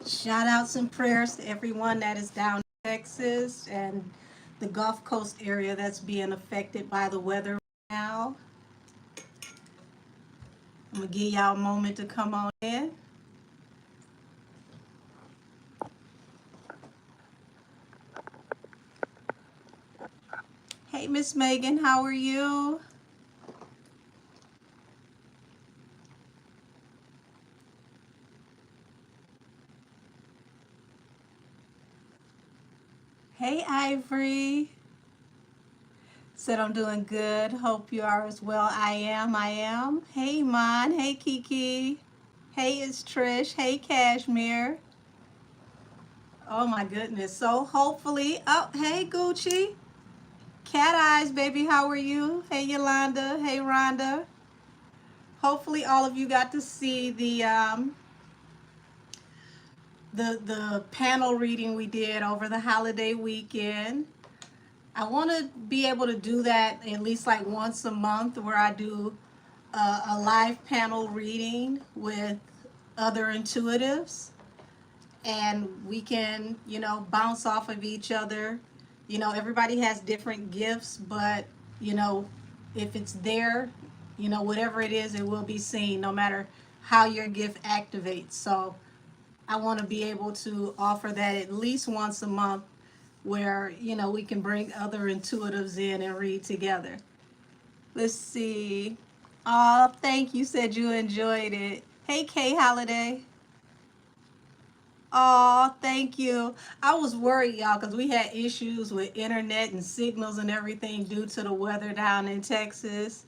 Shout outs and prayers to everyone that is down in Texas and the Gulf Coast area that's being affected by the weather right now. I'm going to give y'all a moment to come on in. Hey, Miss Megan, how are you? Hey, Ivory. Said I'm doing good. Hope you are as well. I am. Hey, Mon. Hey, Kiki. Hey, it's Trish. Hey, Cashmere. Oh my goodness. So hopefully, oh, hey, Gucci. Cat Eyes, baby, how are you? Hey, Yolanda. Hey, Rhonda. Hopefully, all of you got to see the panel reading we did over the holiday weekend. I want to be able to do that at least like once a month, where I do a live panel reading with other intuitives, and we can, bounce off of each other. Everybody has different gifts, but, you know, if it's there, whatever it is, it will be seen no matter how your gift activates. So I want to be able to offer that at least once a month, where, we can bring other intuitives in and read together. Let's see. Oh, thank you. Said you enjoyed it. Hey, Kay Holiday. Oh, thank you. I was worried, y'all, because we had issues with internet and signals and everything due to the weather down in Texas.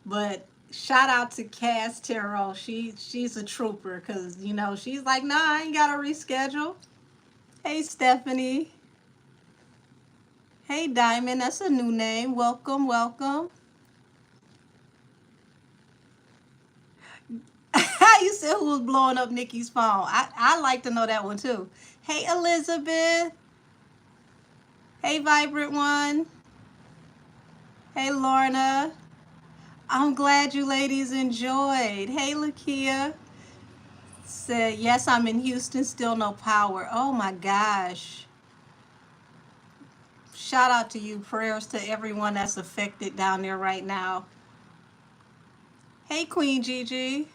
But shout out to Cass Terrell. She's a trooper, because, she's like, nah, I ain't got to reschedule. Hey, Stephanie. Hey, Diamond. That's a new name. Welcome, welcome. You said who was blowing up Nikki's phone. I like to know that one too. Hey, Elizabeth. Hey, Vibrant One. Hey, Lorna. I'm glad you ladies enjoyed. Hey, Lakia. Said, yes, I'm in Houston, still no power. Oh my gosh. Shout out to you. Prayers to everyone that's affected down there right now. Hey, Queen Gigi.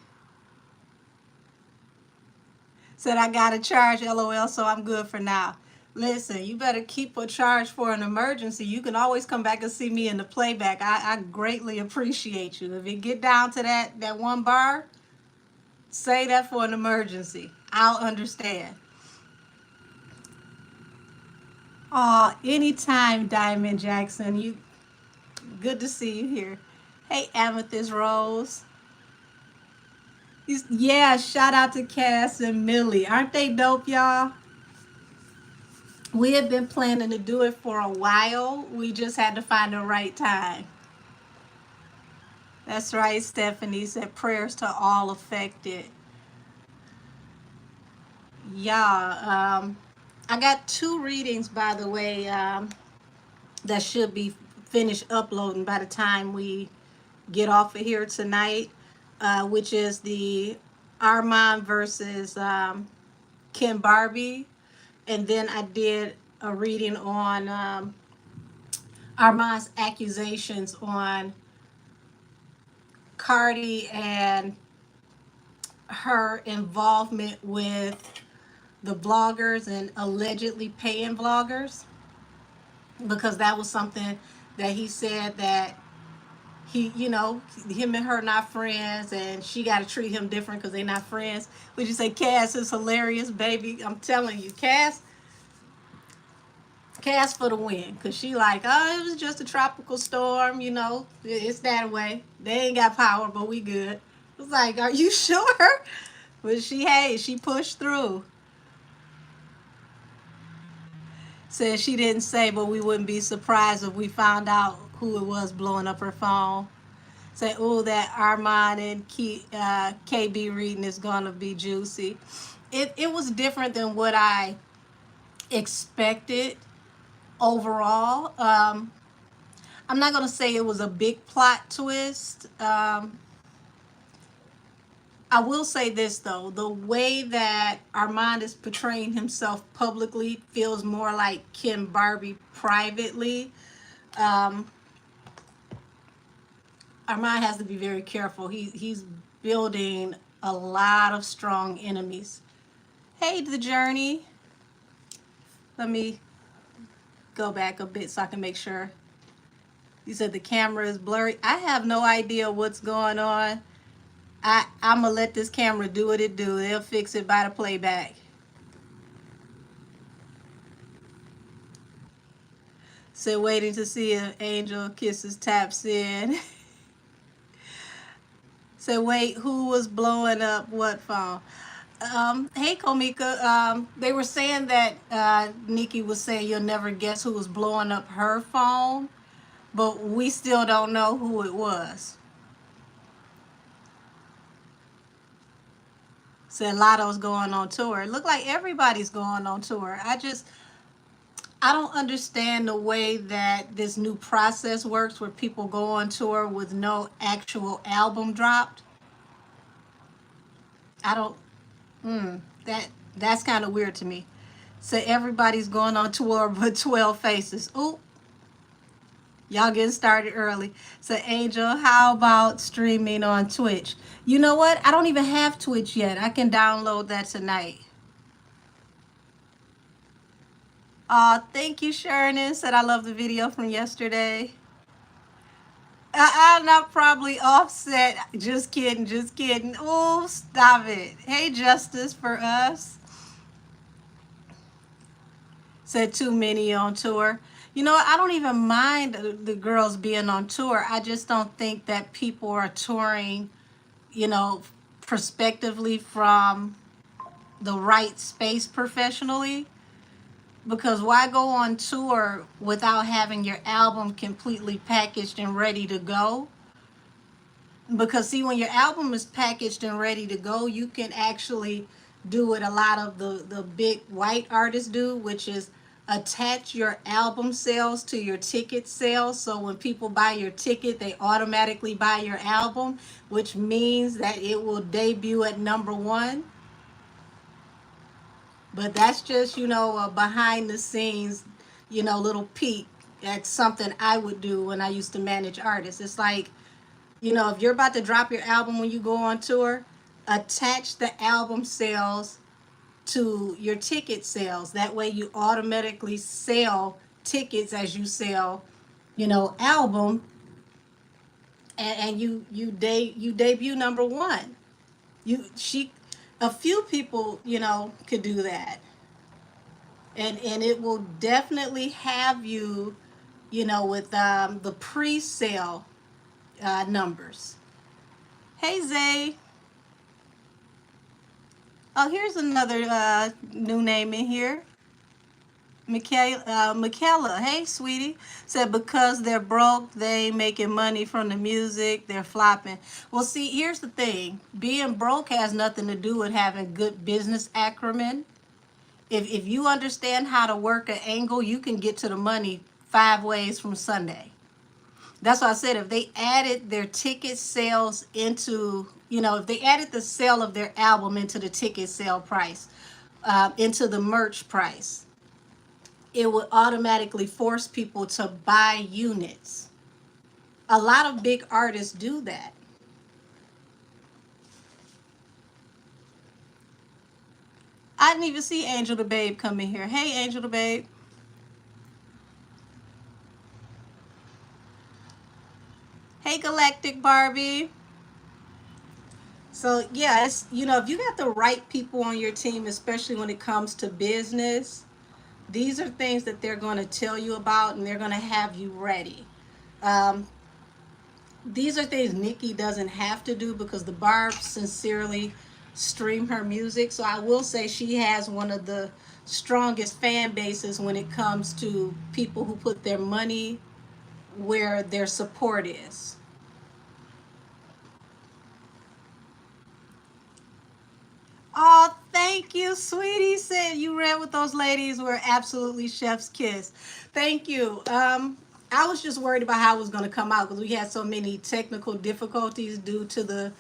Said, I got to charge, LOL, so I'm good for now. Listen, you better keep a charge for an emergency. You can always come back and see me in the playback. I greatly appreciate you. If it get down to that one bar, say that for an emergency. I'll understand. Oh, anytime, Diamond Jackson. You good to see you here. Hey, Amethyst Rose. Yeah, shout out to Cass and Millie. Aren't they dope, y'all? We have been planning to do it for a while. We just had to find the right time. That's right, Stephanie said prayers to all affected. Yeah, I got two readings, by the way, that should be finished uploading by the time we get off of here tonight, which is the Armand versus Ken Barbie. And then I did a reading on Armand's accusations on Cardi and her involvement with the bloggers and allegedly paying bloggers, because that was something that he said that him and her not friends, and she got to treat him different because they're not friends. Would you say Cass is hilarious, baby? I'm telling you, Cass for the win, because she like, oh, it was just a tropical storm, it's that way. They ain't got power, but we good. It's like, are you sure? But she pushed through. Said she didn't say, but we wouldn't be surprised if we found out who it was blowing up her phone. Say, oh, that Armand and KB reading is gonna be juicy. It was different than what I expected overall. I'm not gonna say it was a big plot twist. I will say this though, the way that Armand is portraying himself publicly feels more like Kim Barbie privately. Um, Armand has to be very careful. He's building a lot of strong enemies. Hey, the journey. Let me go back a bit so I can make sure. You said the camera is blurry. I have no idea what's going on. I'm gonna let this camera do what it do. They'll fix it by the playback. So waiting to see if Angel Kisses taps in. So wait, who was blowing up what phone? Hey Komika, they were saying that Nikki was saying you'll never guess who was blowing up her phone, but we still don't know who it was. Said Lotto's going on tour. It looked like everybody's going on tour. I don't understand the way that this new process works where people go on tour with no actual album dropped. I don't that's kind of weird to me. So everybody's going on tour but 12 faces. Ooh, y'all getting started early. So Angel, how about streaming on Twitch? You know what? I don't even have Twitch yet. I can download that tonight. Thank you, Sherman. Said I love the video from yesterday. I'm not probably offset. Just kidding, just kidding. Oh, stop it. Hey, Justice for us. Said too many on tour. You know, I don't even mind the girls being on tour. I just don't think that people are touring, you know, prospectively from the right space professionally. Because why go on tour without having your album completely packaged and ready to go? Because see, when your album is packaged and ready to go, you can actually do what a lot of the big white artists do, which is attach your album sales to your ticket sales. So when people buy your ticket, they automatically buy your album, which means that it will debut at #1. But that's just, you know, a behind the scenes, you know, little peek at something I would do when I used to manage artists. It's like, you know, if you're about to drop your album when you go on tour, attach the album sales to your ticket sales. That way you automatically sell tickets as you sell, you know, album, and you debut #1. A few people, you know, could do that. And it will definitely have you, you know, with the pre-sale numbers. Hey Zay. Oh, here's another new name in here. Michaela, hey sweetie, said because they're broke, they making money from the music, they're flopping. Well, see, here's the thing. Being broke has nothing to do with having good business acumen. If you understand how to work an angle, you can get to the money 5 ways from Sunday. That's why I said if they added their ticket sales into, you know, if they added the sale of their album into the ticket sale price, into the merch price, it would automatically force people to buy units. A lot of big artists do that. I didn't even see Angel the Babe come in here. Hey, Angel the Babe. Hey, Galactic Barbie. So, yeah, it's, you know, if you got the right people on your team, especially when it comes to business, these are things that they're going to tell you about and they're going to have you ready. These are things Nikki doesn't have to do because the Barb sincerely stream her music. So I will say she has one of the strongest fan bases when it comes to people who put their money where their support is. Oh, thank you, sweetie. Said you read with those ladies were absolutely chef's kiss. Thank you. I was just worried about how it was going to come out because we had so many technical difficulties due to the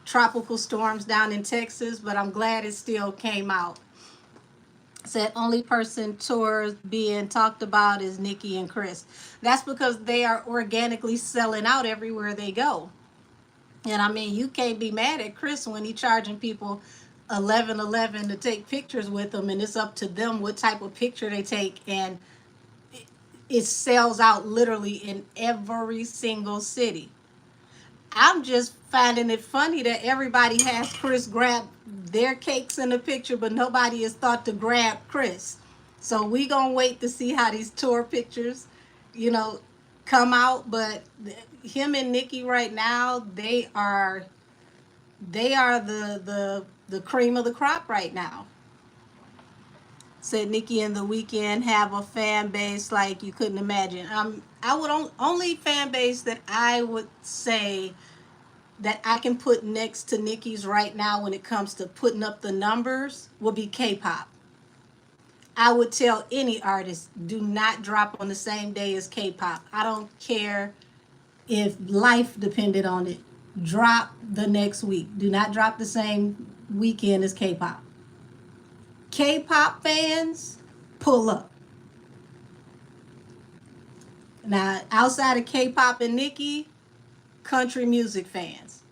tropical storms down in Texas, but I'm glad it still came out. Said only person tours being talked about is Nikki and Chris. That's because they are organically selling out everywhere they go. And I mean, you can't be mad at Chris when he charging people 11.11 to take pictures with them, and it's up to them what type of picture they take, and it sells out literally in every single city. I'm just finding it funny that everybody has Chris grab their cakes in the picture, but nobody has thought to grab Chris. So we gonna wait to see how these tour pictures, you know, come out. But him and Nikki right now, they are the cream of the crop right now. Said Nikki and the Weeknd have a fan base like you couldn't imagine. I would only fan base that I would say that I can put next to Nikki's right now when it comes to putting up the numbers would be K-pop. I would tell any artist, do not drop on the same day as K-pop. I don't care if life depended on it. Drop the next week. Do not drop the same weekend as K-pop. K-pop fans, pull up. Now, outside of K-pop and Nicki, country music fans.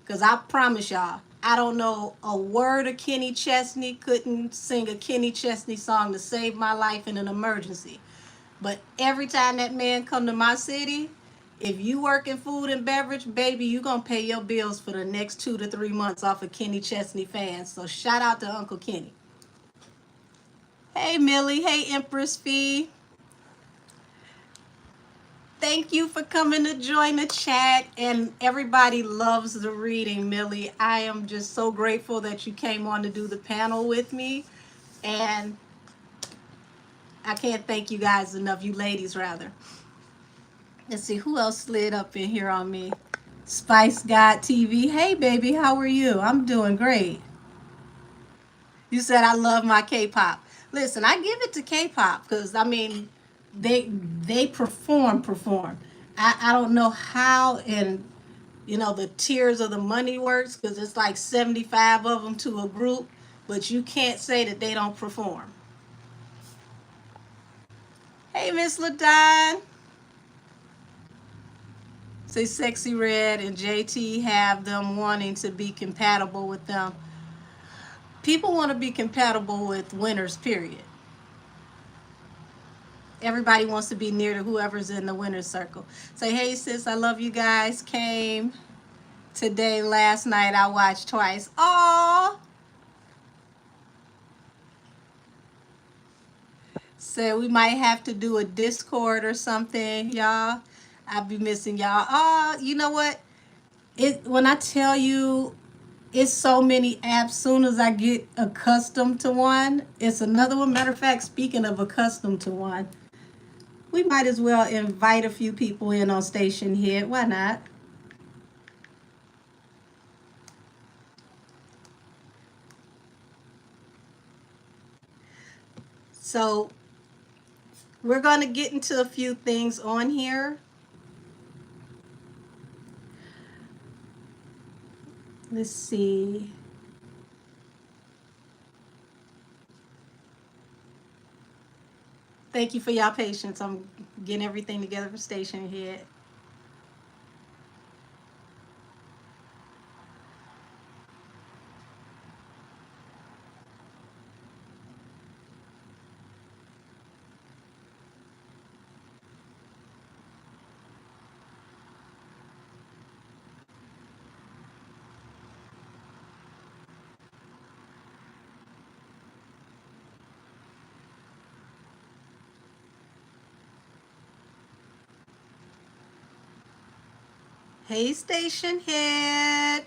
Because I promise y'all, I don't know a word of Kenny Chesney. Couldn't sing a Kenny Chesney song to save my life in an emergency. But every time that man come to my city, if you work in food and beverage, baby, you going to pay your bills for the next 2 to 3 months off of Kenny Chesney fans. So shout out to Uncle Kenny. Hey, Millie. Hey, Empress Fee. Thank you for coming to join the chat. And everybody loves the reading, Millie. I am just so grateful that you came on to do the panel with me. And I can't thank you guys enough, you ladies rather. Let's see, who else slid up in here on me? Spice God TV. Hey, baby, how are you? I'm doing great. You said I love my K-pop. Listen, I give it to K-pop because, I mean, they perform. I don't know how and, you know, the tiers of the money works because it's like 75 of them to a group, but you can't say that they don't perform. Hey, Miss LaDon. Say Sexy Red and JT have them wanting to be compatible with them. People want to be compatible with winners, period. Everybody wants to be near to whoever's in the winner's circle. Say, hey, sis, I love you guys. Came today, last night, I watched twice. Aww. So we might have to do a Discord or something, y'all. I'll be missing y'all. Oh, you know what? When I tell you it's so many apps, soon as I get accustomed to one, it's another one. Matter of fact, speaking of accustomed to one, we might as well invite a few people in on Station Hit. Why not? So we're going to get into a few things on here. Let's see. Thank you for y'all patience. I'm getting everything together for Station Hit. Hey, Station Hit.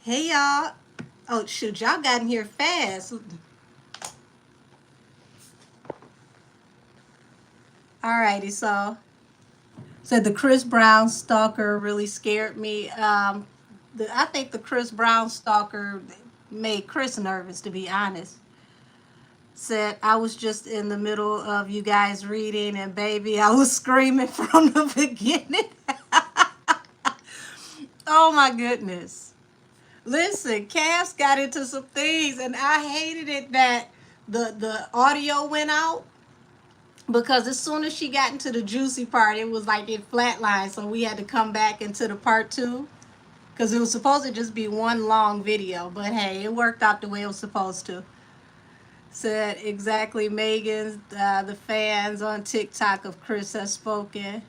Hey, y'all. Oh, shoot, y'all got in here fast. Alrighty, so the Chris Brown stalker really scared me. I think the Chris Brown stalker made Chris nervous, to be honest. Said, I was just in the middle of you guys reading, and baby, I was screaming from the beginning. Oh my goodness. Listen, Cass got into some things, and I hated it that the audio went out, because as soon as she got into the juicy part, it was like it flatlined. So we had to come back into the part two, because it was supposed to just be one long video. But hey, it worked out the way it was supposed to. Said exactly, Megan's the fans on TikTok of Chris has spoken.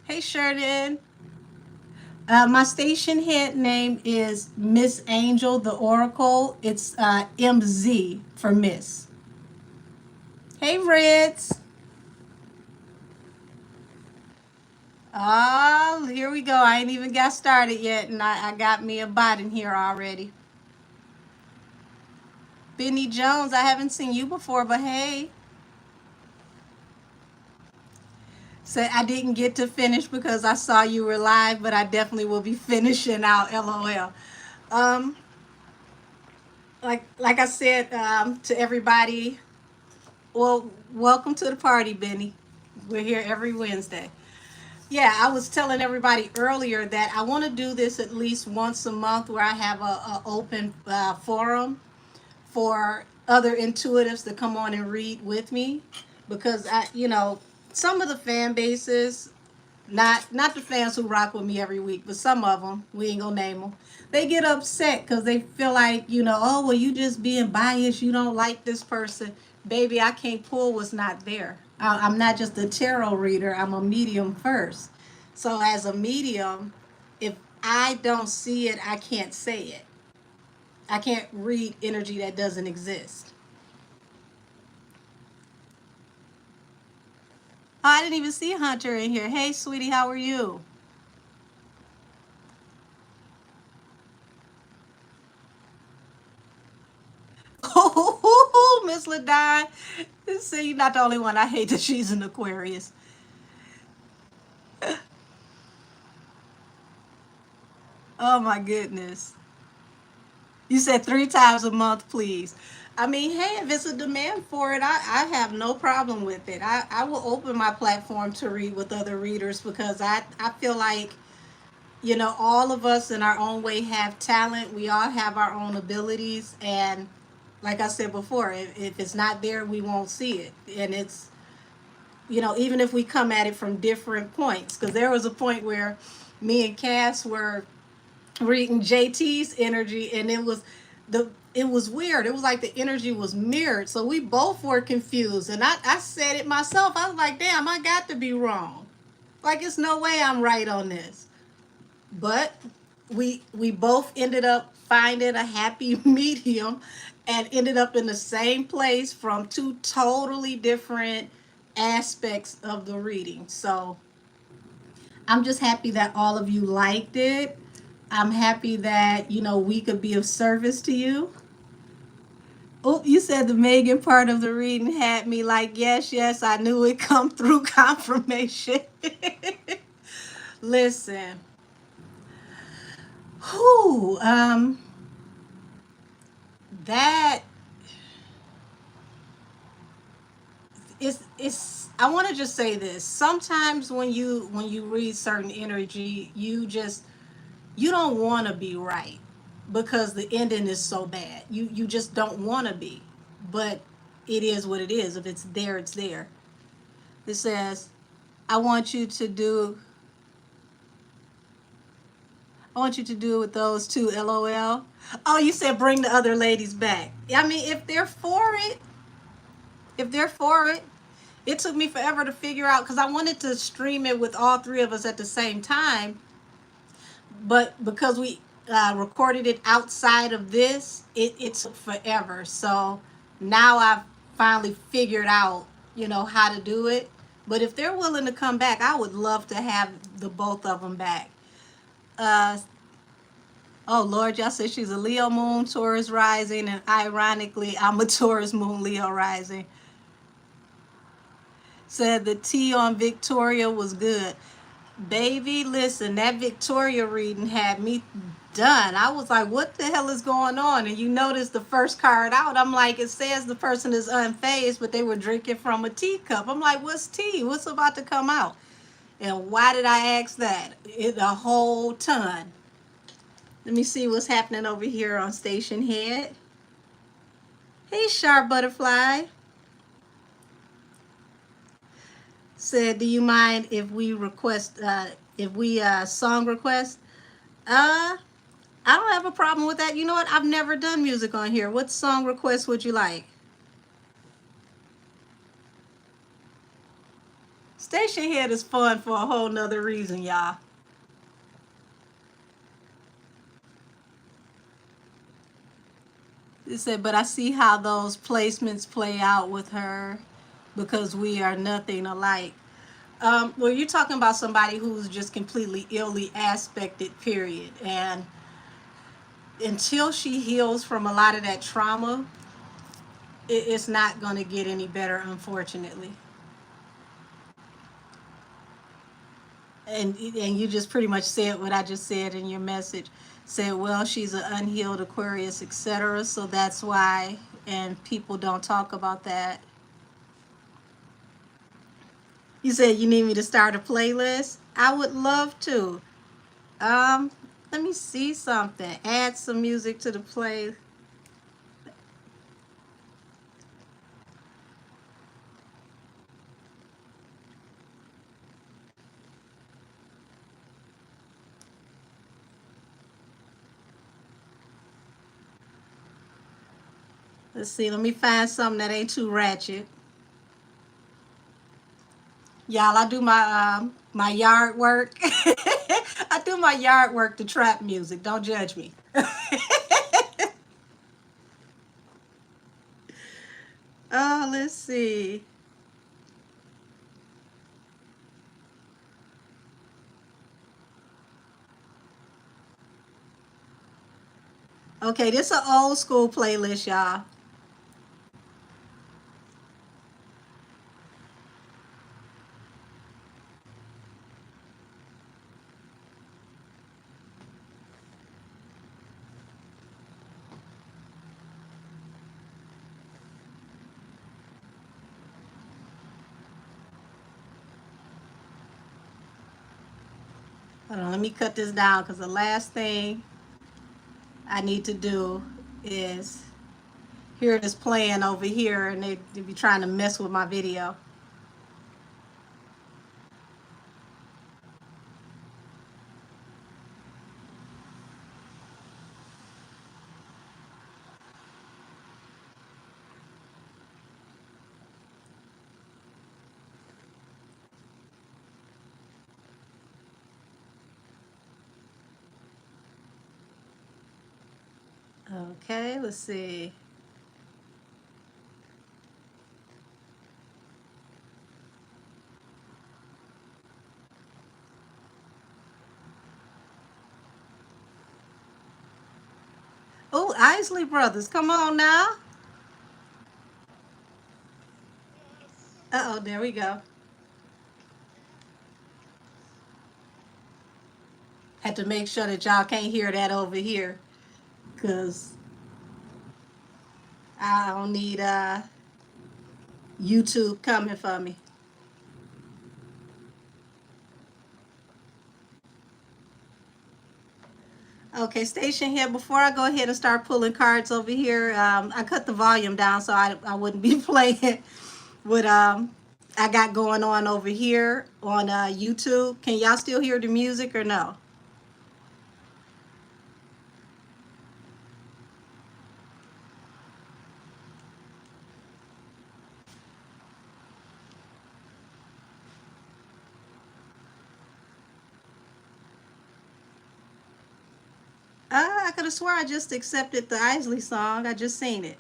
Hey Sheridan. My station head name is Miss Angel the Oracle. It's MZ for Miss. Hey Reds. Oh, here we go. I ain't even got started yet, and I got me a bot in here already. Benny Jones, I haven't seen you before, but hey. Said I didn't get to finish because I saw you were live, but I definitely will be finishing out. LOL. Um, like I said to everybody, well, welcome to the party, Benny. We're here every Wednesday. Yeah, I was telling everybody earlier that I want to do this at least once a month, where I have a open forum for other intuitives to come on and read with me, because some of the fan bases, not the fans who rock with me every week, but some of them, we ain't gonna name them, they get upset because they feel like, oh, well, you just being biased, you don't like this person. Baby, I can't pull what's not there. I'm not just a tarot reader, I'm a medium first. So as a medium, if I don't see it, I can't say it. I can't read energy that doesn't exist. Oh, I didn't even see Hunter in here. Hey, sweetie, how are you? Oh, Miss Ladine. See, you're not the only one. I hate that she's an Aquarius. Oh, my goodness. You said 3 times a month, please. I mean, hey, if it's a demand for it, I have no problem with it. I will open my platform to read with other readers, because I feel like, all of us in our own way have talent. We all have our own abilities. And like I said before, if it's not there, we won't see it. And it's, even if we come at it from different points, because there was a point where me and Cass were reading JT's energy, and it was weird. It was like the energy was mirrored. So we both were confused. And I said it myself. I was like, damn, I got to be wrong. Like, it's no way I'm right on this. But we both ended up finding a happy medium, and ended up in the same place from two totally different aspects of the reading. So I'm just happy that all of you liked it. I'm happy that, we could be of service to you. Oh, you said the Megan part of the reading had me like, yes, yes, I knew it come through confirmation. Listen. Whew, that it's I want to just say this. Sometimes when you read certain energy, you don't want to be right, because the ending is so bad. You just don't want to be. But it is what it is. If it's there, it's there. It says, I want you to do I want you to do it with those two, LOL. Oh, you said bring the other ladies back. I mean, if they're for it, it took me forever to figure out, because I wanted to stream it with all three of us at the same time. But because we recorded it outside of this, it took forever. So now I've finally figured out, how to do it. But if they're willing to come back, I would love to have the both of them back. Uh, oh, Lord, y'all said she's a Leo moon, Taurus rising, and ironically, I'm a Taurus moon, Leo rising. Said the tea on Victoria was good. Baby, listen, that Victoria reading had me done. I was like, what the hell is going on? And you notice the first card out, I'm like, it says the person is unfazed, but they were drinking from a teacup. I'm like, what's tea? What's about to come out? And why did I ask that? A whole ton. Let me see what's happening over here on Station Head. Hey, Sharp Butterfly. Said, do you mind if we request, song request? Uh, I don't have a problem with that. You know what? I've never done music on here. What song request would you like? Station Head is fun for a whole nother reason, y'all. It said, but I see how those placements play out with her because we are nothing alike. Well, you're talking about somebody who's just completely illy aspected, period. And until she heals from a lot of that trauma, it's not going to get any better, unfortunately. And you just pretty much said what I just said in your message. Said, well, she's an unhealed Aquarius, etc. So that's why, and people don't talk about that. You said you need me to start a playlist. I would love to. Um, Let me see something. Add some music to the play. Let's see. Let me find something that ain't too ratchet. Y'all, I do my yard work. I do my yard work to trap music. Don't judge me. Oh, let's see. Okay, this is an old school playlist, y'all. Hold on, let me cut this down because the last thing I need to do is hear this playing over here and they be trying to mess with my video. Okay, let's see. Oh, Isley Brothers, come on now. Uh-oh, there we go. Had to make sure that y'all can't hear that over here because I don't need YouTube coming for me. Okay, station here. Before I go ahead and start pulling cards over here, I cut the volume down so I wouldn't be playing what I got going on over here on YouTube. Can y'all still hear the music or no? I could have swore I just accepted the Isley song. I just seen it.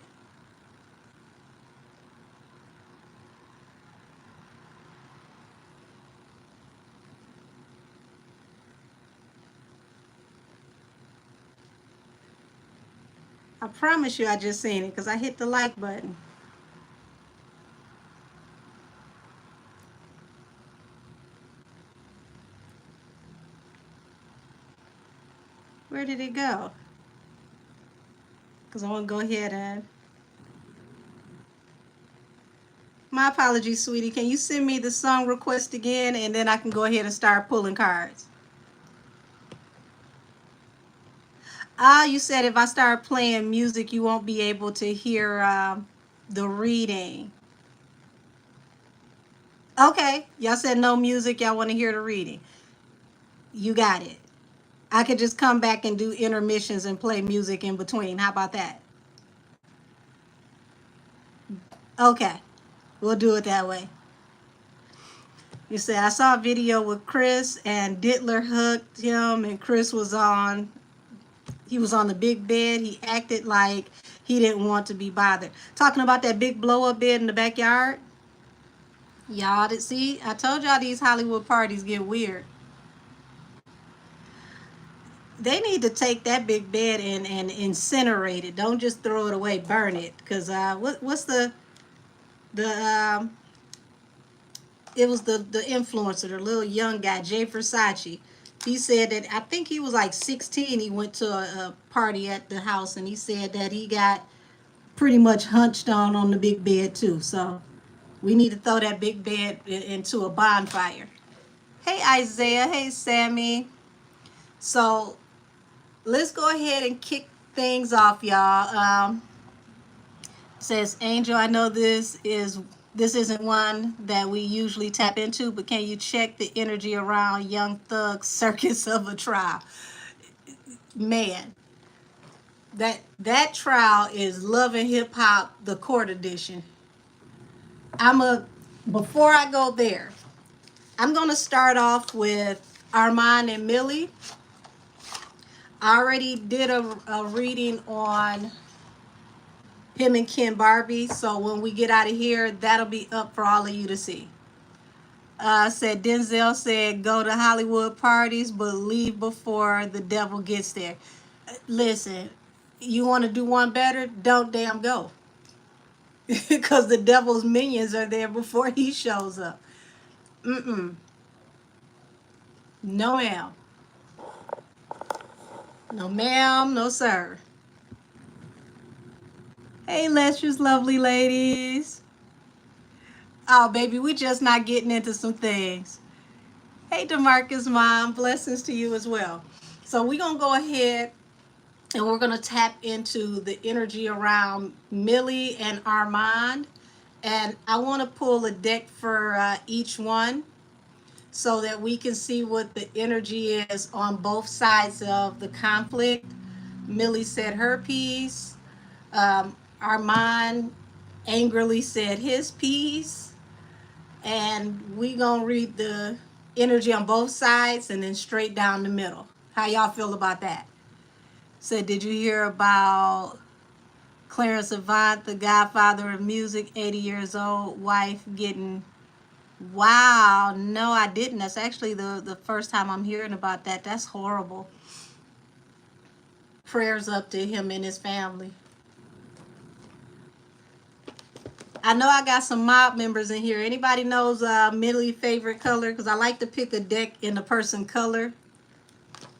I promise you I just seen it because I hit the like button. Where did it go? Because I want to go ahead and... My apologies, sweetie. Can you send me the song request again, and then I can go ahead and start pulling cards? Ah, you said if I start playing music, you won't be able to hear the reading. Okay. Y'all said no music. Y'all want to hear the reading. You got it. I could just come back and do intermissions and play music in between. How about that? Okay. We'll do it that way. You said, I saw a video with Chris and Dittler hooked him and Chris was on, he was on the big bed. He acted like he didn't want to be bothered. Talking about that big blow up bed in the backyard. Y'all did see, I told y'all these Hollywood parties get weird. They need to take that big bed and incinerate it. Don't just throw it away, burn it. Because what's the it was the influencer, the little young guy, Jay Versace. He said that, I think he was like 16. He went to a party at the house and he said that he got pretty much hunched on the big bed too. So we need to throw that big bed into a bonfire. Hey Isaiah, hey Sammy. So let's go ahead and kick things off, y'all. Says Angel, I know this isn't one that we usually tap into, but can you check the energy around Young Thug Circus of a Trial? Man, that trial is Love and Hip Hop, the court edition. Before I go there, I'm gonna start off with Armand and Millie. I already did a reading on him and Ken Barbie, so when we get out of here, that'll be up for all of you to see. Said Denzel said go to Hollywood parties, but leave before the devil gets there. Listen, you want to do one better? Don't damn go. Because the devil's minions are there before he shows up. No ma'am. No ma'am, no sir. Hey, Lester's lovely ladies. Oh, baby, we just not getting into some things. Hey, DeMarcus, mom, blessings to you as well. So we're going to go ahead and we're going to tap into the energy around Millie and Armand. And I want to pull a deck for each one so that we can see what the energy is on both sides of the conflict. Millie said her piece. Armand angrily said his piece. And we gonna read the energy on both sides and then straight down the middle. How y'all feel about that? Said, did you hear about Clarence Avant, the godfather of music, 80 years old, wife getting... Wow, no, I didn't. That's actually the first time I'm hearing about that. That's horrible. Prayers up to him and his family. I know I got some mob members in here. Anybody knows Millie's favorite color? Because I like to pick a deck in a person color.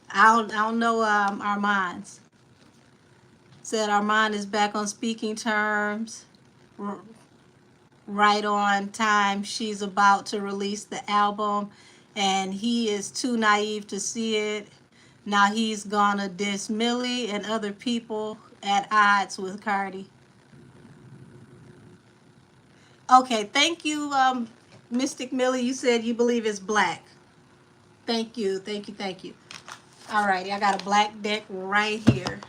I don't know Armand's. Said Armand is back on speaking terms. Right on time. She's about to release the album and he is too naive to see it. Now he's gonna diss Millie and other people at odds with Cardi. Okay, thank you, Mystic Millie. You said you believe it's black. Thank you, thank you, thank you. All righty, I got a black deck right here.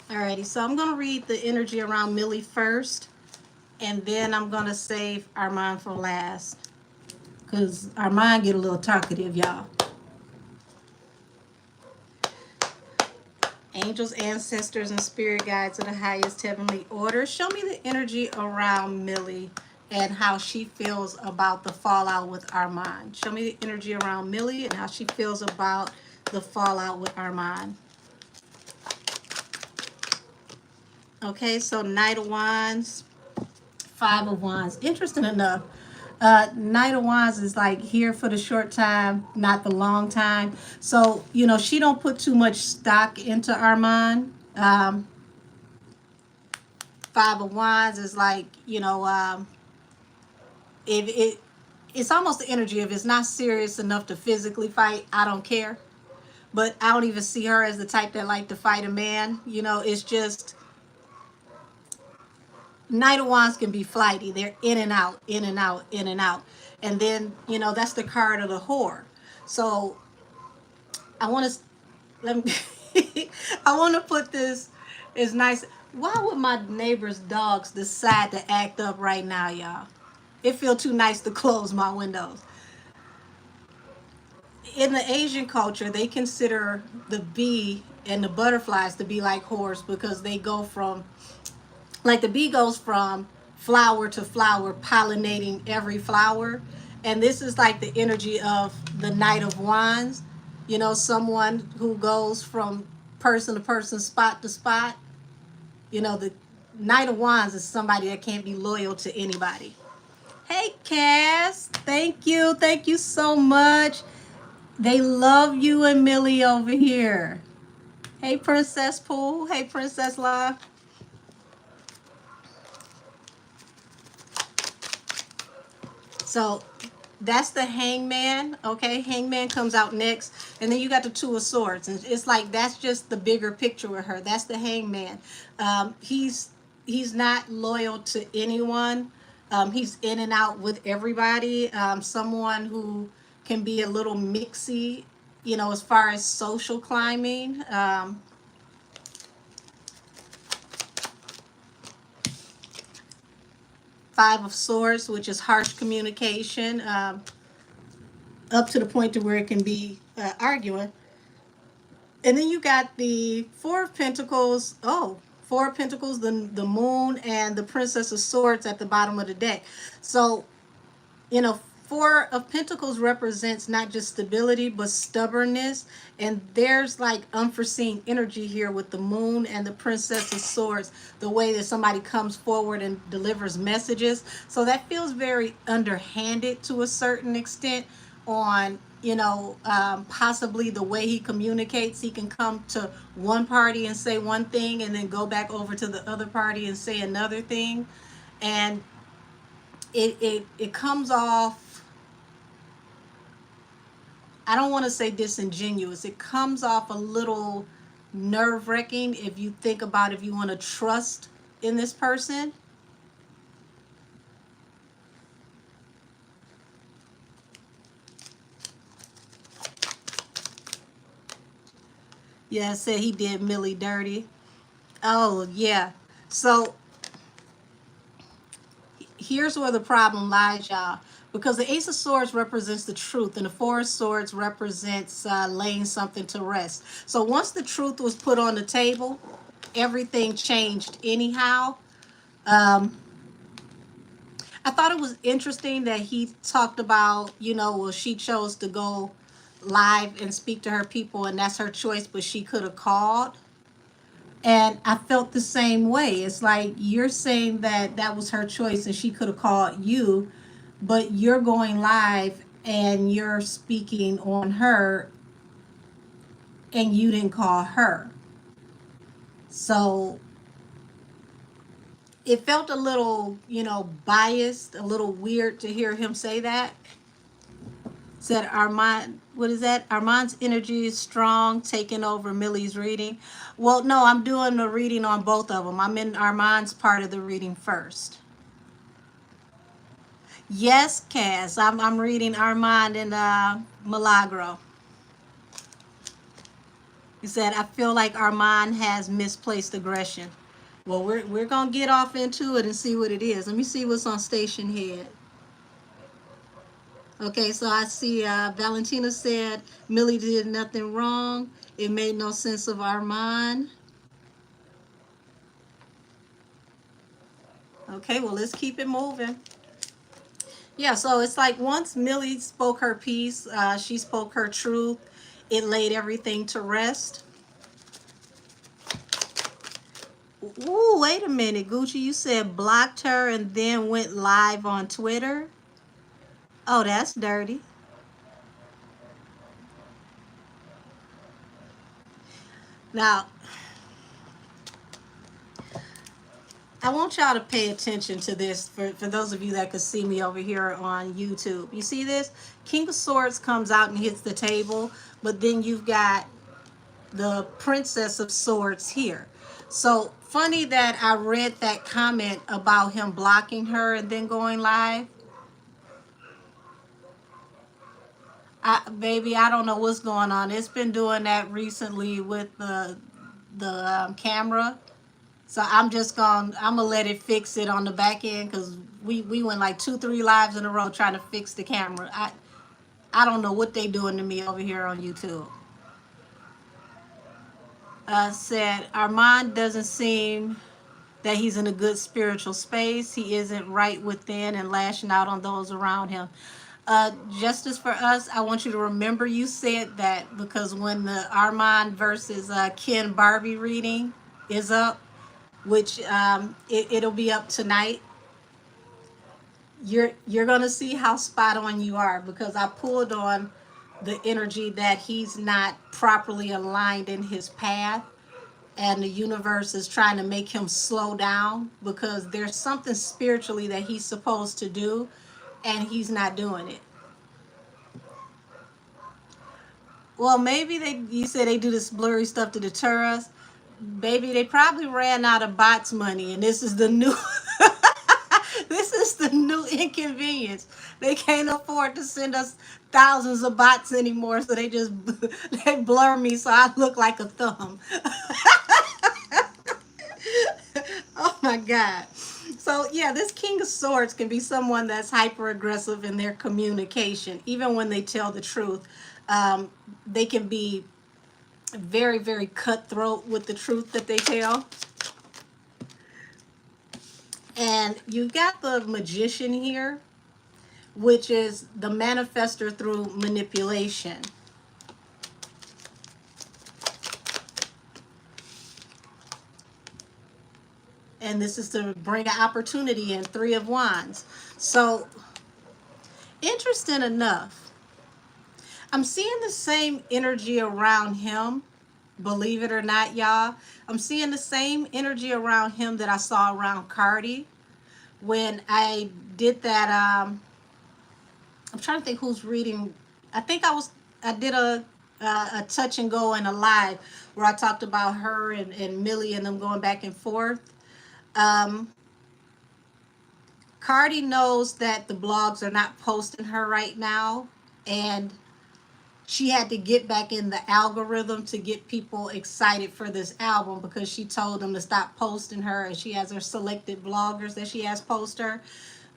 Alrighty, so I'm going to read the energy around Millie first, and then I'm going to save Armand for last, because Armand get a little talkative, y'all. Angels, ancestors, and spirit guides of the highest heavenly order, show me the energy around Millie and how she feels about the fallout with Armand. Show me the energy around Millie and how she feels about the fallout with Armand. Okay, so Knight of Wands, Five of Wands. Interesting enough, Knight of Wands is like here for the short time, not the long time. So, you know, she don't put too much stock into Armand. Five of Wands is like, you know, if it's almost the energy. If it's not serious enough to physically fight, I don't care. But I don't even see her as the type that like to fight a man. You know, it's just Knight of Wands can be flighty. They're in and out, in and out, in and out. And then, you know, that's the card of the whore. So I want to, let me, I want to put this as nice. Why would my neighbor's dogs decide to act up right now, y'all? It feels too nice to close my windows. In the Asian culture, they consider the bee and the butterflies to be like whores because they go from, like the bee goes from flower to flower, pollinating every flower. And this is like the energy of the Knight of Wands, you know, someone who goes from person to person, spot to spot. You know, the Knight of Wands is somebody that can't be loyal to anybody. Hey, Cass. Thank you. Thank you so much. They love you and Millie over here. Hey, Princess Pool. Hey, Princess Love. So that's the Hangman. Okay, Hangman comes out next. And then you got the Two of Swords. And it's like that's just the bigger picture with her. That's the Hangman. He's not loyal to anyone. He's in and out with everybody. Someone who can be a little mixy, you know, as far as social climbing. Five of Swords, which is harsh communication, up to the point to where it can be arguing. And then you got the Four of Pentacles. Oh, Four of Pentacles, the Moon, and the Princess of Swords at the bottom of the deck. So, you know, Four of Pentacles represents not just stability, but stubbornness. And there's like unforeseen energy here with the Moon and the Princess of Swords, the way that somebody comes forward and delivers messages. So that feels very underhanded to a certain extent on, you know, possibly the way he communicates. He can come to one party and say one thing and then go back over to the other party and say another thing. And it comes off, I don't want to say disingenuous. It comes off a little nerve-wracking if you think about if you want to trust in this person. Yeah, I said he did Millie dirty. Oh, yeah. So here's where the problem lies, y'all. Because the Ace of Swords represents the truth, and the Four of Swords represents laying something to rest. So once the truth was put on the table, everything changed anyhow. I thought it was interesting that he talked about, you know, well, she chose to go live and speak to her people, and that's her choice, but she could have called. And I felt the same way. It's like you're saying that that was her choice and she could have called you, but you're going live and you're speaking on her and you didn't call her. So it felt a little, you know, biased, a little weird to hear him say that. Said Armand, what is that? Armand's energy is strong, taking over Millie's reading. Well, no, I'm doing the reading on both of them. I'm in Armand's part of the reading first. Yes, Cass, I'm reading Armand and Milagro. He said, I feel like Armand has misplaced aggression. Well, we're going to get off into it and see what it is. Let me see what's on Station Head. Okay, so I see Valentina said Millie did nothing wrong. It made no sense of Armand. Okay, well, let's keep it moving. Yeah, so it's like once Millie spoke her piece, she spoke her truth. it laid everything to rest. Ooh, wait a minute, Gucci, you said blocked her and then went live on Twitter? Oh, that's dirty. Now, I want y'all to pay attention to this for those of you that could see me over here on YouTube. You see this? King of Swords comes out and hits the table, but then you've got the Princess of Swords here. So funny that I read that comment about him blocking her and then going live. Baby, I don't know what's going on. It's been doing that recently with the camera. So I'm gonna let it fix it on the back end, because we went like 2-3 lives in a row trying to fix the camera. I don't know what they doing to me over here on YouTube. Said Armand doesn't seem that he's in a good spiritual space. He isn't right within and lashing out on those around him. Justice for us, I want you to remember you said that, because when the Armand versus Ken Barbie reading is up, which it'll be up tonight, you're gonna see how spot on you are, because I pulled on the energy that he's not properly aligned in his path, and the universe is trying to make him slow down because there's something spiritually that he's supposed to do and he's not doing it. Well, maybe you said they do this blurry stuff to deter us. Baby, they probably ran out of bots money, and this is the new this is the new inconvenience. They can't afford to send us thousands of bots anymore, so they just they blur me so I look like a thumb. Oh my God. So yeah, this King of Swords can be someone that's hyper aggressive in their communication. Even when they tell the truth, they can be very, very cutthroat with the truth that they tell. And you've got the Magician here, which is the manifester through manipulation. And this is to bring an opportunity in, Three of Wands. So, interesting enough, I'm seeing the same energy around him. Believe it or not, y'all. I'm seeing the same energy around him that I saw around Cardi. When I did that, I'm trying to think who's reading. I think I did a touch and go and a live where I talked about her and Millie and them going back and forth. Cardi knows that the blogs are not posting her right now, and she had to get back in the algorithm to get people excited for this album, because she told them to stop posting her, and she has her selected bloggers that she has post her.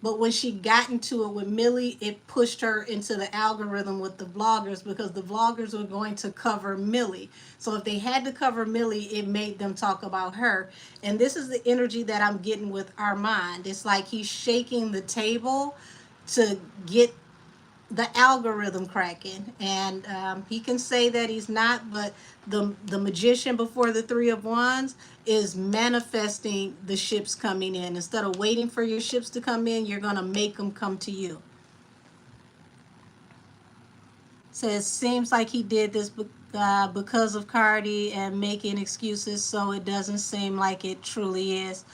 But when she got into it with Millie, it pushed her into the algorithm with the vloggers, because the vloggers were going to cover Millie. So if they had to cover Millie, it made them talk about her. And this is the energy that I'm getting with Armand. It's like he's shaking the table to get the algorithm cracking. And he can say that he's not, but the Magician before the Three of Wands is manifesting the ships coming in. Instead of waiting for your ships to come in, you're going to make them come to you. So it seems like he did this because of Cardi and making excuses, so it doesn't seem like it truly is.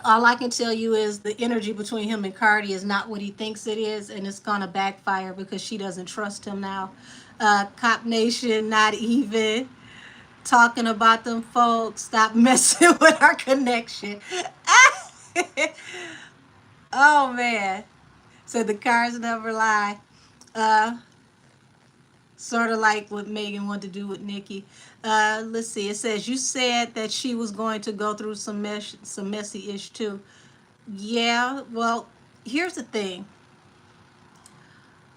All I can tell you is the energy between him and Cardi is not what he thinks it is, and it's going to backfire because she doesn't trust him now. Cop Nation, not even talking about them folks. Stop messing with our connection. Oh, man. So the cards never lie. Sort of like what Megan wanted to do with Nikki. Let's see. It says, you said that she was going to go through some messy ish too. Yeah, well, here's the thing.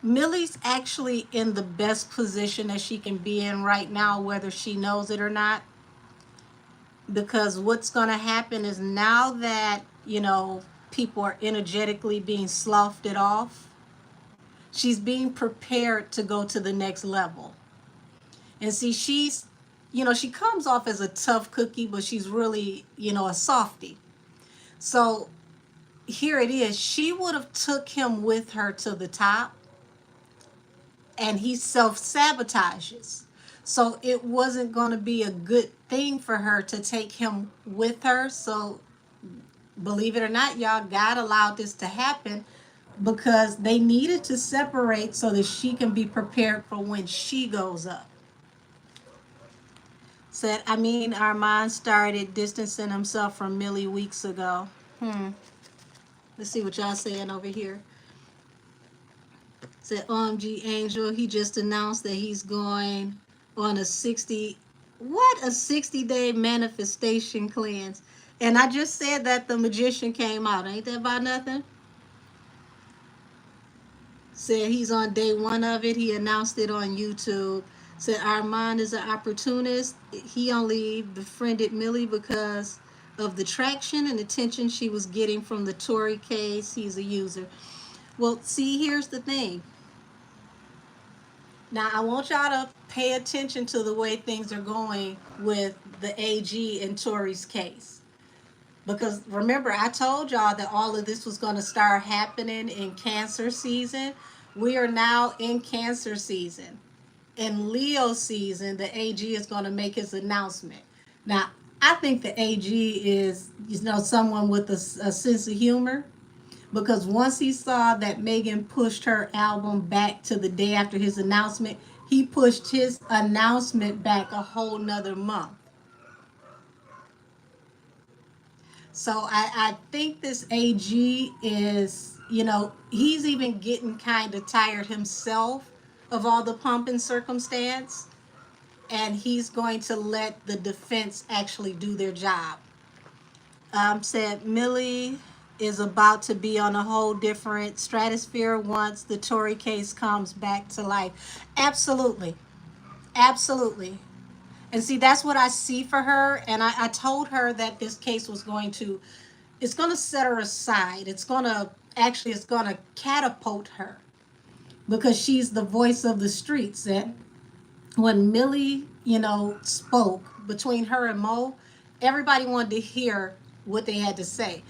Millie's actually in the best position that she can be in right now, whether she knows it or not. Because what's going to happen is, now that, people are energetically being sloughed it off, She's being prepared to go to the next level. And see, she's, she comes off as a tough cookie, but she's really, a softie. So here it is. She would have took him with her to the top, and he self-sabotages. So it wasn't going to be a good thing for her to take him with her. So believe it or not, y'all, God allowed this to happen because they needed to separate so that she can be prepared for when she goes up. Said, Armand started distancing himself from Millie weeks ago. Let's see what y'all saying over here. Said, OMG Angel, he just announced that he's going on a 60-day manifestation cleanse. And I just said that the magician came out. Ain't that about nothing? Said he's on day 1 of it. He announced it on YouTube. Said Armand is an opportunist. He only befriended Millie because of the traction and attention she was getting from the Tory case. He's a user. Well, see, here's the thing. Now, I want y'all to pay attention to the way things are going with the AG and Tory's case. Because remember, I told y'all that all of this was going to start happening in Cancer season. We are now in Cancer season. In Leo season, the AG is going to make his announcement. Now, I think the AG is, someone with a sense of humor. Because once he saw that Megan pushed her album back to the day after his announcement, he pushed his announcement back a whole nother month. So I think this AG is, he's even getting kind of tired himself of all the pomp and circumstance. And he's going to let the defense actually do their job. Said Millie is about to be on a whole different stratosphere once the Tory case comes back to life. Absolutely. Absolutely. And see, that's what I see for her. And I told her that this case was it's going to set her aside. It's going to catapult her because she's the voice of the streets. And when Millie, spoke between her and Mo, everybody wanted to hear what they had to say.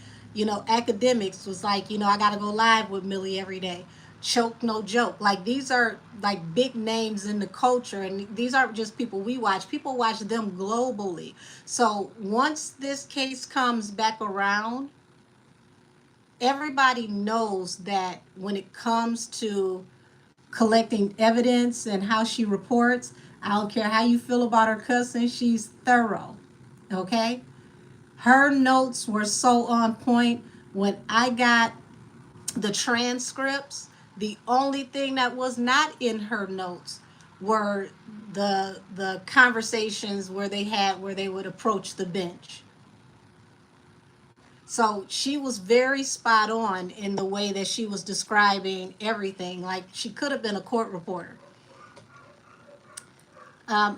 Academics was like, I got to go live with Millie every day. Choke, no joke. Like, these are like big names in the culture, and these aren't just people we watch. People watch them globally. So once this case comes back around, everybody knows that when it comes to collecting evidence and how she reports, I don't care how you feel about her cousin, she's thorough. Okay? Her notes were so on point. When I got the transcripts, the only thing that was not in her notes were the conversations where they would approach the bench. So she was very spot on in the way that she was describing everything. Like, she could have been a court reporter.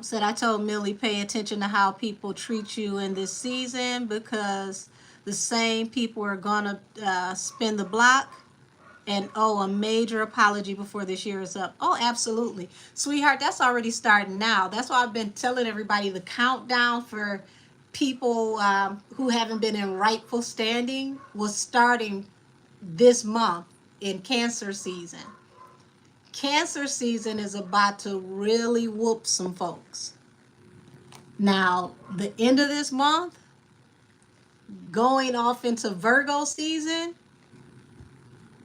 Said, I told Millie, pay attention to how people treat you in this season because the same people are going to spin the block and owe a major apology before this year is up. Oh, absolutely. Sweetheart, that's already starting now. That's why I've been telling everybody the countdown for people who haven't been in rightful standing was starting this month in Cancer season. Cancer season is about to really whoop some folks. Now, the end of this month, going off into Virgo season,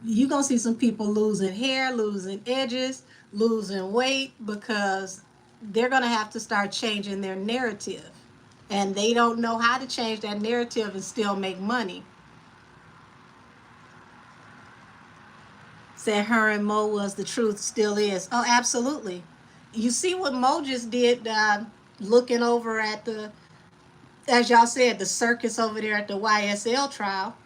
you're going to see some people losing hair, losing edges, losing weight, because they're going to have to start changing their narrative. And they don't know how to change that narrative and still make money. Said her and Mo was the truth, still is. Oh, absolutely. You see what Mo just did, looking over at as y'all said, the circus over there at the YSL trial.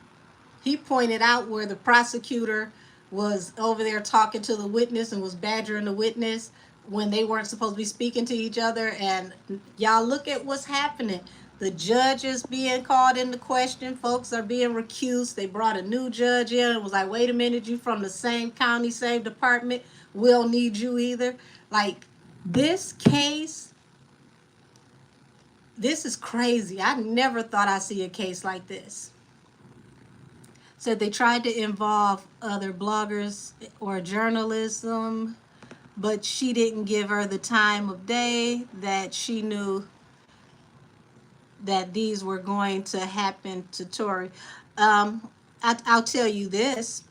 He pointed out where the prosecutor was over there talking to the witness and was badgering the witness when they weren't supposed to be speaking to each other. And y'all look at what's happening. The judge is being called into question. Folks are being recused. They brought a new judge in. It was like, wait a minute, you from the same county, same department. We don't need you either. Like, this case, this is crazy. I never thought I'd see a case like this. Said they tried to involve other bloggers or journalism, but she didn't give her the time of day that she knew that these were going to happen to Tory. I'll tell you this.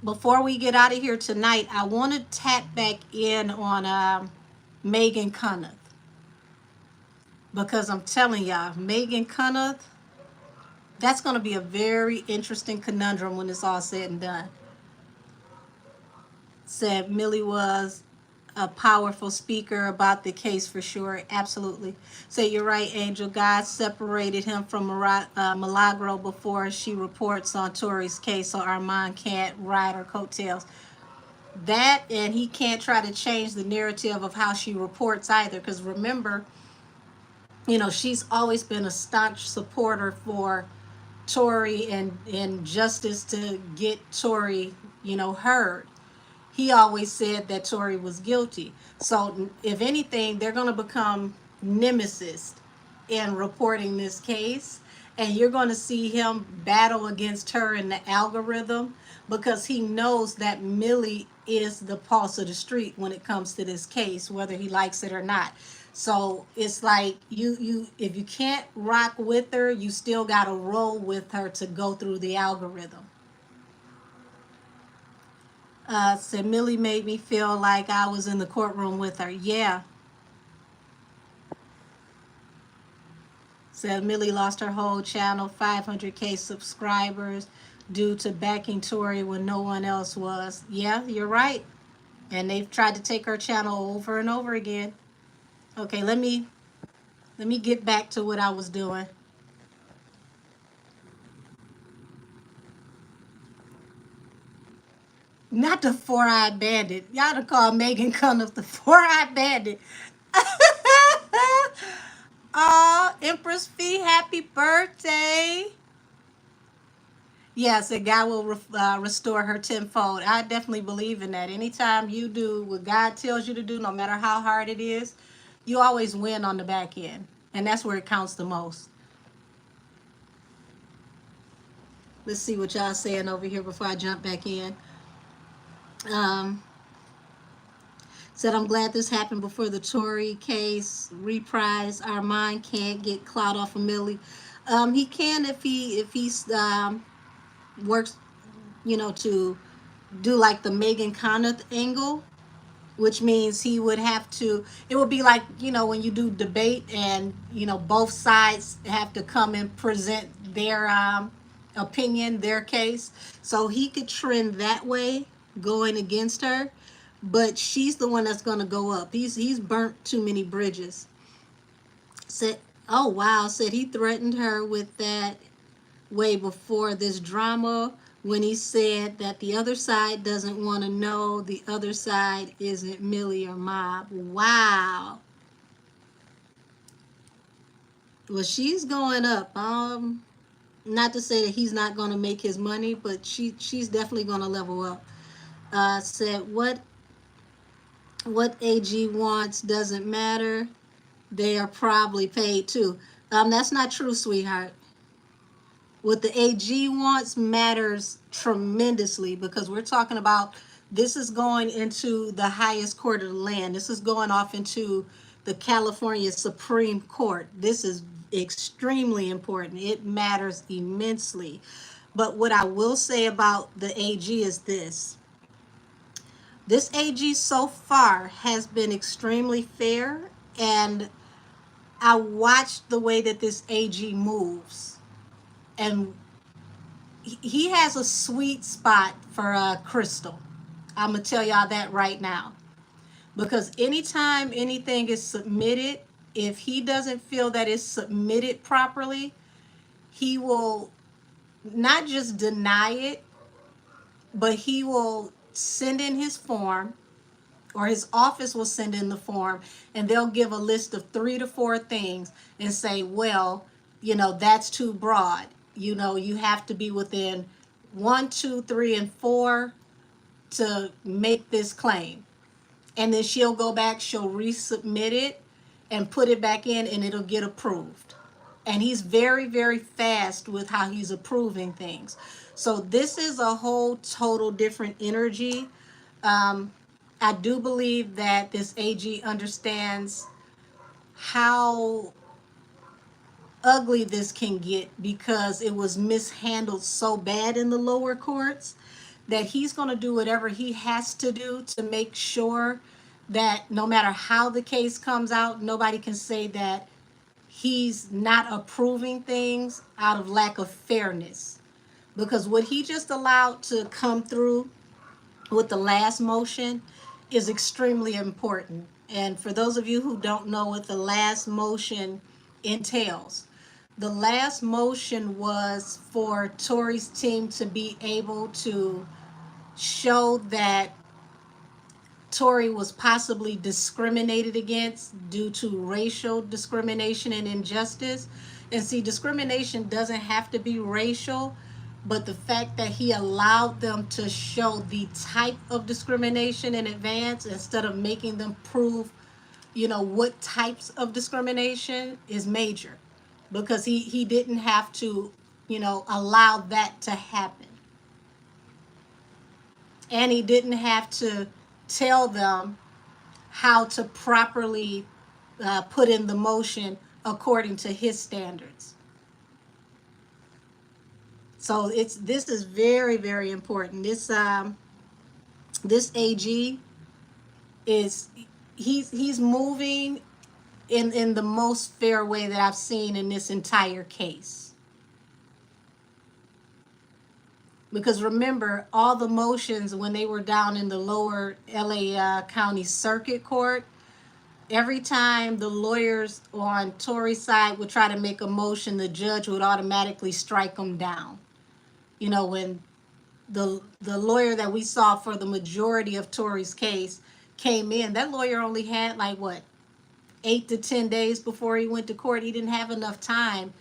Before we get out of here tonight, I want to tap back in on Megan Cunneth. Because I'm telling y'all, Megan Cunneth, that's going to be a very interesting conundrum when it's all said and done. Said Millie was a powerful speaker about the case for sure. Absolutely. So you're right, Angel. God separated him from Milagro before she reports on Tory's case, so Armand can't ride her coattails. That, and he can't try to change the narrative of how she reports either, because remember, you know, she's always been a staunch supporter for Tory and justice to get Tory, you know, heard. He always said that Tory was guilty. So if anything, they're going to become nemesis in reporting this case. And you're going to see him battle against her in the algorithm because he knows that Millie is the pulse of the street when it comes to this case, whether he likes it or not. So it's like you if you can't rock with her, you still got to roll with her to go through the algorithm. Said Millie made me feel like I was in the courtroom with her. Yeah. Said Millie lost her whole channel, 500K subscribers, due to backing Tory when no one else was. Yeah, you're right. And they've tried to take her channel over and over again. Okay, let me get back to what I was doing. Not the four-eyed bandit. Y'all to call Megan Cunneth the four-eyed bandit. Oh, Empress Fee, happy birthday. Yes, a God will restore her tenfold. I definitely believe in that. Anytime you do what God tells you to do, no matter how hard it is, you always win on the back end. And that's where it counts the most. Let's see what y'all saying over here before I jump back in. Said, I'm glad this happened before the Tory case reprise. Armand can't get clout off of Millie. He can if he works, you know, to do like the Megan Conant angle, which means he would have to, it would be like, you know, when you do debate and, you know, both sides have to come and present their opinion, their case. So he could trend that way going against her, but she's the one that's going to go up. He's burnt too many bridges. Said, oh wow, said he threatened her with that way before this drama when he said that the other side doesn't want to know the other side isn't Millie or Mob. Wow. Well, she's going up. Not to say that he's not going to make his money, but she's definitely going to level up. Said what AG wants doesn't matter. They are probably paid too. That's not true, sweetheart. What the AG wants matters tremendously because we're talking about this is going into the highest court of the land. This is going off into the California Supreme Court. This is extremely important. It matters immensely. But what I will say about the AG is this. This AG so far has been extremely fair, and I watched the way that this AG moves. And he has a sweet spot for Crystal. I'm going to tell y'all that right now. Because anytime anything is submitted, if he doesn't feel that it's submitted properly, he will not just deny it, but he will send in his form or his office will send in the form, and they'll give a list of 3 to 4 things and say, well, that's too broad. You have to be within 1, 2, 3, and 4 to make this claim. And then she'll go back, she'll resubmit it and put it back in, and it'll get approved. And he's very, very fast with how he's approving things. So this is a whole total different energy. I do believe that this AG understands how ugly this can get because it was mishandled so bad in the lower courts that he's going to do whatever he has to do to make sure that no matter how the case comes out, nobody can say that he's not approving things out of lack of fairness. Because what he just allowed to come through with the last motion is extremely important. And for those of you who don't know what the last motion entails, the last motion was for Tory's team to be able to show that Tory was possibly discriminated against due to racial discrimination and injustice. And see, discrimination doesn't have to be racial, but the fact that he allowed them to show the type of discrimination in advance instead of making them prove, what types of discrimination is major, because he didn't have to, allow that to happen. And he didn't have to tell them how to properly put in the motion according to his standards. So this is very, very important. This AG is he's moving in the most fair way that I've seen in this entire case. Because remember, all the motions when they were down in the lower LA County Circuit Court, every time the lawyers on Tory's side would try to make a motion, the judge would automatically strike them down. When the lawyer that we saw for the majority of Tory's case came in, that lawyer only had 8 to 10 days before he went to court. He didn't have enough time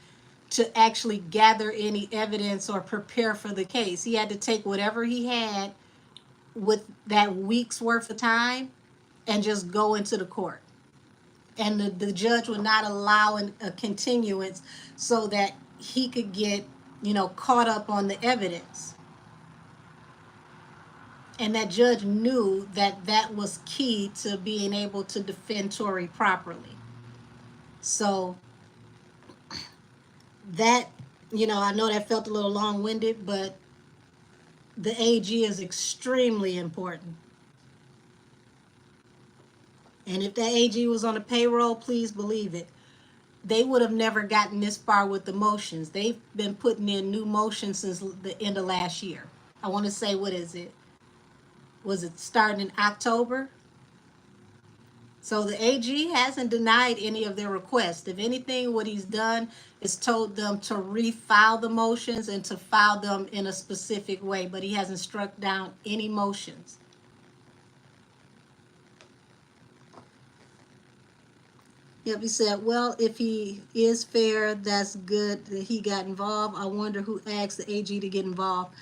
to actually gather any evidence or prepare for the case. He had to take whatever he had with that week's worth of time and just go into the court. And the judge would not allow a continuance so that he could get, caught up on the evidence. And that judge knew that that was key to being able to defend Tory properly. So that, I know that felt a little long-winded, but the AG is extremely important. And if that AG was on the payroll, please believe it, they would have never gotten this far with the motions. They've been putting in new motions since the end of last year. I want to say, what is it? Was it starting in October? So the AG hasn't denied any of their requests. If anything, what he's done is told them to refile the motions and to file them in a specific way, but he hasn't struck down any motions. Yep, he said, well, if he is fair, that's good that he got involved. I wonder who asked the AG to get involved.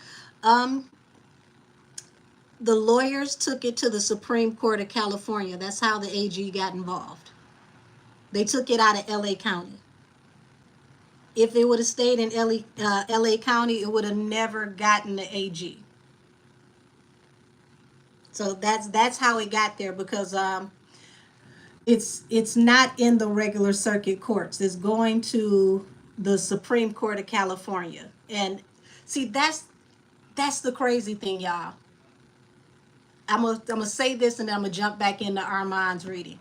The lawyers took it to the Supreme Court of California. That's how the AG got involved. They took it out of LA County. If it would have stayed in LA County, it would have never gotten the AG. So that's how it got there, because it's not in the regular circuit courts. It's going to the Supreme Court of California. And see, that's the crazy thing, y'all. I'm gonna say this and then I'm gonna jump back into Armand's reading.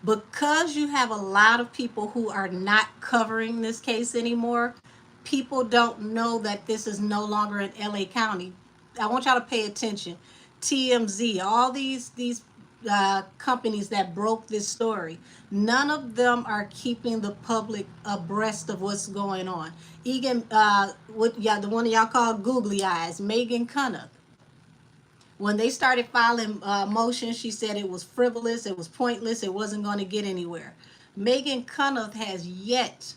Because you have a lot of people who are not covering this case anymore, people don't know that this is no longer in LA County. I want y'all to pay attention. TMZ, all these companies that broke this story, none of them are keeping the public abreast of what's going on. Even the one y'all call Googly Eyes, Megan Cunningham. When they started filing motions, she said it was frivolous, it was pointless, it wasn't going to get anywhere. Megan Cunliffe has yet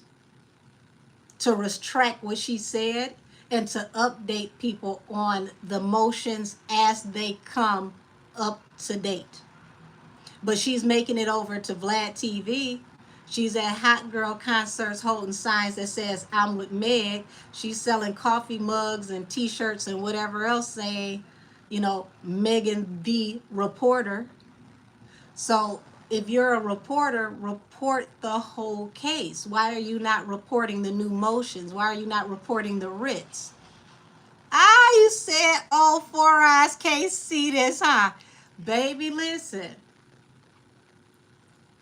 to retract what she said and to update people on the motions as they come up to date. But she's making it over to Vlad TV. She's at hot girl concerts holding signs that says I'm with Meg. She's selling coffee mugs and t-shirts and whatever else saying, you know, Megan the reporter. So if you're a reporter, report the whole case. Why are you not reporting the new motions? Why are you not reporting the writs? Ah, you said, oh, Four Eyes can't see this, huh? Baby, listen.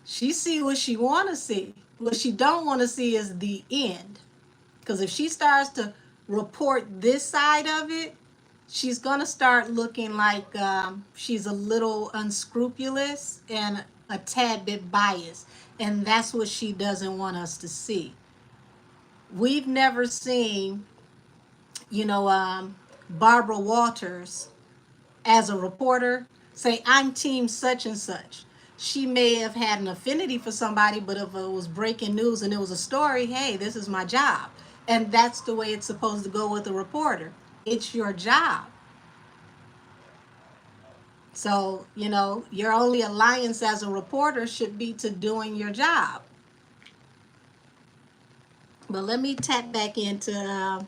She see what she want to see. What she don't want to see is the end. Because if she starts to report this side of it, she's going to start looking like she's a little unscrupulous and a tad bit biased. And that's what she doesn't want us to see. We've never seen, you know, Barbara Walters as a reporter say, I'm team such and such. She may have had an affinity for somebody, but if it was breaking news and it was a story, hey, this is my job. And that's the way it's supposed to go with a reporter. It's your job. So, you know, your only alliance as a reporter should be to doing your job. But let me tap back into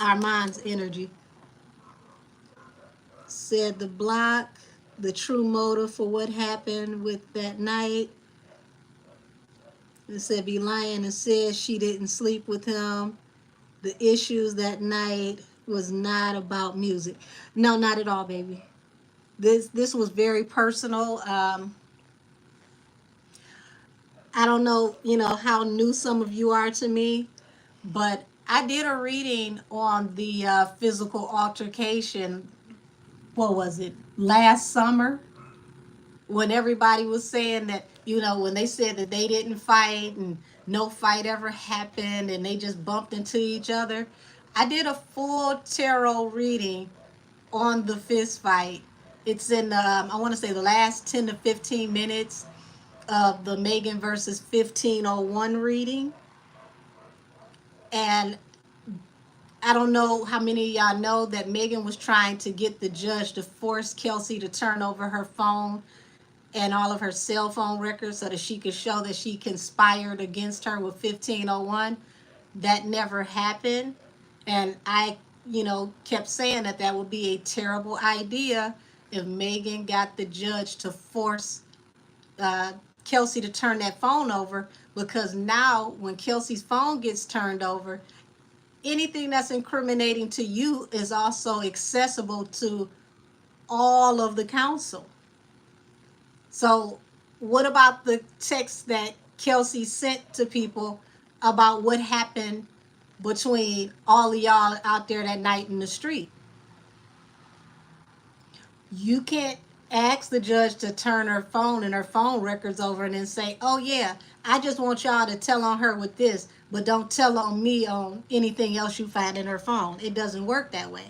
Armand's energy. Said the block, the true motive for what happened with that night. It said be lying and said she didn't sleep with him. The issues that night was not about music. No, not at all, baby. This was very personal. I don't know, you know, how new some of you are to me, but I did a reading on the physical altercation. What was it? Last summer, when everybody was saying that, you know, when they said that they didn't fight and no fight ever happened and they just bumped into each other. I did a full tarot reading on the fist fight. It's in, I want to say, the last 10 to 15 minutes of the Megan versus 1501 reading. And I don't know how many of y'all know that Megan was trying to get the judge to force Kelsey to turn over her phone and all of her cell phone records so that she could show that she conspired against her with 1501. That never happened. And I, you know, kept saying that that would be a terrible idea if Megan got the judge to force Kelsey to turn that phone over, because now when Kelsey's phone gets turned over, anything that's incriminating to you is also accessible to all of the council. So what about the text that Kelsey sent to people about what happened between all of y'all out there that night in the street? You can't ask the judge to turn her phone and her phone records over and then say, oh yeah, I just want y'all to tell on her with this, but don't tell on me on anything else you find in her phone. It doesn't work that way.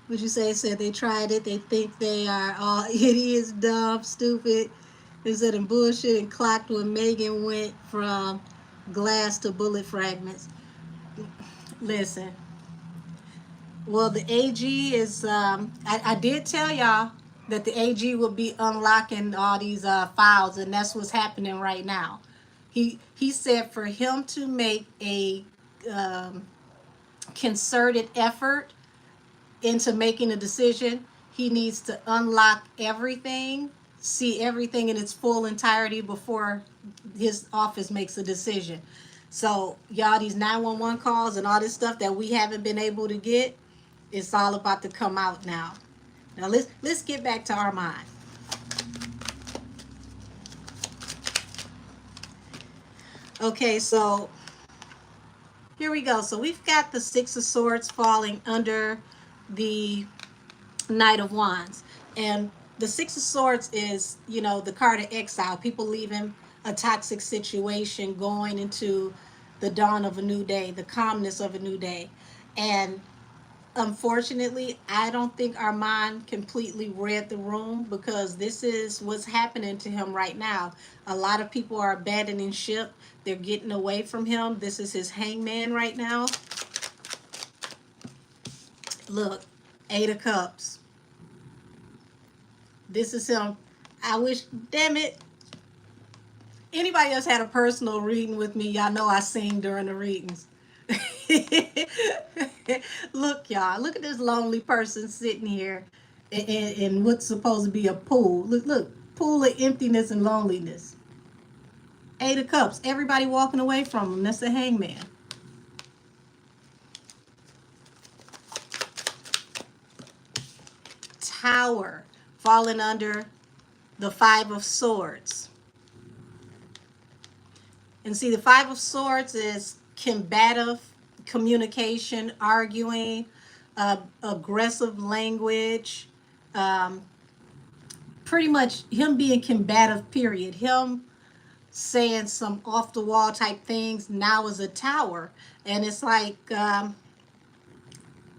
What you say? Said they tried it. They think they are all idiots, dumb, stupid. They said and bullshit and clocked when Megan went from glass to bullet fragments. Listen. Well, the AG is, I did tell y'all that the AG will be unlocking all these files, and that's what's happening right now. He said for him to make a concerted effort into making a decision, he needs to unlock everything, see everything in its full entirety before his office makes a decision. So y'all, these 911 calls and all this stuff that we haven't been able to get, it's all about to come out now. Now let's get back to Armand. Okay, so here we go. So we've got the Six of Swords falling under the Knight of Wands. And the Six of Swords is, you know, the card of exile. People leaving a toxic situation, going into the dawn of a new day, the calmness of a new day. And Unfortunately, I don't think Armand completely read the room, because this is what's happening to him right now. A lot of people are abandoning ship. They're getting away from him. This is his hangman right now. Look, Eight of Cups. This is him. I wish, damn it. Anybody else had a personal reading with me, y'all know I sing during the readings. Look, y'all, look at this lonely person sitting here in what's supposed to be a pool. Look, pool of emptiness and loneliness. Eight of Cups, everybody walking away from him. That's the hangman. Tower, falling under the Five of Swords. And see, the Five of Swords is combative communication, arguing, aggressive language, pretty much him being combative, period. Him saying some off the wall type things now is a tower. And it's like,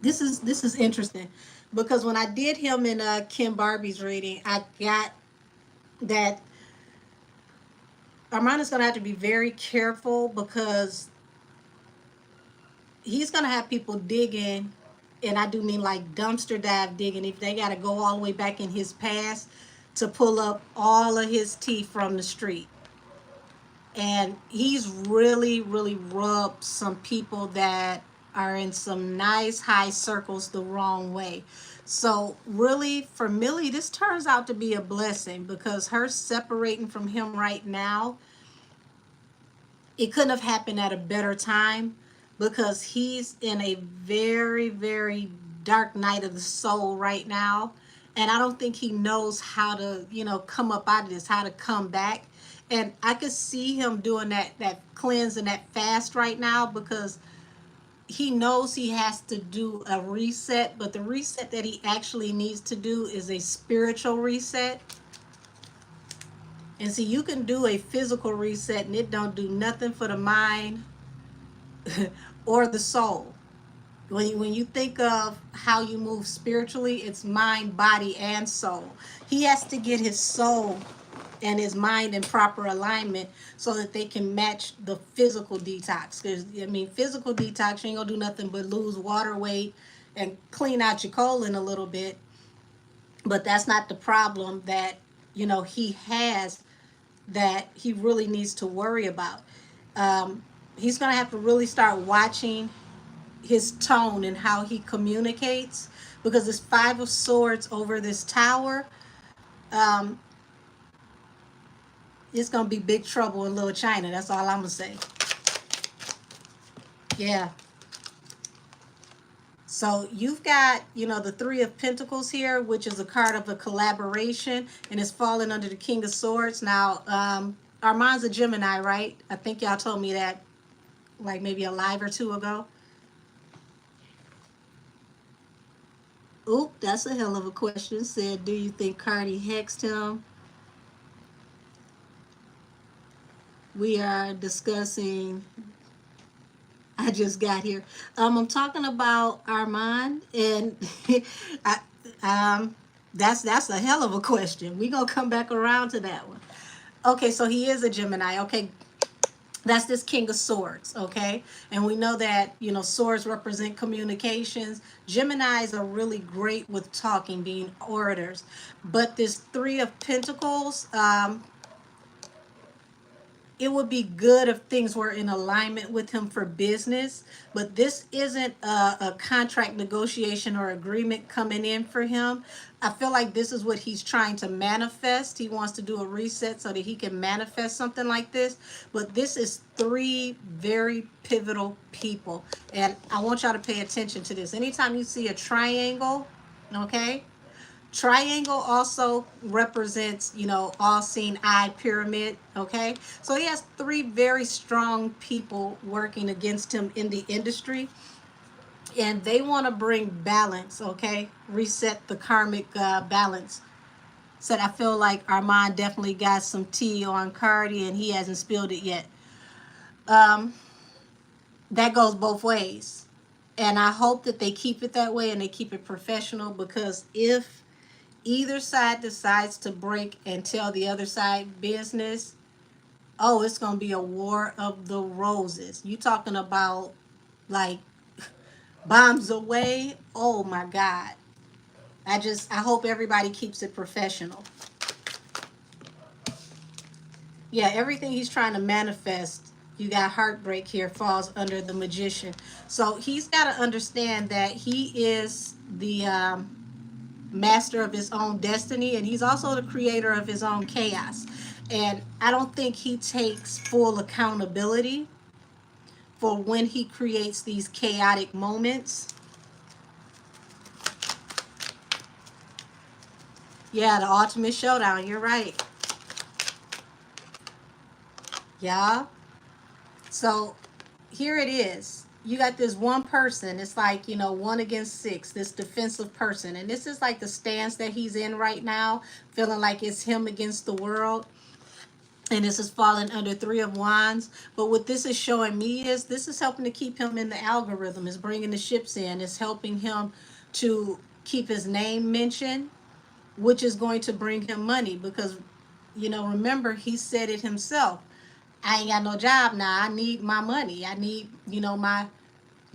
this is interesting, because when I did him in Kim Barbie's reading, I got that Armand is going to have to be very careful, because he's going to have people digging, and I do mean like dumpster dive digging, if they got to go all the way back in his past to pull up all of his teeth from the street. And he's really, really rubbed some people that are in some nice high circles the wrong way. So really, for Millie, this turns out to be a blessing, because her separating from him right now, it couldn't have happened at a better time, because he's in a very, very dark night of the soul right now. And I don't think he knows how to, come up out of this, how to come back. And I could see him doing that cleanse and that fast right now, because he knows he has to do a reset. But the reset that he actually needs to do is a spiritual reset. And see, you can do a physical reset and it don't do nothing for the mind or the soul. When you think of how you move spiritually, it's mind, body, and soul. He has to get his soul and his mind in proper alignment so that they can match the physical detox. Because, physical detox, you ain't going to do nothing but lose water weight and clean out your colon a little bit. But that's not the problem that, he has, that he really needs to worry about. He's going to have to really start watching his tone and how he communicates, because this Five of Swords over this tower, it's going to be big trouble in Little China. That's all I'm going to say. Yeah. So you've got, the Three of Pentacles here, which is a card of a collaboration, and it's falling under the King of Swords. Now, Armand's a Gemini, right? I think y'all told me that like maybe a live or two ago. Oop, that's a hell of a question. Said, do you think Cardi hexed him? We are discussing, I just got here. I'm talking about Armand, and that's a hell of a question. We're going to come back around to that one. Okay, so he is a Gemini. Okay, that's this King of Swords, okay? And we know that, swords represent communications. Geminis are really great with talking, being orators. But this Three of Pentacles, it would be good if things were in alignment with him for business. But this isn't a contract negotiation or agreement coming in for him. I feel like this is what he's trying to manifest. He wants to do a reset so that he can manifest something like this. But this is three very pivotal people. And I want y'all to pay attention to this. Anytime you see a triangle, okay? Triangle also represents, all-seeing eye pyramid, okay? So he has three very strong people working against him in the industry, and they want to bring balance, okay? Reset the karmic balance. Said, I feel like Armand definitely got some tea on Cardi, and he hasn't spilled it yet. That goes both ways. And I hope that they keep it that way and they keep it professional, because if either side decides to break and tell the other side business, oh, it's going to be a war of the roses. You talking about like bombs away? Oh my God. I hope everybody keeps it professional. Yeah, everything he's trying to manifest, you got heartbreak here, falls under the magician. So he's got to understand that he is the master of his own destiny, and he's also the creator of his own chaos. And I don't think he takes full accountability for when he creates these chaotic moments. Yeah, the ultimate showdown. You're right. Yeah. So here it is. You got this one person. It's like, 1 against 6, this defensive person. And this is like the stance that he's in right now, feeling like it's him against the world. And this is falling under 3 of Wands. But what this is showing me is this is helping to keep him in the algorithm. It's bringing the ships in. It's helping him to keep his name mentioned, which is going to bring him money. Because, remember, he said it himself. I ain't got no job now. I need my money. I need, my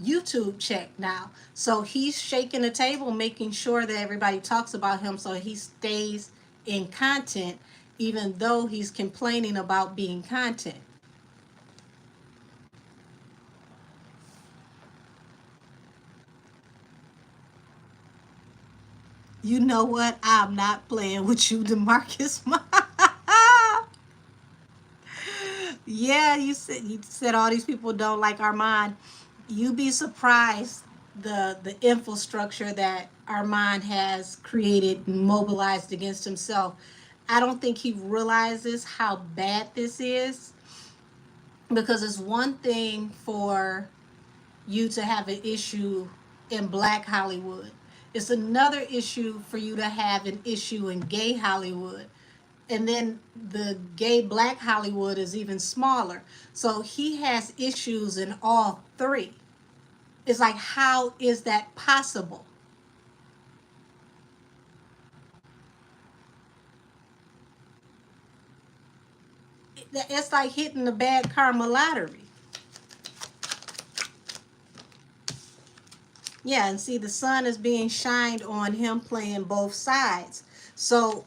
YouTube check now. So he's shaking the table, making sure that everybody talks about him so he stays in content, even though he's complaining about being content. You know what? I'm not playing with you, DeMarcus. Yeah, you said all these people don't like Armand. You'd be surprised the infrastructure that Armand has created and mobilized against himself. I don't think he realizes how bad this is, because it's one thing for you to have an issue in Black Hollywood. It's another issue for you to have an issue in gay Hollywood. And then the gay Black Hollywood is even smaller. So he has issues in all three. It's like, how is that possible? It's like hitting the bad karma lottery. Yeah, and see, the sun is being shined on him playing both sides. So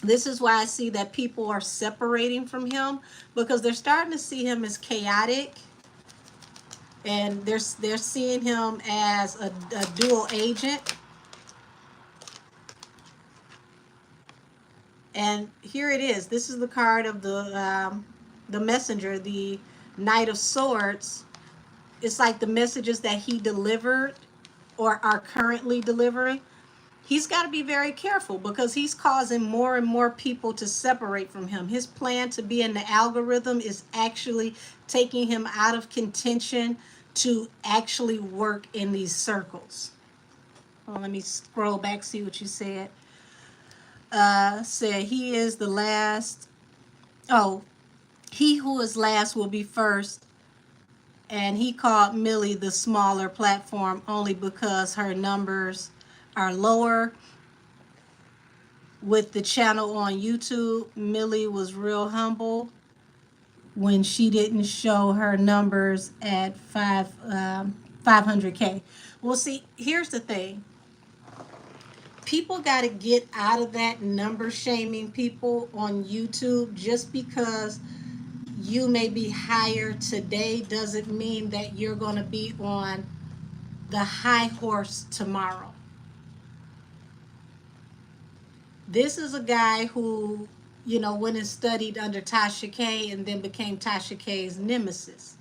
this is why I see that people are separating from him, because they're starting to see him as chaotic, and they're seeing him as a dual agent. And here it is. This is the card of the messenger, the Knight of Swords. It's like the messages that he delivered or are currently delivering. He's got to be very careful, because he's causing more and more people to separate from him. His plan to be in the algorithm is actually taking him out of contention to actually work in these circles. Well, let me scroll back, see what you said. Said he is the last. Oh, he who is last will be first. And he called Millie the smaller platform only because her numbers are lower. With the channel on YouTube, Millie was real humble when she didn't show her numbers at 500K. Well, see, here's the thing. People got to get out of that number shaming people on YouTube. Just because you may be higher today doesn't mean that you're going to be on the high horse tomorrow. This is a guy who, went and studied under Tasha K and then became Tasha K's nemesis.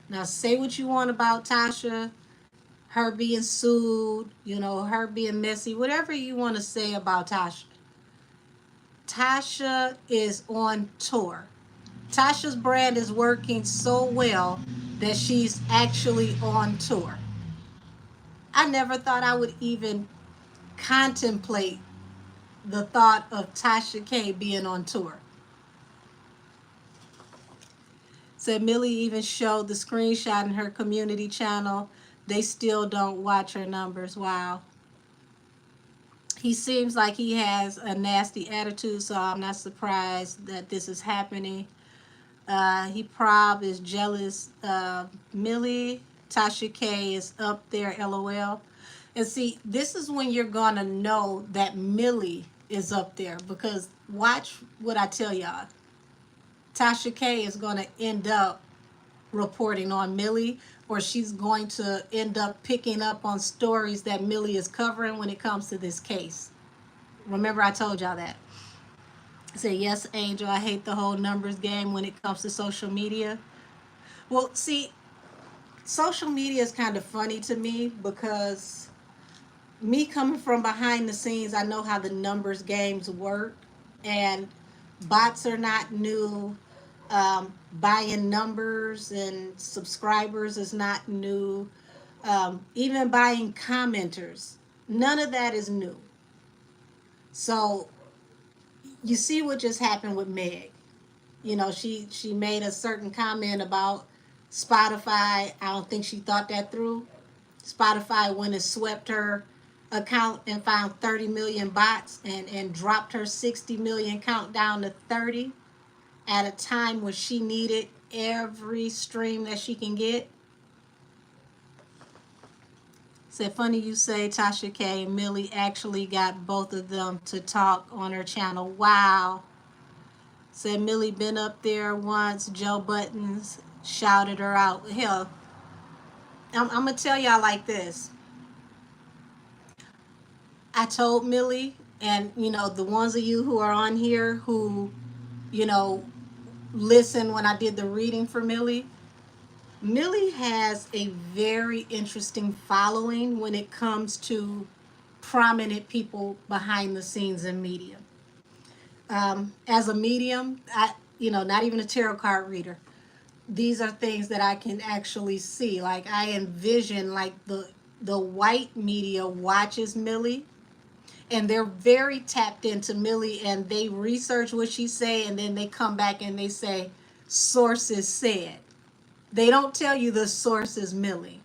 Now, say what you want about Tasha, her being sued, her being messy, whatever you want to say about Tasha. Tasha is on tour. Tasha's brand is working so well that she's actually on tour. I never thought I would even contemplate the thought of Tasha K being on tour. Said Millie even showed the screenshot in her community channel they still don't watch her numbers. Wow. He seems like he has a nasty attitude, so I'm not surprised that this is happening. He prob is jealous. Millie, Tasha K is up there, LOL. And see, this is when you're gonna know that Millie is up there, because watch what I tell y'all. Tasha K is gonna end up reporting on Millie, or she's going to end up picking up on stories that Millie is covering when it comes to this case. Remember, I told y'all that. Say, yes, Angel, I hate the whole numbers game when it comes to social media. Well, see, social media is kind of funny to me, because me coming from behind the scenes, I know how the numbers games work, and bots are not new. Buying numbers and subscribers is not new. Even buying commenters, none of that is new. So you see what just happened with Meg. You know, she made a certain comment about Spotify. I don't think she thought that through. Spotify went and swept her account and found 30 million bots, and dropped her 60 million count down to 30 at a time when she needed every stream that she can get. Said, funny you say Tasha K and Millie actually got both of them to talk on her channel. Wow. Said Millie been up there once. Joe Buttons shouted her out. Hell, I'm going to tell y'all like this. I told Millie, and, you know, the ones of you who are on here who, you know, listen when I did the reading for Millie. Millie has a very interesting following when it comes to prominent people behind the scenes in media. As a medium, not even a tarot card reader, these are things that I can actually see. Like, I envision, like, the white media watches Millie, and they're very tapped into Millie, and they research what she say, and then they come back and they say, sources said. They don't tell you the source is Millie,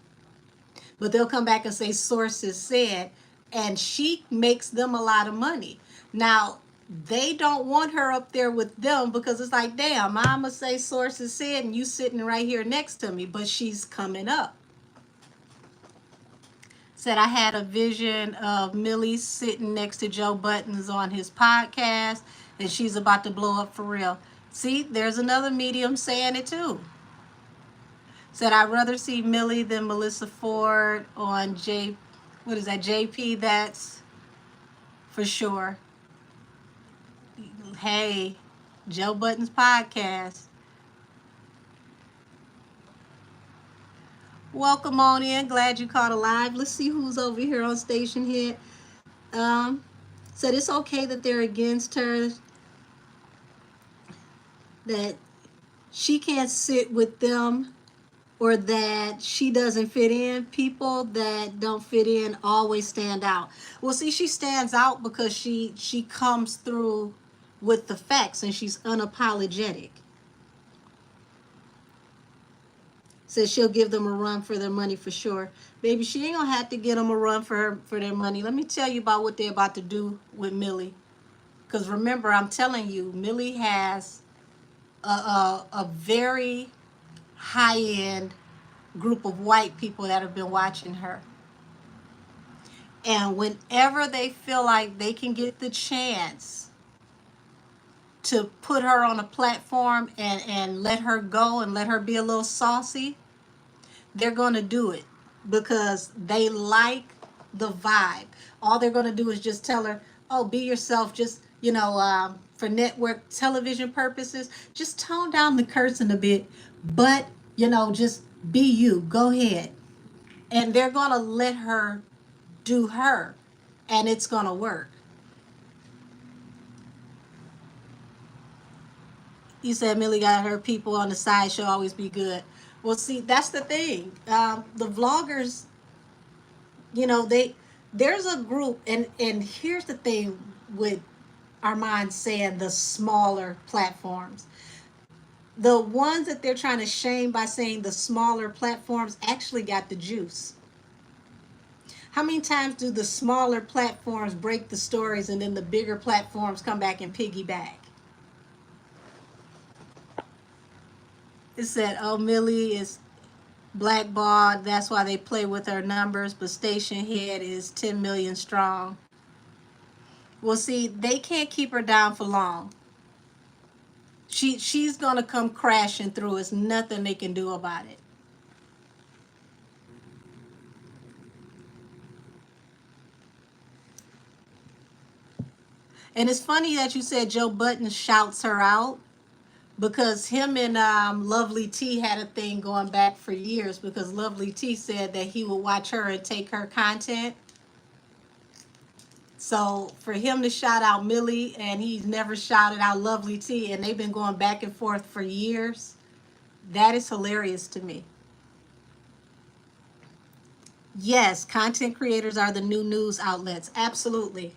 but they'll come back and say sources said, and she makes them a lot of money. Now, they don't want her up there with them, because it's like, damn, I'ma say sources said and you sitting right here next to me, but she's coming up. Said, I had a vision of Millie sitting next to Joe Buttons on his podcast, and she's about to blow up for real. See, there's another medium saying it too. Said, I'd rather see Millie than Melissa Ford on JP, that's for sure. Hey, Joe Buttons podcast. Welcome on in. Glad you caught a live. Let's see who's over here on station here. Said it's okay that they're against her, that she can't sit with them, or that she doesn't fit in. People that don't fit in always stand out. Well, see, she stands out because she comes through with the facts, and she's unapologetic. Says she'll give them a run for their money for sure. Baby, she ain't gonna have to get them a run for their money. Let me tell you about what they're about to do with Millie. Because remember, I'm telling you, Millie has a very high-end group of white people that have been watching her. And whenever they feel like they can get the chance to put her on a platform and let her go and let her be a little saucy, they're going to do it, because they like the vibe. All they're going to do is just tell her, oh, be yourself, just, for network television purposes, just tone down the cursing a bit, but, just be you, go ahead. And they're going to let her do her, and it's going to work. You said Millie got her people on the side, she'll always be good. Well, see, that's the thing. The vloggers, there's a group, and here's the thing with Armand saying the smaller platforms. The ones that they're trying to shame by saying the smaller platforms actually got the juice. How many times do the smaller platforms break the stories and then the bigger platforms come back and piggyback? It said, oh, Millie is blackballed. That's why they play with her numbers, but station head is 10 million strong. Well, see, they can't keep her down for long. She's going to come crashing through. It's nothing they can do about it. And it's funny that you said Joe Budden shouts her out, because him and Lovely T had a thing going back for years, because Lovely T said that he would watch her and take her content. So for him to shout out Millie and he's never shouted out Lovely T, and they've been going back and forth for years, that is hilarious to me. Yes, content creators are the new news outlets. Absolutely.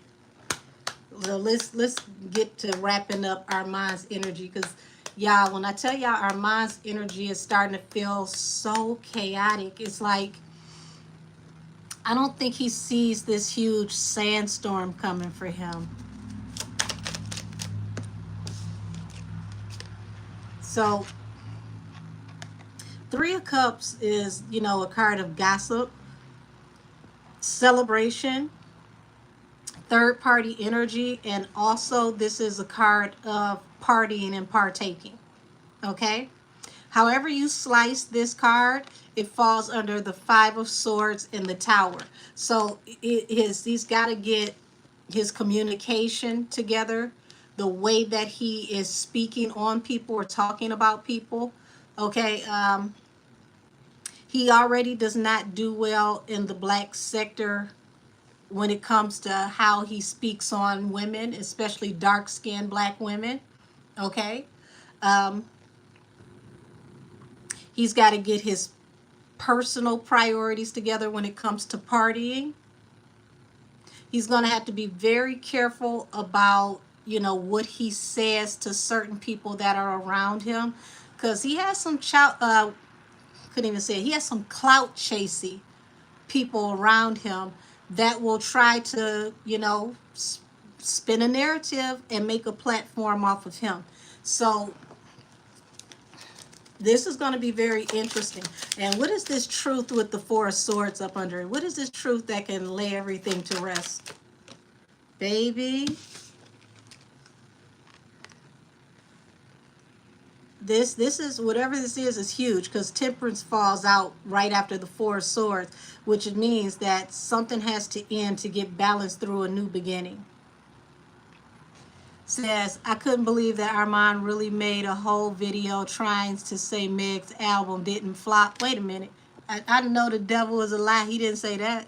Well, let's get to wrapping up Armand's energy, because y'all, when I tell y'all Armand's energy is starting to feel so chaotic, it's like I don't think he sees this huge sandstorm coming for him. So Three of Cups is, you know, a card of gossip, celebration, third party energy, and also this is a card of partying and partaking. Okay? However you slice this card, it falls under the Five of Swords and the Tower. So he's got to get his communication together, the way that he is speaking on people or talking about people. Okay, he already does not do well in the black sector when it comes to how he speaks on women, especially dark-skinned black women. Okay, he's got to get his personal priorities together when it comes to partying. He's going to have to be very careful about, you know, what he says to certain people that are around him, because he has some couldn't even say it. He has some clout chasing people around him that will try to, you know, spin a narrative and make a platform off of him. So this is going to be very interesting. And what is this truth with the Four of Swords up under it? What is this truth that can lay everything to rest? Baby. This is, whatever this is huge, because Temperance falls out right after the Four of Swords, which means that something has to end to get balanced through a new beginning. Says, I couldn't believe that Armand really made a whole video trying to say Meg's album didn't flop. Wait a minute. I know the devil is a lie. He didn't say that.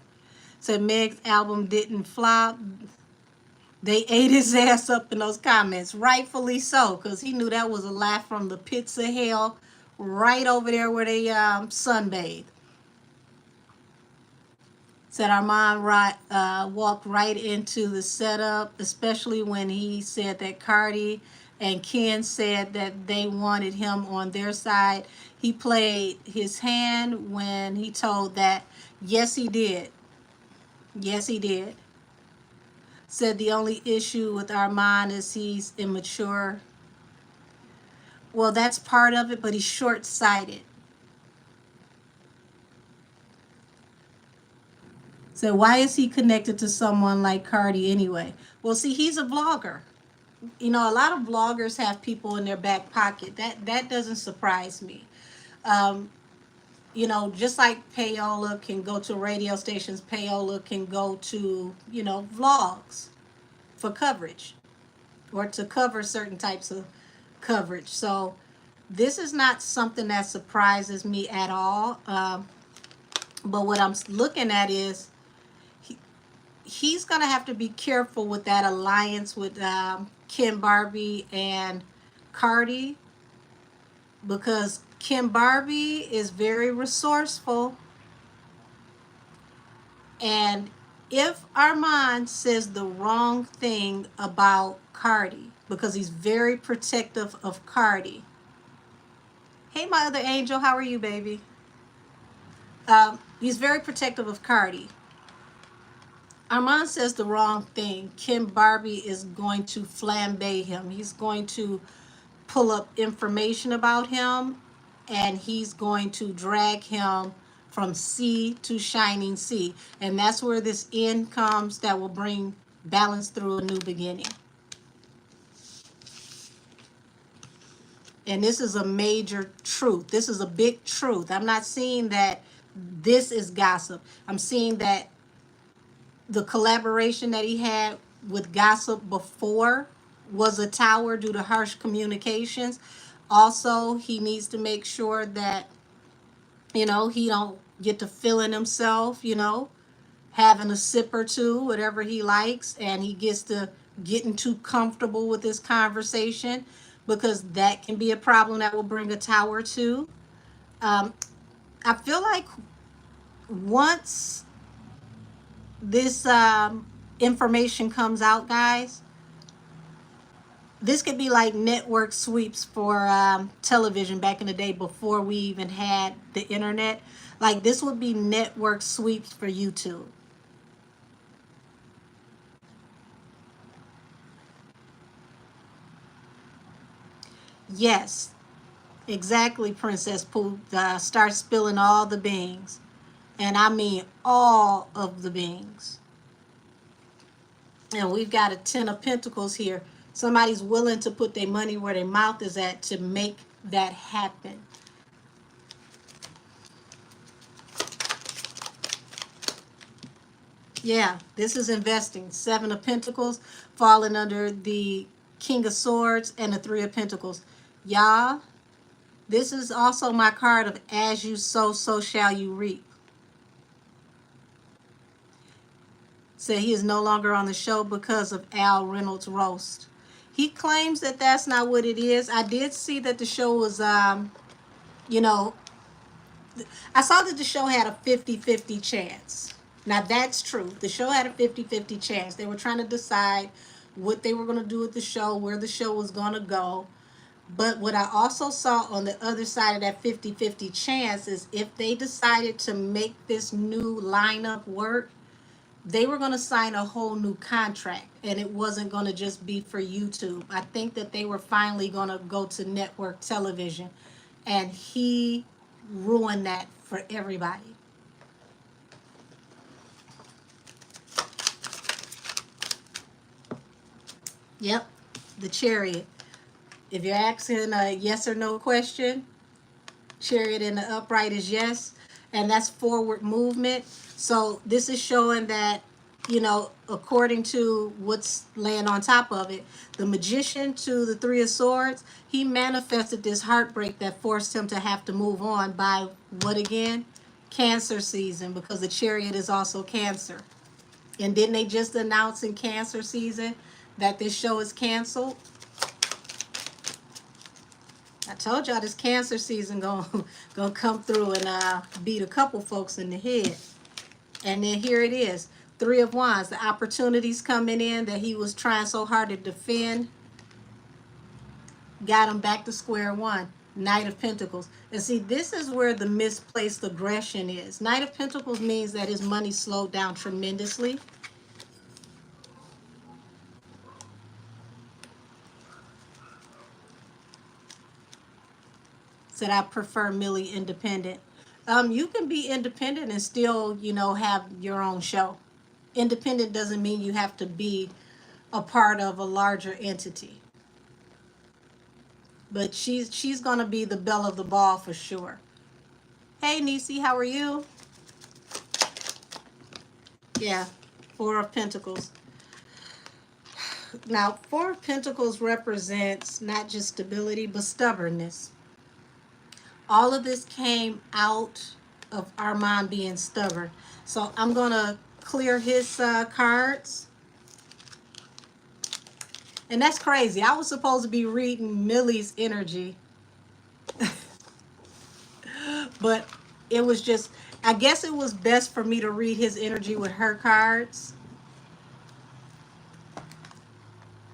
Said Meg's album didn't flop. They ate his ass up in those comments. Rightfully so, because he knew that was a lie from the pits of hell right over there where they sunbathed. Said Armand walked right into the setup, especially when he said that Cardi and Ken said that they wanted him on their side. He played his hand when he told that. Yes, he did. Yes, he did. Said the only issue with Armand is he's immature. Well, that's part of it, but he's short-sighted. So why is he connected to someone like Cardi anyway? Well, see, he's a vlogger. You know, a lot of vloggers have people in their back pocket. That doesn't surprise me. You know, just like Payola can go to radio stations, Payola can go to, you know, vlogs for coverage or to cover certain types of coverage. So this is not something that surprises me at all. But what I'm looking at is he's going to have to be careful with that alliance with Kim Barbie and Cardi, because Kim Barbie is very resourceful. And if Armand says the wrong thing about Cardi, because he's very protective of Cardi. Hey, my other angel, how are you, baby? He's very protective of Cardi. Armand says the wrong thing. Kim Barbie is going to flambe him. He's going to pull up information about him, and he's going to drag him from sea to shining sea. And that's where this end comes that will bring balance through a new beginning. And this is a major truth. This is a big truth. I'm not seeing that this is gossip. I'm seeing that the collaboration that he had with gossip before was a tower due to harsh communications. Also, he needs to make sure that, he don't get to feeling himself, having a sip or two, whatever he likes, and he gets to getting too comfortable with this conversation, because that can be a problem that will bring a tower too. I feel like once this information comes out, guys, this could be like network sweeps for television back in the day before we even had the internet. Like, this would be network sweeps for YouTube. Yes, exactly, Princess Pooh. Start spilling all the beans. And I mean all of the beans. And we've got a 10 of Pentacles here. Somebody's willing to put their money where their mouth is at to make that happen. Yeah, this is investing. 7 of Pentacles falling under the King of Swords and the 3 of Pentacles. Y'all, this is also my card of as you sow, so shall you reap. Said he is no longer on the show because of Al Reynolds' roast. He claims that that's not what it is. I did see that the show was, you know, I saw that the show had a 50-50 chance. Now, that's true. The show had a 50-50 chance. They were trying to decide what they were going to do with the show, where the show was going to go. But what I also saw on the other side of that 50-50 chance is if they decided to make this new lineup work, they were going to sign a whole new contract, and it wasn't going to just be for YouTube. I think that they were finally going to go to network television, and he ruined that for everybody. Yep, the Chariot. If you're asking a yes or no question, Chariot in the upright is yes, and that's forward movement. So this is showing that, according to what's laying on top of it, the Magician to the 3 of Swords, he manifested this heartbreak that forced him to have to move on by what again? Cancer season, because the Chariot is also Cancer. And didn't they just announce in Cancer season that this show is canceled? I told y'all this Cancer season gonna come through and beat a couple folks in the head. And then here it is, 3 of Wands, the opportunities coming in that he was trying so hard to defend, got him back to square one. Knight of Pentacles. And see, this is where the misplaced aggression is. Knight of Pentacles means that his money slowed down tremendously. Said I prefer Millie independent. You can be independent and still, have your own show. Independent doesn't mean you have to be a part of a larger entity. But she's gonna be the belle of the ball for sure. Hey Nisi, how are you? Yeah, 4 of Pentacles. Now, 4 of Pentacles represents not just stability, but stubbornness. All of this came out of Armand being stubborn. So I'm going to clear his cards. And that's crazy. I was supposed to be reading Millie's energy. But it was just, I guess it was best for me to read his energy with her cards.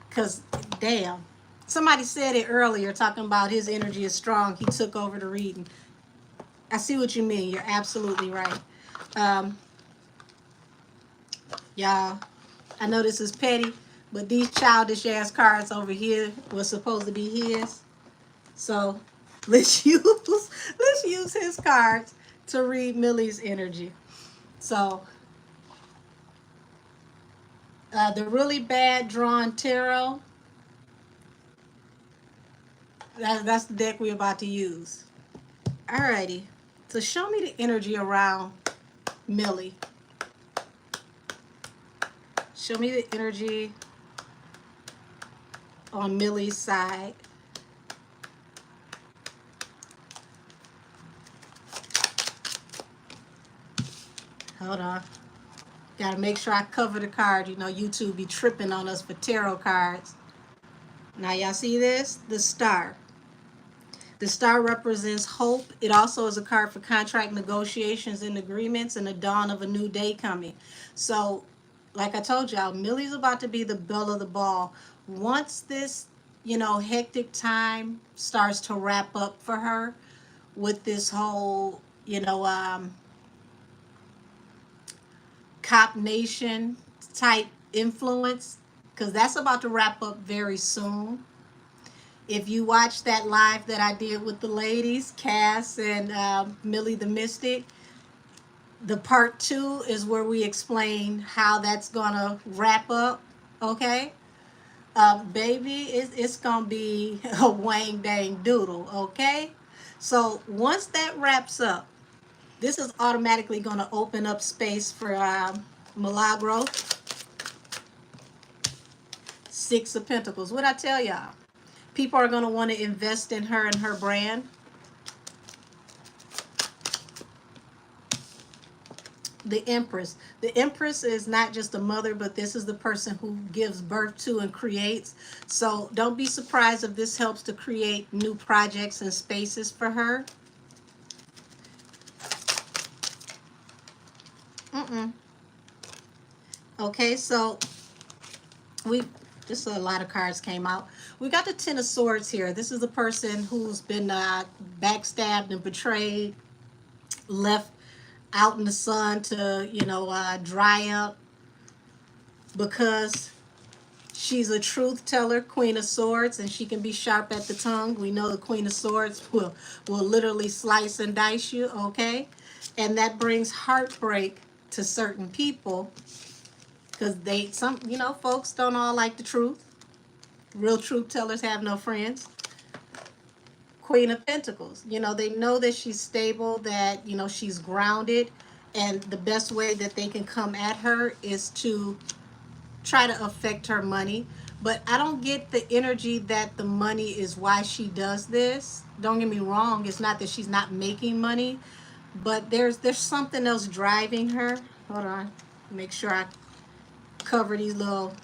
Because, damn. Somebody said it earlier, talking about his energy is strong. He took over the reading. I see what you mean. You're absolutely right. Y'all, I know this is petty, but these childish ass cards over here was supposed to be his. So let's use his cards to read Millie's energy. So the really bad drawn tarot, that's the deck we're about to use. Alrighty. So show me the energy around Millie. Show me the energy on Millie's side. Hold on. Gotta make sure I cover the card. You know, YouTube be tripping on us for tarot cards. Now y'all see this? The star. The star represents hope. It also is a card for contract negotiations and agreements and the dawn of a new day coming. So, like I told y'all, Millie's about to be the belle of the ball. Once this, hectic time starts to wrap up for her with this whole, cop nation type influence, because that's about to wrap up very soon. If you watch that live that I did with the ladies, Cass and Millie the Mystic, the part 2 is where we explain how that's gonna wrap up. Okay, baby, it's gonna be a wang dang doodle. Okay, so once that wraps up, this is automatically gonna open up space for Milagro. 6 of Pentacles. What I tell y'all? People are going to want to invest in her and her brand. The Empress. The Empress is not just a mother, but this is the person who gives birth to and creates. So don't be surprised if this helps to create new projects and spaces for her. Okay, so just a lot of cards came out. We got the Ten of Swords here. This is a person who's been backstabbed and betrayed, left out in the sun to, dry up because she's a truth teller, Queen of Swords, and she can be sharp at the tongue. We know the Queen of Swords will literally slice and dice you, okay? And that brings heartbreak to certain people because folks don't all like the truth. Real truth tellers have no friends. Queen of Pentacles. They know that she's stable, that, she's grounded, and the best way that they can come at her is to try to affect her money. But I don't get the energy that the money is why she does this. Don't get me wrong, it's not that she's not making money, but there's something else driving her. Hold on. Make sure I cover these little,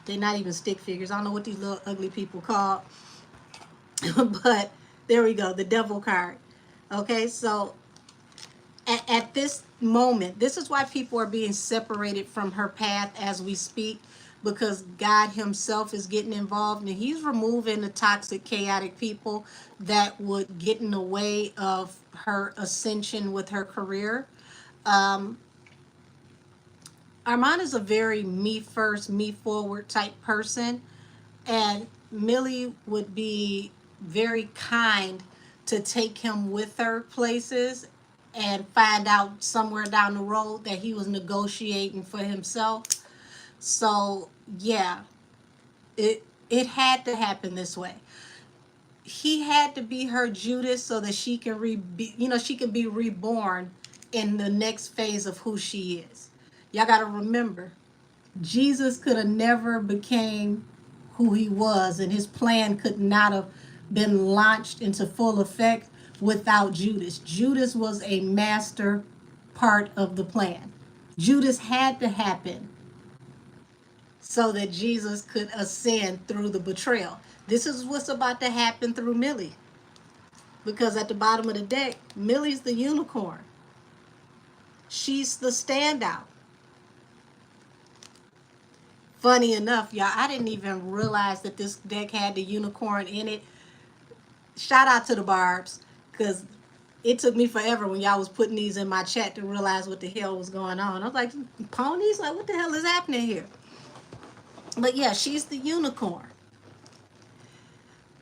they're not even stick figures. I don't know what these little ugly people call. But there we go, the Devil card. Okay, so at this moment, this is why people are being separated from her path as we speak, because God himself is getting involved and he's removing the toxic, chaotic people that would get in the way of her ascension with her career. Armand is a very me first, me forward type person, and Millie would be very kind to take him with her places and find out somewhere down the road that he was negotiating for himself. So yeah, it had to happen this way. He had to be her Judas so that she can she can be reborn in the next phase of who she is. Y'all got to remember, Jesus could have never became who he was, and his plan could not have been launched into full effect without Judas. Judas was a master part of the plan. Judas had to happen so that Jesus could ascend through the betrayal. This is what's about to happen through Millie. Because at the bottom of the deck, Millie's the unicorn. She's the standout. Funny enough, y'all, I didn't even realize that this deck had the unicorn in it. Shout out to the Barbs, because it took me forever when y'all was putting these in my chat to realize what the hell was going on. I was like, ponies? Like, what the hell is happening here? But yeah, she's the unicorn.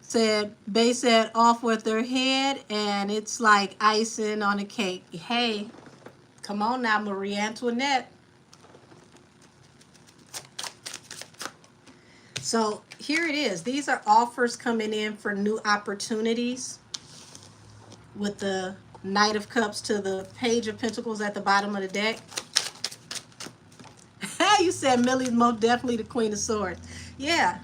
Said, Bay said, off with her head, and it's like icing on a cake. Hey, come on now, Marie Antoinette. So here it is. These are offers coming in for new opportunities with the Knight of Cups to the Page of Pentacles at the bottom of the deck. You said Millie's most definitely the Queen of Swords. Yeah.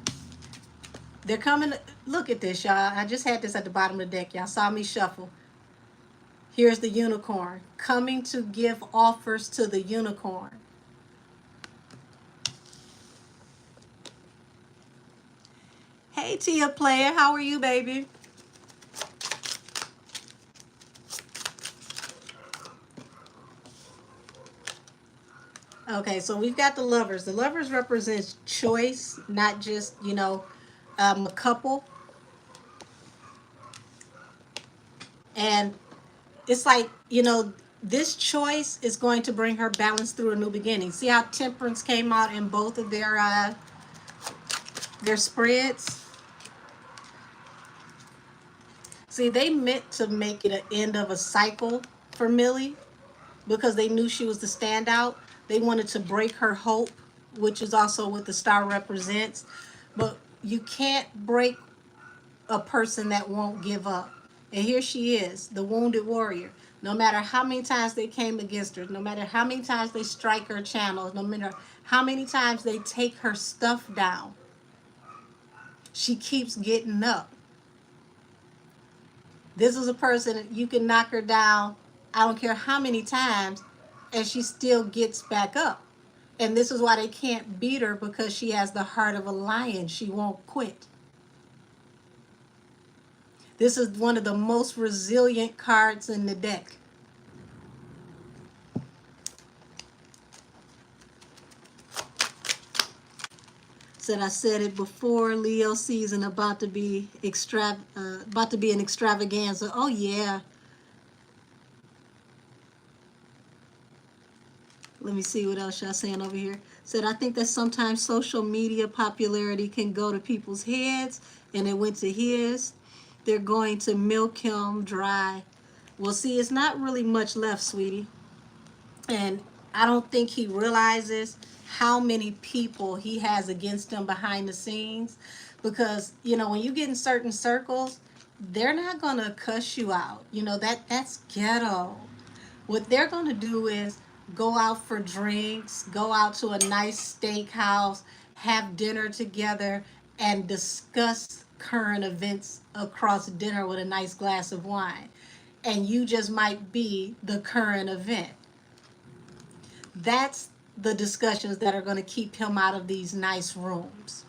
They're coming. Look at this, y'all. I just had this at the bottom of the deck. Y'all saw me shuffle. Here's the unicorn coming to give offers to the unicorn. Hey, Tia Player. How are you, baby? Okay, so we've got the Lovers. The Lovers represents choice, not just, a couple. And it's like, this choice is going to bring her balance through a new beginning. See how Temperance came out in both of their spreads? See, they meant to make it an end of a cycle for Millie because they knew she was the standout. They wanted to break her hope, which is also what the star represents. But you can't break a person that won't give up. And here she is, the wounded warrior. No matter how many times they came against her, no matter how many times they strike her channels, no matter how many times they take her stuff down, she keeps getting up. This is a person that you can knock her down, I don't care how many times, and she still gets back up. And this is why they can't beat her, because she has the heart of a lion. She won't quit. This is one of the most resilient cards in the deck. I said it before, Leo season about to be an extravaganza. Oh yeah. Let me see what else y'all saying over here. Said, I think that sometimes social media popularity can go to people's heads, and it went to his. They're going to milk him dry. Well, see, it's not really much left, sweetie. And I don't think he realizes how many people he has against him behind the scenes. Because, when you get in certain circles, they're not going to cuss you out. That's ghetto. What they're going to do is go out for drinks, go out to a nice steakhouse, have dinner together, and discuss current events across dinner with a nice glass of wine. And you just might be the current event. That's the discussions that are going to keep him out of these nice rooms.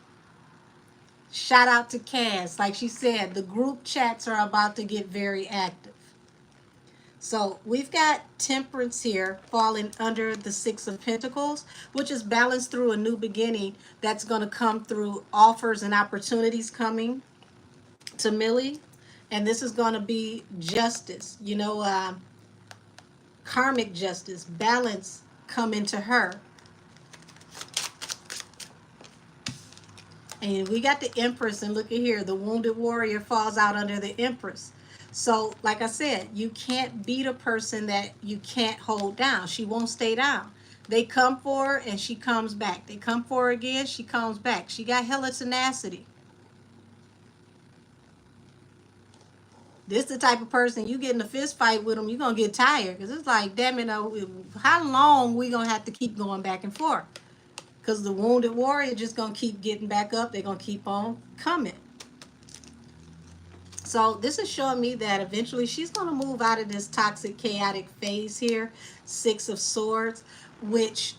Shout out to Cass. Like she said, the group chats are about to get very active. So we've got Temperance here falling under the Six of Pentacles, which is balanced through a new beginning that's going to come through offers and opportunities coming to Millie. And this is going to be justice, karmic justice, balance coming to her. And we got the Empress, and look at here, the wounded warrior falls out under the Empress. So, like I said, you can't beat a person that you can't hold down. She won't stay down. They come for her, and she comes back. They come for her again, she comes back. She got hella tenacity. This the type of person, you get in a fist fight with them, you're going to get tired. Because it's like, damn it, how long we going to have to keep going back and forth? Because the wounded warrior just going to keep getting back up. They're going to keep on coming. So this is showing me that eventually she's going to move out of this toxic, chaotic phase here. Six of Swords, which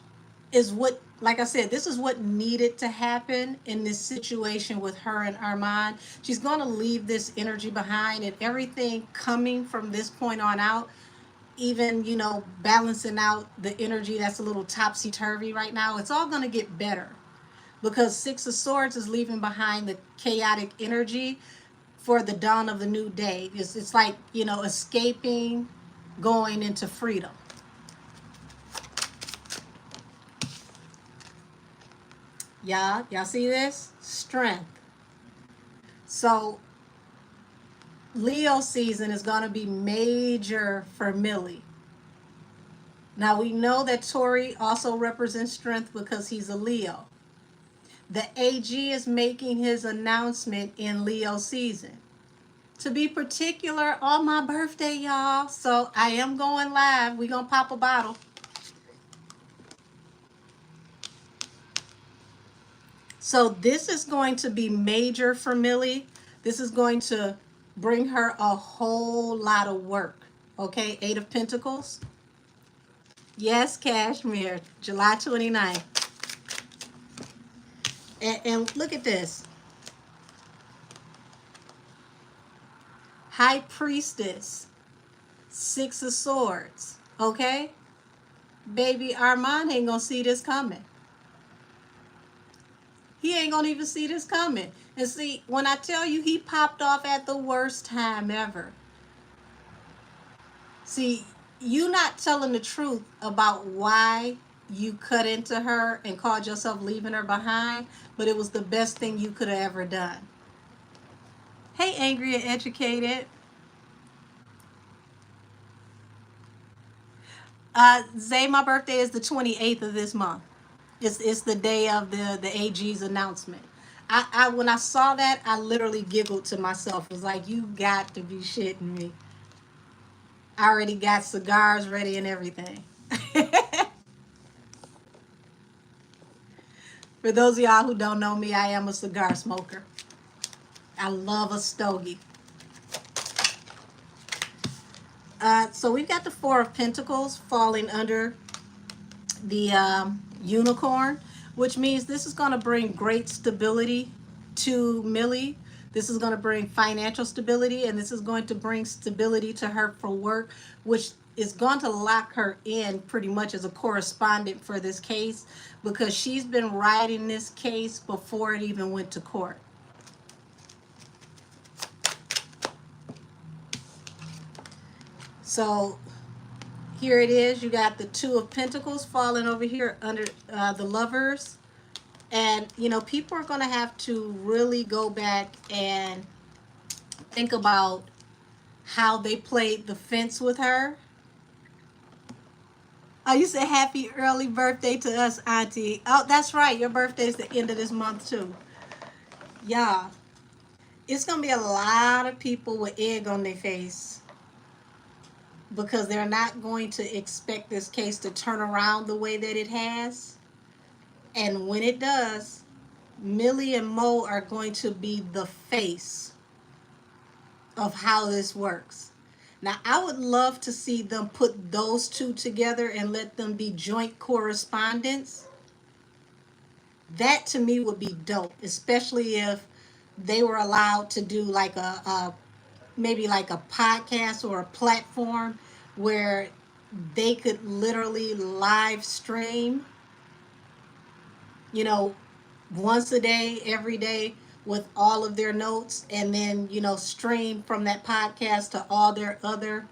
is what, like I said, this is what needed to happen in this situation with her and Armand. She's going to leave this energy behind, and everything coming from this point on out, even, balancing out the energy that's a little topsy-turvy right now, it's all going to get better. Because Six of Swords is leaving behind the chaotic energy. for the dawn of the new day. It's like, you know, escaping, going into freedom. Y'all see this? Strength. So Leo season is going to be major for Millie. Now we know that Tori also represents strength because he's a Leo. The AG is making his announcement in Leo season. To be particular, on my birthday, y'all. So I am going live. We're going to pop a bottle. So this is going to be major for Millie. This is going to bring her a whole lot of work. Okay, 8 of Pentacles. Yes, Cashmere, July 29th. And look at this. High Priestess, 6 of Swords. Okay? Baby, Armand ain't gonna see this coming. He ain't gonna even see this coming. And see, when I tell you he popped off at the worst time ever. See, you not telling the truth about why you cut into her and called yourself leaving her behind, but it was the best thing you could have ever done. Hey, Angry and Educated. Zay, my birthday is the 28th of this month. It's the day of the AG's announcement. I when I saw that, I literally giggled to myself. It was like, you got to be shitting me. I already got cigars ready and everything. For those of y'all who don't know me, I am a cigar smoker. I love a stogie. So we've got the 4 of Pentacles falling under the unicorn, which means this is going to bring great stability to Millie. This is going to bring financial stability, and this is going to bring stability to her for work, which is going to lock her in pretty much as a correspondent for this case, because she's been writing this case before it even went to court. So here it is. You got the 2 of Pentacles falling over here under the Lovers. And, you know, people are going to have to really go back and think about how they played the fence with her. Oh, you said happy early birthday to us, Auntie. Oh, that's right. Your birthday's the end of this month, too. Yeah. It's going to be a lot of people with egg on their face, because they're not going to expect this case to turn around the way that it has. And when it does, Millie and Mo are going to be the face of how this works. Now, I would love to see them put those two together and let them be joint correspondents. That to me would be dope, especially if they were allowed to do like maybe like a podcast or a platform where they could literally live stream, you know, once a day, every day, with all of their notes, and then, you know, stream from that podcast to all their other,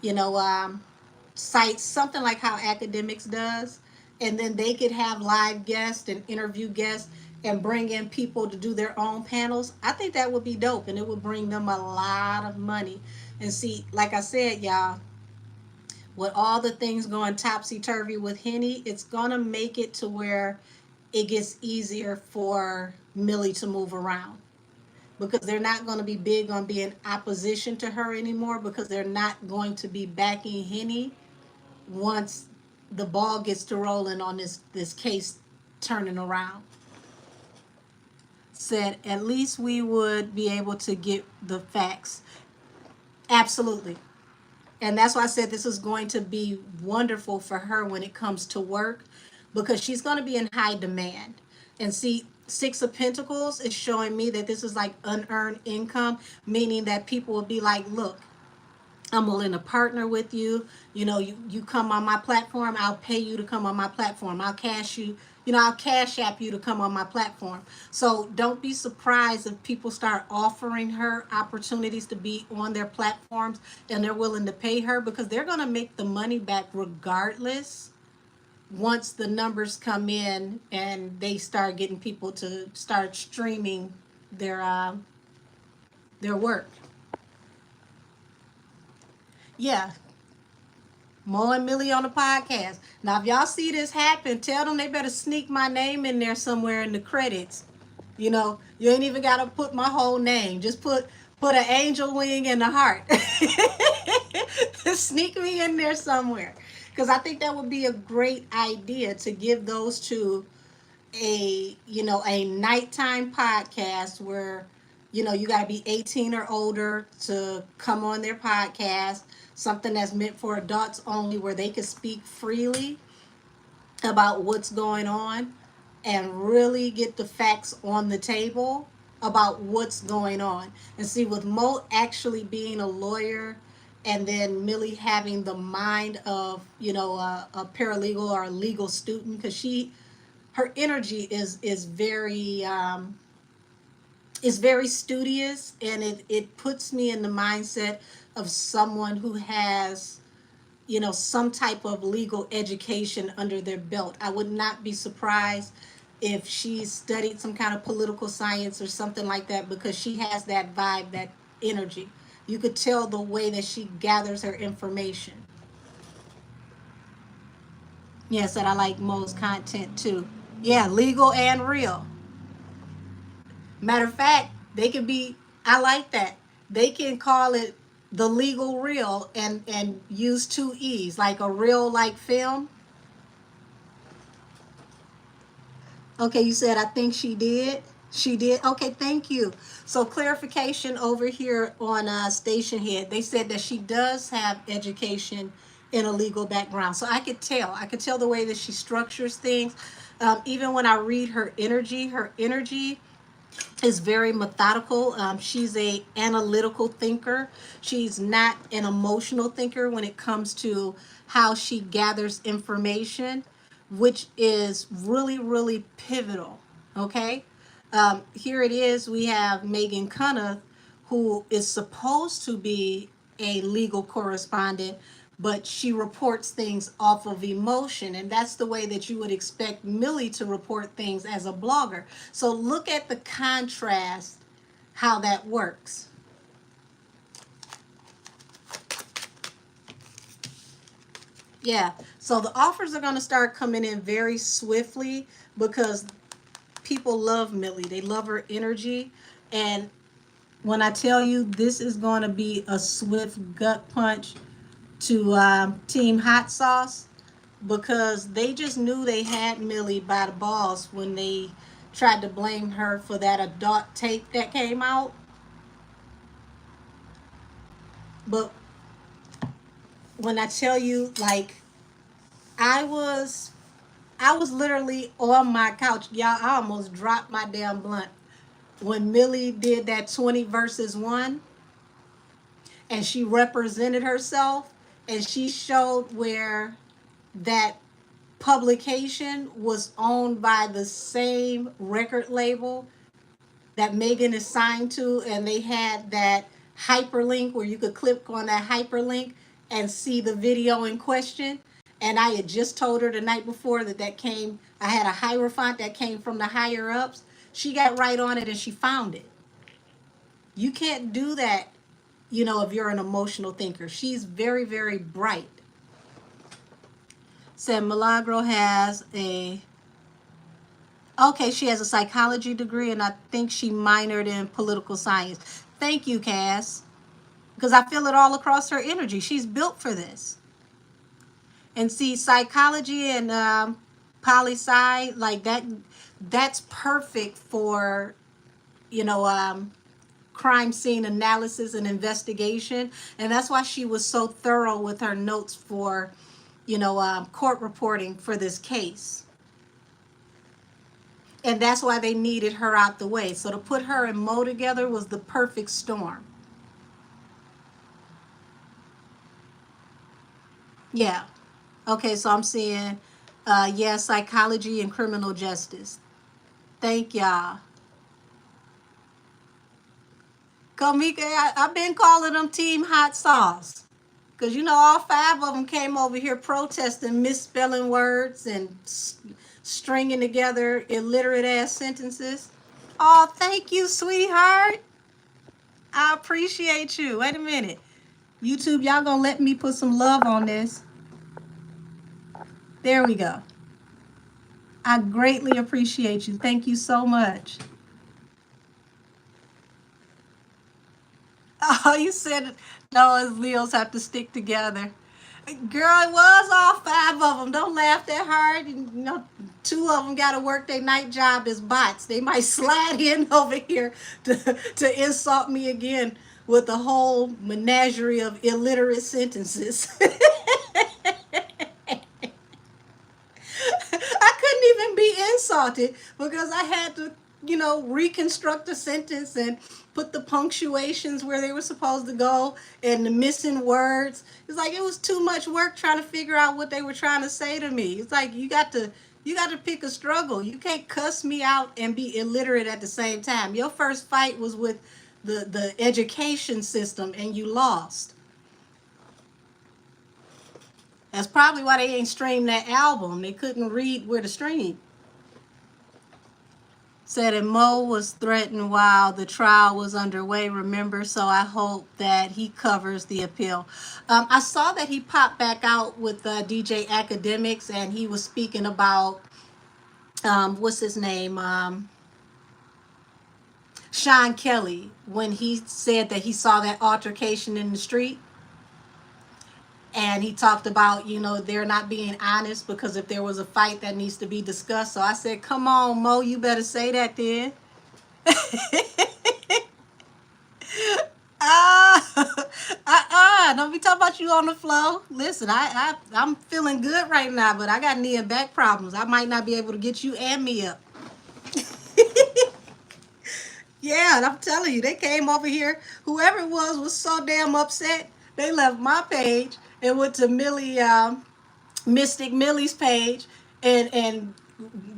you know, sites, something like how Academics does. And then they could have live guests and interview guests and bring in people to do their own panels. I think that would be dope, and it would bring them a lot of money. And see, like I said, y'all, with all the things going topsy-turvy with Henny, it's going to make it to where it gets easier for Millie to move around, because they're not going to be big on being opposition to her anymore, because they're not going to be backing Henny once the ball gets to rolling on this case turning around. Said at least we would be able to get the facts. Absolutely. And that's why I said this is going to be wonderful for her when it comes to work, because she's going to be in high demand. And see, 6 of Pentacles is showing me that this is like unearned income, meaning that people will be like, look, I'm willing to partner with you. You know, you come on my platform, I'll pay you to come on my platform. I'll cash you, I'll cash app you to come on my platform. So don't be surprised if people start offering her opportunities to be on their platforms and they're willing to pay her, because they're going to make the money back regardless once the numbers come in and they start getting people to start streaming their work. Yeah, Mo and Millie on the podcast. Now, if y'all see this happen, tell them they better sneak my name in there somewhere in the credits. You ain't even gotta put my whole name. Just put an angel wing and a heart. Sneak me in there somewhere, because I think that would be a great idea to give those two a nighttime podcast where you got to be 18 or older to come on their podcast, something that's meant for adults only, where they can speak freely about what's going on and really get the facts on the table about what's going on. And see, with Mo actually being a lawyer and then Millie having the mind of a paralegal or a legal student, because her energy is very studious, and it puts me in the mindset of someone who has some type of legal education under their belt. I would not be surprised if she studied some kind of political science or something like that, because she has that vibe, that energy. You could tell the way that she gathers her information. Yes, and I like Mo's content too. Yeah, legal and real. Matter of fact, they could be, I like that. They can call it the legal reel and use two E's, like a reel like film. Okay, you said I think she did. She did. Okay, thank you. So clarification over here on Station Head. They said that she does have education in a legal background. So I could tell. I could tell the way that she structures things. Even when I read her energy is very methodical. She's a analytical thinker. She's not an emotional thinker when it comes to how she gathers information, which is really, really pivotal. Okay. Here it is. We have Megan Cunneth, who is supposed to be a legal correspondent, but she reports things off of emotion. And that's the way that you would expect Millie to report things as a blogger. So look at the contrast, how that works. Yeah, so the offers are going to start coming in very swiftly, because people love Millie. They love her energy. And when I tell you this is going to be a swift gut punch to Team Hot Sauce, because they just knew they had Millie by the balls when they tried to blame her for that adult tape that came out. But when I tell you, like, I was literally on my couch. Y'all, I almost dropped my damn blunt when Millie did that 20 versus 1, and she represented herself, and she showed where that publication was owned by the same record label that Megan is signed to, and they had that hyperlink where you could click on that hyperlink and see the video in question. And I had just told her the night before that came, I had a hierophant that came from the higher ups. She got right on it and she found it. You can't do that, if you're an emotional thinker. She's very, very bright. Said Milagro has she has a psychology degree, and I think she minored in political science. Thank you, Cass, because I feel it all across her energy. She's built for this. And see, psychology and poli-sci, like that's perfect for, crime scene analysis and investigation. And that's why she was so thorough with her notes for, court reporting for this case. And that's why they needed her out the way. So to put her and Mo together was the perfect storm. Yeah. Okay, so I'm seeing, yeah, psychology and criminal justice. Thank y'all. Kamika, I've been calling them Team Hot Sauce. Because, you know, all five of them came over here protesting misspelling words and stringing together illiterate ass sentences. Oh, thank you, sweetheart. I appreciate you. Wait a minute. YouTube, y'all gonna let me put some love on this. There we go. I greatly appreciate you. Thank you so much. Oh, you said no, as Leos have to stick together. Girl, it was all five of them. Don't laugh that hard. You know, two of them got to work their night job as bots. They might slide in over here to insult me again with a whole menagerie of illiterate sentences. I couldn't even be insulted because I had to, you know, reconstruct a sentence and put the punctuations where they were supposed to go and the missing words. It's like it was too much work trying to figure out what they were trying to say to me. It's like you got to pick a struggle. You can't cuss me out and be illiterate at the same time. Your first fight was with the education system and you lost. That's probably why they ain't streamed that album. They couldn't read where to stream. Said that Mo was threatened while the trial was underway, remember? So I hope that he covers the appeal. I saw that he popped back out with DJ Academics and he was speaking about, what's his name? Sean Kelly, when he said that he saw that altercation in the street. And he talked about, you know, they're not being honest because if there was a fight that needs to be discussed. So I said, come on, Mo, you better say that then. Don't be talking about you on the floor. Listen, I'm feeling good right now, but I got knee and back problems. I might not be able to get you and me up. Yeah, and I'm telling you, they came over here. Whoever it was so damn upset. They left my page and went to Millie, Mystic Millie's page, and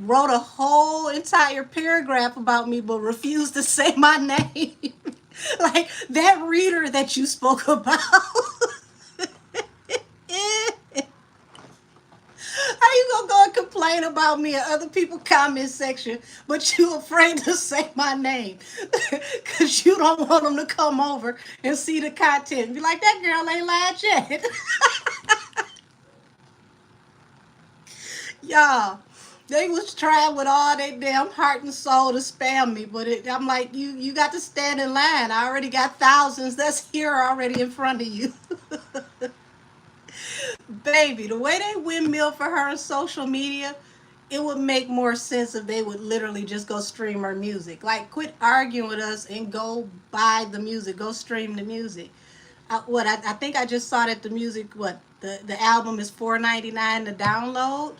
wrote a whole entire paragraph about me, but refused to say my name. Like that reader that you spoke about. How you gonna go and complain about me in other people's comment section, but you afraid to say my name because you don't want them to come over and see the content? Be like, that girl ain't lied yet. Y'all, they was trying with all their damn heart and soul to spam me, but I'm like, you got to stand in line. I already got thousands that's here already in front of you. Baby, the way they windmill for her on social media, it would make more sense if they would literally just go stream her music. Like, quit arguing with us and go buy the music, go stream the music. I think I just saw that the music, the album is $4.99 to download.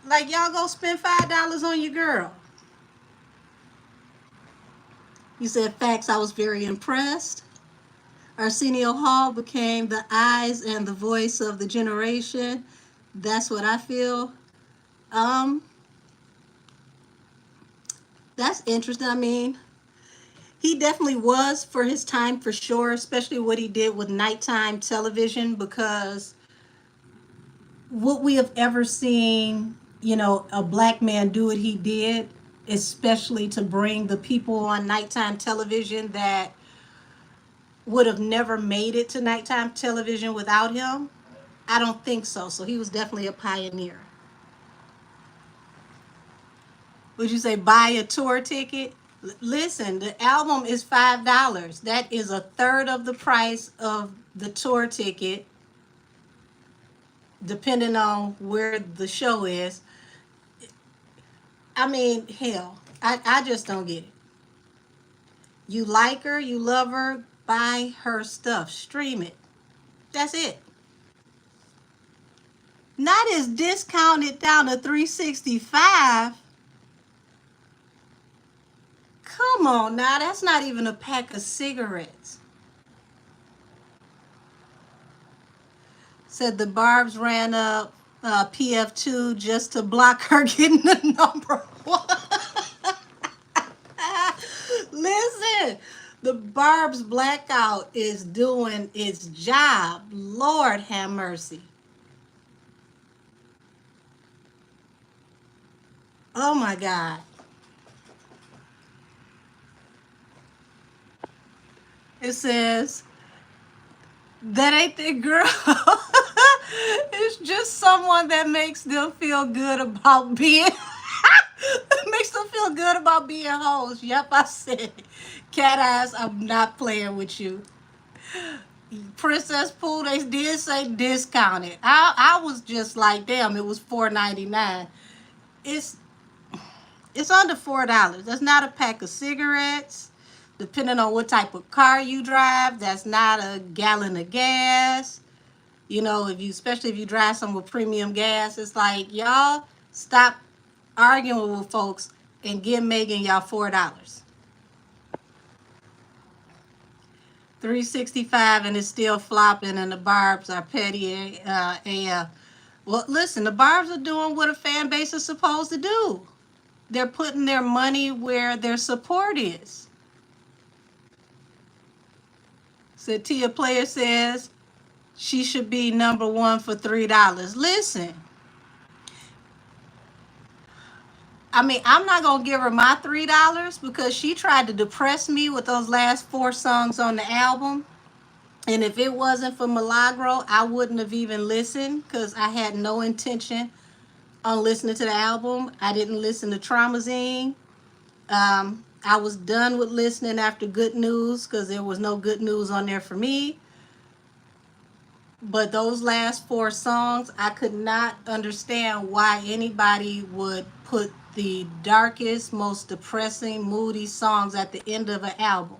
Like, y'all go spend $5 on your girl. You said facts. I was very impressed. Arsenio Hall became the eyes and the voice of the generation. That's what I feel. Um, that's interesting. I mean, he definitely was for his time for sure, especially what he did with nighttime television, because would we have ever seen, you know, a black man do what he did, especially to bring the people on nighttime television that would have never made it to nighttime television without him? I don't think so. So he was definitely a pioneer. Would you say buy a tour ticket? Listen, the album is $5. That is a third of the price of the tour ticket, depending on where the show is. I mean, hell, I just don't get it. You like her, you love her, buy her stuff, stream it. That's it. Not as discounted down to 365. Come on now, that's not even a pack of cigarettes. Said the Barb's ran up PF2 just to block her getting the number one. Listen, the Barb's blackout is doing its job. Lord have mercy. Oh my God. It says, that ain't the girl. It's just someone that makes them feel good about being makes them feel good about being hoes. Yep, I said it. Cat ass, I'm not playing with you. Princess Pool, they did say discounted. I was just like, damn, it was $4.99. It's it's under $4. That's not a pack of cigarettes. Depending on what type of car you drive, that's not a gallon of gas. You know, if you, especially if you drive some with premium gas, it's like, y'all stop arguing with folks and give Megan y'all $4. 365 and it's still flopping and the Barbs are petty AF. Well, listen, the Barbs are doing what a fan base is supposed to do. They're putting their money where their support is. So Tia Player says she should be number one for $3. Listen, I mean, I'm not going to give her my $3 because she tried to depress me with those last 4 songs on the album. And if it wasn't for Milagro, I wouldn't have even listened because I had no intention on listening to the album. I didn't listen to Traumazine. I was done with listening after Good News because there was no good news on there for me. But those last 4 songs, I could not understand why anybody would put the darkest, most depressing, moody songs at the end of an album.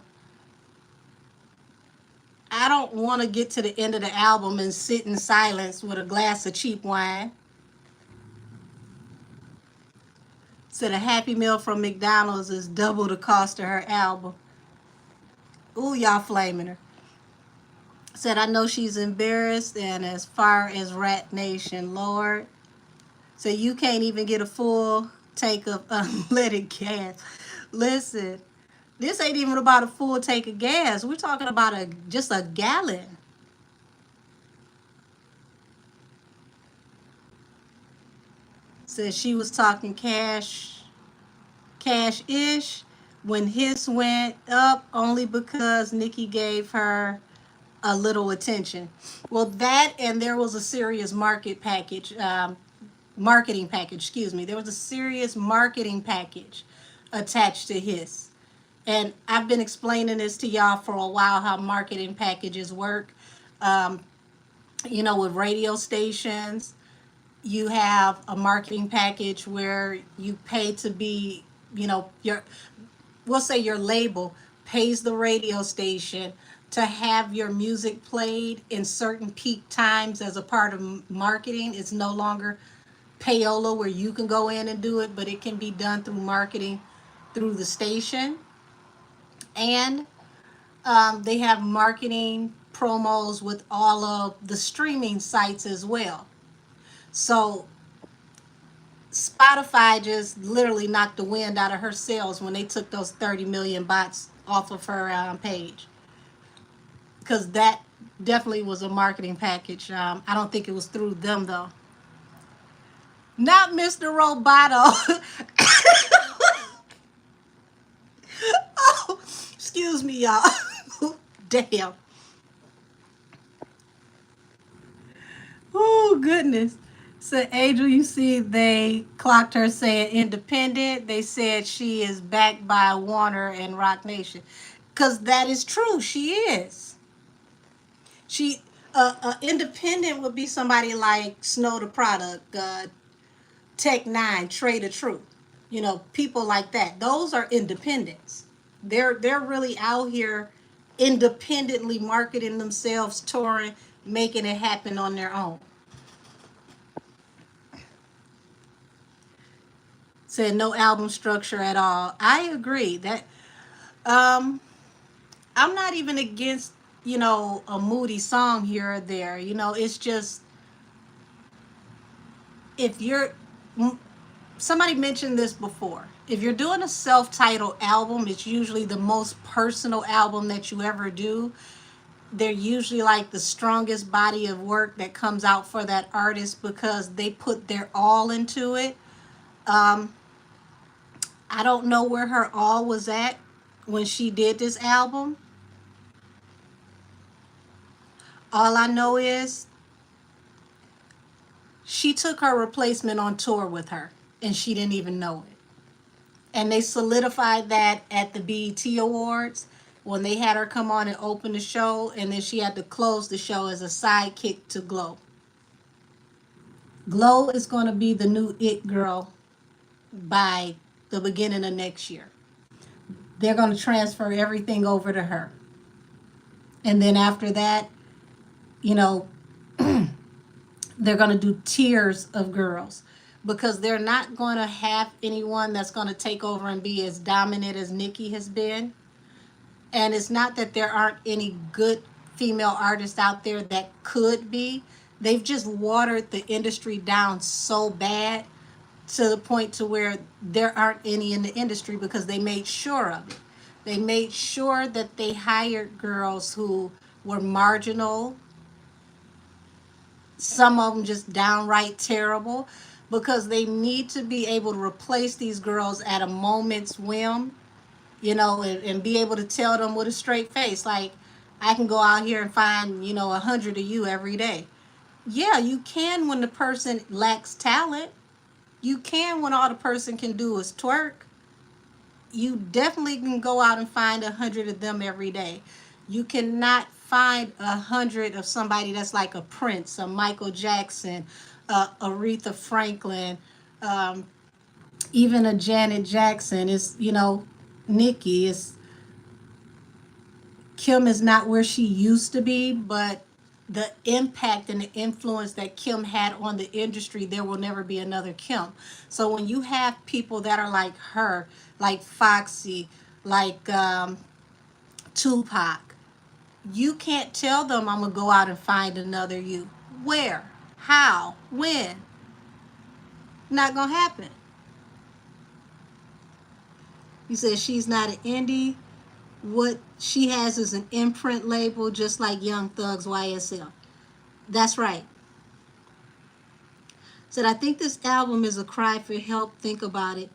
I don't want to get to the end of the album and sit in silence with a glass of cheap wine. So the Happy Meal from McDonald's is double the cost of her album. Ooh, y'all flaming her. Said, I know she's embarrassed, and as far as Rat Nation, Lord. So you can't even get a full tank of unleaded gas. Listen, this ain't even about a full tank of gas. We're talking about just a gallon. Said she was talking cash-ish when his went up only because Nikki gave her a little attention. Well, that, and there was a serious marketing package. Excuse me. There was a serious marketing package attached to his. And I've been explaining this to y'all for a while, how marketing packages work. You know, with radio stations, you have a marketing package where you pay to be, you know, we'll say your label pays the radio station to have your music played in certain peak times as a part of marketing. It's no longer payola where you can go in and do it, but it can be done through marketing through the station. And they have marketing promos with all of the streaming sites as well. So Spotify just literally knocked the wind out of her sails when they took those 30 million bots off of her page. Because that definitely was a marketing package. I don't think it was through them, though. Not Mr. Roboto. Oh, excuse me, y'all. Damn. Oh, goodness. So, Angel, you see they clocked her saying independent. They said she is backed by Warner and Rock Nation. Because that is true. She is. She, independent would be somebody like Snow the Product, Tech Nine, Trade of Truth. You know, people like that. Those are independents. They're really out here independently marketing themselves, touring, making it happen on their own. Said no album structure at all. I agree that I'm not even against, you know, a moody song here or there. You know, it's just if you're, somebody mentioned this before, if you're doing a self-titled album, it's usually the most personal album that you ever do. They're usually like the strongest body of work that comes out for that artist because they put their all into it. um I don't know where her all was at when she did this album. All I know is she took her replacement on tour with her and she didn't even know it. And they solidified that at the BET Awards when they had her come on and open the show, and then she had to close the show as a sidekick to Glow. Glow is going to be the new It Girl by the beginning of next year. They're going to transfer everything over to her. And then after that, you know, they're going to do tiers of girls because they're not going to have anyone that's going to take over and be as dominant as Nikki has been. And it's not that there aren't any good female artists out there that could be. They've just watered the industry down so bad to the point to where there aren't any in the industry because they made sure of it. They made sure that they hired girls who were marginal, some of them just downright terrible, because they need to be able to replace these girls at a moment's whim, and be able to tell them with a straight face, like, I can go out here and find, 100 of you every day. Yeah, you can when the person lacks talent. You can when all the person can do is twerk. You definitely can go out and find 100 of them every day. You cannot find 100 of somebody that's like a Prince, a Michael Jackson, Aretha Franklin, even a Janet Jackson. Is Nikki is Kim is not where she used to be, but the impact and the influence that Kim had on the industry, there will never be another Kim. So when you have people that are like her, like Foxy, like Tupac, you can't tell them I'm gonna go out and find another you. Where? How? When? Not gonna happen. You said she's not an indie. What she has is an imprint label, just like Young Thug's YSL. That's right. Said, I think this album is a cry for help. Think about it.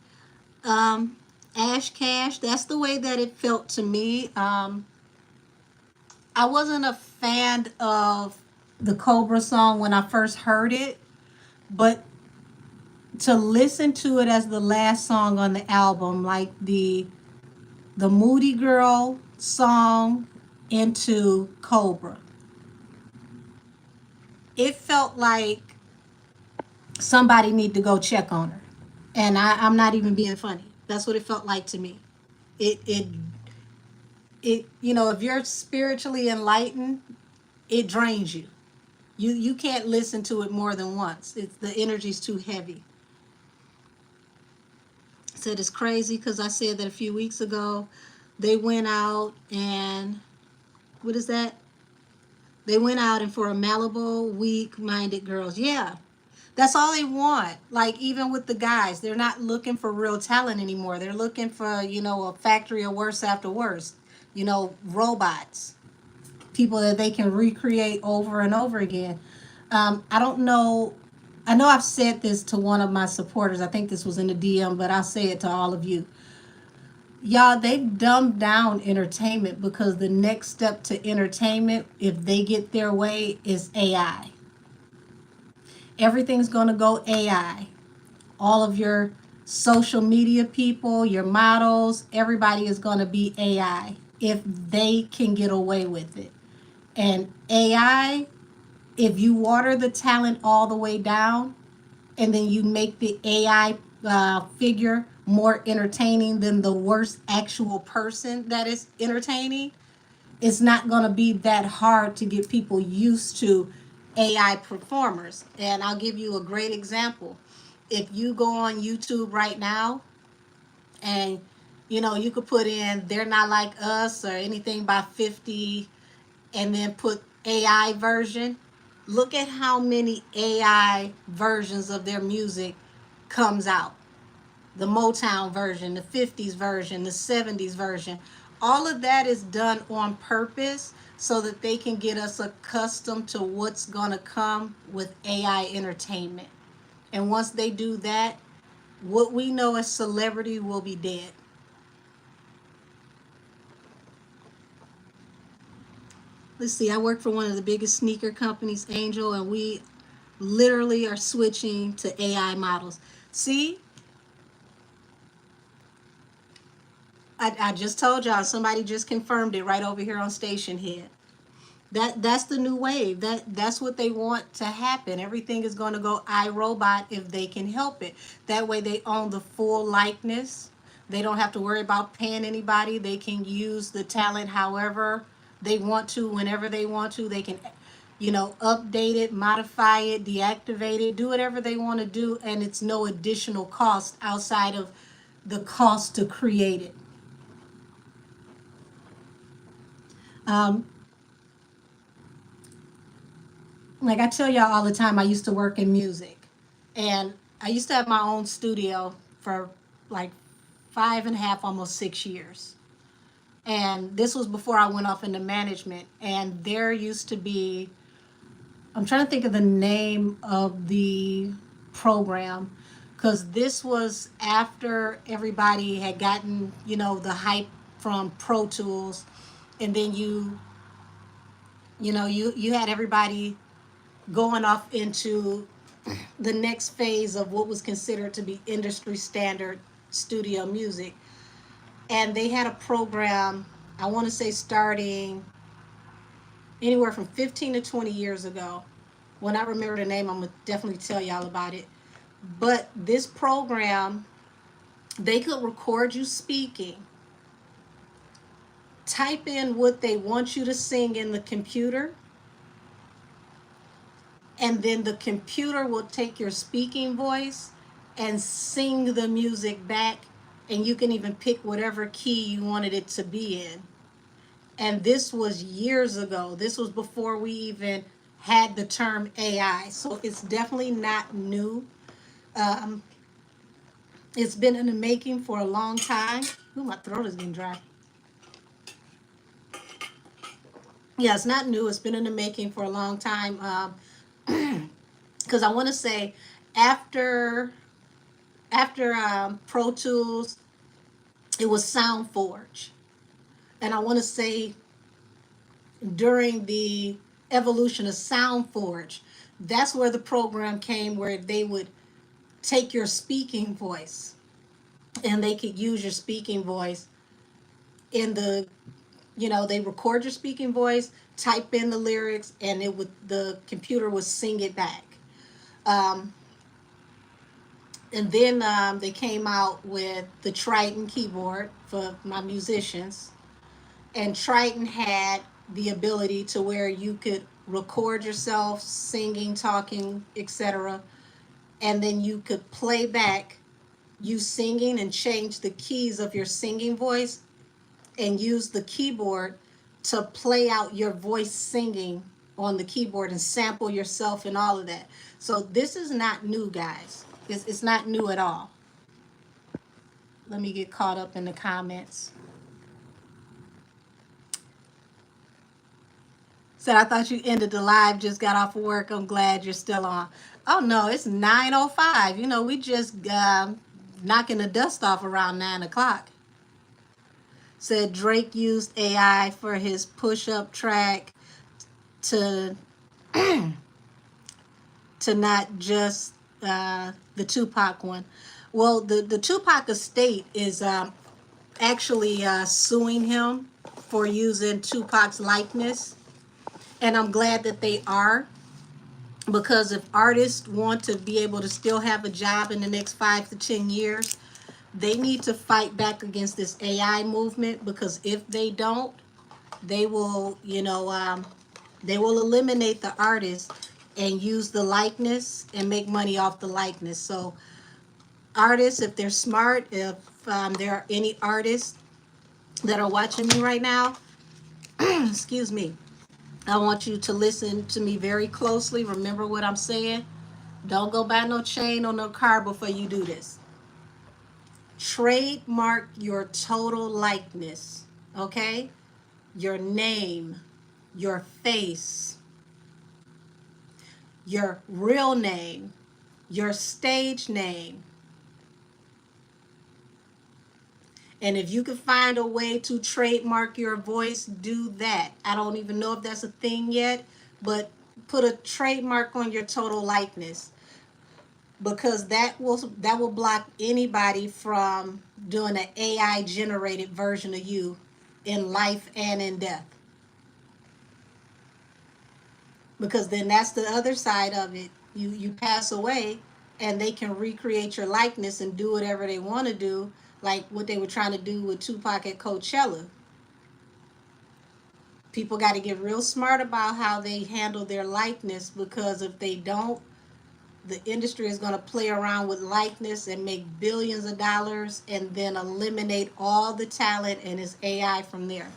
Ash Cash, that's the way that it felt to me. I wasn't a fan of the Cobra song when I first heard it, but to listen to it as the last song on the album, like the Moody Girl song into Cobra, it felt like somebody need to go check on her. And I'm not even being funny. That's what it felt like to me. It if you're spiritually enlightened, it drains you. You can't listen to it more than once. The energy's too heavy. Said it's crazy because I said that a few weeks ago. They went out and what is that? They went out and for a Malibu, weak-minded girls. Yeah, that's all they want. Like, even with the guys, they're not looking for real talent anymore. They're looking for, a factory of worse after worse. Robots. People that they can recreate over and over again. I don't know. I know I've said this to one of my supporters. I think this was in the DM, but I'll say it to all of you. Y'all, they've dumbed down entertainment because the next step to entertainment, if they get their way, is AI. Everything's going to go AI. All of your social media people, your models, everybody is going to be AI if they can get away with it. And AI, if you water the talent all the way down and then you make the AI figure more entertaining than the worst actual person that is entertaining, it's not going to be that hard to get people used to AI performers. And I'll give you a great example. If you go on YouTube right now and you could put in They're Not Like Us or anything by 50 and then put AI version, Look at how many AI versions of their music comes out. The Motown version, the 50s version, the 70s version. All of that is done on purpose so that they can get us accustomed to what's going to come with AI entertainment. And once they do that, what we know as celebrity will be dead. Let's see, I work for one of the biggest sneaker companies, Angel, and we literally are switching to AI models. See, I just told y'all, somebody just confirmed it right over here on Station Head. That's the new wave. That's what they want to happen. Everything is going to go iRobot if they can help it. That way they own the full likeness. They don't have to worry about paying anybody. They can use the talent however they want to, whenever they want to. They can, update it, modify it, deactivate it, do whatever they want to do, and it's no additional cost outside of the cost to create it. Um, like I tell y'all all the time, I used to work in music, and I used to have my own studio for like 5.5, almost 6 years. And this was before I went off into management. And there used to be, I'm trying to think of the name of the program, because this was after everybody had gotten, the hype from Pro Tools, and then you had everybody going off into the next phase of what was considered to be industry standard studio music. And they had a program, I want to say starting anywhere from 15 to 20 years ago. When I remember the name, I'm going to definitely tell y'all about it. But this program, they could record you speaking, type in what they want you to sing in the computer, and then the computer will take your speaking voice and sing the music back, and you can even pick whatever key you wanted it to be in. And this was years ago. This was before we even had the term AI. So it's definitely not new. Um, it's been in the making for a long time. Ooh, my throat is getting dry. Yeah, it's not new. It's been in the making for a long time. Because I want to say after Pro Tools, it was SoundForge. And I want to say during the evolution of SoundForge, that's where the program came where they would take your speaking voice and they could use your speaking voice in the, they record your speaking voice, type in the lyrics, and the computer would sing it back. Um, and then they came out with the Triton keyboard for my musicians. And Triton had the ability to where you could record yourself singing, talking, etc. And then you could play back you singing and change the keys of your singing voice and use the keyboard to play out your voice singing on the keyboard and sample yourself and all of that. So this is not new, guys. It's not new at all. Let me get caught up in the comments. Said, I thought you ended the live, just got off of work. I'm glad you're still on. Oh, no, it's 9:05. We just knocking the dust off around 9 o'clock. Said Drake used AI for his push-up track to not just the Tupac one. Well, the Tupac estate is actually suing him for using Tupac's likeness. And I'm glad that they are, because if artists want to be able to still have a job in the next 5 to 10 years, they need to fight back against this AI movement, because if they don't, they will, they will eliminate the artist and use the likeness and make money off the likeness. So artists, if they're smart, if there are any artists that are watching me right now, excuse me, I want you to listen to me very closely. Remember what I'm saying. Don't go buy no chain or no car before you do this. Trademark your total likeness, okay? Your name, your face, your real name, your stage name. And if you can find a way to trademark your voice, do that. I don't even know if that's a thing yet, but put a trademark on your total likeness, because that will block anybody from doing an AI generated version of you in life and in death. Because then that's the other side of it. You pass away and they can recreate your likeness and do whatever they want to do, like what they were trying to do with Tupac at Coachella. People got to get real smart about how they handle their likeness, because if they don't, the industry is going to play around with likeness and make billions of dollars and then eliminate all the talent and it's AI from there.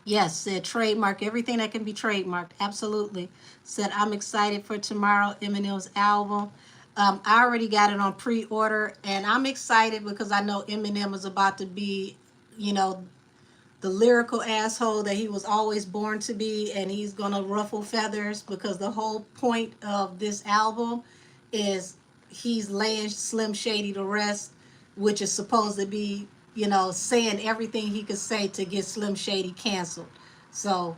Yes, said trademark everything that can be trademarked. Absolutely. Said I'm excited for tomorrow, Eminem's album. I already got it on pre-order, and I'm excited because I know Eminem is about to be, you know, the lyrical asshole that he was always born to be, and he's gonna ruffle feathers, because the whole point of this album is he's laying Slim Shady to rest, which is supposed to be, you know, saying everything he could say to get Slim Shady canceled. So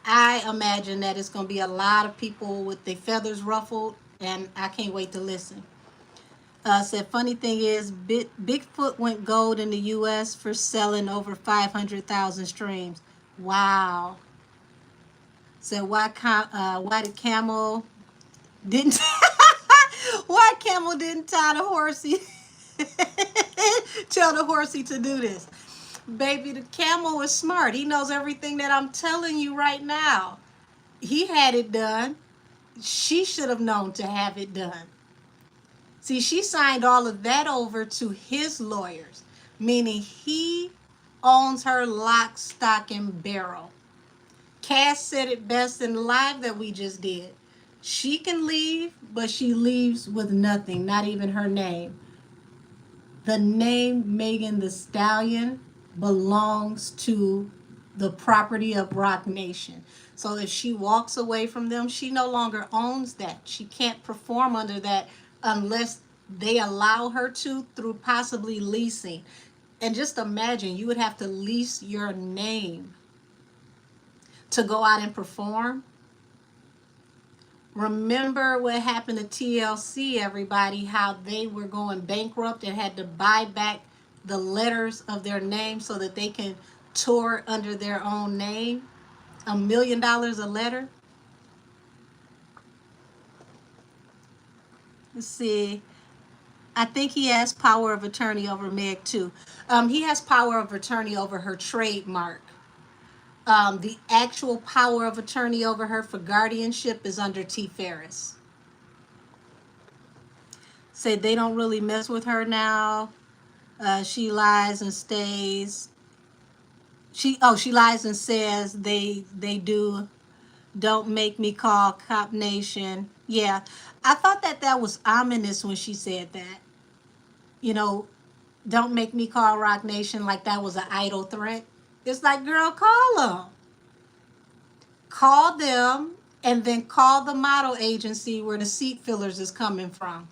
I imagine that it's gonna be a lot of people with their feathers ruffled, and I can't wait to listen. Said funny thing is, Bigfoot went gold in the U.S. for selling over 500,000 streams. Wow. Said why did Camel didn't why Camel didn't tie the horsey tell the horsey to do this? Baby, the camel is smart. He knows everything that I'm telling you right now. He had it done. She should have known to have it done. See, she signed all of that over to his lawyers, meaning he owns her lock, stock, and barrel. Cass said it best in the live that we just did. She can leave, but she leaves with nothing, not even her name. The name Megan Thee Stallion belongs to the property of Roc Nation. So if she walks away from them, she no longer owns that. She can't perform under that unless they allow her to, through possibly leasing. And just imagine, you would have to lease your name to go out and perform. Remember what happened to TLC, everybody, how they were going bankrupt and had to buy back the letters of their name so that they can tour under their own name. $1 million a letter. Let's see. I think he has power of attorney over Meg too. He has power of attorney over her trademark. The actual power of attorney over her for guardianship is under T. Ferris. Say they don't really mess with her now. She lies and stays. She lies and says they do. Don't make me call Cop Nation. Yeah, I thought that was ominous when she said that. You know, don't make me call Roc Nation, like that was an idle threat. It's like, girl, call them. Call them, and then call the model agency where the seat fillers is coming from.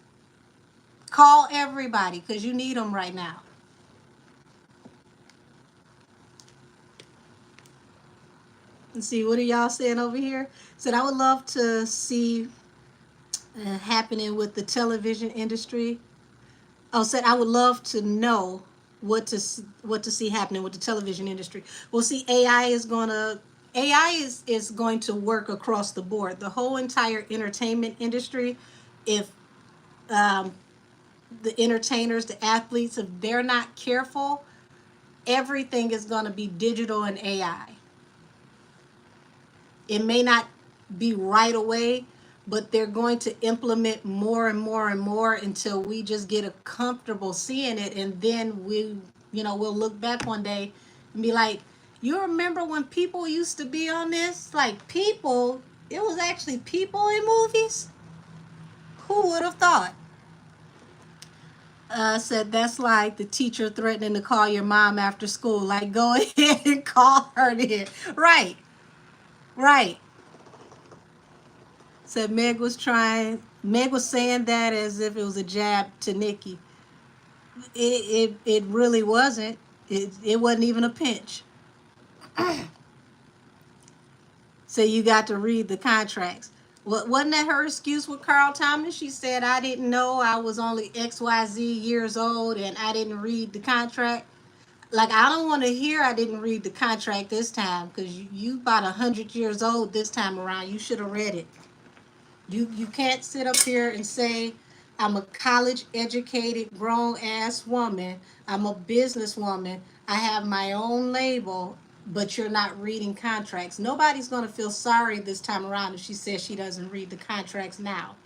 Call everybody, because you need them right now. Let's see, what are y'all saying over here? Said, I would love to see happening with the television industry. Oh, said, I would love to know what to see happening with the television industry. Well, see, AI is going to work across the board. The whole entire entertainment industry, if the entertainers, the athletes, if they're not careful, everything is going to be digital and AI. It may not be right away, but they're going to implement more and more and more until we just get a comfortable seeing it, and then we'll look back one day and be like, You remember when people used to be on this? Like people, it was actually people in movies? Who would have thought? Said that's like the teacher threatening to call your mom after school. Like, go ahead and call her then. Right, right. Said Meg was saying that as if it was a jab to Nikki. It really wasn't. It wasn't even a pinch. So you got to read the contracts. Wasn't that her excuse with Carl Thomas? She said, I didn't know I was only XYZ years old and I didn't read the contract. Like, I don't want to hear I didn't read the contract this time because you about 100 years old this time around. You should have read it. You can't sit up here and say, I'm a college educated grown ass woman. I'm a businesswoman. I have my own label, but you're not reading contracts. Nobody's going to feel sorry this time around if she says she doesn't read the contracts now.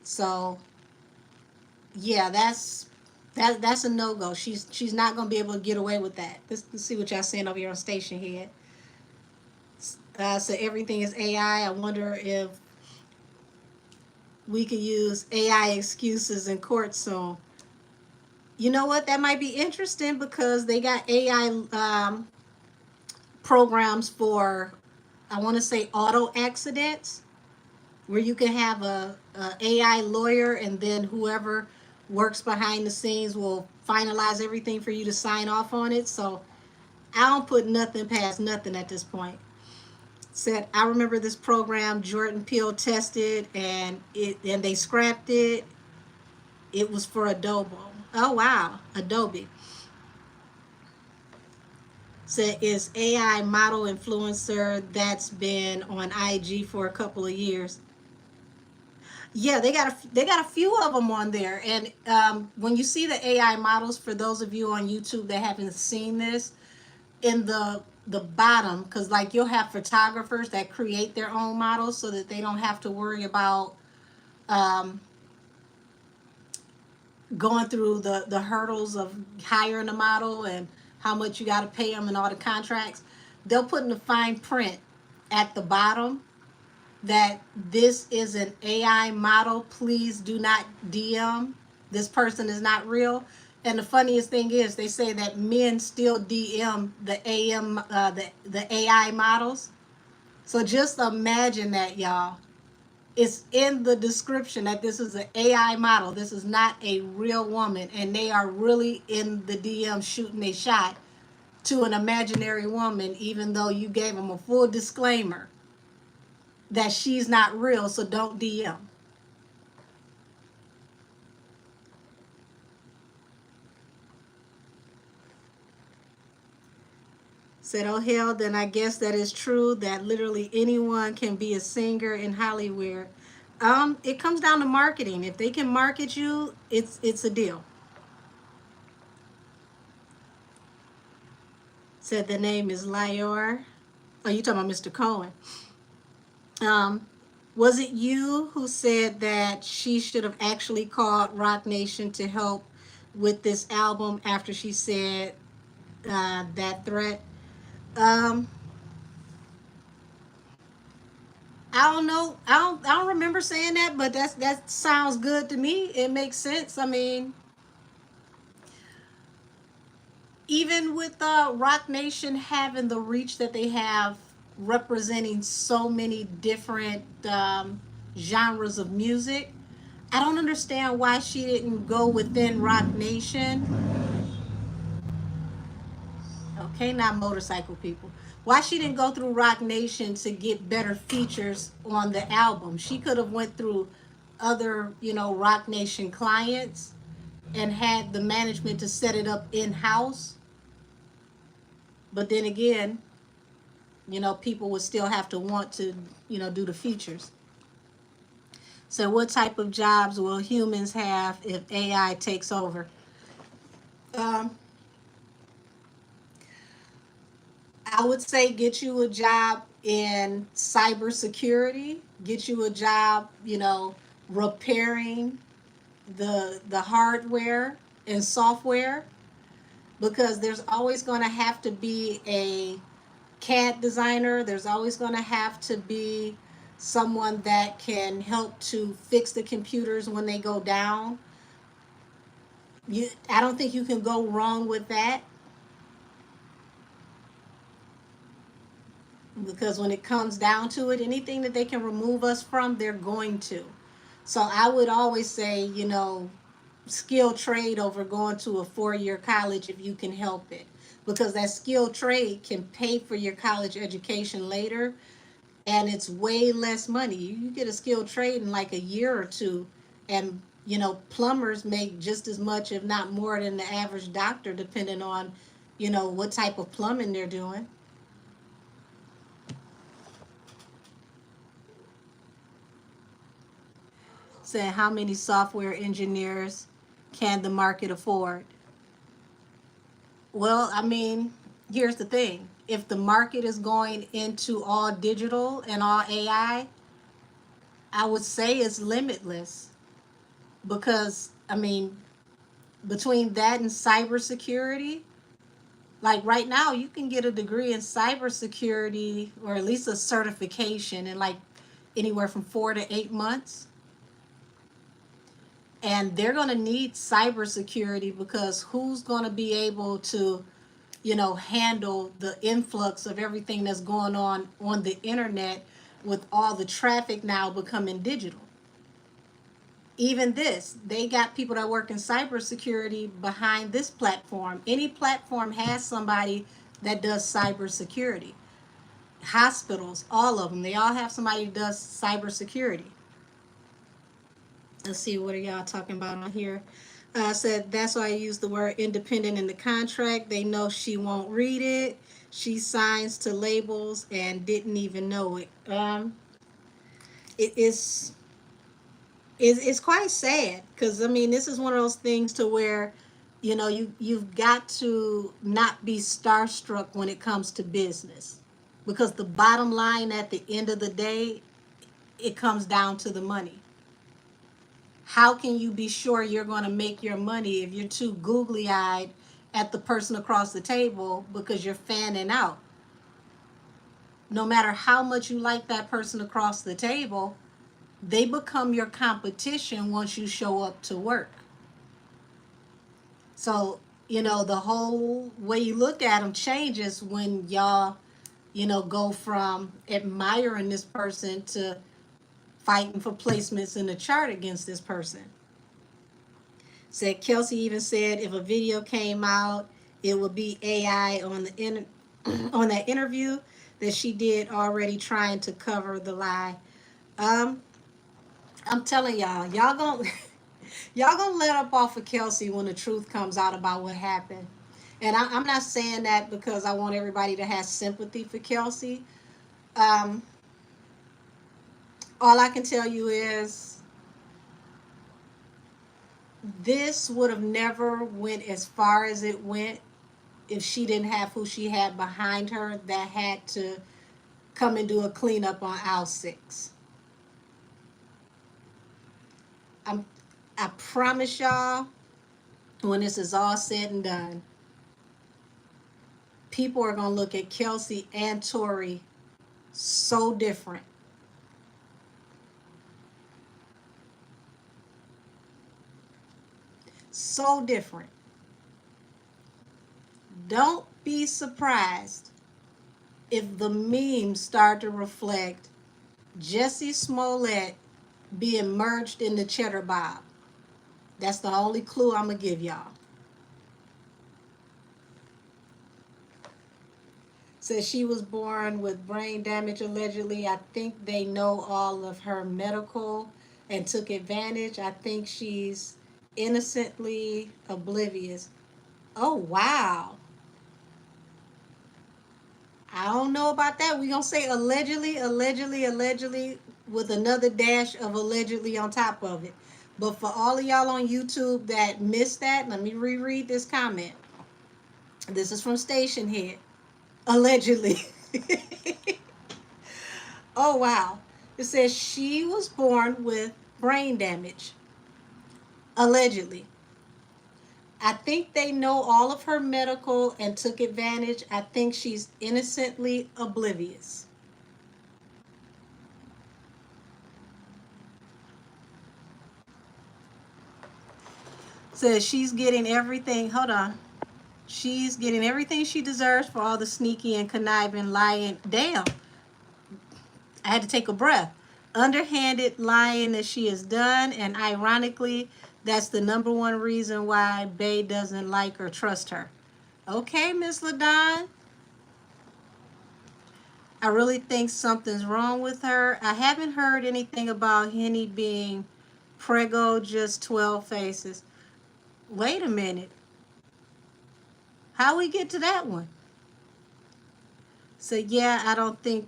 So, yeah, that's a no-go. She's not going to be able to get away with that. Let's see what y'all saying over here on Station Head. So everything is AI. I wonder if we could use AI excuses in court soon. You know what? That might be interesting because they got AI programs for, I want to say, auto accidents, where you can have a AI lawyer and then whoever works behind the scenes will finalize everything for you to sign off on it. So I don't put nothing past nothing at this point. Said, I remember this program Jordan Peele tested and they scrapped it. It was for Adobe. Oh wow, Adobe. Said, is AI model influencer that's been on IG for a couple of years. Yeah, they got a few of them on there. And when you see the AI models, for those of you on YouTube that haven't seen this, in the bottom, because like you'll have photographers that create their own models so that they don't have to worry about going through the hurdles of hiring a model and how much you got to pay them and all the contracts. They'll put in the fine print at the bottom that this is an AI model. Please do not DM. This person is not real. And the funniest thing is, they say that men still DM the the AI models. So just imagine that, y'all. It's in the description that this is an AI model. This is not a real woman, and they are really in the DM shooting a shot to an imaginary woman, even though you gave them a full disclaimer that she's not real. So don't DM. Said, oh hell, then I guess that is true that literally anyone can be a singer in Hollywood. It comes down to marketing. If they can market you, it's a deal. Said the name is Lior. Oh, you talking about Mr. Cohen? Was it you who said that she should have actually called Rock Nation to help with this album after she said that threat? Um, I don't know. I don't remember saying that, but that sounds good to me. It makes sense. I mean, even with Rock Nation having the reach that they have, representing so many different genres of music, I don't understand why she didn't go within Rock Nation. Okay, not motorcycle people. Why she didn't go through Rock Nation to get better features on the album? She could have went through other, Rock Nation clients and had the management to set it up in-house. But then again, people would still have to want to, do the features. So what type of jobs will humans have if AI takes over? Um, I would say get you a job in cybersecurity, get you a job, repairing the hardware and software. because there's always going to have to be a CAD designer. There's always going to have to be someone that can help to fix the computers when they go down. I don't think you can go wrong with that, because when it comes down to it, anything that they can remove us from, they're going to. So I would always say, skill trade over going to a 4-year college if you can help it, because that skill trade can pay for your college education later, and it's way less money. You get a skilled trade in like a year or two, and plumbers make just as much, if not more, than the average doctor, depending on what type of plumbing they're doing. Saying, how many software engineers can the market afford? Well, I mean, here's the thing. If the market is going into all digital and all AI, I would say it's limitless, because, I mean, between that and cybersecurity, like right now, you can get a degree in cybersecurity, or at least a certification, in like anywhere from 4 to 8 months. And they're going to need cybersecurity, because who's going to be able to handle the influx of everything that's going on the internet, with all the traffic now becoming digital? Even this, they got people that work in cybersecurity behind this platform. Any platform has somebody that does cybersecurity. Hospitals, all of them, they all have somebody who does cybersecurity. Let's see, what are y'all talking about on here? Said, that's why I use the word independent in the contract. They know she won't read it. She signs to labels and didn't even know it. It is, it's quite sad, because I mean, this is one of those things to where you've got to not be starstruck when it comes to business, because the bottom line at the end of the day, it comes down to the money. How can you be sure you're going to make your money if you're too googly-eyed at the person across the table, because you're fanning out? No matter how much you like that person across the table, they become your competition once you show up to work. So, the whole way you look at them changes when y'all, go from admiring this person to fighting for placements in the chart against this person. Said, Kelsey even said if a video came out, it would be AI on the on that interview that she did already, trying to cover the lie. I'm telling y'all gonna y'all gonna let up off of Kelsey when the truth comes out about what happened. And I'm not saying that because I want everybody to have sympathy for Kelsey. Um, all I can tell you is, this would have never went as far as it went if she didn't have who she had behind her that had to come and do a cleanup on aisle 6. I promise y'all, when this is all said and done, people are going to look at Kelsey and Tori so different. So different. Don't be surprised if the memes start to reflect Jesse Smollett being merged into Cheddar Bob. That's the only clue I'm going to give y'all. Says she was born with brain damage, allegedly. I think they know all of her medical and took advantage. I think she's innocently oblivious. Oh, wow. I don't know about that. We're going to say allegedly, with another dash of allegedly on top of it. But for all of y'all on YouTube that missed that, let me reread this comment. This is from Station Head. Allegedly. Oh, wow. It says she was born with brain damage. Allegedly. I think they know all of her medical and took advantage. I think she's innocently oblivious. Says she's getting everything. Hold on. She's getting everything she deserves for all the sneaky and conniving lying. Damn. I had to take a breath. Underhanded lying that she has done, and ironically, that's the number one reason why Bay doesn't like or trust her. Okay, Miss LaDon. I really think something's wrong with her. I haven't heard anything about Henny being prego, just 12 faces. Wait a minute. How we get to that one? So yeah, I don't think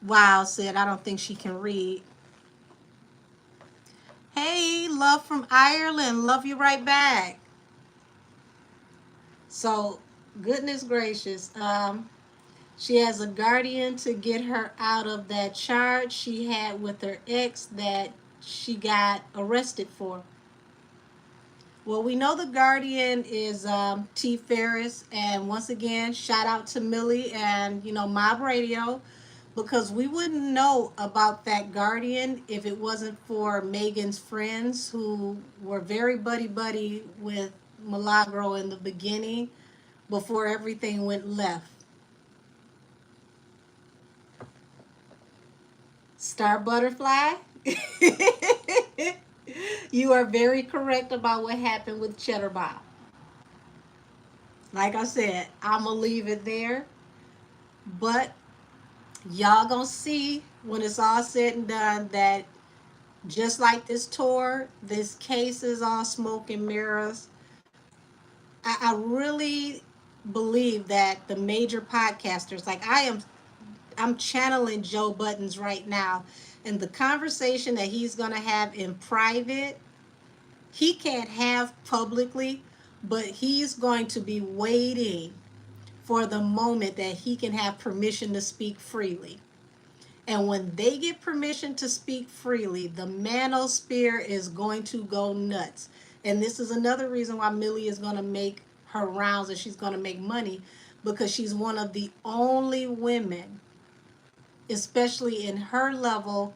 Wow said I don't think she can read. Hey, love from Ireland. Love you right back. So, goodness gracious. She has a guardian to get her out of that charge she had with her ex that she got arrested for. Well, we know the guardian is T. Ferris, and once again, shout out to Millie and Mob Radio, because we wouldn't know about that guardian if it wasn't for Megan's friends who were very buddy buddy with Milagro in the beginning before everything went left. Star Butterfly. You are very correct about what happened with Cheddar Bob. Like I said, I'm going to leave it there. But y'all going to see when it's all said and done that just like this tour, this case is all smoke and mirrors. I really believe that the major podcasters, like I'm channeling Joe Buttons right now, and the conversation that he's going to have in private, he can't have publicly, but he's going to be waiting for the moment that he can have permission to speak freely. And when they get permission to speak freely, the manosphere is going to go nuts. And this is another reason why Millie is going to make her rounds and she's going to make money, because she's one of the only women, especially in her level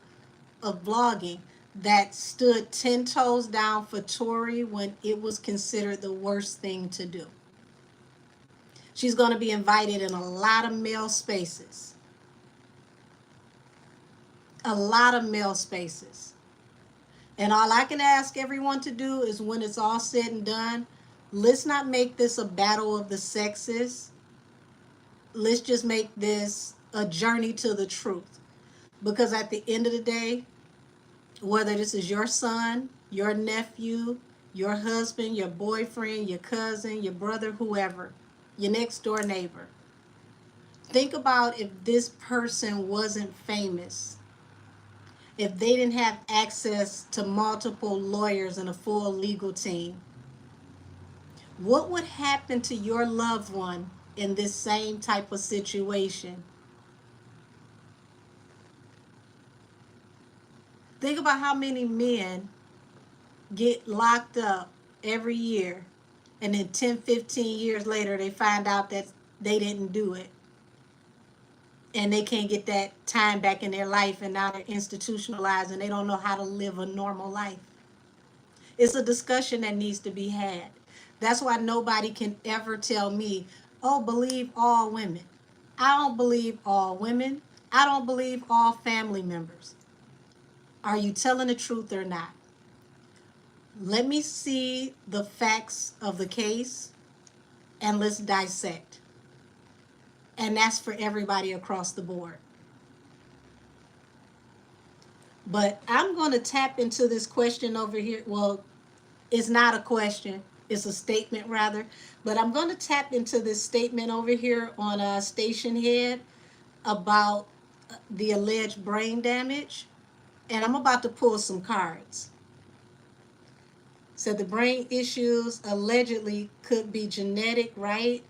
of blogging, that stood 10 toes down for Tory when it was considered the worst thing to do. She's going to be invited in a lot of male spaces. A lot of male spaces. And all I can ask everyone to do is, when it's all said and done, let's not make this a battle of the sexes. Let's just make this a journey to the truth. Because at the end of the day, whether this is your son, your nephew, your husband, your boyfriend, your cousin, your brother, whoever, your next door neighbor, think about if this person wasn't famous, if they didn't have access to multiple lawyers and a full legal team. What would happen to your loved one in this same type of situation? Think about how many men get locked up every year, and then 10, 15 years later they find out that they didn't do it, and they can't get that time back in their life, and now they're institutionalized and they don't know how to live a normal life. It's a discussion that needs to be had. That's why nobody can ever tell me, oh, believe all women. I don't believe all women. I don't believe all family members. Are you telling the truth or not? Let me see the facts of the case and let's dissect. And that's for everybody across the board. But I'm going to tap into this question over here. Well, it's not a question. It's a statement, rather. But I'm going to tap into this statement over here on Station Head about the alleged brain damage. And I'm about to pull some cards. So the brain issues allegedly could be genetic, right?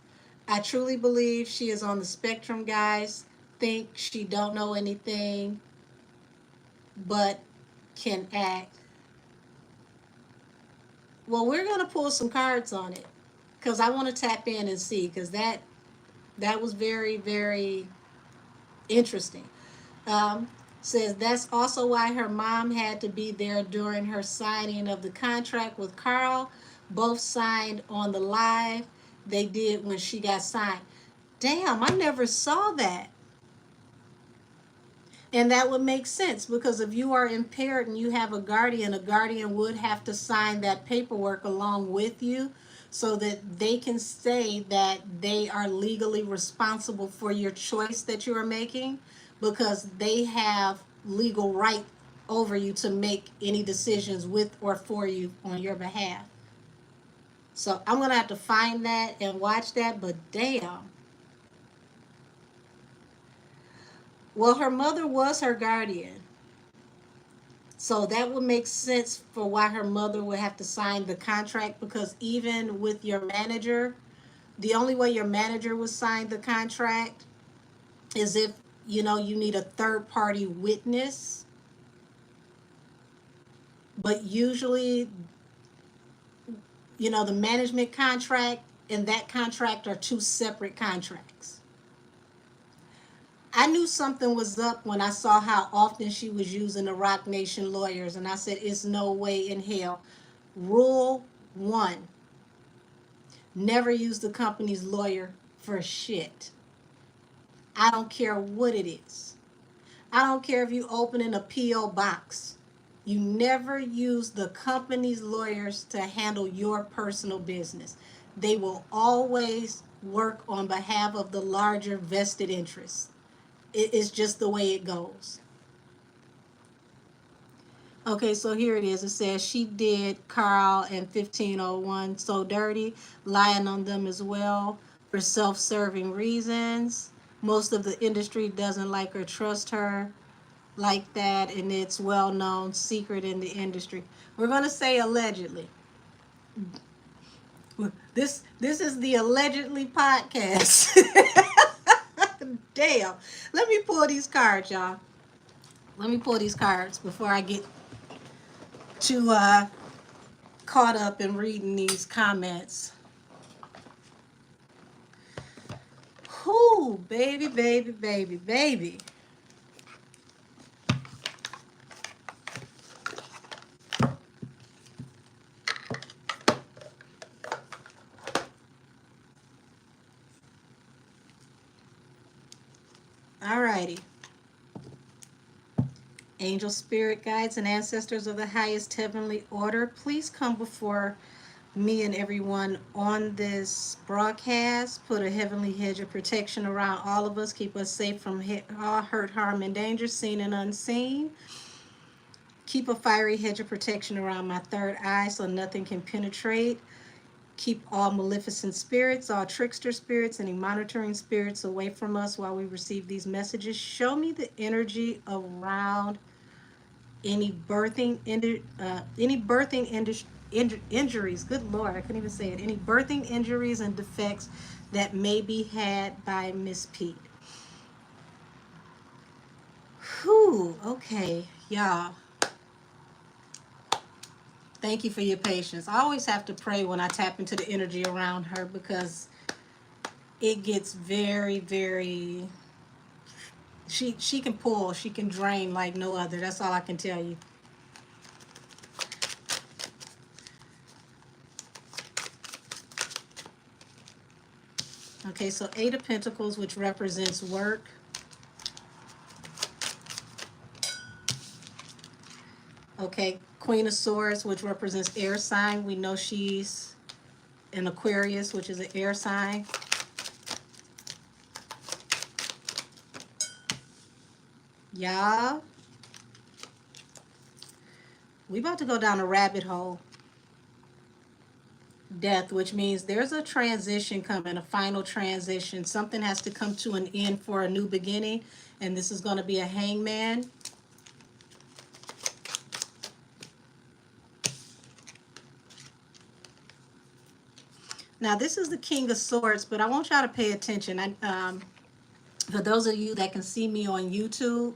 I truly believe she is on the spectrum, guys. Think she don't know anything, but can act. Well, we're going to pull some cards on it because I want to tap in and see, because that was very, very interesting. Um, Says that's also why her mom had to be there during her signing of the contract with Carl. Both signed on the live they did when she got signed. Damn, I never saw that. And that would make sense, because if you are impaired and you have a guardian would have to sign that paperwork along with you so that they can say that they are legally responsible for your choice that you are making, because they have legal right over you to make any decisions with or for you on your behalf. So I'm going to have to find that and watch that, but damn. Well, her mother was her guardian. So that would make sense for why her mother would have to sign the contract, because even with your manager, the only way your manager would sign the contract is if, you need a third party witness. But usually, the management contract and that contract are two separate contracts. I knew something was up when I saw how often she was using the Rock Nation lawyers, and I said, it's no way in hell. Rule 1: never use the company's lawyer for shit. I don't care what it is. I don't care if you open an appeal box. You never use the company's lawyers to handle your personal business. They will always work on behalf of the larger vested interests. It's just the way it goes. Okay, so here it is. It says she did Carl and 1501 so dirty, lying on them as well for self-serving reasons. Most of the industry doesn't like or trust her like that, and it's well-known secret in the industry. We're going to say allegedly. This is the allegedly podcast. Damn. Let me pull these cards, y'all. Let me pull these cards before I get too caught up in reading these comments. Whoo, baby, baby, baby, baby. Alrighty. Angel, spirit guides, and ancestors of the highest heavenly order, please come before me and everyone on this broadcast. Put a heavenly hedge of protection around all of us. Keep us safe from all hurt, harm, and danger, seen and unseen. Keep a fiery hedge of protection around my third eye so nothing can penetrate. Keep all maleficent spirits, all trickster spirits, any monitoring spirits away from us while we receive these messages. Show me the energy around any birthing injuries. Good Lord, I couldn't even say it. Any birthing injuries and defects that may be had by Miss Pete. Whew, okay, y'all. Thank you for your patience. I always have to pray when I tap into the energy around her, because it gets very, very... She can pull, she can drain like no other. That's all I can tell you. Okay, so 8 of Pentacles, which represents work. Okay, Queen of Swords, which represents air sign. We know she's an Aquarius, which is an air sign. Y'all, we about to go down a rabbit hole. Death, which means there's a transition coming, a final transition. Something has to come to an end for a new beginning, and this is going to be a hangman. Now, this is the King of Swords, but I want y'all to pay attention. For those of you that can see me on YouTube,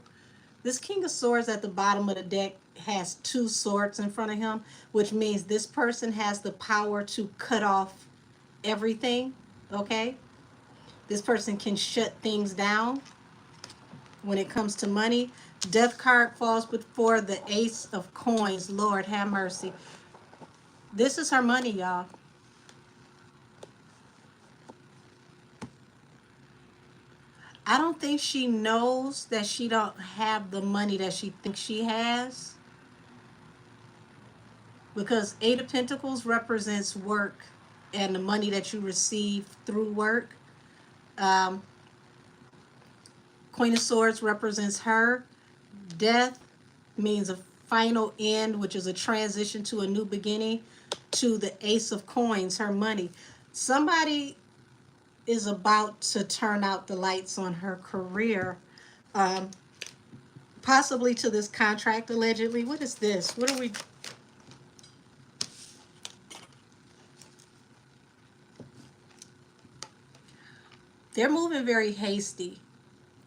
This King of Swords at the bottom of the deck has two swords in front of him, which means this person has the power to cut off everything, okay? This person can shut things down when it comes to money. Death card falls before the Ace of Coins. Lord have mercy. This is her money, y'all. I don't think she knows that she don't have the money that she thinks she has. Because Eight of Pentacles represents work and the money that you receive through work. Um, Queen of Swords represents her. Death means a final end, which is a transition to a new beginning. To the Ace of Coins, her money. Somebody is about to turn out the lights on her career. Possibly to this contract, allegedly. What is this? What are we... They're moving very hasty.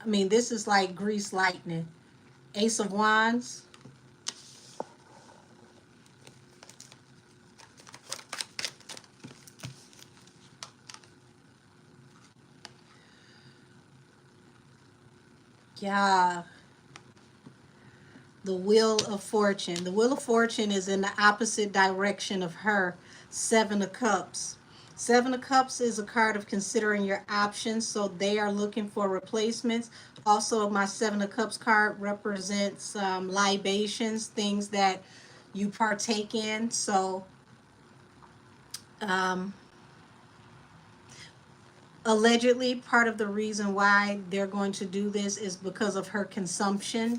I mean, this is like grease lightning. Ace of Wands. Yeah. The Wheel of Fortune. The Wheel of Fortune is in the opposite direction of her. Seven of Cups. Seven of Cups is a card of considering your options, so they are looking for replacements. Also, my Seven of Cups card represents libations, things that you partake in. So, allegedly, part of the reason why they're going to do this is because of her consumption.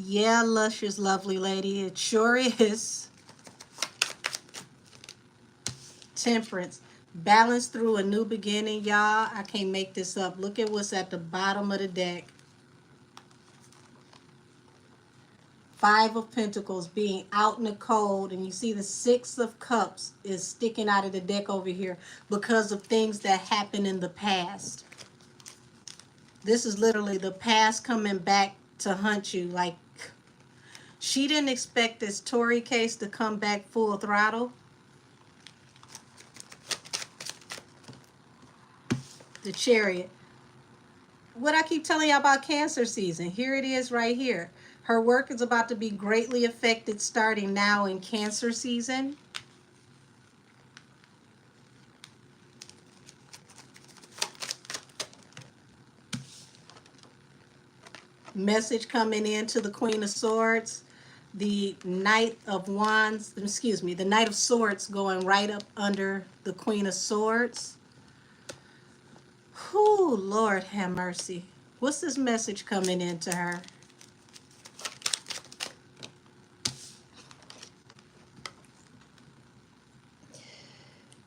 Yeah, luscious, lovely lady. It sure is. Temperance. Balance through a new beginning, y'all. I can't make this up. Look at what's at the bottom of the deck. Five of Pentacles, being out in the cold, and you see the Six of Cups is sticking out of the deck over here because of things that happened in the past. This is literally the past coming back to hunt you. Like, she didn't expect this Tory case to come back full throttle. The Chariot. What I keep telling y'all about Cancer season, here it is right here. Her work is about to be greatly affected starting now in Cancer season. Message coming in to the Queen of Swords. The Knight of Wands, excuse me, the Knight of Swords going right up under the Queen of Swords. Whew, Lord have mercy. What's this message coming into her?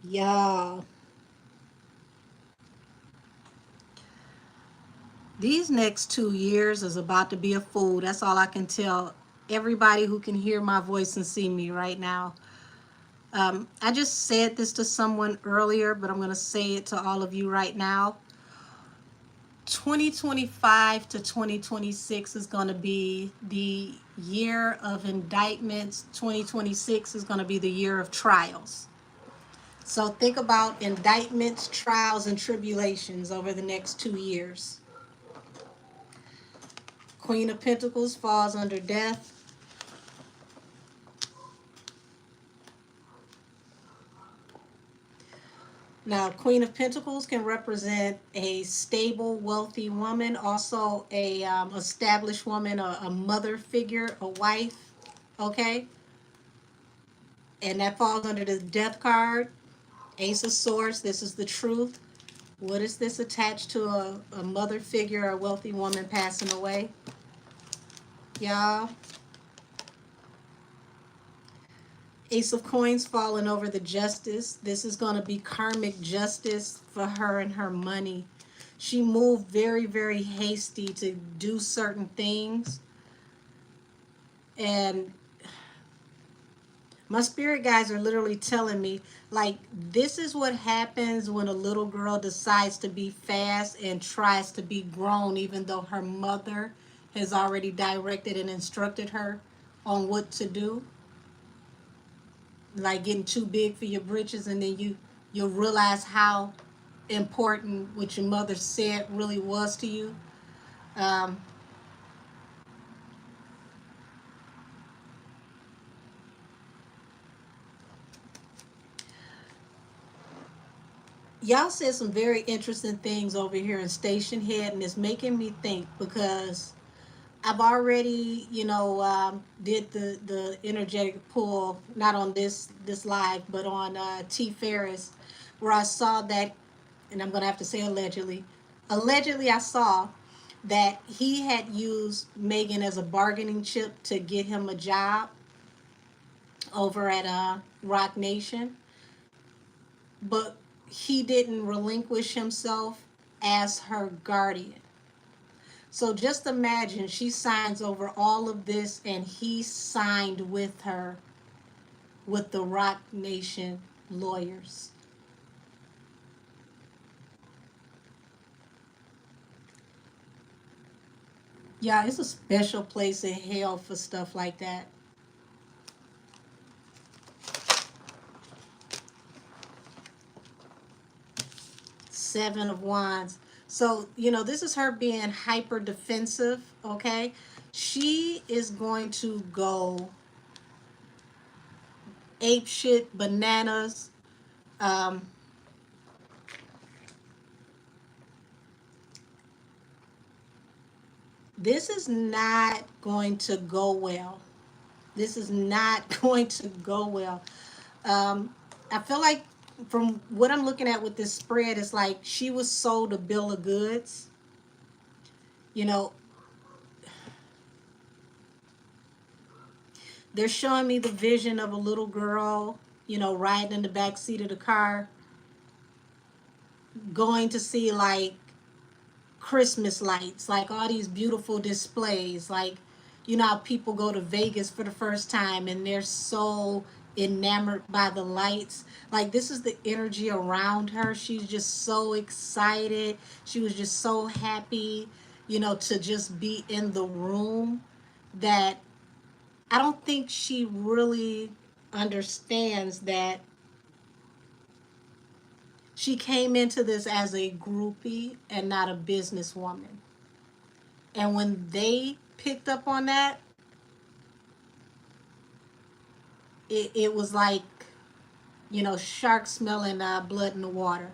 Y'all. These next 2 years is about to be a fool. That's all I can tell everybody who can hear my voice and see me right now. I just said this to someone earlier, but I'm going to say it to all of you right now. 2025 to 2026 is going to be the year of indictments. 2026 is going to be the year of trials. So think about indictments, trials, and tribulations over the next 2 years. Queen of Pentacles falls under death. Now, Queen of Pentacles can represent a stable, wealthy woman, also a established woman, a mother figure, a wife, okay? And that falls under the Death card. Ace of Swords, this is the truth. What is this attached to a mother figure, a wealthy woman passing away? Y'all. Ace of Coins falling over the Justice. This is going to be karmic justice for her and her money. She moved very, very hasty to do certain things. And My spirit guides are literally telling me, like, this is what happens when a little girl decides to be fast and tries to be grown, even though her mother has already directed and instructed her on what to do. Like getting too big for your britches, and then you'll realize how important what your mother said really was to you. Um, y'all said some very interesting things over here in Station Head, and it's making me think because I've already, did the energetic pull, not on this live, but on T Ferris, where I saw that, and I'm gonna have to say allegedly. Allegedly, I saw that he had used Megan as a bargaining chip to get him a job over at Rock Nation, but he didn't relinquish himself as her guardian. So just imagine she signs over all of this and he signed with her with the Rock Nation lawyers. Yeah, it's a special place in hell for stuff like that. Seven of Wands. So, this is her being hyper defensive, okay? She is going to go ape shit bananas. Um, this is not going to go well. This is not going to go well. I feel like from what I'm looking at with this spread, it's like she was sold a bill of goods. You know, they're showing me the vision of a little girl, riding in the back seat of the car, going to see like Christmas lights, like all these beautiful displays. Like, how people go to Vegas for the first time and they're so enamored by the lights. Like, this is the energy around her. She's just so excited. She was just so happy, to just be in the room, that I don't think she really understands that she came into this as a groupie and not a businesswoman. And when they picked up on that, it was like, sharks smelling blood in the water.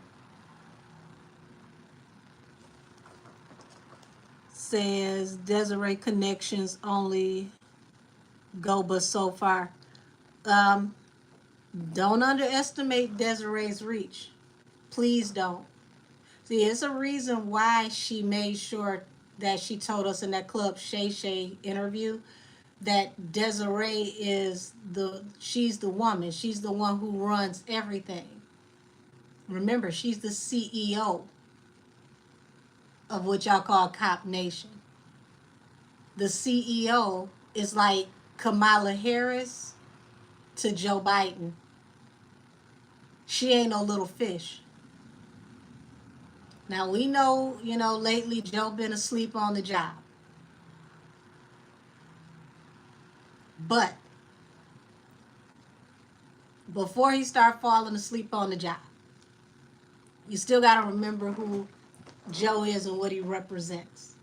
Says Desiree connections only go but so far. Um, don't underestimate Desiree's reach. Please don't. See, it's a reason why she made sure that she told us in that Club Shay Shay interview that Desiree she's the woman. She's the one who runs everything. Remember, she's the CEO of what y'all call Cop Nation. The CEO is like Kamala Harris to Joe Biden. She ain't no little fish. Now we know, lately Joe been asleep on the job. But before he start falling asleep on the job, you still got to remember who Joe is and what he represents.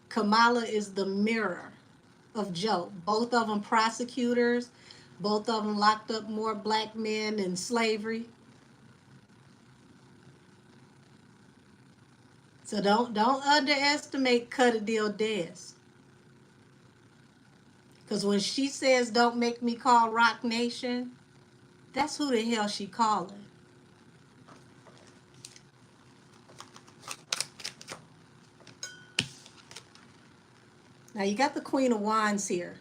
Kamala is the mirror of Joe. Both of them prosecutors. Both of them locked up more black men in slavery. So don't underestimate Cut a Deal Des. Because when she says don't make me call Rock Nation, that's who the hell she calling. Now you got the Queen of Wands here.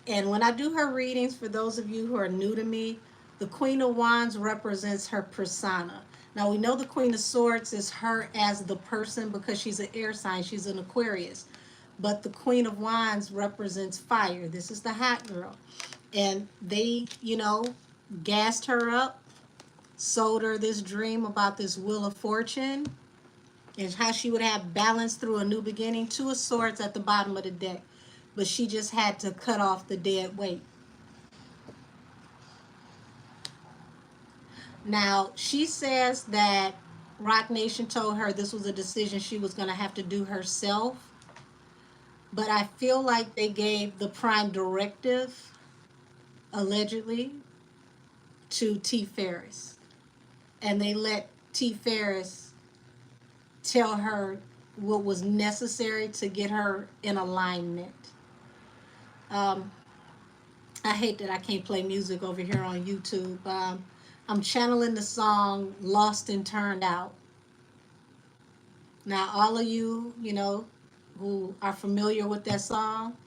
And when I do her readings, for those of you who are new to me, the Queen of Wands represents her persona. Now we know the Queen of Swords is her as the person because she's an air sign, she's an Aquarius. but the Queen of Wands represents fire. This is the hot girl. And they, gassed her up, sold her this dream about this Wheel of Fortune and how she would have balance through a new beginning. Two of Swords at the bottom of the deck. But she just had to cut off the dead weight. Now, she says that Rock Nation told her this was a decision she was going to have to do herself. But I feel like they gave the prime directive, allegedly, to T. Ferris. And they let T. Ferris tell her what was necessary to get her in alignment. I hate that I can't play music over here on YouTube. I'm channeling the song Lost and Turned Out. Now, all of you, who are familiar with that song,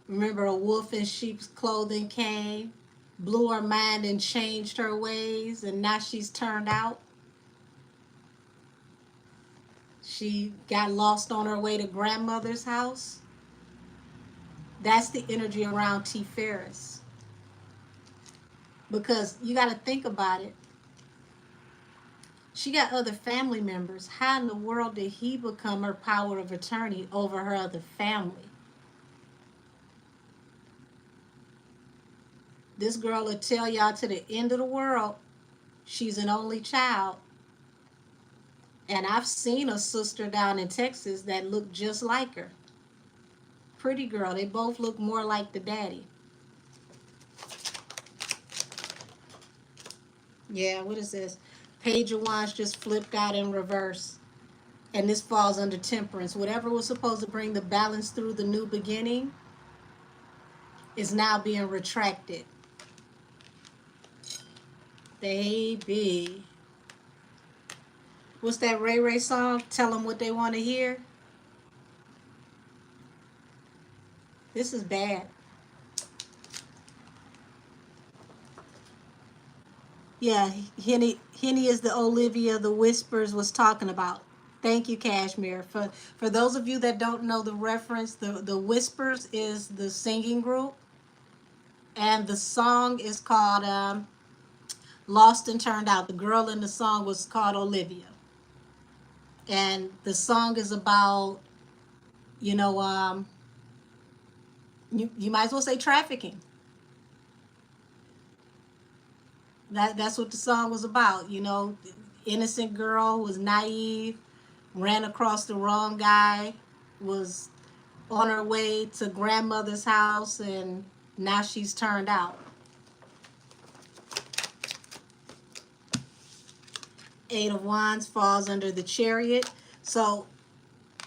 remember a wolf in sheep's clothing came, blew her mind and changed her ways, and now she's turned out. She got lost on her way to grandmother's house. That's the energy around T. Ferris. Because you got to think about it. She got other family members. How in the world did he become her power of attorney over her other family? This girl will tell y'all to the end of the world she's an only child. And I've seen a sister down in Texas that looked just like her. Pretty girl. They both look more like the daddy. Yeah, what is this? Page of Wands just flipped out in reverse. And this falls under Temperance. Whatever was supposed to bring the balance through the new beginning is now being retracted. Baby. What's that Ray Ray song? Tell them what they want to hear. This is bad. Yeah, Henny is the Olivia the Whispers was talking about. Thank you, Cashmere. For those of you that don't know the reference, the Whispers is the singing group. And the song is called Lost and Turned Out. The girl in the song was called Olivia. And the song is about, you might as well say trafficking. That's what the song was about. Innocent girl was naive, ran across the wrong guy, was on her way to grandmother's house, and now she's turned out. Eight of Wands falls under the Chariot. So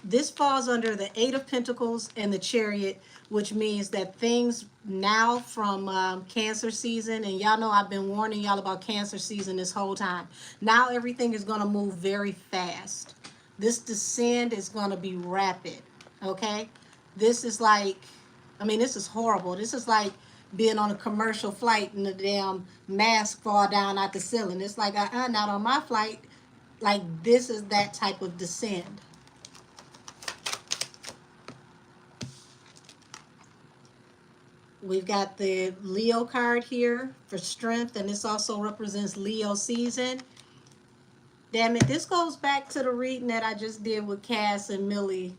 this falls under the Eight of Pentacles and the Chariot, which means that things now from Cancer season, and y'all know I've been warning y'all about Cancer season this whole time. Now everything is going to move very fast. This descent is going to be rapid, okay? This is like, this is horrible. This is like being on a commercial flight and the damn mask fall down out the ceiling. It's like, not on my flight. Like, this is that type of descent. We've got the Leo card here for strength, and this also represents Leo season. Damn it, this goes back to the reading that I just did with Cass and Millie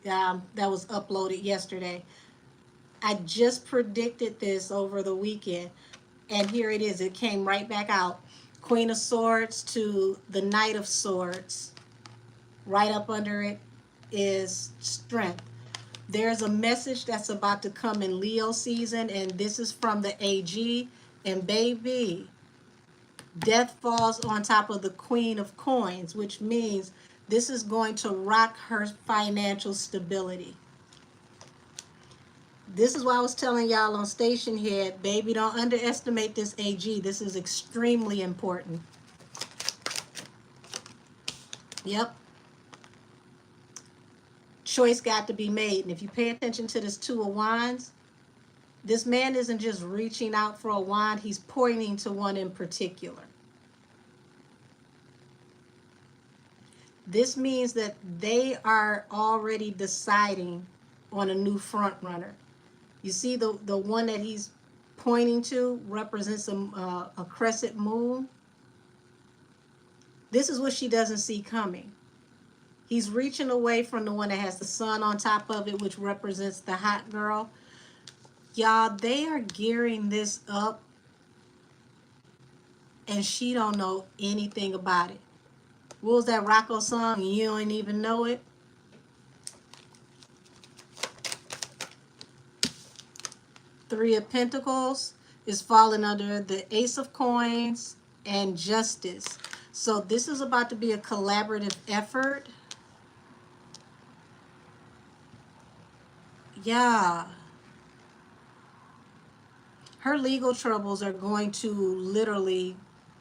that was uploaded yesterday. I just predicted this over the weekend, and here it is. It came right back out. Queen of Swords to the Knight of Swords. Right up under it is strength. There's a message that's about to come in Leo season, and this is from the AG. And baby, death falls on top of the Queen of Coins, which means this is going to rock her financial stability. This is why I was telling y'all on Station Head, baby, don't underestimate this AG. This is extremely important. Yep. Choice got to be made. And if you pay attention to this Two of Wands, this man isn't just reaching out for a wand, he's pointing to one in particular. This means that they are already deciding on a new front runner. You see the one that he's pointing to represents a crescent moon. This is what she doesn't see coming. He's reaching away from the one that has the sun on top of it, which represents the hot girl. Y'all, they are gearing this up, and she don't know anything about it. What was that Rocco song? You don't even know it. Three of Pentacles is falling under the Ace of Coins and Justice. So this is about to be a collaborative effort. Yeah. Her legal troubles are going to literally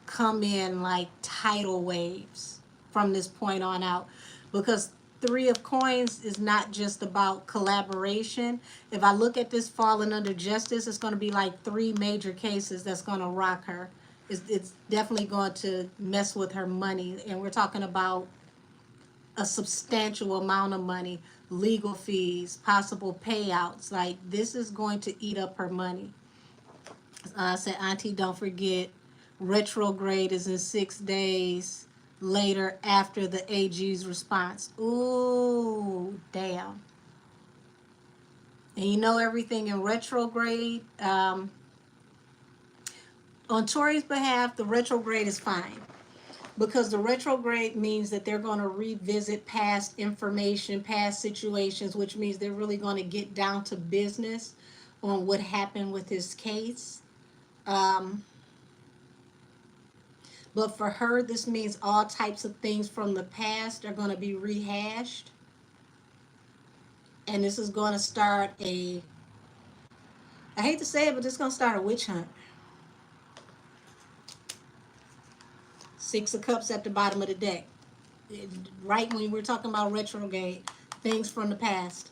come in like tidal waves from this point on out, because Three of Coins is not just about collaboration. If I look at this falling under Justice, it's going to be like three major cases that's going to rock her. It's definitely going to mess with her money, and we're talking about a substantial amount of money, legal fees, possible payouts. Like, this is going to eat up her money. I said, Auntie, don't forget, retrograde is in 6 days later after the AG's response. Ooh, damn. And you know, everything in retrograde, on Tori's behalf, the retrograde is fine, because the retrograde means that they're going to revisit past information, past situations, which means they're really going to get down to business on what happened with his case. But for her, this means all types of things from the past are going to be rehashed. And this is going to start I hate to say it, but this is going to start a witch hunt. Six of Cups at the bottom of the deck. Right when we're talking about retrograde, things from the past.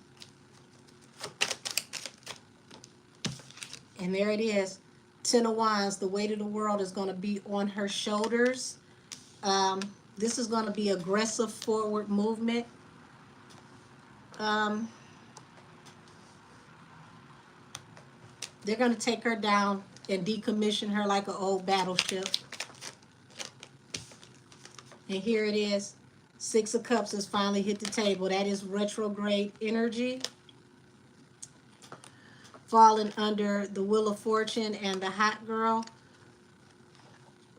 And there it is. Ten of Wands, the weight of the world is going to be on her shoulders. This is going to be aggressive forward movement. They're going to take her down and decommission her like an old battleship. And here it is. Six of Cups has finally hit the table. That is retrograde energy. Falling under the Wheel of Fortune and the hot girl.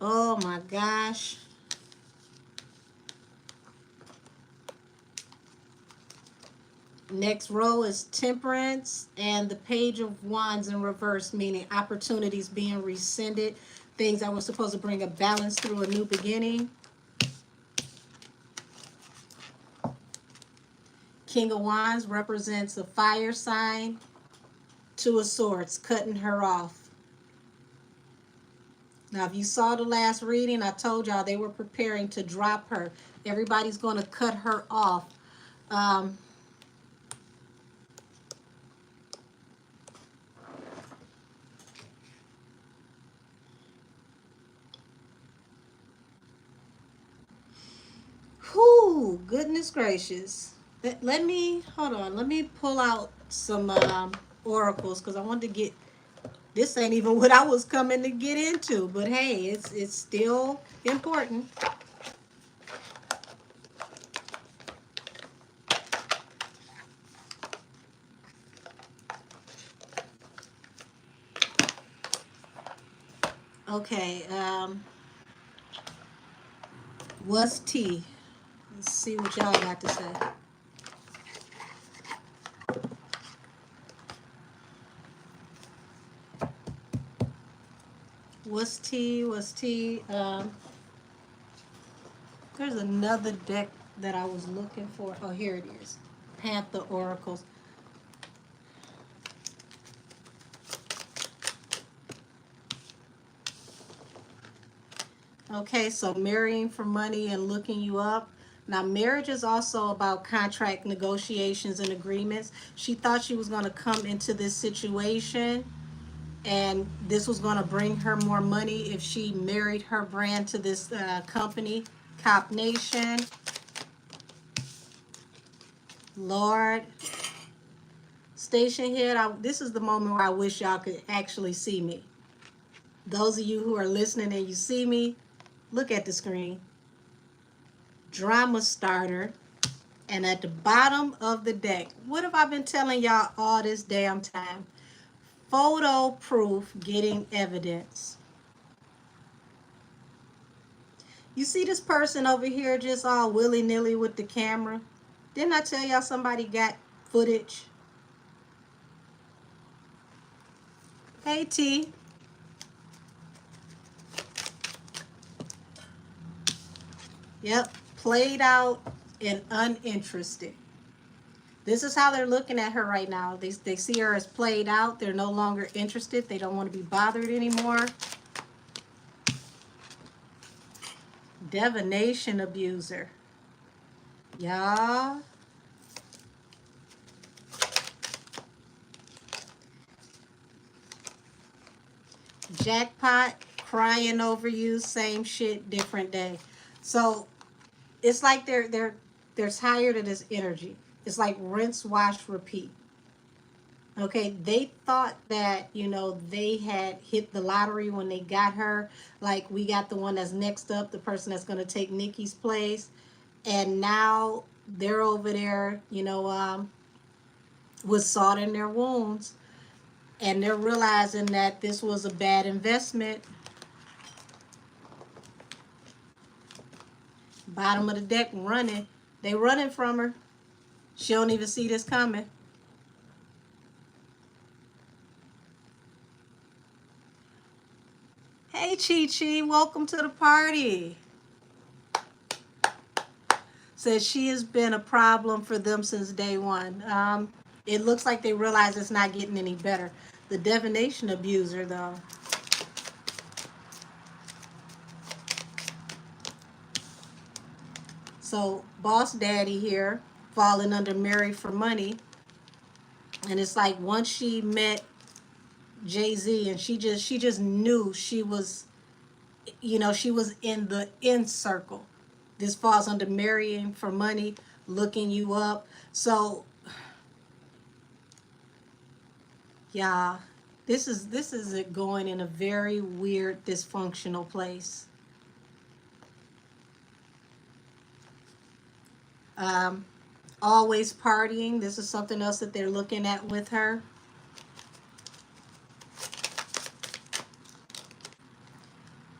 Oh my gosh. Next row is Temperance and the Page of Wands in reverse, meaning opportunities being rescinded, things that were supposed to bring a balance through a new beginning. King of Wands represents a fire sign. Two of Swords, cutting her off. Now, if you saw the last reading, I told y'all they were preparing to drop her. Everybody's going to cut her off. Whew, goodness gracious. Let me, hold on, let me pull out some oracles, because I wanted to get, this ain't even what I was coming to get into, but hey, it's still important. Okay, what's T? Let's see what y'all got to say. What's T? What's T? There's another deck that I was looking for. Oh, here it is. Panther Oracles. Okay, so marrying for money and looking you up. Now, marriage is also about contract negotiations and agreements. She thought she was going to come into this situation and this was going to bring her more money if she married her brand to this company, Cop Nation. Lord. Station head, this is the moment where I wish y'all could actually see me. Those of you who are listening and you see me, look at the screen. Drama starter. And at the bottom of the deck, what have I been telling y'all all this damn time? Photo proof getting evidence. You see this person over here just all willy-nilly with the camera? Didn't I tell y'all somebody got footage? Hey, T. Yep, played out and uninterested. This is how they're looking at her right now. They see her as played out. They're no longer interested. They don't want to be bothered anymore. Divination abuser. Y'all. Jackpot, crying over you, same shit, different day. So it's like they're tired of this energy. It's like rinse, wash, repeat. Okay, they thought that, you know, they had hit the lottery when they got her. Like, we got the one that's next up, the person that's going to take Nikki's place. And now they're over there, you know, with salt in their wounds. And they're realizing that this was a bad investment. Bottom of the deck running. They running from her. She don't even see this coming. Hey, Chi-Chi, welcome to the party. Says she has been a problem for them since day one. It looks like they realize it's not getting any better. The divination abuser, though. So, boss daddy here, falling under Mary for money. And it's like once she met Jay-Z and she just knew she was, you know, she was in the in circle. This falls under marrying for money, looking you up. So, yeah, this is it going in a very weird, dysfunctional place. Always partying. This is something else that they're looking at with her.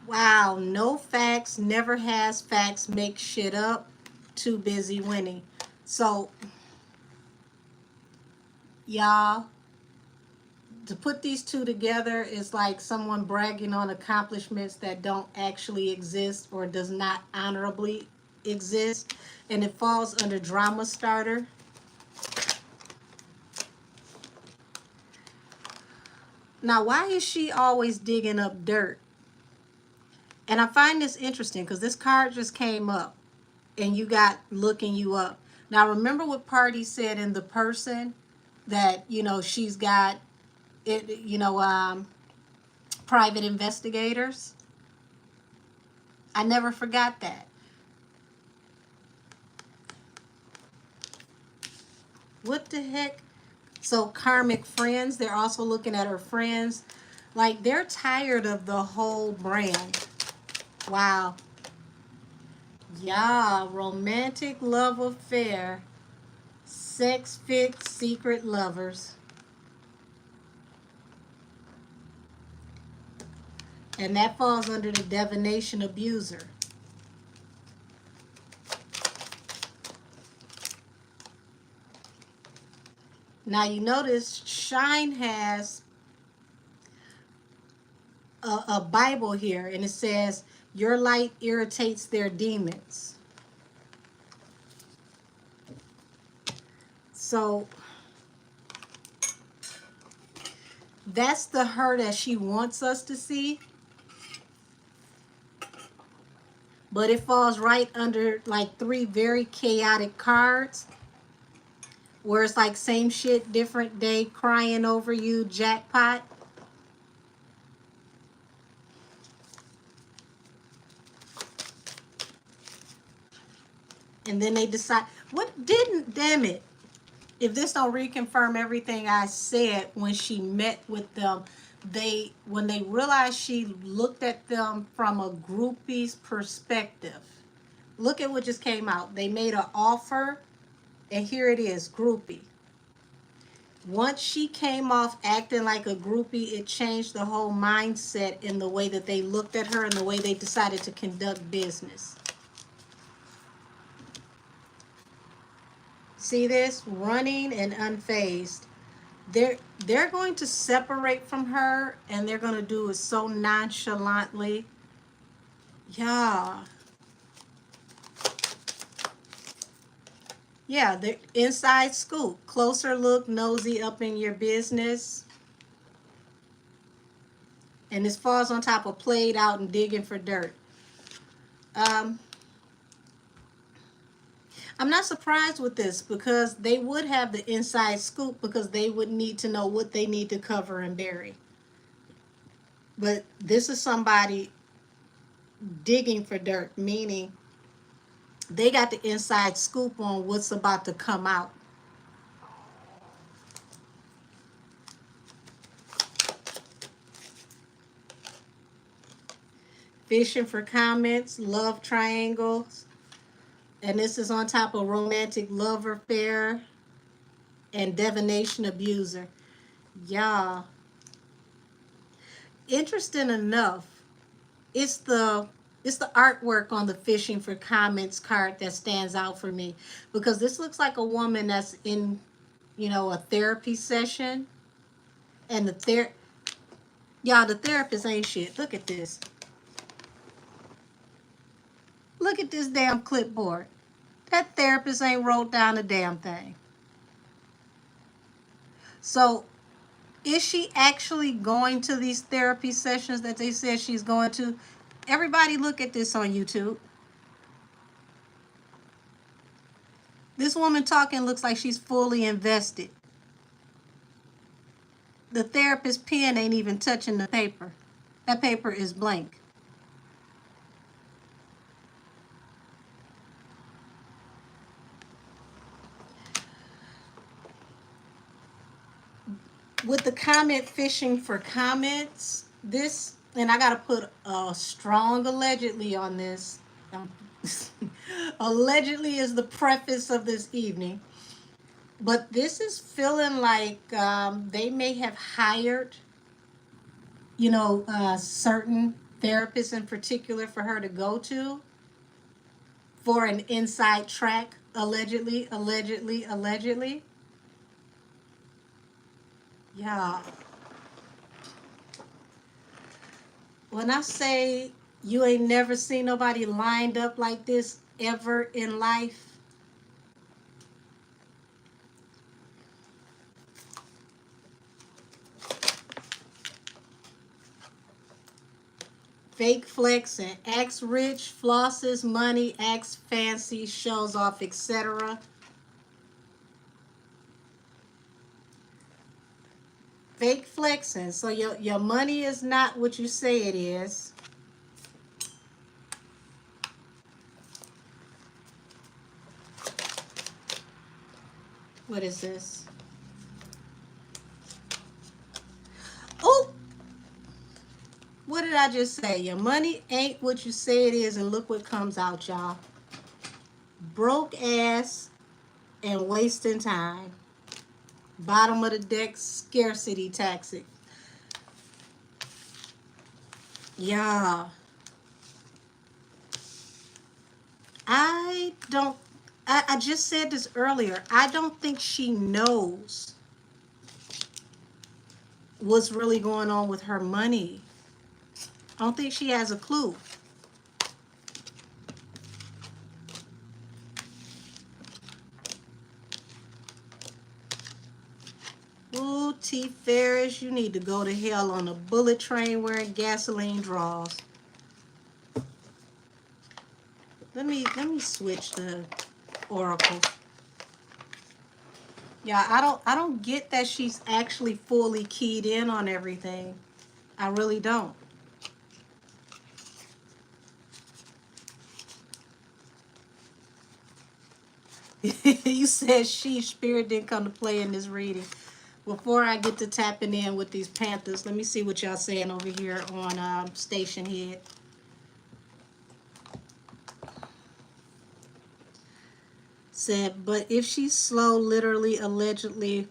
Wow, no facts, never has facts, make shit up, too busy winning. So, y'all, to put these two together is like someone bragging on accomplishments that don't actually exist or does not honorably exist. And it falls under drama starter. Now, why is she always digging up dirt? And I find this interesting because this card just came up and you got looking you up. Now, remember what Party said in the person that, you know, she's got it, you know, private investigators. I never forgot that. What the heck? So karmic friends, they're also looking at her friends. Like, they're tired of the whole brand. Wow. Yeah, romantic love affair. Sex fit secret lovers. And that falls under the divination abuser. Now you notice Shine has a Bible here, and it says, your light irritates their demons. So that's the her that she wants us to see. But it falls right under like 3 very chaotic cards. Where it's like same shit, different day, crying over you, jackpot. And then they decide, what didn't, damn it. if this don't reconfirm everything I said when she met with them, when they realized she looked at them from a groupie's perspective. Look at what just came out. They made an offer, and here it is, groupie. Once she came off acting like a groupie, it changed the whole mindset in the way that they looked at her and the way they decided to conduct business. See this? Running and unfazed. They're going to separate from her, and they're going to do it so nonchalantly. Yeah. Yeah, the inside scoop. Closer look, nosy up in your business. And this falls on top of played out and digging for dirt. I'm not surprised with this, because they would have the inside scoop, because they would need to know what they need to cover and bury. But this is somebody digging for dirt, meaning they got the inside scoop on what's about to come out. Fishing for comments, love triangles. And this is on top of romantic love affair and divination abuser. Yeah. Interesting enough, it's the artwork on the fishing for comments card that stands out for me, because this looks like a woman that's in, a therapy session, and the therapist ain't shit. Look at this. Look at this damn clipboard. That therapist ain't wrote down a damn thing. So, is she actually going to these therapy sessions that they said she's going to? Everybody look at this on YouTube. This woman talking looks like she's fully invested. The therapist's pen ain't even touching the paper. That paper is blank. With the comment fishing for comments, this, and I got to put a strong allegedly on this. Allegedly is the preface of this evening. But this is feeling like they may have hired, certain therapists in particular for her to go to for an inside track, allegedly. Yeah. When I say you ain't never seen nobody lined up like this ever in life, fake flexing, acts rich, flosses money, acts fancy, shows off, etc. Fake flexing. So your money is not what you say it is. What is this? Oh! What did I just say? Your money ain't what you say it is, and look what comes out, y'all. Broke ass and wasting time. Bottom of the deck, scarcity tactic. Yeah. I just said this earlier. I don't think she knows what's really going on with her money. I don't think she has a clue. Ooh, T. Ferris, you need to go to hell on a bullet train wearing gasoline draws. Let me switch the oracle. Yeah, I don't get that she's actually fully keyed in on everything. I really don't. You said she spirit didn't come to play in this reading. Before I get to tapping in with these Panthers, let me see what y'all saying over here on Station Head. Said, but if she's slow, literally, allegedly,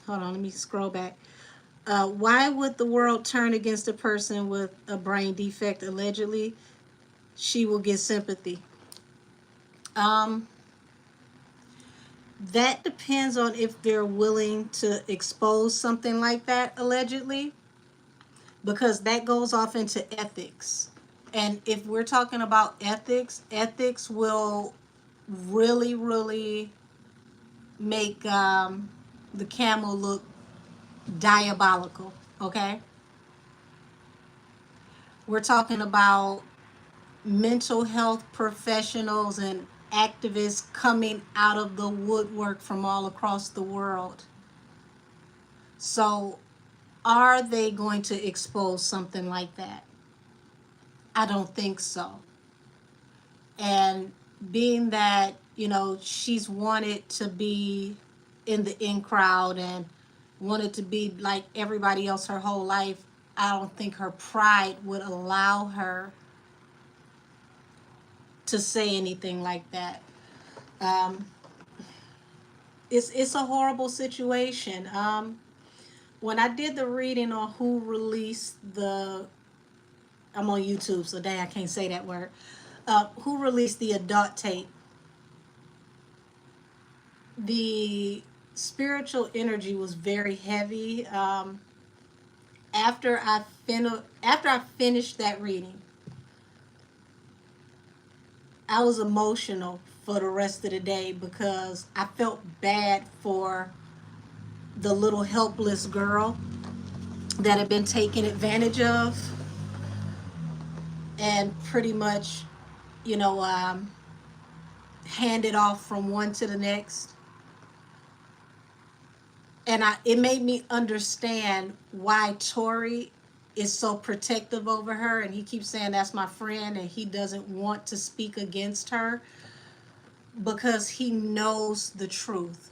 hold on, let me scroll back. Why would the world turn against a person with a brain defect, allegedly? She will get sympathy. Um, that depends on if they're willing to expose something like that, allegedly, because that goes off into ethics. And if we're talking about ethics, ethics will really, really make the camel look diabolical, okay? We're talking about mental health professionals and activists coming out of the woodwork from all across the world. So, are they going to expose something like that? I don't think so. And being that, she's wanted to be in the in crowd and wanted to be like everybody else her whole life, I don't think her pride would allow her to say anything like that. Um, it's a horrible situation. When I did the reading on who released I'm on YouTube, so dang, I can't say that word. Who released the adult tape? The spiritual energy was very heavy. After I finished that reading, I was emotional for the rest of the day because I felt bad for the little helpless girl that had been taken advantage of and pretty much, you know, um, handed off from one to the next. And it made me understand why Tori is so protective over her, and he keeps saying that's my friend, and he doesn't want to speak against her because he knows the truth.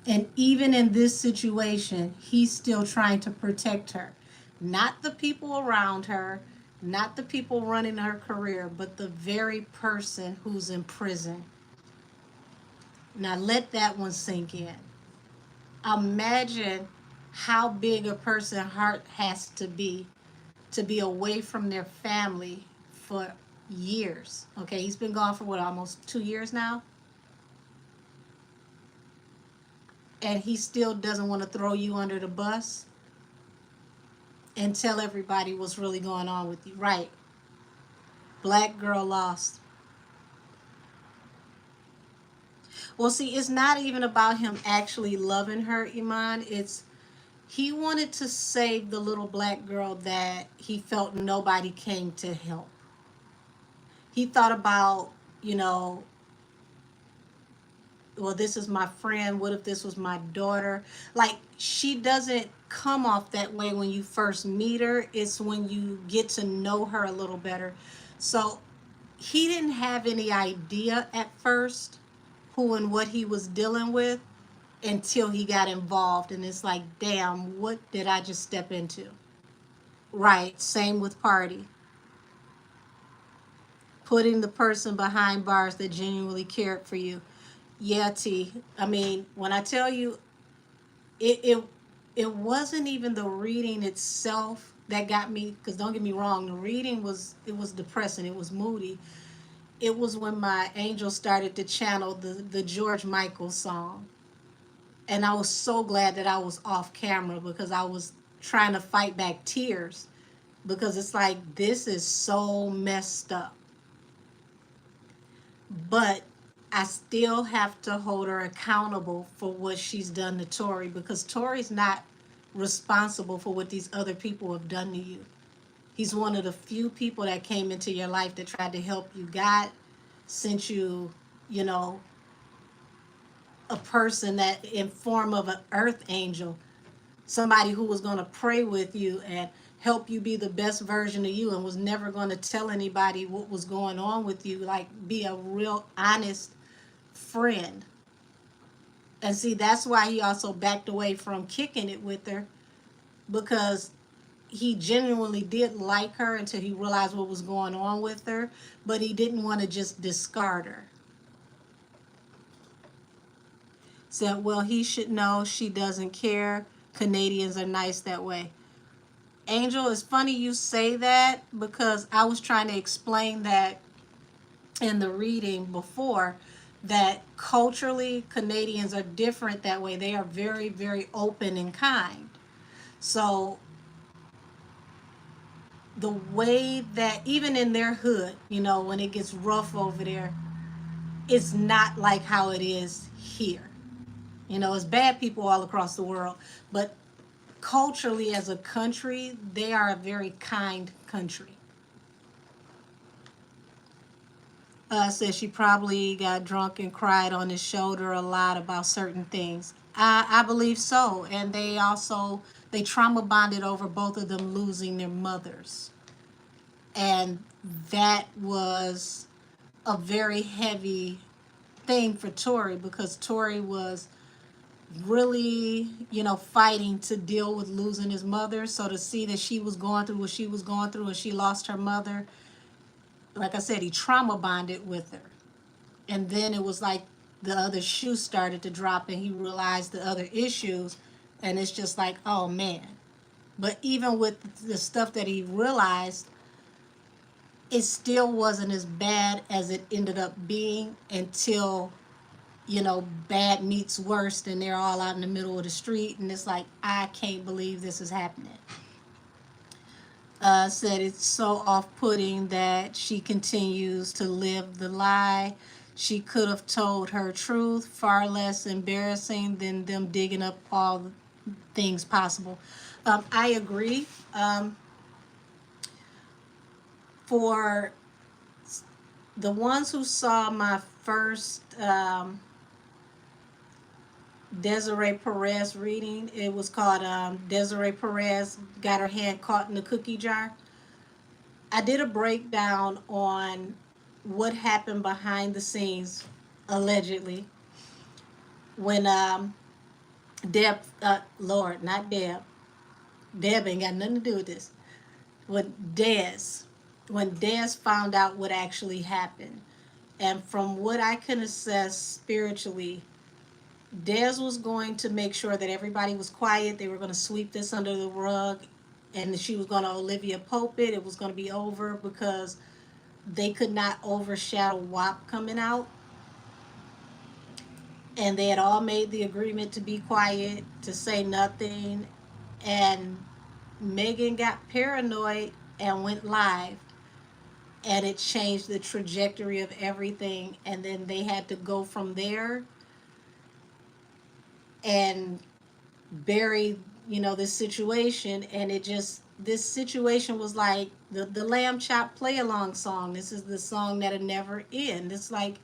And even in this situation, he's still trying to protect her. Not the people around her, not the people running her career, but the very person who's in prison. Now let that one sink in. Imagine how big a person's heart has to be away from their family for years. Okay, he's been gone for what, almost 2 years now? And he still doesn't want to throw you under the bus and tell everybody what's really going on with you. Right. Black girl lost. Well, see, it's not even about him actually loving her, Iman. It's he wanted to save the little black girl that he felt nobody came to help. He thought about, you know, well, this is my friend. What if this was my daughter? Like, she doesn't come off that way when you first meet her. It's when you get to know her a little better. So he didn't have any idea at first who and what he was dealing with until he got involved. And it's like, damn, what did I just step into? Right. Same with Party. Putting the person behind bars that genuinely cared for you. Yeah, T. I mean, when I tell you, it it, it wasn't even the reading itself that got me. Because don't get me wrong, the reading was depressing. It was moody. It was when my angel started to channel the George Michael song, and I was so glad that I was off camera because I was trying to fight back tears because it's like this is so messed up. But I still have to hold her accountable for what she's done to Tori because Tori's not responsible for what these other people have done to you. He's one of the few people that came into your life that tried to help you. God sent you, you know, a person that in form of an earth angel, somebody who was going to pray with you and help you be the best version of you and was never going to tell anybody what was going on with you, like be a real honest friend. And see, that's why he also backed away from kicking it with her, because he genuinely did like her until he realized what was going on with her, but he didn't want to just discard her. Said, well, he should know she doesn't care. Canadians are nice that way. Angel, it's funny you say that, because I was trying to explain that in the reading before, that culturally Canadians are different that way. They are very, very open and kind. So the way that even in their hood, you know, when it gets rough over there, it's not like how it is here. You know, it's bad people all across the world, but culturally as a country, they are a very kind country. Says she probably got drunk and cried on his shoulder a lot about certain things. I believe so. And they trauma bonded over both of them losing their mothers. And that was a very heavy thing for Tori, because Tori was really, you know, fighting to deal with losing his mother. So to see that she was going through what she was going through and she lost her mother, like I said, he trauma bonded with her. And then it was like the other shoe started to drop and he realized the other issues. And it's just like, oh man. But even with the stuff that he realized, it still wasn't as bad as it ended up being until, you know, bad meets worse and they're all out in the middle of the street. And it's like, I can't believe this is happening. Said it's so off-putting that she continues to live the lie. She could have told her truth, far less embarrassing than them digging up all the things possible. I agree. For the ones who saw my first Desiree Perez reading, it was called Desiree Perez Got Her Hand Caught in the Cookie Jar. I did a breakdown on what happened behind the scenes, allegedly, when Deb, Lord, not Deb. Deb ain't got nothing to do with this. When Dez found out what actually happened. And from what I can assess spiritually, Dez was going to make sure that everybody was quiet. They were going to sweep this under the rug. And she was going to Olivia Pope it. It was going to be over because they could not overshadow WAP coming out. And they had all made the agreement to be quiet, to say nothing. And Megan got paranoid and went live. And it changed the trajectory of everything. And then they had to go from there and bury, you know, this situation. And it just, this situation was like the Lamb Chop play along song. This is the song that'll never end. It's like,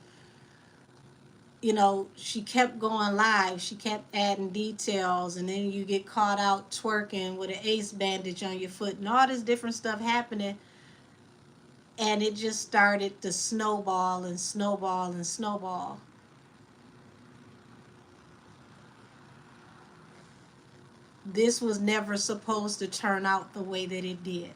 you know, she kept going live. She kept adding details. And then you get caught out twerking with an ace bandage on your foot and all this different stuff happening. And it just started to snowball and snowball and snowball. This was never supposed to turn out the way that it did.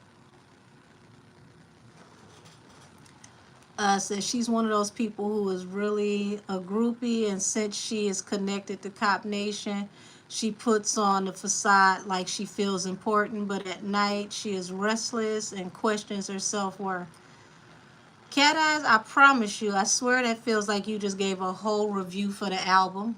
Says she's one of those people who is really a groupie, and since she is connected to Cop Nation, she puts on the facade like she feels important, but at night she is restless and questions her self-worth. Cat Eyes, I promise you, I swear that feels like you just gave a whole review for the album.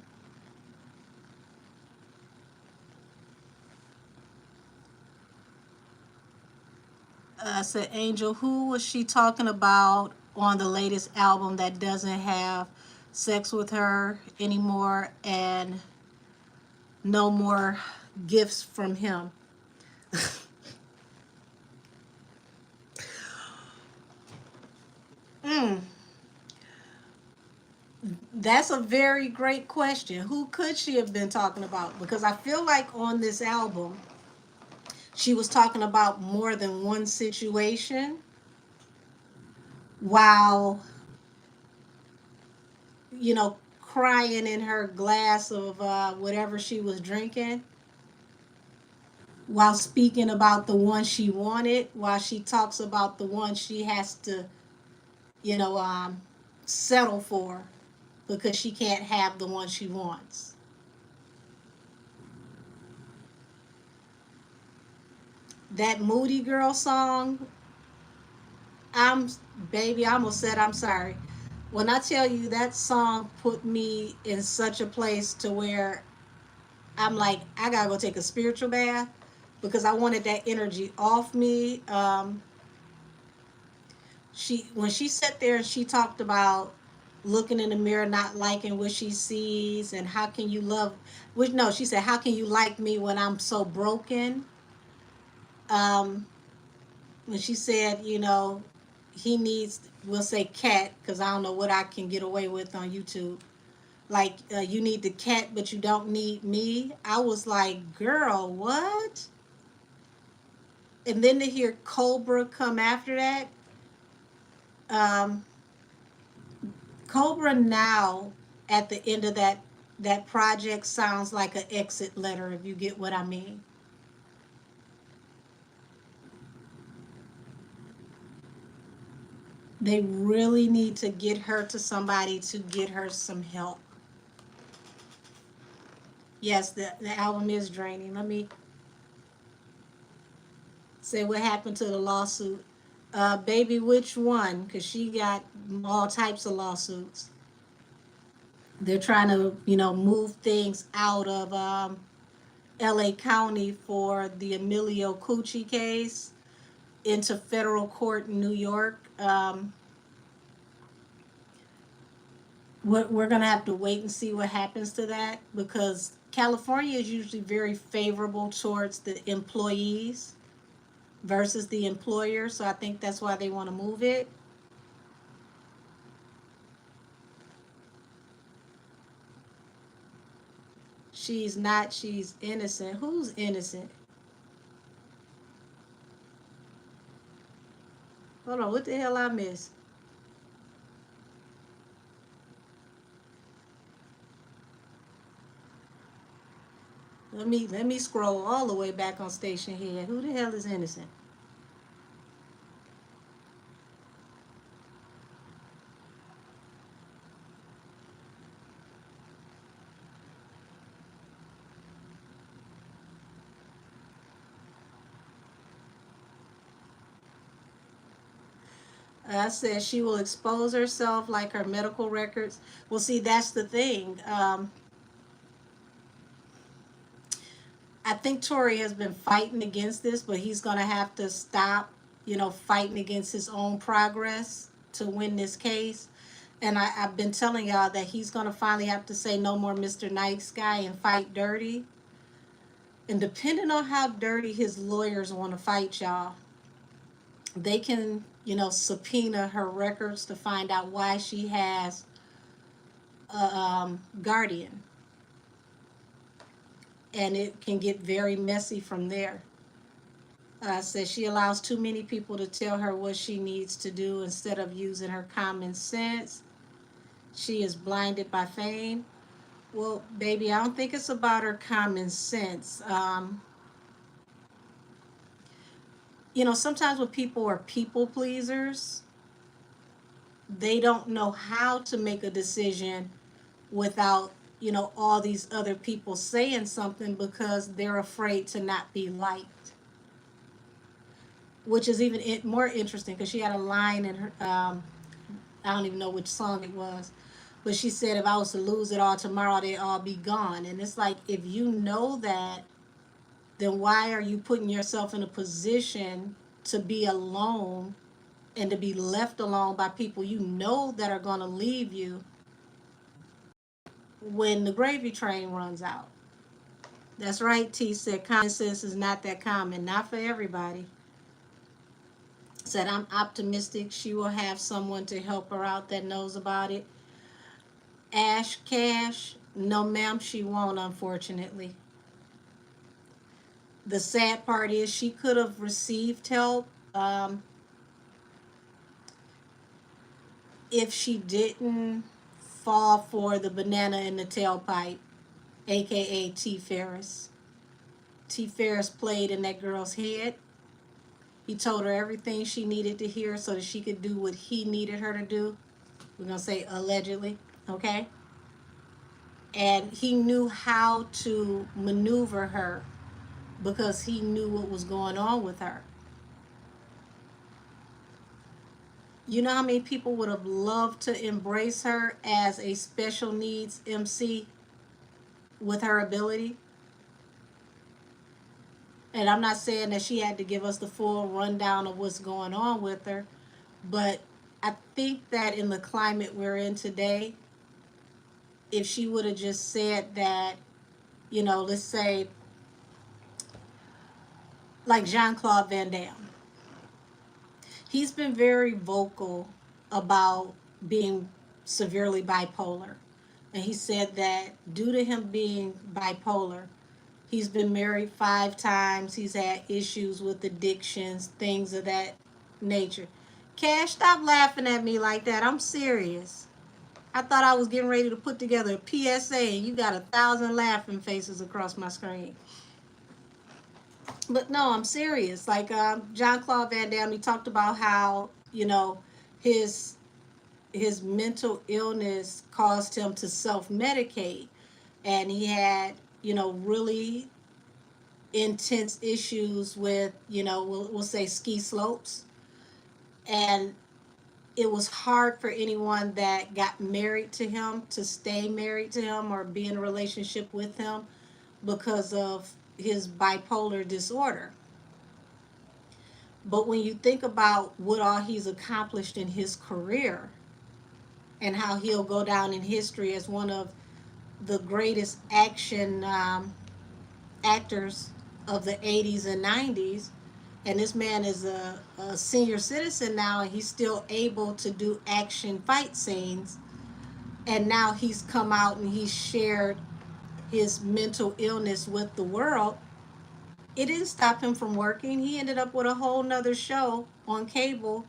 Said Angel, who was she talking about on the latest album that doesn't have sex with her anymore and no more gifts from him? That's a very great question. Who could she have been talking about? Because I feel like on this album, She was talking about more than one situation while, crying in her glass of whatever she was drinking, while speaking about the one she wanted, while she talks about the one she has to, you know, um, settle for because she can't have the one she wants. That Moody Girl song, I'm, baby, I almost said I'm sorry. When I tell you that song put me in such a place to where I'm like, I gotta go take a spiritual bath because I wanted that energy off me. She when she sat there and she talked about looking in the mirror, not liking what she sees, and how can you love? Which no, she said, how can you like me when I'm so broken? Um, when she said, he needs, we'll say cat, because I don't know what I can get away with on YouTube. Like, you need the cat, but you don't need me. I was like, girl, what? And then to hear Cobra come after that, um, Cobra now at the end of that project sounds like an exit letter, if you get what I mean. They really need to get her to somebody to get her some help. Yes, the album is draining. Let me say what happened to the lawsuit. Baby, which one? Because she got all types of lawsuits. They're trying to, move things out of LA County for the Emilio Cucci case into federal court in New York. We're going to have to wait and see what happens to that because California is usually very favorable towards the employees versus the employer. So I think that's why they want to move it. She's not, she's innocent. Who's innocent? Hold on, what the hell I missed? Let me scroll all the way back on station here. Who the hell is innocent? I said she will expose herself like her medical records. Well, see, that's the thing. I think Tory has been fighting against this, but he's going to have to stop, fighting against his own progress to win this case. And I've been telling y'all that he's going to finally have to say no more Mr. Nice Guy and fight dirty. And depending on how dirty his lawyers want to fight y'all, they can, subpoena her records to find out why she has a guardian. And it can get very messy from there. Says she allows too many people to tell her what she needs to do instead of using her common sense. She is blinded by fame. Well, baby, I don't think it's about her common sense. Sometimes when people are people pleasers, they don't know how to make a decision without, all these other people saying something because they're afraid to not be liked. Which is even more interesting because she had a line in her, I don't even know which song it was, but she said, if I was to lose it all tomorrow, they'd all be gone. And it's like, if you know that, then why are you putting yourself in a position to be alone and to be left alone by people you know that are going to leave you when the gravy train runs out? That's right, T said, common sense is not that common, not for everybody. Said, I'm optimistic she will have someone to help her out that knows about it. Ash Cash, no ma'am, she won't, unfortunately. The sad part is she could have received help if she didn't fall for the banana in the tailpipe, aka T. Ferris. T. Ferris played in that girl's head. He told her everything she needed to hear so that she could do what he needed her to do. We're going to say allegedly, okay? And he knew how to maneuver her because he knew what was going on with her. You know how many people would have loved to embrace her as a special needs MC with her ability? And I'm not saying that she had to give us the full rundown of what's going on with her, but I think that in the climate we're in today, if she would have just said that, you know, let's say like Jean-Claude Van Damme, he's been very vocal about being severely bipolar. And he said that due to him being bipolar, he's been married 5 times. He's had issues with addictions, things of that nature. Cash, stop laughing at me like that. I'm serious. I thought I was getting ready to put together a PSA and you got 1,000 laughing faces across my screen. But no, I'm serious. Like Jean-Claude Van Damme, he talked about how, you know, his mental illness caused him to self-medicate. And he had, you know, really intense issues with, you know, we'll say ski slopes. And it was hard for anyone that got married to him to stay married to him or be in a relationship with him because of his bipolar disorder. But when you think about what all he's accomplished in his career and how he'll go down in history as one of the greatest action actors of the 80s and 90s, and this man is a senior citizen now and he's still able to do action fight scenes, and now he's come out and he's shared his mental illness with the world. It didn't stop him from working. He ended up with a whole nother show on cable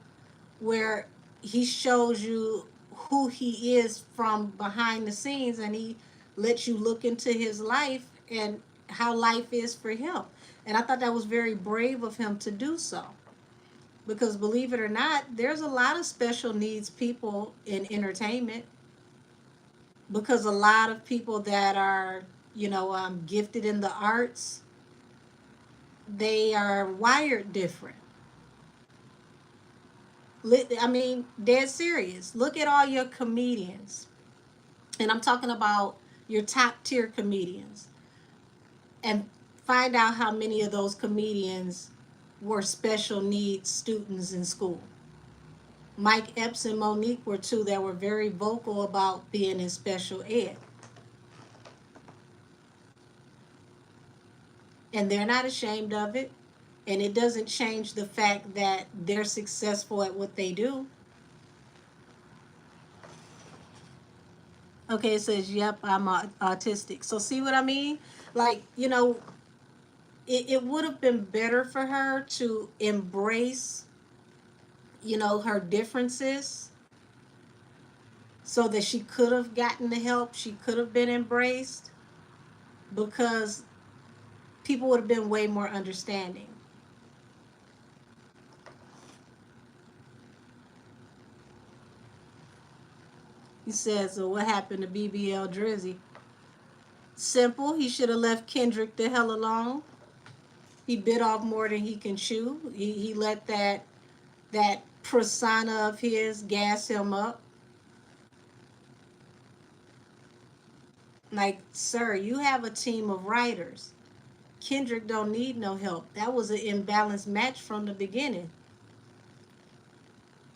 where he shows you who he is from behind the scenes, and he lets you look into his life and how life is for him. And I thought that was very brave of him to do so. Because believe it or not, there's a lot of special needs people in entertainment. Because a lot of people that are, you know, gifted in the arts, they are wired different. I mean, dead serious. Look at all your comedians. And I'm talking about your top tier comedians. And find out how many of those comedians were special needs students in school. Mike Epps and Monique were 2 that were very vocal about being in special ed. And they're not ashamed of it. And it doesn't change the fact that they're successful at what they do. Okay, it says, yep, I'm autistic. So see what I mean? Like, you know, it would have been better for her to embrace, you know, her differences so that she could have gotten the help. She could have been embraced because people would have been way more understanding. He says, so what happened to BBL Drizzy? Simple. He should have left Kendrick the hell alone. He bit off more than he can chew. He let that persona of his gas him up. Like, sir, you have a team of writers. Kendrick don't need no help. That was an imbalanced match from the beginning.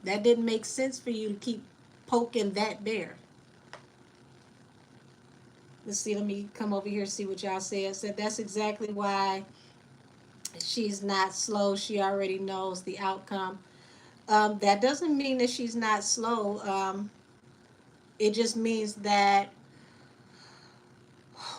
That didn't make sense for you to keep poking that bear. Let's see, let me come over here and see what y'all said. Said that's exactly why she's not slow. She already knows the outcome. That doesn't mean that she's not slow. It just means that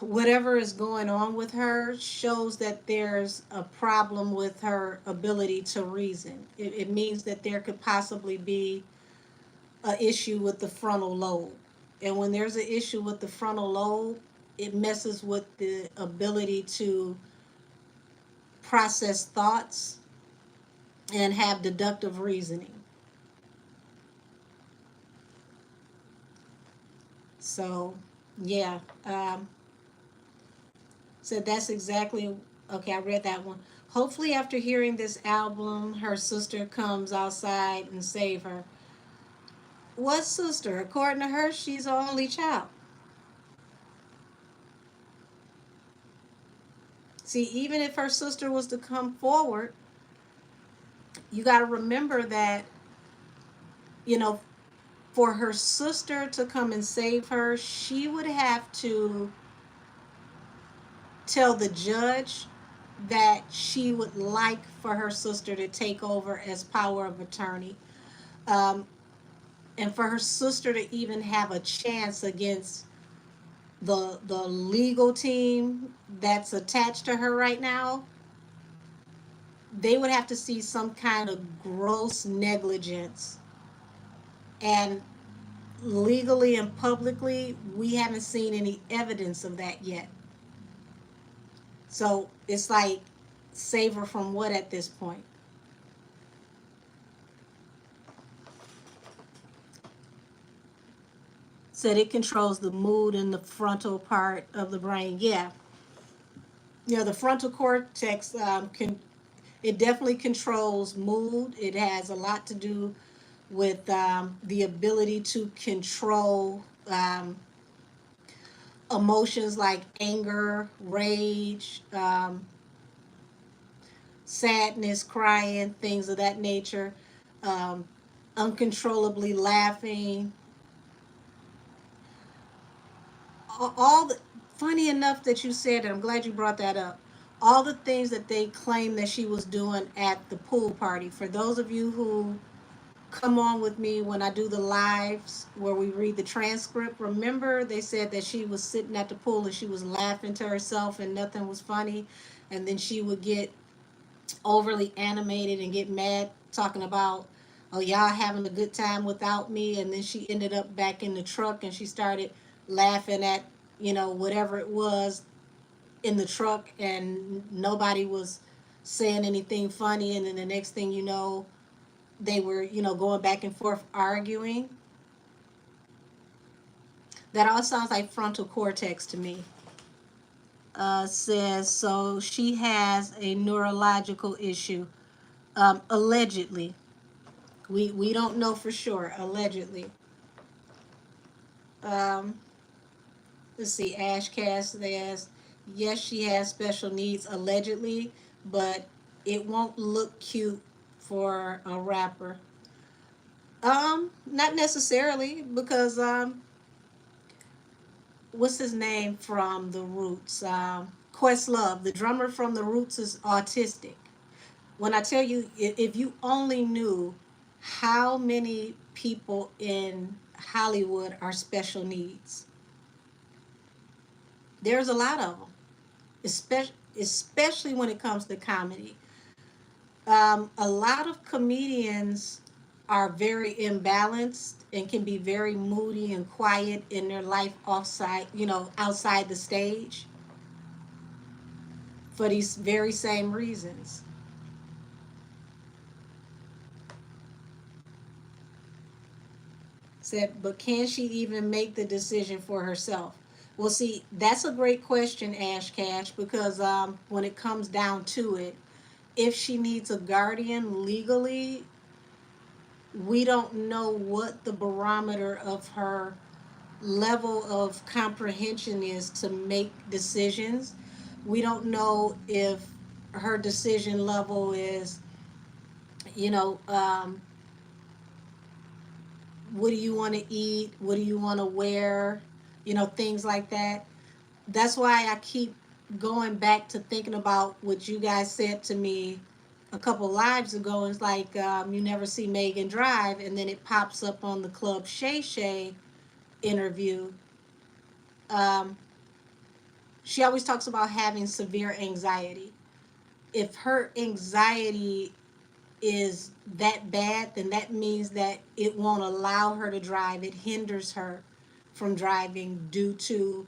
whatever is going on with her shows that there's a problem with her ability to reason. It means that there could possibly be an issue with the frontal lobe. And when there's an issue with the frontal lobe, it messes with the ability to process thoughts and have deductive reasoning. So, yeah. So that's exactly, okay, I read that one. Hopefully, after hearing this album, her sister comes outside and save her. What sister? According to her, she's her only child. See, even if her sister was to come forward, you got to remember that, you know, for her sister to come and save her, she would have to tell the judge that she would like for her sister to take over as power of attorney. Um, and for her sister to even have a chance against the legal team that's attached to her right now, they would have to see some kind of gross negligence. And legally and publicly, we haven't seen any evidence of that yet. So it's like, save her from what at this point? Said it controls the mood in the frontal part of the brain. Yeah, the frontal cortex can, it definitely controls mood. It has a lot to do with the ability to control emotions like anger, rage, sadness, crying, things of that nature, um, uncontrollably laughing. All the, funny enough that you said it, I'm glad you brought that up. All the things that they claim that she was doing at the pool party. For those of you who come on with me when I do the lives where we read the transcript, remember they said that she was sitting at the pool and she was laughing to herself and nothing was funny, and then she would get overly animated and get mad talking about, oh, y'all having a good time without me, and then she ended up back in the truck and she started laughing at, whatever it was in the truck, and nobody was saying anything funny, and then the next thing you know, they were, going back and forth arguing. That all sounds like frontal cortex to me. Says, so she has a neurological issue. Allegedly. We don't know for sure. Allegedly. Um, let's see. Ashcast says, yes, she has special needs, allegedly, but it won't look cute for a rapper. Not necessarily, because what's his name from the Roots? Questlove, the drummer from the Roots, is autistic. When I tell you, if you only knew how many people in Hollywood are special needs, there's a lot of them, especially when it comes to comedy. A lot of comedians are very imbalanced and can be very moody and quiet in their life offside, outside the stage, for these very same reasons. Said, but can she even make the decision for herself? Well, see, that's a great question, Ash Cash, because when it comes down to it, if she needs a guardian legally, we don't know what the barometer of her level of comprehension is to make decisions. We don't know if her decision level is, you know, um, what do you want to eat? What do you want to wear? Things like that. That's why I keep going back to thinking about what you guys said to me a couple lives ago. It's like, you never see Megan drive, and then it pops up on the Club Shay Shay interview. Um, she always talks about having severe anxiety. If her anxiety is that bad, then that means that it won't allow her to drive. It hinders her from driving due to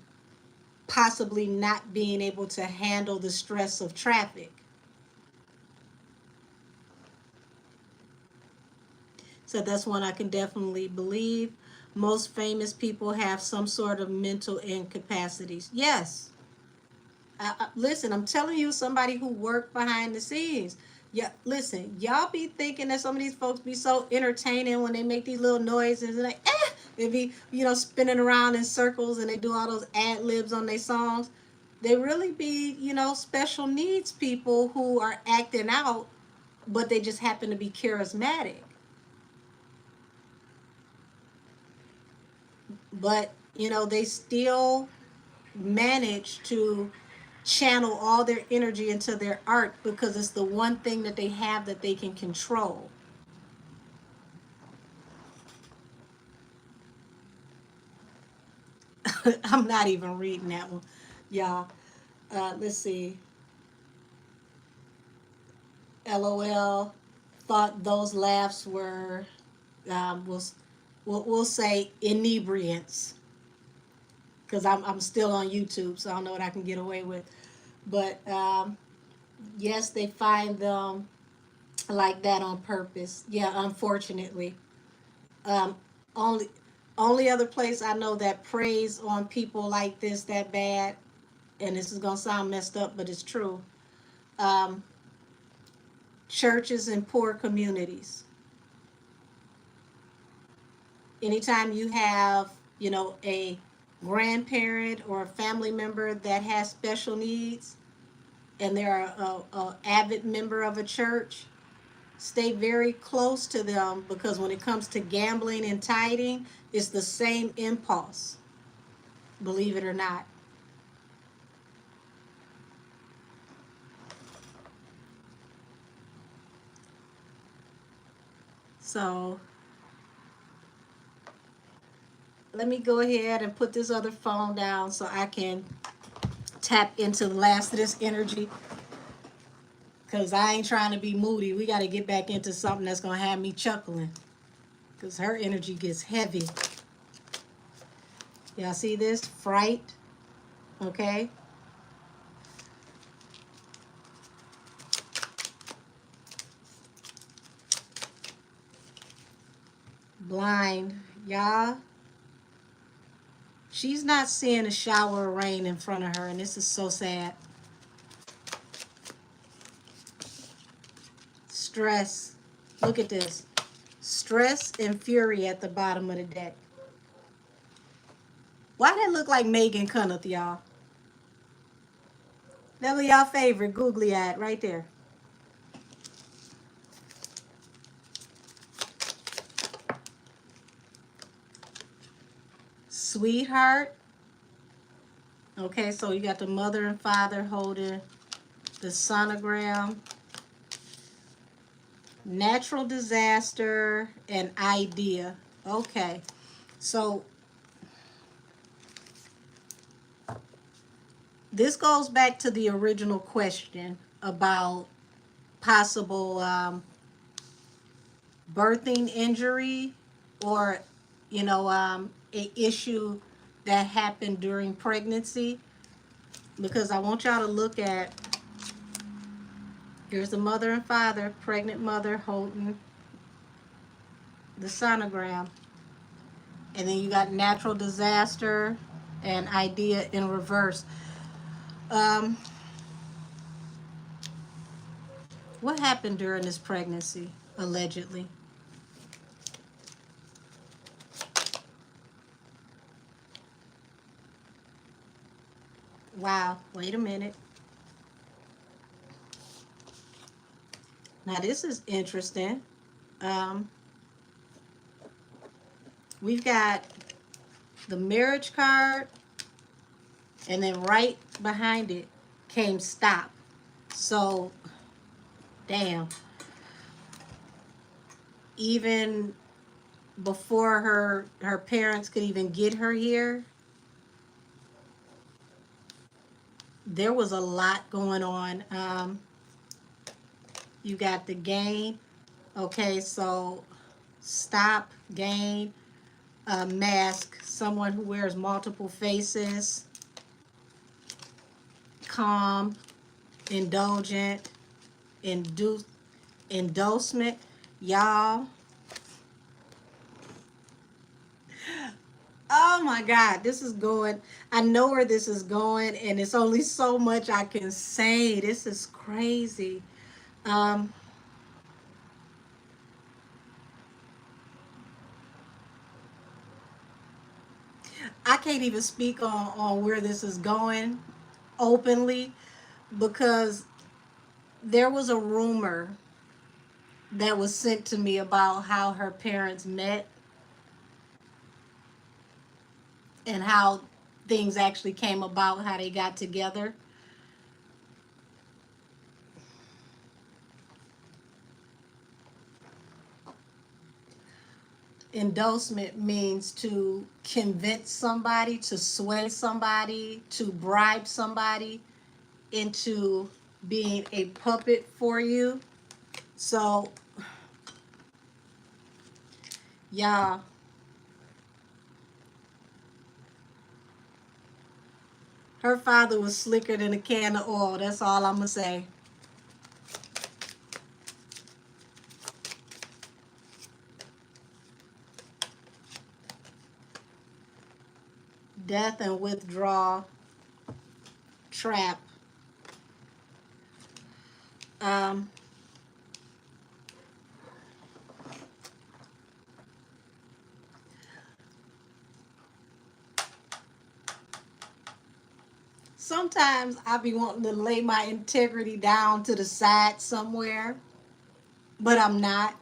possibly not being able to handle the stress of traffic. So that's one I can definitely believe. Most famous people have some sort of mental incapacities. Yes. Listen, I'm telling you, somebody who worked behind the scenes. Yeah, listen, y'all be thinking that some of these folks be so entertaining when they make these little noises and like, they be, spinning around in circles and they do all those ad libs on their songs. They really be, special needs people who are acting out, but they just happen to be charismatic. But, they still manage to channel all their energy into their art because it's the one thing that they have that they can control. I'm not even reading that one, y'all. Let's see. LOL. Thought those laughs were, we'll say inebriants, because I'm still on YouTube, so I don't know what I can get away with. But yes, they find them like that on purpose. Yeah, unfortunately. Um, only only other place I know that preys on people like this that bad, and this is gonna sound messed up, but it's true. Um, Churches in poor communities. Anytime you have, a grandparent or a family member that has special needs, and they're a avid member of a church, stay very close to them, because when it comes to gambling and tithing, it's the same impulse, believe it or not. So let me go ahead and put this other phone down so I can tap into the last of this energy, because I ain't trying to be moody. We got to get back into something that's going to have me chuckling, because her energy gets heavy. Y'all see this? Fright. Okay. Blind. Y'all. She's not seeing a shower of rain in front of her, and this is so sad. Stress. Look at this. Stress and fury at the bottom of the deck. Why that look like Megan Cunneth, y'all? That was y'all favorite googly eyed right there. Sweetheart. Okay, so you got the mother and father holding the sonogram. Natural disaster and idea. Okay, so this goes back to the original question about possible birthing injury, or a issue that happened during pregnancy, because I want y'all to look at, here's the mother and father, pregnant mother holding the sonogram, and then you got natural disaster and idea in reverse. um what happened during this pregnancy, allegedly? Wow, wait a minute. Now this is interesting. um we've got the marriage card, and then right behind it came stop. So damn, even before her parents could even get her here, there was a lot going on. You got the gain. Okay, so stop, gain, mask, someone who wears multiple faces, calm, indulgent, induce, endorsement. Y'all, oh my God, this is going, I know where this is going, and it's only so much I can say. This is crazy. Um, I can't even speak on where this is going openly because there was a rumor that was sent to me about how her parents met and how things actually came about, how they got together. Endorsement means to convince somebody, to sway somebody, to bribe somebody into being a puppet for you. So, yeah, her father was slicker than a can of oil. That's all I'm going to say. Death and withdrawal, trap. Um, Sometimes I be wanting to lay my integrity down to the side somewhere, but I'm not.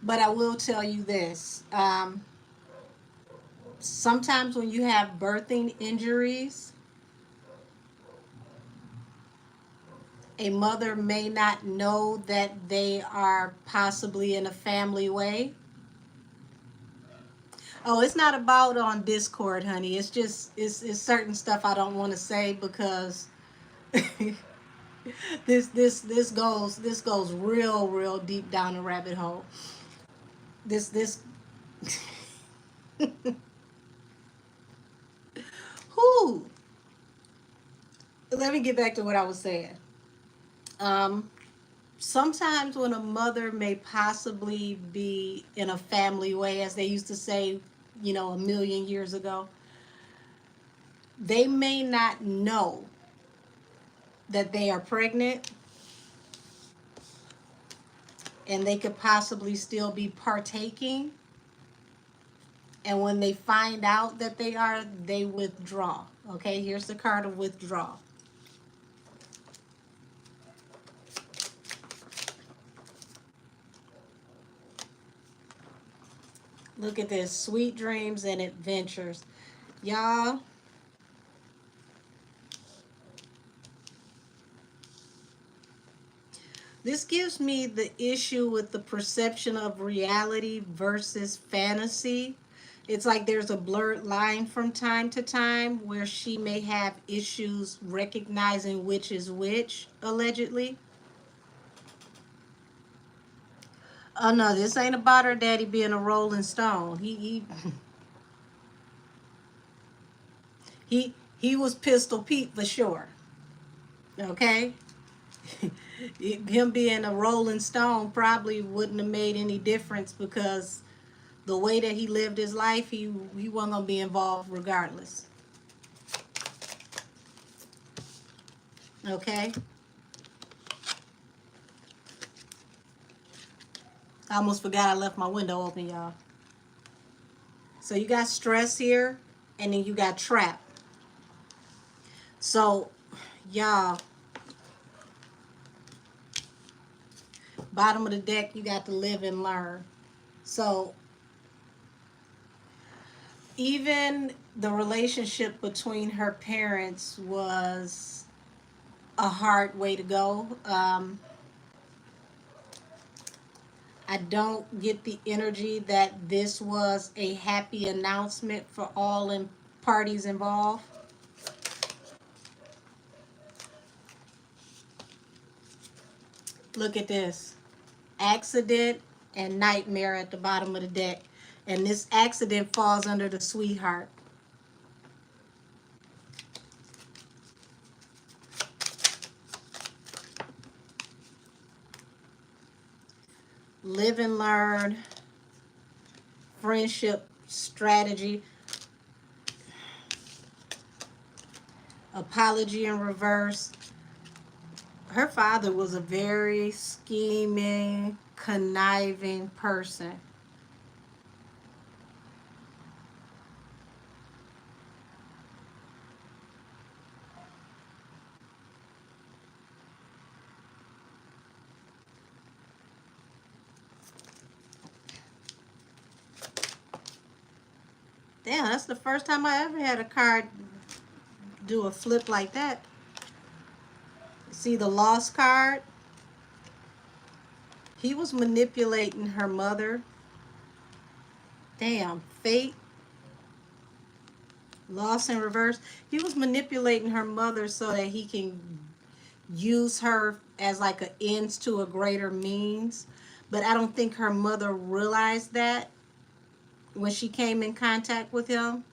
But I will tell you this. Sometimes when you have birthing injuries, a mother may not know that they are possibly in a family way. Oh, it's not about on Discord, honey. It's just it's certain stuff I don't want to say because this goes real deep down the rabbit hole. This who let me get back to what I was saying. Um Sometimes when a mother may possibly be in a family way, as they used to say, a million years ago, they may not know that they are pregnant and they could possibly still be partaking. And when they find out that they are, they withdraw. Okay, here's the card of withdrawal. Look at this, sweet dreams and adventures. Y'all, this gives me the issue with the perception of reality versus fantasy. It's like there's a blurred line from time to time where she may have issues recognizing which is which, allegedly. Oh no, this ain't about her daddy being a Rolling Stone. He was Pistol Pete for sure. Okay? Him being a Rolling Stone probably wouldn't have made any difference because the way that he lived his life, he wasn't gonna be involved regardless. Okay? I almost forgot I left my window open, y'all. So you got stress here, and then you got trap. So, y'all, bottom of the deck, you got to live and learn. So, even the relationship between her parents was a hard way to go. I don't get the energy that this was a happy announcement for all parties involved. Look at this. Accident and nightmare at the bottom of the deck. And this accident falls under the sweetheart. Live and learn. Friendship strategy. Apology in reverse. Her father was a very scheming, conniving person. Damn, that's the first time I ever had a card do a flip like that. See the lost card? He was manipulating her mother. Damn, fate. Lost in reverse. He was manipulating her mother so that he can use her as like an ends to a greater means. But I don't think her mother realized that when she came in contact with him.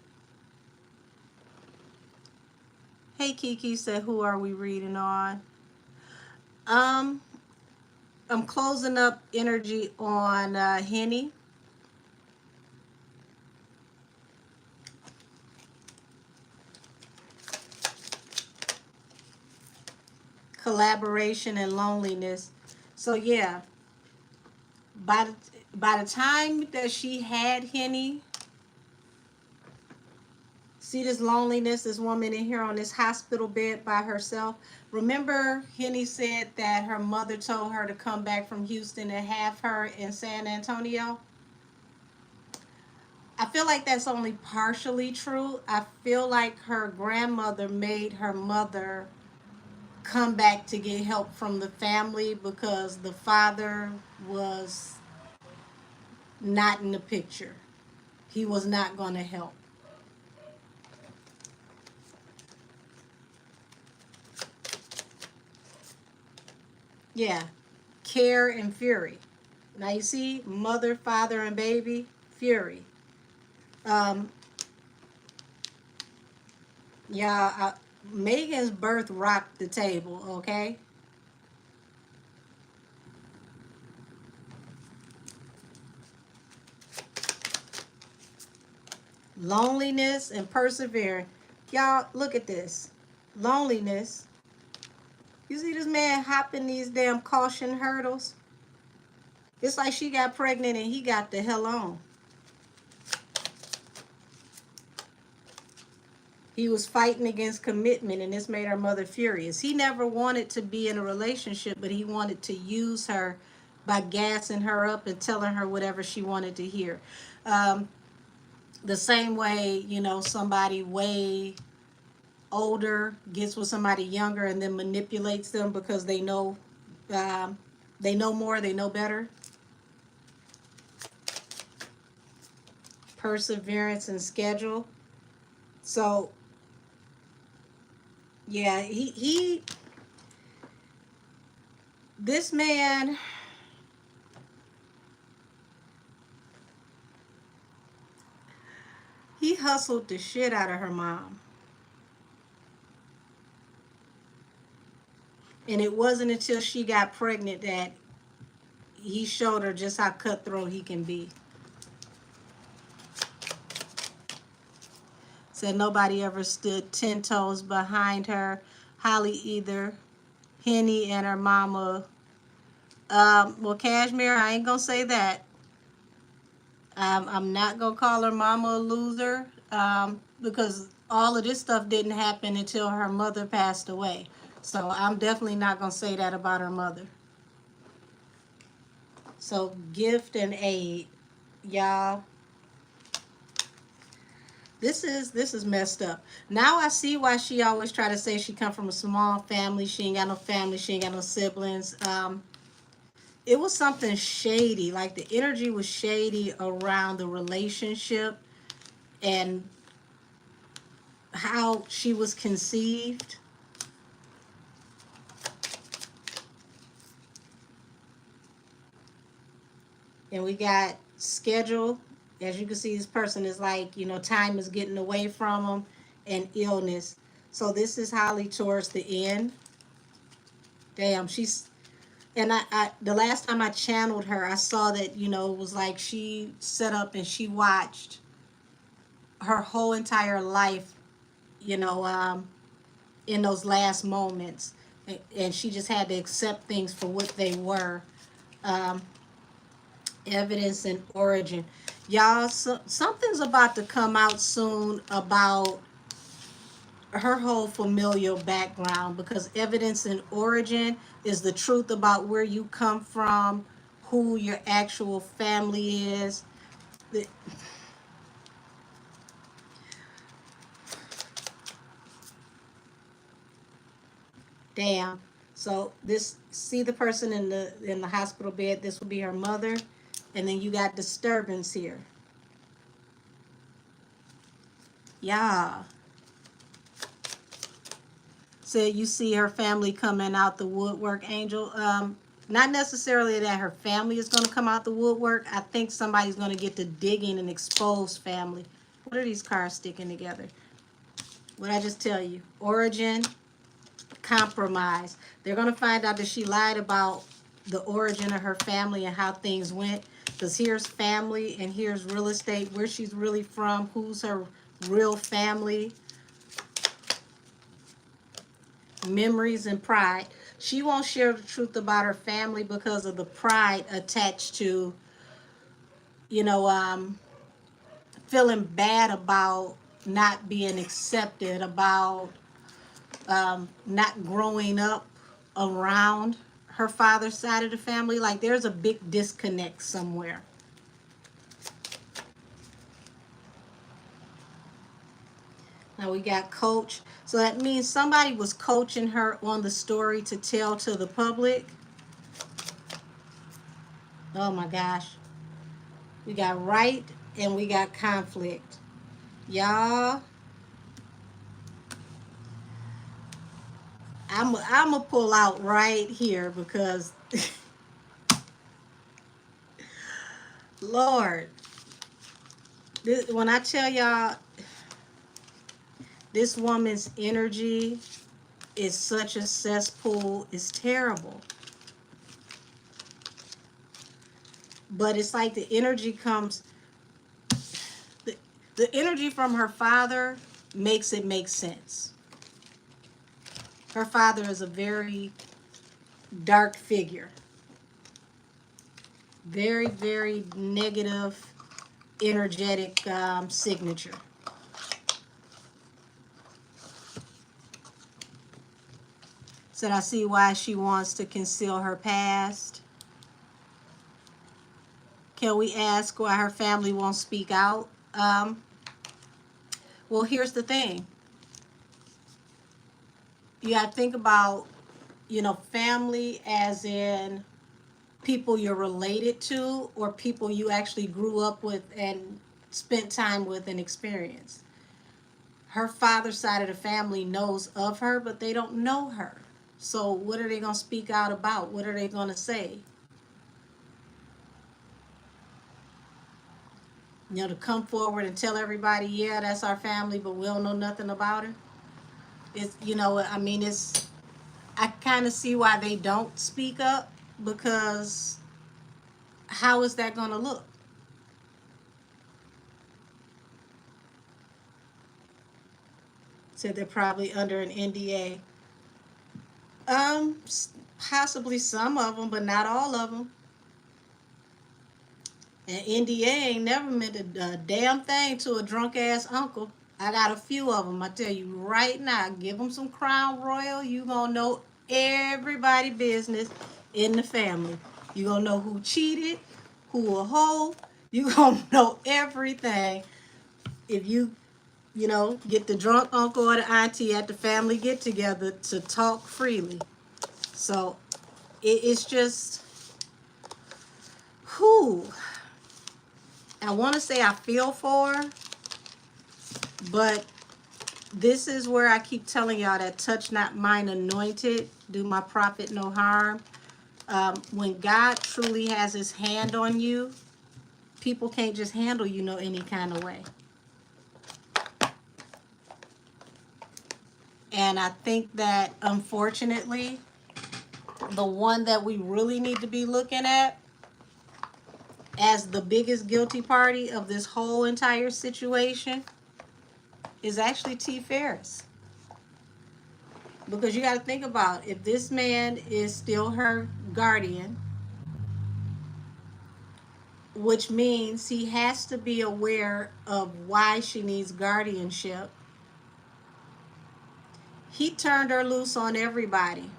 Hey, Kiki said, who are we reading on? I'm closing up energy on Henny. Collaboration and loneliness. So yeah, by the time that she had Henny, see this loneliness, this woman in here on this hospital bed by herself. Remember, Henny said that her mother told her to come back from Houston and have her in San Antonio. I feel like that's only partially true. I feel like her grandmother made her mother come back to get help from the family because the father was not in the picture. He was not going to help. Yeah, care and fury. Now you see, mother, father, and baby, fury. Yeah, Megan's birth rocked the table, okay? Loneliness and persevering. Y'all, look at this. Loneliness. You see this man hopping these damn caution hurdles? It's like she got pregnant and he got the hell on. He was fighting against commitment, and this made her mother furious. He never wanted to be in a relationship, but he wanted to use her by gassing her up and telling her whatever she wanted to hear. The same way, you know, somebody way older gets with somebody younger and then manipulates them because they know more, they know better. Perseverance and schedule. So yeah, this man, he hustled the shit out of her mom. And it wasn't until she got pregnant that he showed her just how cutthroat he can be. Said nobody ever stood 10 toes behind her. Holly either. Henny and her mama. Well, Cashmere, I ain't gonna say that. I'm not gonna call her mama a loser because all of this stuff didn't happen until her mother passed away. So I'm definitely not gonna say that about her mother. So gift and aid, y'all. This is messed up. Now I see why she always try to say she come from a small family. She ain't got no family. She ain't got no siblings. it was something shady. Like the energy was shady around the relationship and how she was conceived. And we got schedule. As you can see, this person is like, you know, time is getting away from them, and illness. So this is Holly towards the end. Damn, she's, and I the last time I channeled her, I saw that, you know, it was like she set up and she watched her whole entire life, you know, in those last moments. And she just had to accept things for what they were. Um, Evidence and origin. Y'all, something's about to come out soon about her whole familial background, because evidence and origin is the truth about where you come from, who your actual family is. Damn. So this, see the person in the hospital bed, this would be her mother, and then you got disturbance here. Yeah. So you see her family coming out the woodwork, Angel. Not necessarily that her family is going to come out the woodwork. I think somebody's going to get to digging and expose family. What are these cards sticking together? What I just tell you? Origin, compromise. They're going to find out that she lied about the origin of her family and how things went. Because here's family and here's real estate, where she's really from, who's her real family. Memories and pride. She won't share the truth about her family because of the pride attached to, you know, feeling bad about not being accepted, about not growing up around her father's side of the family. Like there's a big disconnect somewhere. Now we got coach. So that means somebody was coaching her on the story to tell to the public. Oh my gosh. We got right and we got conflict. Y'all, I'm gonna pull out right here because Lord, when I tell y'all, this woman's energy is such a cesspool, it's terrible. But it's like the energy comes, the energy from her father makes it make sense. Her father is a very dark figure. Very, very negative, energetic signature. Said, I see why she wants to conceal her past. Can we ask why her family won't speak out? Well, here's the thing. You got to think about, you know, family as in people you're related to or people you actually grew up with and spent time with and experienced. Her father's side of the family knows of her, but they don't know her. So what are they going to speak out about? What are they going to say? You know, to come forward and tell everybody, yeah, that's our family, but we don't know nothing about her. It's, you know, I mean, it's, I kind of see why they don't speak up, because how is that going to look? Said they're probably under an NDA. Possibly some of them, but not all of them. An NDA ain't never meant a damn thing to a drunk ass uncle. I got a few of them. I tell you right now, give them some Crown Royal. You gonna know everybody business in the family. You gonna know who cheated, who a hoe. You gonna know everything if you know, get the drunk uncle or the auntie at the family get together to talk freely. So it's just, Who? I want to say I feel for her, but this is where I keep telling y'all that touch not mine anointed, do my prophet no harm. When God truly has his hand on you, people can't just handle you no any kind of way. And I think that, unfortunately, the one that we really need to be looking at as the biggest guilty party of this whole entire situation is actually T. Ferris. Because you got to think about, if this man is still her guardian, which means he has to be aware of why she needs guardianship. He turned her loose on everybody.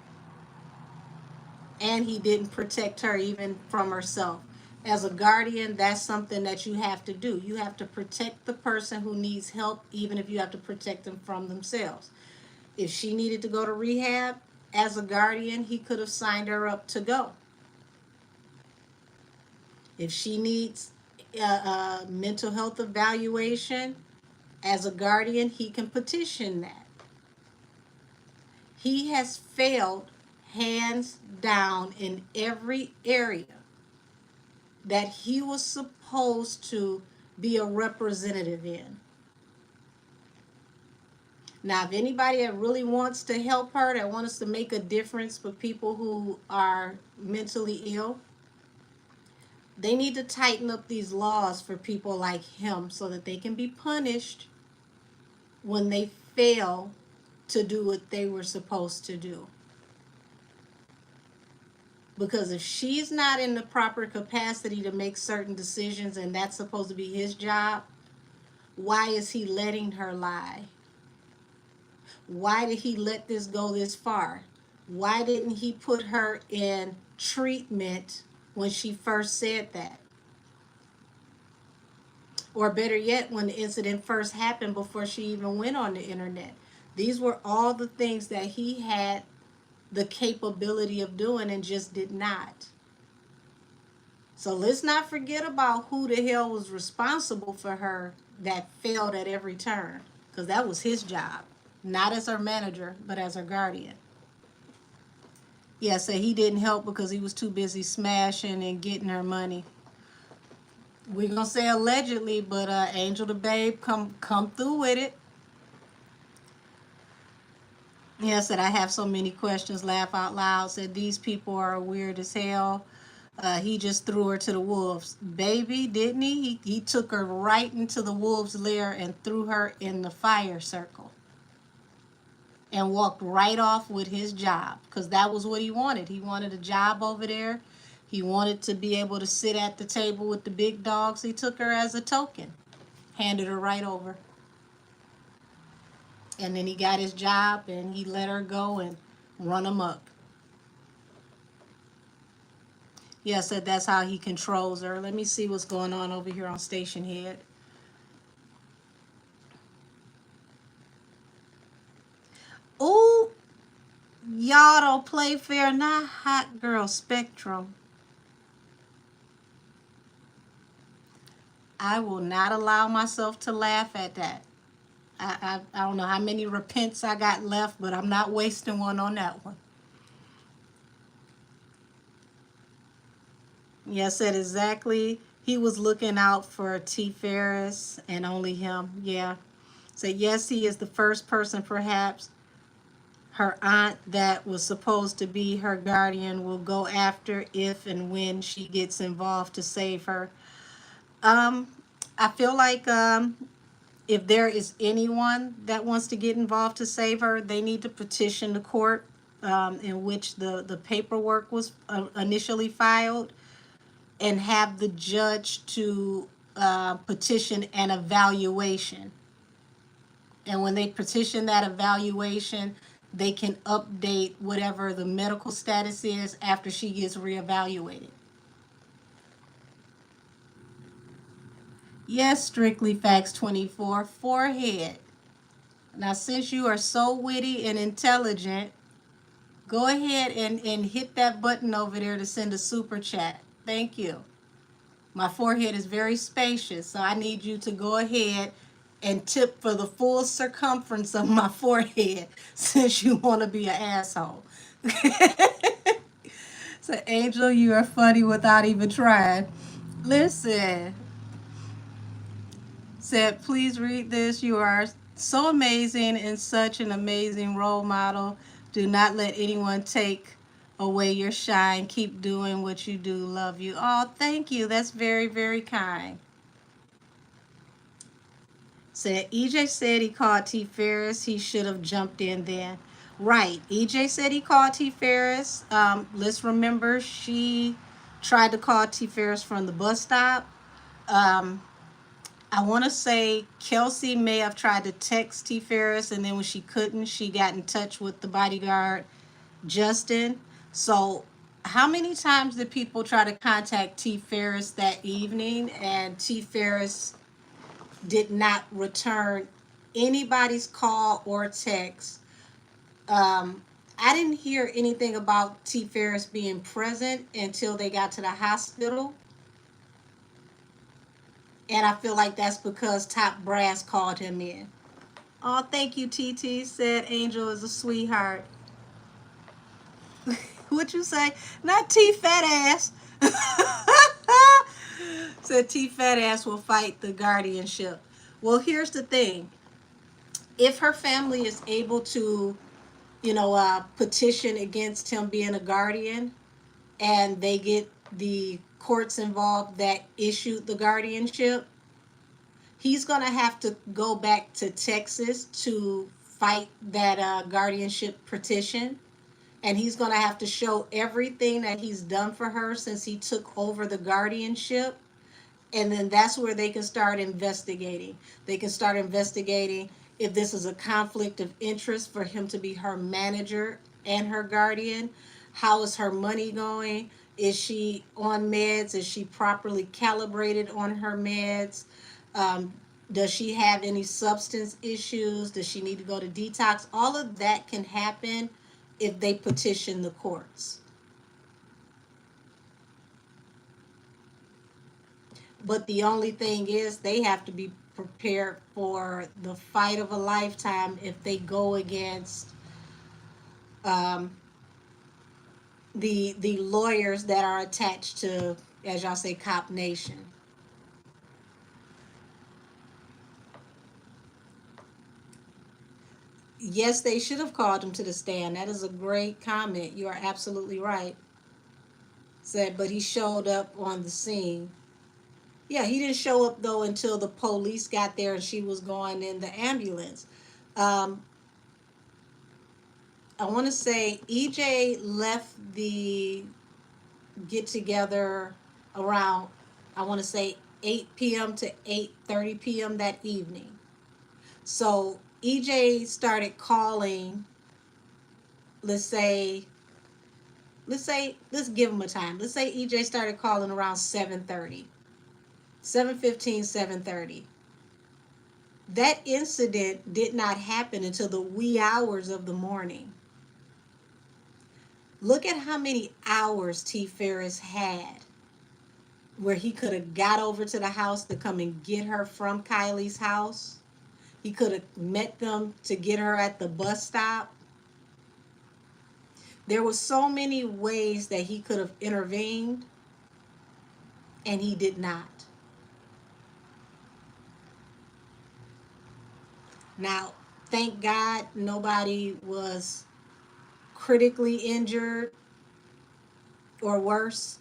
And he didn't protect her even from herself. As a guardian, that's something that you have to do. You have to protect the person who needs help, even if you have to protect them from themselves. If she needed to go to rehab, as a guardian, he could have signed her up to go. If she needs a mental health evaluation, as a guardian, he can petition that. He has failed hands down in every area that he was supposed to be a representative in. Now, if anybody that really wants to help her, that wants to make a difference for people who are mentally ill, they need to tighten up these laws for people like him so that they can be punished when they fail to do what they were supposed to do. Because if she's not in the proper capacity to make certain decisions and that's supposed to be his job, why is he letting her lie? Why did he let this go this far? Why didn't he put her in treatment when she first said that? Or better yet, when the incident first happened before she even went on the internet. These were all the things that he had the capability of doing and just did not. So let's not forget about who the hell was responsible for her that failed at every turn. Because that was his job. Not as her manager, but as her guardian. Yeah, so he didn't help because he was too busy smashing and getting her money. We're going to say allegedly, but Angel the Babe come through with it. Yeah, said I have so many questions, laugh out loud. Said these people are weird as hell. He just threw her to the wolves. Baby, didn't he? He took her right into the wolves' lair and threw her in the fire circle. And walked right off with his job. Because that was what he wanted. He wanted a job over there. He wanted to be able to sit at the table with the big dogs. He took her as a token. Handed her right over. And then he got his job and he let her go and run amok. Yeah, said that's how he controls her. Let me see what's going on over here on Station Head. Ooh, y'all don't play fair. Not Hot Girl Spectrum. I will not allow myself to laugh at that. I don't know how many repents I got left, but I'm not wasting one on that one. Yes, said exactly. He was looking out for T. Ferris and only him. Yeah. Said yes, he is the first person perhaps her aunt that was supposed to be her guardian will go after if and when she gets involved to save her. I feel like if there is anyone that wants to get involved to save her, they need to petition the court in which the paperwork was initially filed and have the judge to petition an evaluation. And when they petition that evaluation, they can update whatever the medical status is after she gets reevaluated. Yes, Strictly Facts 24, forehead. Now, since you are so witty and intelligent, go ahead and hit that button over there to send a super chat. Thank you. My forehead is very spacious, so I need you to go ahead and tip for the full circumference of my forehead since you want to be an asshole. So, Angel, you are funny without even trying. Listen, said, please read this. You are so amazing and such an amazing role model. Do not let anyone take away your shine. Keep doing what you do. Love you. Oh, thank you. That's very, very kind. Said EJ said he called T Ferris. He should have jumped in then. Right. EJ said he called T Ferris. Let's remember she tried to call T Ferris from the bus stop. Um, I want to say Kelsey may have tried to text T Ferris, and then when she couldn't, she got in touch with the bodyguard, Justin. So, how many times did people try to contact T Ferris that evening, and T Ferris did not return anybody's call or text? I didn't hear anything about T Ferris being present until they got to the hospital. And I feel like that's because Top Brass called him in. Oh, thank you, TT. Said Angel is a sweetheart. What you say? Not T Fat Ass. Said T Fat Ass will fight the guardianship. Well, here's the thing. If her family is able to, petition against him being a guardian, and they get the courts involved that issued the guardianship, he's going to have to go back to Texas to fight that guardianship petition. And he's going to have to show everything that he's done for her since he took over the guardianship. And then that's where they can start investigating. They can start investigating if this is a conflict of interest for him to be her manager and her guardian. How is her money going? Is she on meds? Is she properly calibrated on her meds? Does she have any substance issues? Does she need to go to detox? All of that can happen if they petition the courts. But the only thing is they have to be prepared for the fight of a lifetime if they go against the lawyers that are attached to, as y'all say, Cop Nation. Yes, they should have called him to the stand. That is a great comment. You are absolutely right. Said, but he showed up on the scene. Yeah, he didn't show up though until the police got there and she was going in the ambulance. I want to say EJ left the get together around, I want to say 8 p.m. to 8:30 p.m. that evening. So EJ started calling, let's give him a time. Let's say EJ started calling around 7:30. 7:15, 7:30. That incident did not happen until the wee hours of the morning. Look at how many hours T. Ferris had where he could have got over to the house to come and get her from Kylie's house. He could have met them to get her at the bus stop. There were so many ways that he could have intervened, and he did not. Now, thank God nobody was critically injured or worse,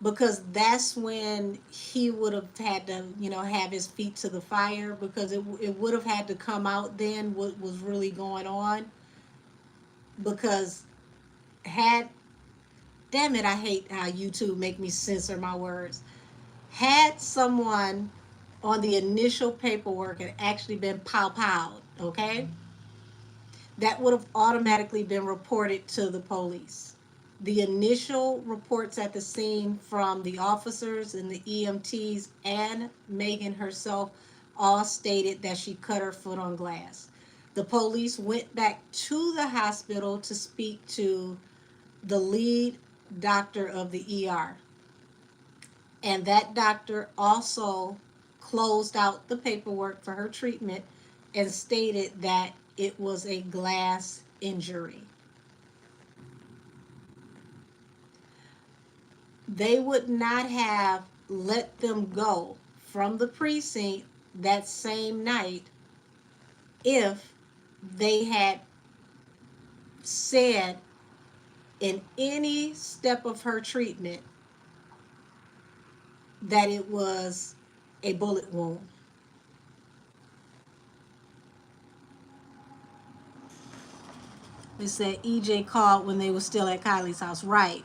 because that's when he would have had to, have his feet to the fire, because it would have had to come out then what was really going on. Because damn it, I hate how YouTube make me censor my words. Had someone on the initial paperwork had actually been pow-powed, okay, that would have automatically been reported to the police. The initial reports at the scene from the officers and the EMTs and Megan herself all stated that she cut her foot on glass. The police went back to the hospital to speak to the lead doctor of the ER. And that doctor also closed out the paperwork for her treatment and stated that it was a glass injury. They would not have let them go from the precinct that same night if they had said in any step of her treatment that it was a bullet wound. They said EJ called when they were still at Kylie's house. Right.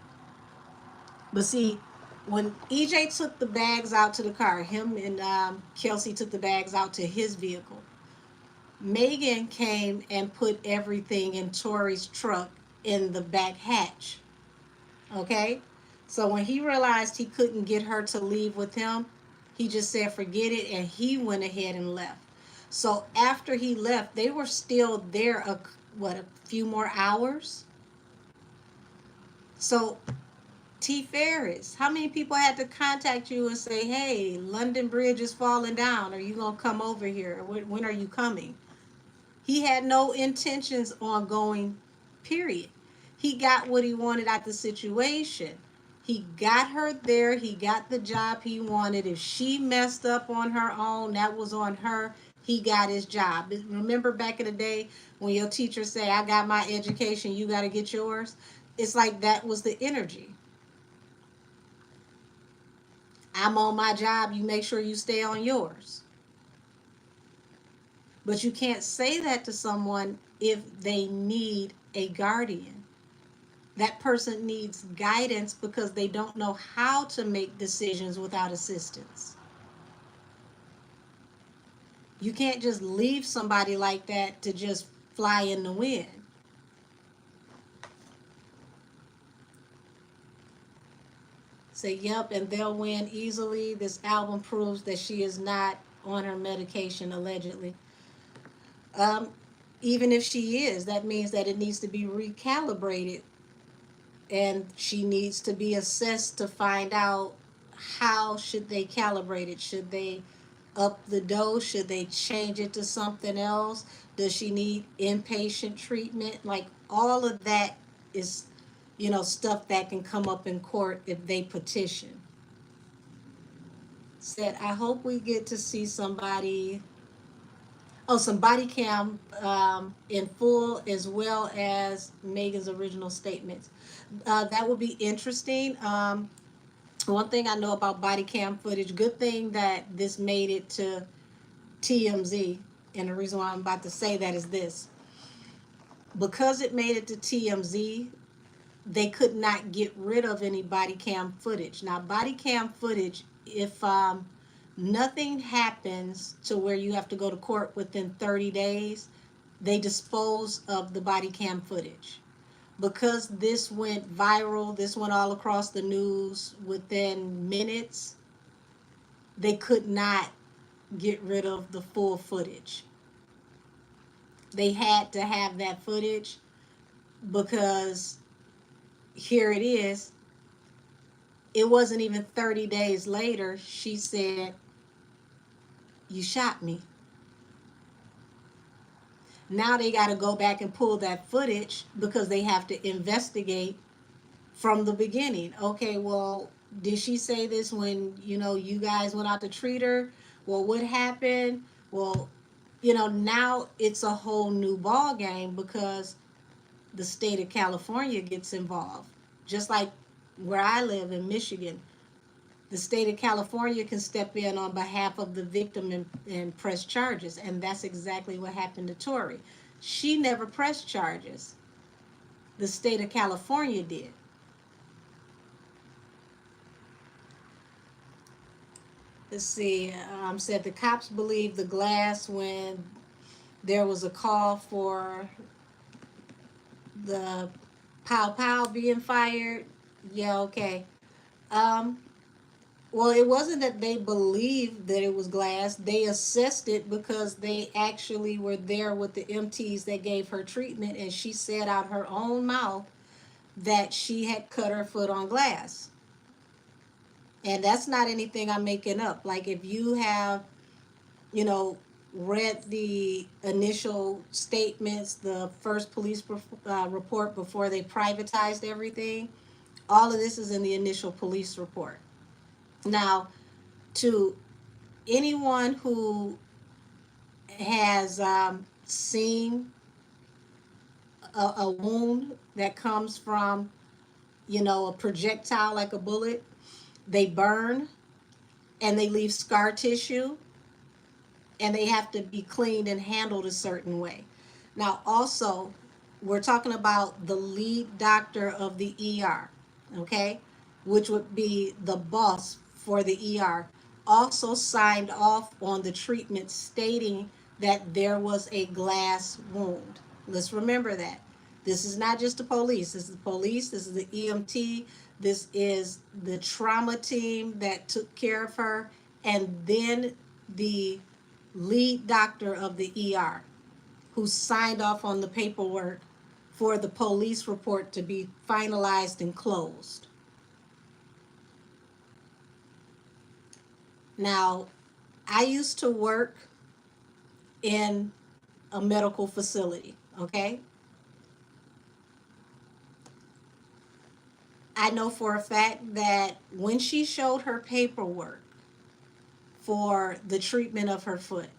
But see, when EJ took the bags out to the car, him and Kelsey took the bags out to his vehicle. Megan came and put everything in Tori's truck in the back hatch. Okay? So when he realized he couldn't get her to leave with him, he just said, forget it, and he went ahead and left. So after he left, they were still there, a few more hours? So, T. Ferris, how many people had to contact you and say, hey, London Bridge is falling down. Are you going to come over here? When are you coming? He had no intentions on going, period. He got what he wanted out the situation. He got her there. He got the job he wanted. If she messed up on her own, that was on her. He got his job. Remember back in the day when your teacher say, I got my education, you got to get yours? It's like that was the energy. I'm on my job, you make sure you stay on yours. But you can't say that to someone if they need a guardian. That person needs guidance because they don't know how to make decisions without assistance. You can't just leave somebody like that to just fly in the wind. Say, yep, and they'll win easily. This album proves that she is not on her medication, allegedly. Even if she is, that means that it needs to be recalibrated. And she needs to be assessed to find out how should they calibrate it. Should they up the dose? Should they change it to something else? Does she need inpatient treatment? Like all of that is, stuff that can come up in court if they petition. Said, I hope we get to see somebody, some body cam in full as well as Megan's original statements. That would be interesting. One thing I know about body cam footage, good thing that this made it to TMZ. And the reason why I'm about to say that is this. Because it made it to TMZ, they could not get rid of any body cam footage. Now, body cam footage, if nothing happens to where you have to go to court within 30 days, they dispose of the body cam footage. Because this went viral, this went all across the news within minutes, they could not get rid of the full footage. They had to have that footage because here it is. It wasn't even 30 days later, she said, you shot me. Now they got to go back and pull that footage because they have to investigate from the beginning. Okay, well, did she say this when, you guys went out to treat her? Well, what happened? Well, now it's a whole new ball game because the state of California gets involved. Just like where I live in Michigan, the state of California can step in on behalf of the victim and press charges. And that's exactly what happened to Tori. She never pressed charges. The state of California did. Let's see, said the cops believed the glass when there was a call for the pow pow being fired. Yeah, okay. Well, it wasn't that they believed that it was glass. They assessed it because they actually were there with the MTs that gave her treatment, and she said out her own mouth that she had cut her foot on glass. And that's not anything I'm making up. Like if you have, you know, read the initial statements, the first police report before they privatized everything, all of this is in the initial police report. Now, to anyone who has seen a wound that comes from, you know, a projectile like a bullet, they burn and they leave scar tissue and they have to be cleaned and handled a certain way. Now, also, we're talking about the lead doctor of the ER, okay, which would be the boss for the ER, also signed off on the treatment stating that there was a glass wound. Let's remember that. This is not just the police. This is the police. This is the EMT. This is the trauma team that took care of her. And then the lead doctor of the ER who signed off on the paperwork for the police report to be finalized and closed. Now, I used to work in a medical facility, okay? I know for a fact that when she showed her paperwork for the treatment of her foot,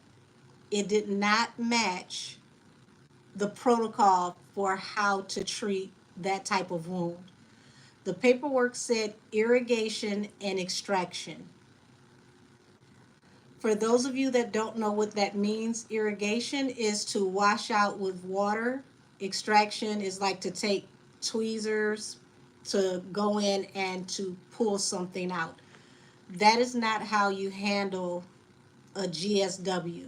it did not match the protocol for how to treat that type of wound. The paperwork said irrigation and extraction. For those of you that don't know what that means, irrigation is to wash out with water. Extraction is like to take tweezers to go in and to pull something out. That is not how you handle a GSW.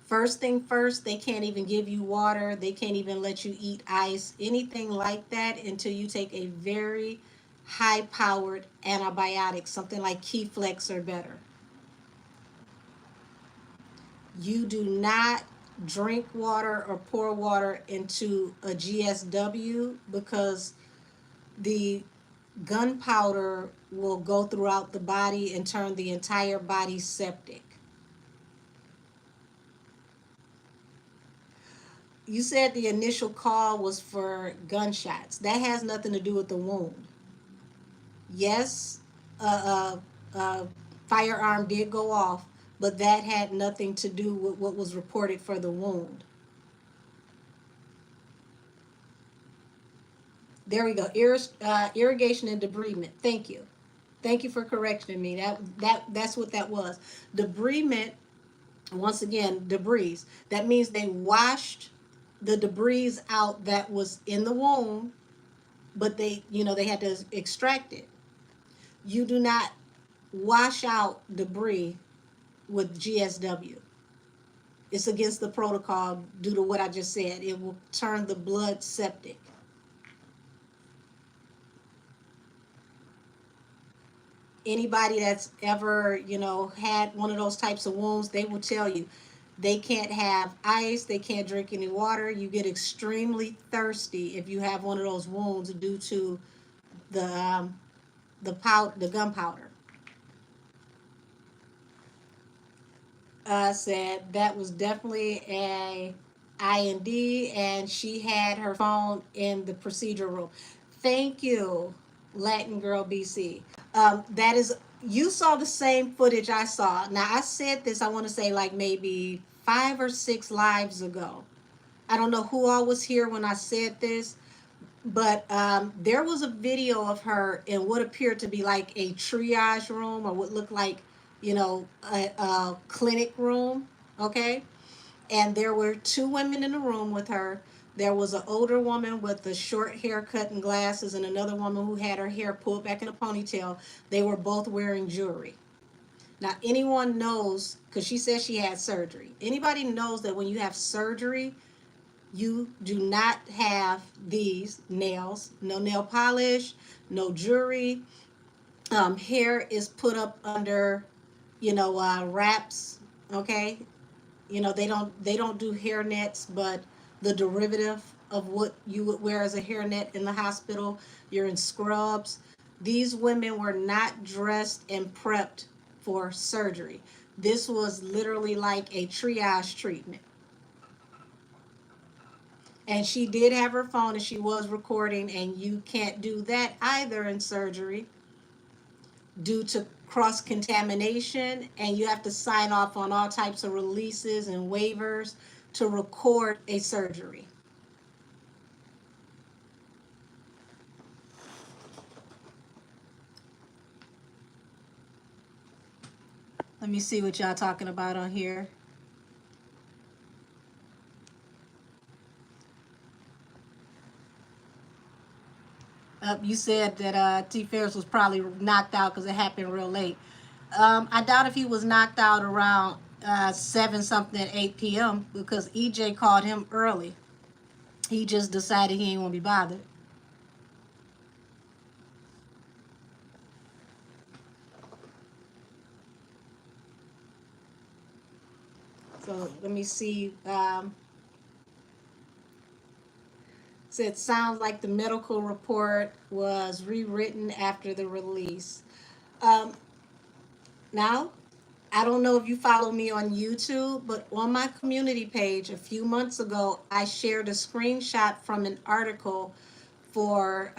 First thing first, they can't even give you water. They can't even let you eat ice, anything like that, until you take a very high-powered antibiotic, something like Keflex or better. You do not drink water or pour water into a GSW because the gunpowder will go throughout the body and turn the entire body septic. You said the initial call was for gunshots. That has nothing to do with the wound. Yes, a firearm did go off, but that had nothing to do with what was reported for the wound. There we go. Irrigation and debridement. Thank you. Thank you for correcting me. That's what that was. Debridement, once again, debris. That means they washed the debris out that was in the wound, but they had to extract it. You do not wash out debris with GSW. It's against the protocol due to what I just said. It will turn the blood septic. Anybody that's ever, had one of those types of wounds, they will tell you they can't have ice, they can't drink any water. You get extremely thirsty if you have one of those wounds due to the gunpowder. Said that was definitely a IND, and she had her phone in the procedure room. Thank you, Latin Girl BC. That is, you saw the same footage I saw. Now, I said this, I want to say like maybe 5 or 6 lives ago. I don't know who all was here when I said this, but there was a video of her in what appeared to be like a triage room, or what looked like, a clinic room, okay? And there were 2 women in the room with her. There was an older woman with a short haircut and glasses, and another woman who had her hair pulled back in a ponytail. They were both wearing jewelry. Now, anyone knows, because she said she had surgery, anybody knows that when you have surgery, you do not have these nails, no nail polish, no jewelry. Hair is put up under, wraps, okay? They don't do hair nets, but the derivative of what you would wear as a hairnet in the hospital. You're in scrubs. These women were not dressed and prepped for surgery. This was literally like a triage treatment. And she did have her phone and she was recording, and you can't do that either in surgery due to cross contamination, and you have to sign off on all types of releases and waivers to record a surgery. Let me see what y'all talking about on here. You said that T. Ferris was probably knocked out because it happened real late. I doubt if he was knocked out around 7 something, 8 p.m. because EJ called him early. He just decided he ain't want to be bothered. So let me see. So it sounds like the medical report was rewritten after the release. Um, Now, I don't know if you follow me on YouTube, but on my community page a few months ago, I shared a screenshot from an article for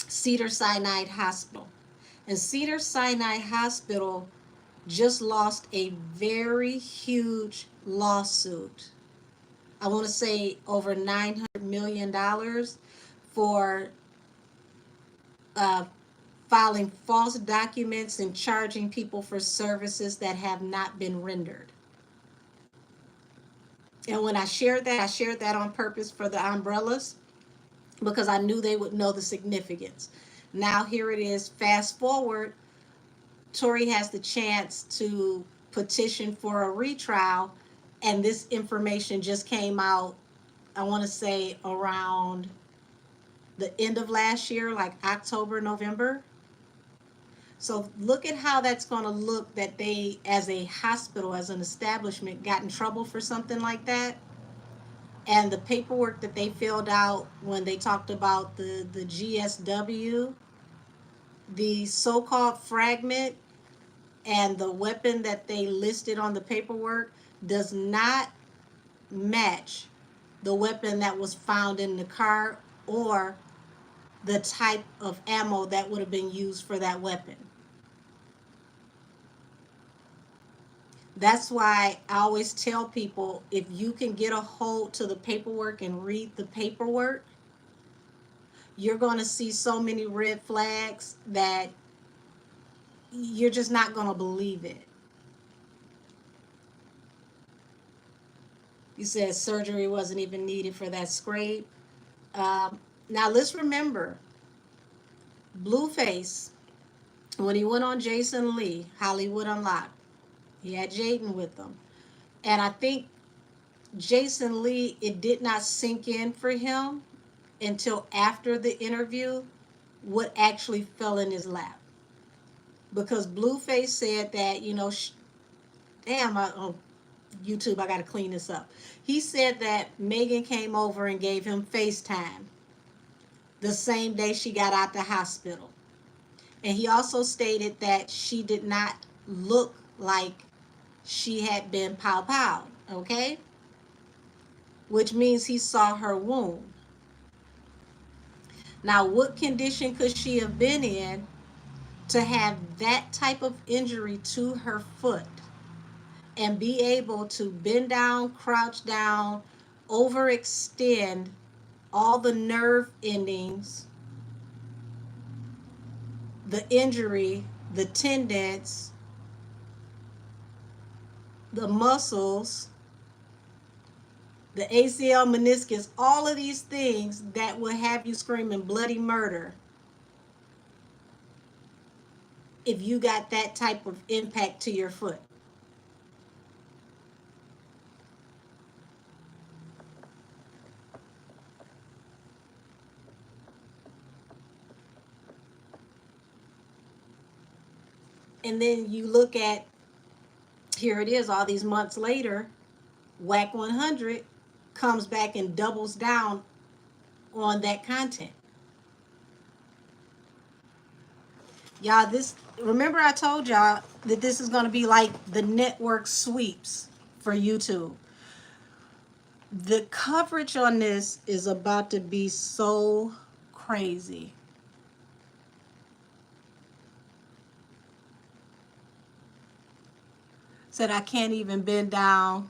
Cedars-Sinai Hospital. And Cedars-Sinai Hospital just lost a very huge lawsuit. I want to say over $900 million for uh, filing false documents and charging people for services that have not been rendered. And when I shared that on purpose for the umbrellas because I knew they would know the significance. Now here it is, fast forward, Tory has the chance to petition for a retrial, and this information just came out, I want to say around the end of last year, like October, November. So look at how that's going to look, that they, as a hospital, as an establishment, got in trouble for something like that. And the paperwork that they filled out when they talked about the GSW, the so-called fragment, and the weapon that they listed on the paperwork does not match the weapon that was found in the car or the type of ammo that would have been used for that weapon. That's why I always tell people, if you can get a hold to the paperwork and read the paperwork, you're going to see so many red flags that you're just not going to believe it. You said surgery wasn't even needed for that scrape. Now let's remember, Blueface, when he went on Jason Lee, Hollywood Unlocked, he had Jaden with him. And I think Jason Lee, it did not sink in for him until after the interview what actually fell in his lap. Because Blueface said that, damn, on YouTube, I got to clean this up. He said that Megan came over and gave him FaceTime the same day she got out the hospital. And he also stated that she did not look like she had been pow-powed, okay? Which means he saw her wound. Now, what condition could she have been in to have that type of injury to her foot and be able to bend down, crouch down, overextend all the nerve endings, the injury, the tendons, the muscles, the ACL, meniscus, all of these things that will have you screaming bloody murder if you got that type of impact to your foot. And then you look at, here it is, all these months later, WAC 100 comes back and doubles down on that content. Y'all, remember I told y'all that this is going to be like the network sweeps for YouTube. The coverage on this is about to be so crazy. Said I can't even bend down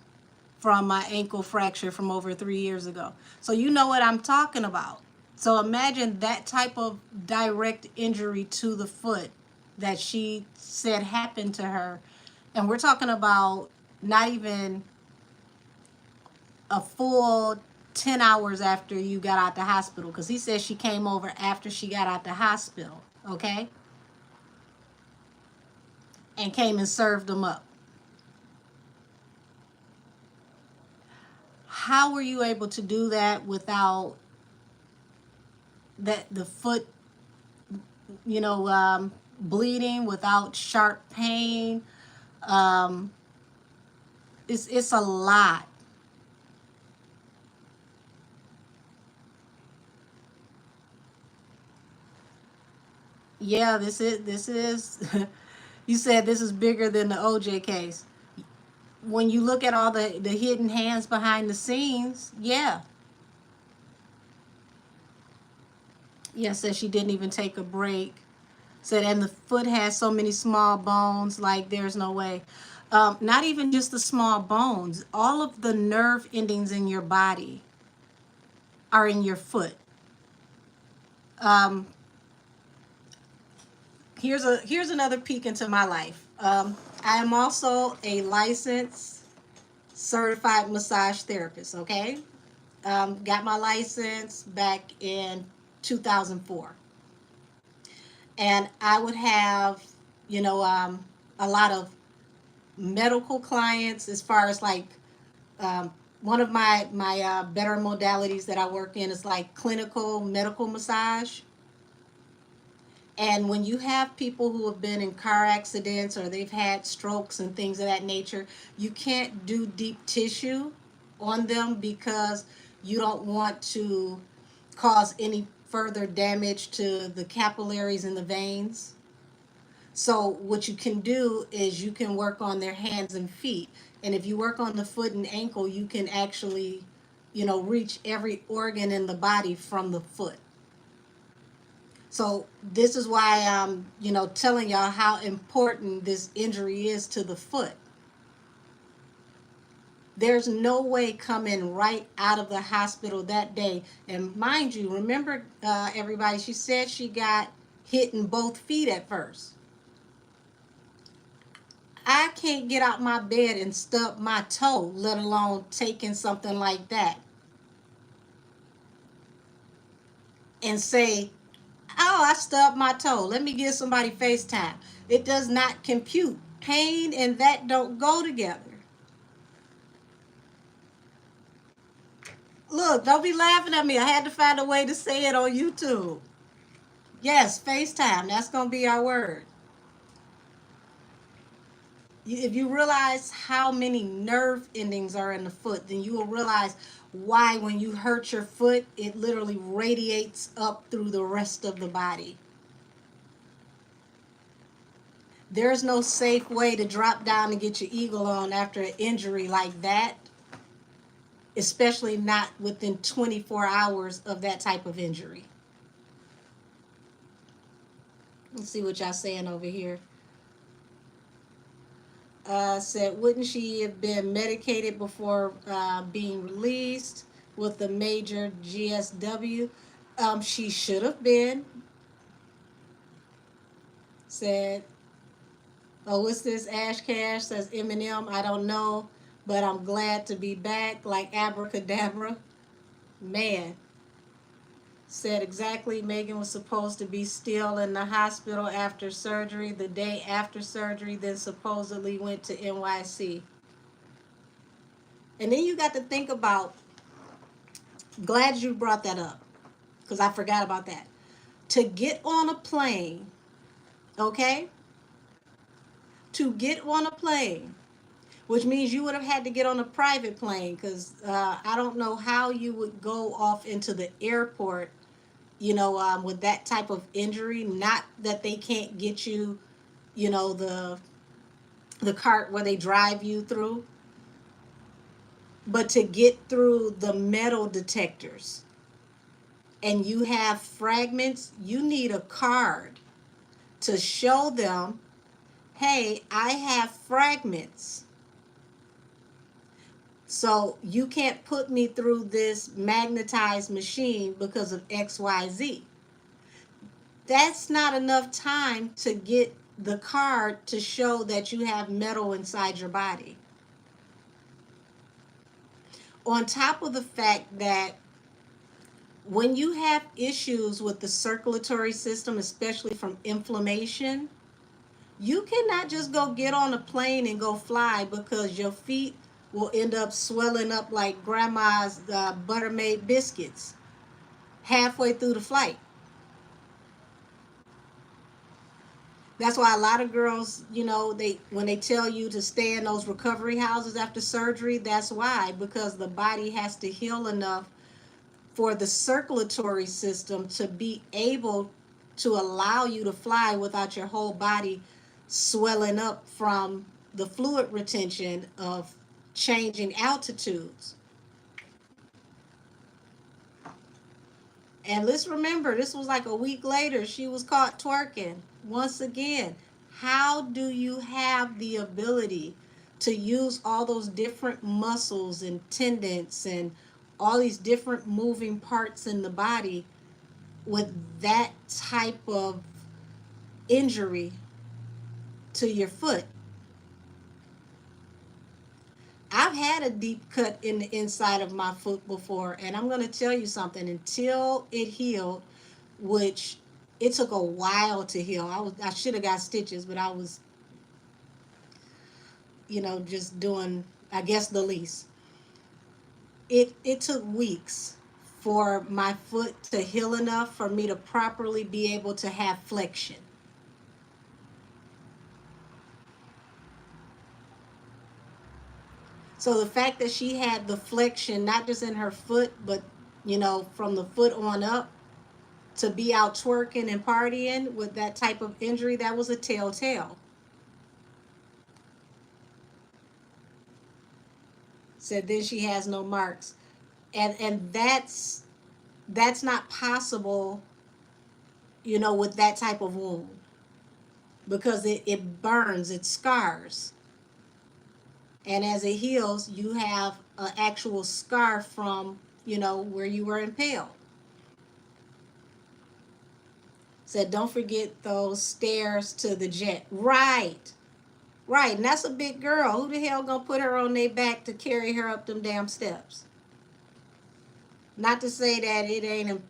from my ankle fracture from over 3 years ago. So you know what I'm talking about. So imagine that type of direct injury to the foot that she said happened to her. And we're talking about not even a full 10 hours after you got out the hospital, because he says she came over after she got out the hospital, okay? And came and served them up. How were you able to do that without the foot, bleeding, without sharp pain? Um, it's a lot. Yeah, this is you said this is bigger than the OJ case. When you look at all the hidden hands behind the scenes, yeah. Yeah, said she didn't even take a break. Said, and the foot has so many small bones, like there's no way. Not even just the small bones, all of the nerve endings in your body are in your foot. Um, here's another peek into my life. I am also a licensed certified massage therapist. Okay, got my license back in 2004, and I would have, a lot of medical clients, as far as like, one of my better modalities that I work in is like clinical medical massage. And when you have people who have been in car accidents or they've had strokes and things of that nature, you can't do deep tissue on them because you don't want to cause any further damage to the capillaries and the veins. So what you can do is you can work on their hands and feet. And if you work on the foot and ankle, you can actually, reach every organ in the body from the foot. So this is why I'm, telling y'all how important this injury is to the foot. There's no way coming right out of the hospital that day. And mind you, remember, everybody, she said she got hit in both feet at first. I can't get out my bed and stub my toe, let alone taking something like that and say, oh, I stubbed my toe. Let me give somebody FaceTime. It does not compute. Pain and that don't go together. Look, don't be laughing at me. I had to find a way to say it on YouTube. Yes, FaceTime. That's going to be our word. If you realize how many nerve endings are in the foot, then you will realize why when you hurt your foot, it literally radiates up through the rest of the body. There's no safe way to drop down and get your eagle on after an injury like that, especially not within 24 hours of that type of injury. Let's see what y'all saying over here. Said, wouldn't she have been medicated before being released with a major GSW? She should have been. Said, oh, what's this? Ash Cash says, Eminem, I don't know, but I'm glad to be back, like abracadabra. Man. Said, exactly, Megan was supposed to be still in the hospital after surgery, the day after surgery, then supposedly went to NYC. And then you got to think about, glad you brought that up, because I forgot about that. To get on a plane, okay? To get on a plane, which means you would have had to get on a private plane, because I don't know how you would go off into the airport with that type of injury. Not that they can't get you, the cart where they drive you through, but to get through the metal detectors and you have fragments, you need a card to show them, hey, I have fragments. So you can't put me through this magnetized machine because of XYZ. That's not enough time to get the card to show that you have metal inside your body. On top of the fact that when you have issues with the circulatory system, especially from inflammation, you cannot just go get on a plane and go fly, because your feet will end up swelling up like grandma's Buttermade biscuits halfway through the flight. That's why a lot of girls, they when they tell you to stay in those recovery houses after surgery, that's why, because the body has to heal enough for the circulatory system to be able to allow you to fly without your whole body swelling up from the fluid retention of changing altitudes. And let's remember, this was like a week later, she was caught twerking. Once again, how do you have the ability to use all those different muscles and tendons and all these different moving parts in the body with that type of injury to your foot? I've had a deep cut in the inside of my foot before, and I'm going to tell you something. Until it healed, which it took a while to heal. I should have got stitches, but I was, just doing, I guess, the least. It took weeks for my foot to heal enough for me to properly be able to have flexion. So the fact that she had the flexion, not just in her foot, but, from the foot on up, to be out twerking and partying with that type of injury, that was a telltale. Said then she has no marks. And that's not possible, with that type of wound, because it burns, it scars. And as it heals, you have an actual scar from, where you were impaled. Said, don't forget those stairs to the jet. Right. Right. And that's a big girl. Who the hell gonna put her on their back to carry her up them damn steps? Not to say that it ain't,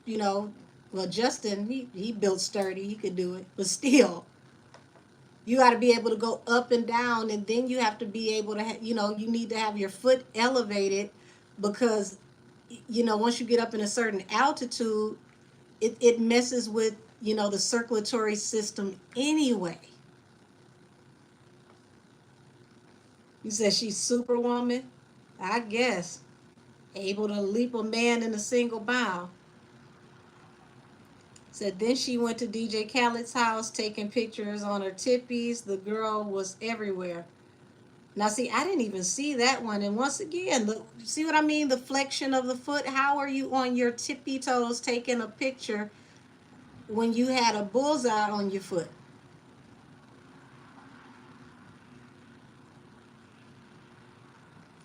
well, Justin, he built sturdy. He could do it. But still, you got to be able to go up and down, and then you have to be able to, you need to have your foot elevated, because, once you get up in a certain altitude, it messes with, the circulatory system anyway. You said she's superwoman? I guess. Able to leap a man in a single bound. Said then she went to DJ Khaled's house taking pictures on her tippies. The girl was everywhere. Now, see, I didn't even see that one. And once again, see what I mean? The flexion of the foot. How are you on your tippy toes taking a picture when you had a bullseye on your foot?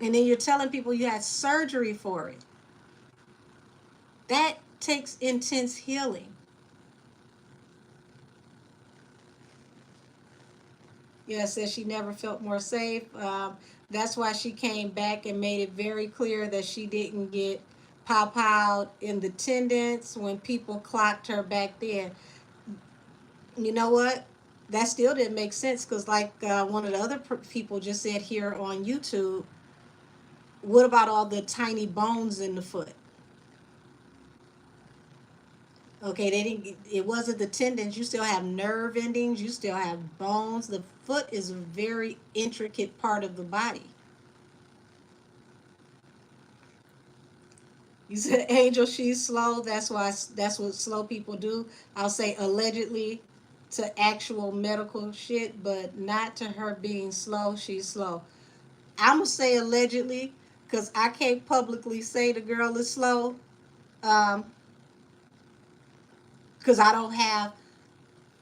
And then you're telling people you had surgery for it. That takes intense healing. Yeah, says she never felt more safe. That's why she came back and made it very clear that she didn't get pow-powed in the tendons when people clocked her back then. You know what? That still didn't make sense, because like one of the other people just said here on YouTube, what about all the tiny bones in the foot? Okay, it wasn't the tendons. You still have nerve endings. You still have bones. The foot is a very intricate part of the body. You said Angel, she's slow. That's what slow people do. I'll say allegedly to actual medical shit, but not to her being slow. She's slow. I'm gonna say allegedly because I can't publicly say the girl is slow. Um, because I don't have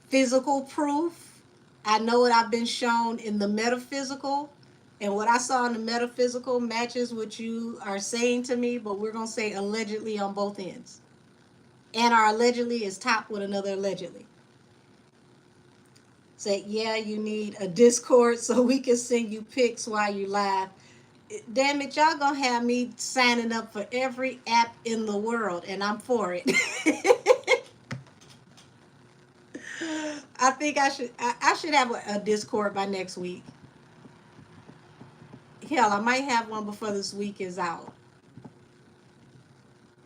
physical proof. I know what I've been shown in the metaphysical, and what I saw in the metaphysical matches what you are saying to me, but we're going to say allegedly on both ends. And our allegedly is topped with another allegedly. Say, yeah, you need a Discord so we can send you pics while you live. Damn it, y'all gonna have me signing up for every app in the world, and I'm for it. I think I should have a Discord by next week. Hell, I might have one before this week is out.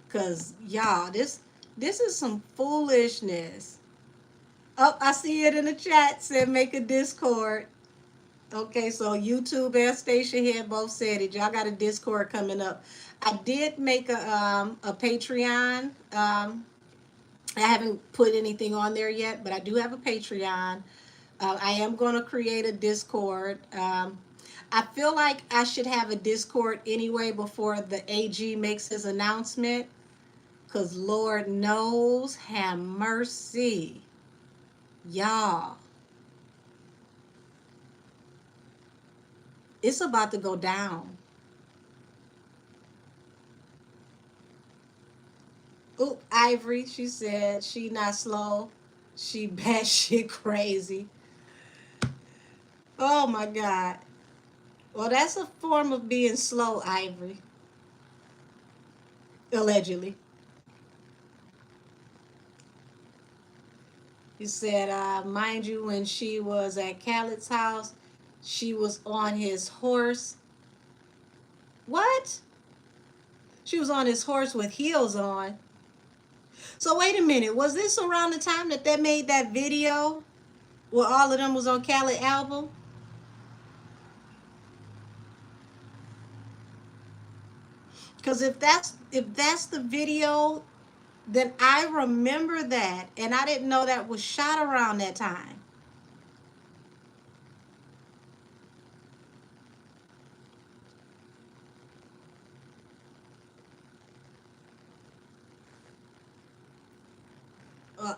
Cause y'all, this is some foolishness. Oh, I see it in the chat. Said make a Discord. Okay, so YouTube and Station Head both said it. Y'all got a Discord coming up. I did make a Patreon. I haven't put anything on there yet, but I do have a Patreon. I am going to create a Discord. I feel like I should have a Discord anyway before the AG makes his announcement. Because Lord knows, have mercy. Y'all. It's about to go down. Oop, Ivory, she said she not slow. She batshit crazy. Oh my God. Well, that's a form of being slow, Ivory. Allegedly. He said, mind you, when she was at Khaled's house, she was on his horse. What? She was on his horse with heels on. So wait a minute. Was this around the time that they made that video where all of them was on Khaled album? Because if that's the video, then I remember that, and I didn't know that was shot around that time.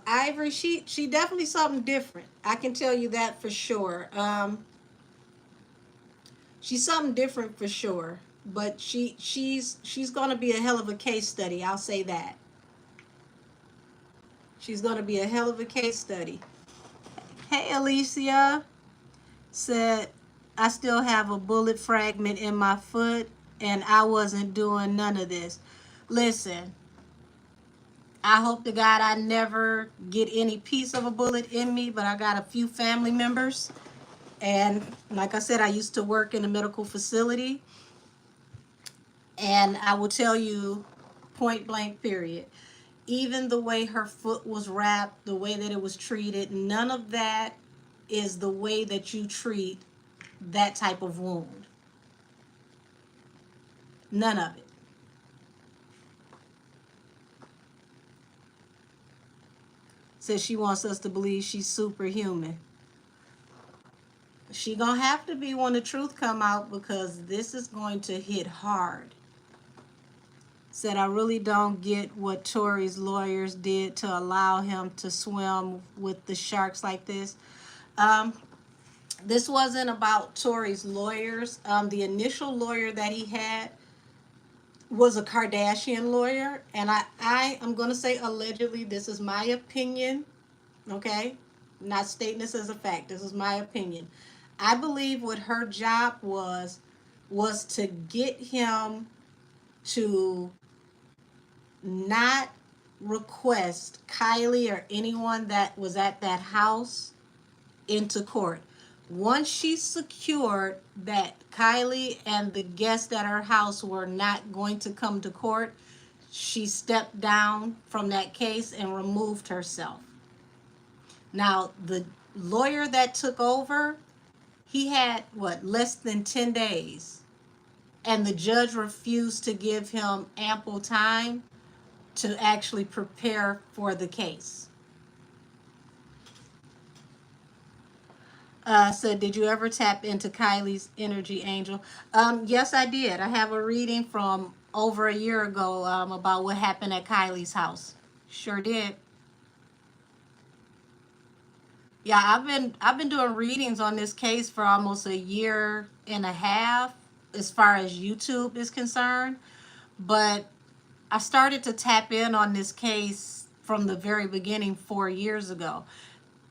Ivory, she definitely something different. I can tell you that for sure. She's something different for sure. But she's gonna be a hell of a case study. I'll say that. She's gonna be a hell of a case study. Hey, Alicia said I still have a bullet fragment in my foot, and I wasn't doing none of this. Listen, I hope to God I never get any piece of a bullet in me, but I got a few family members. And like I said, I used to work in a medical facility. And I will tell you, point blank, period. Even the way her foot was wrapped, the way that it was treated, none of that is the way that you treat that type of wound. None of it. Says she wants us to believe she's superhuman. She gonna have to be when the truth come out, because this is going to hit hard. Said I really don't get what Tory's lawyers did to allow him to swim with the sharks like this. This wasn't about Tory's lawyers. The initial lawyer that he had was a Kardashian lawyer, and I am going to say allegedly, this is my opinion, okay? I'm not stating this as a fact. This is my opinion. I believe what her job was to get him to not request Kylie or anyone that was at that house into court. Once she secured that Kylie and the guests at her house were not going to come to court, she stepped down from that case and removed herself. Now, the lawyer that took over, he had, less than 10 days. and the judge refused to give him ample time to actually prepare for the case. Said, did you ever tap into Kylie's energy, Angel? Yes, I did. I have a reading from over a year ago about what happened at Kylie's house. Sure did. Yeah, I've been doing readings on this case for almost a year and a half as far as YouTube is concerned. But I started to tap in on this case from the very beginning 4 years ago.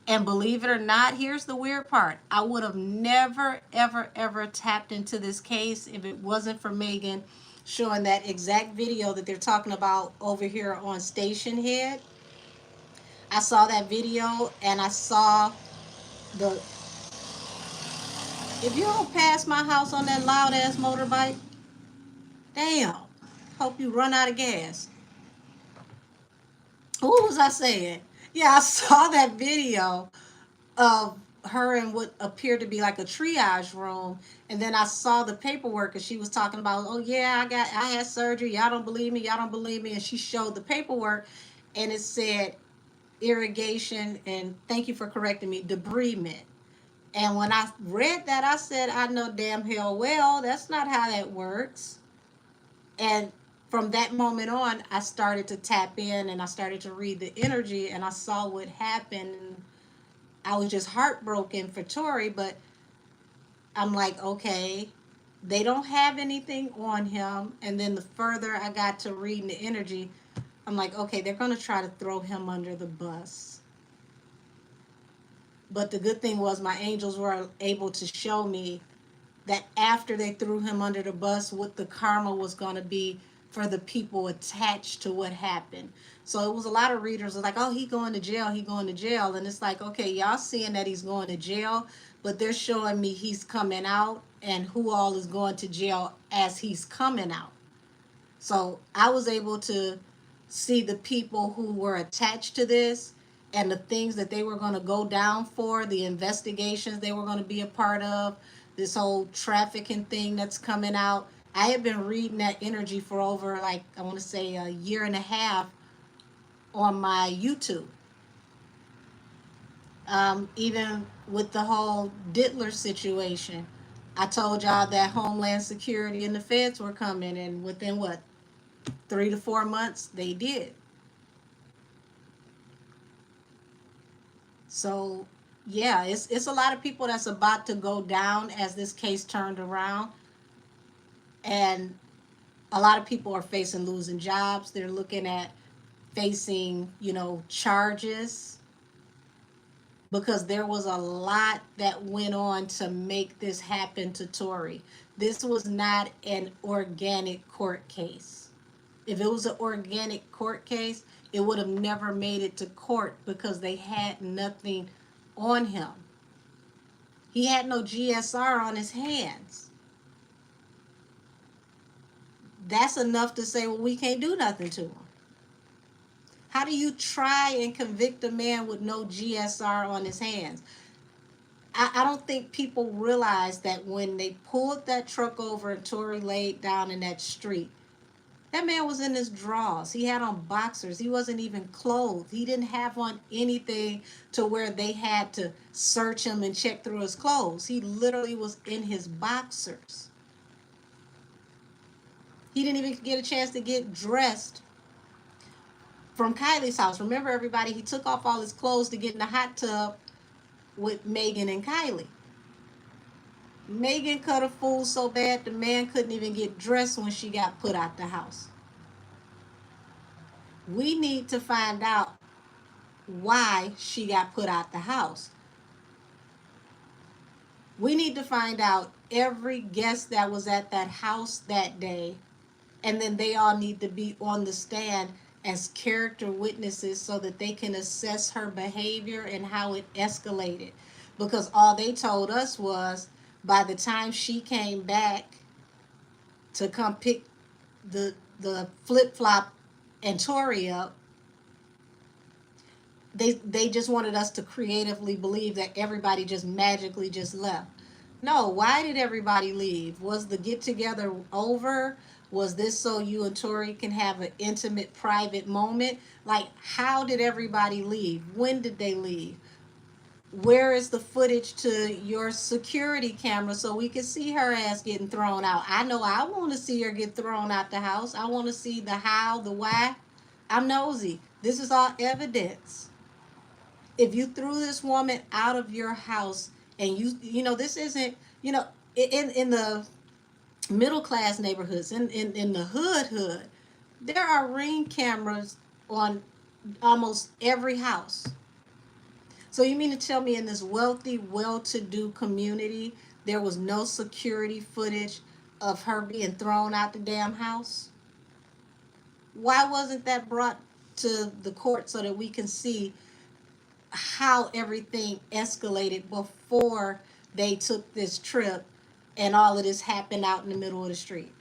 And believe it or not, here's the weird part. I would have never, ever, ever tapped into this case if it wasn't for Megan showing that exact video that they're talking about over here on Station Head. I saw that video and I saw the, if you don't pass my house on that loud ass motorbike, damn, hope you run out of gas. What was I saying? Yeah, I saw that video of her in what appeared to be like a triage room, and then I saw the paperwork and she was talking about, oh yeah, I had surgery, y'all don't believe me, and she showed the paperwork and it said irrigation and, thank you for correcting me, debridement. And when I read that, I said, I know damn hell well that's not how that works. And from that moment on, I started to tap in and I started to read the energy and I saw what happened. I was just heartbroken for Tori, but I'm like, okay, they don't have anything on him. And then the further I got to reading the energy, I'm like, okay, they're going to try to throw him under the bus. But the good thing was my angels were able to show me that after they threw him under the bus, what the karma was going to be for the people attached to what happened. So it was a lot of readers like, oh, he going to jail, he going to jail. And it's like, okay, y'all seeing that he's going to jail, but they're showing me he's coming out and who all is going to jail as he's coming out. So I was able to see the people who were attached to this and the things that they were going to go down for, the investigations they were going to be a part of, this whole trafficking thing that's coming out. I have been reading that energy for over, like, I want to say a year and a half on my YouTube. Even with the whole Dittler situation, I told y'all that Homeland Security and the feds were coming, and within what, 3 to 4 months, they did. So yeah, it's a lot of people that's about to go down as this case turned around. And a lot of people are facing losing jobs. They're looking at facing, charges, because there was a lot that went on to make this happen to Tori. This was not an organic court case. If it was an organic court case, it would have never made it to court because they had nothing on him. He had no GSR on his hands. That's enough to say, well, we can't do nothing to him. How do you try and convict a man with no GSR on his hands? I don't think people realize that when they pulled that truck over and Tori laid down in that street, that man was in his drawers. He had on boxers. He wasn't even clothed. He didn't have on anything to where they had to search him and check through his clothes. He literally was in his boxers. He didn't even get a chance to get dressed from Kylie's house. Remember, everybody, he took off all his clothes to get in the hot tub with Megan and Kylie. Megan cut a fool so bad the man couldn't even get dressed when she got put out the house. We need to find out why she got put out the house. We need to find out every guest that was at that house that day, and then they all need to be on the stand as character witnesses so that they can assess her behavior and how it escalated. Because all they told us was, by the time she came back to come pick the flip-flop and Tori up, they just wanted us to creatively believe that everybody just magically just left. No, why did everybody leave? Was the get together over? Was this so you and Tori can have an intimate, private moment? Like, how did everybody leave? When did they leave? Where is the footage to your security camera so we can see her ass getting thrown out? I know I want to see her get thrown out the house. I want to see the how, the why. I'm nosy. This is all evidence. If you threw this woman out of your house and this isn't, in the middle class neighborhoods, in the hood, there are ring cameras on almost every house. So you mean to tell me in this wealthy, well-to-do community, there was no security footage of her being thrown out the damn house? Why wasn't that brought to the court so that we can see how everything escalated before they took this trip and all of this happened out in the middle of the street?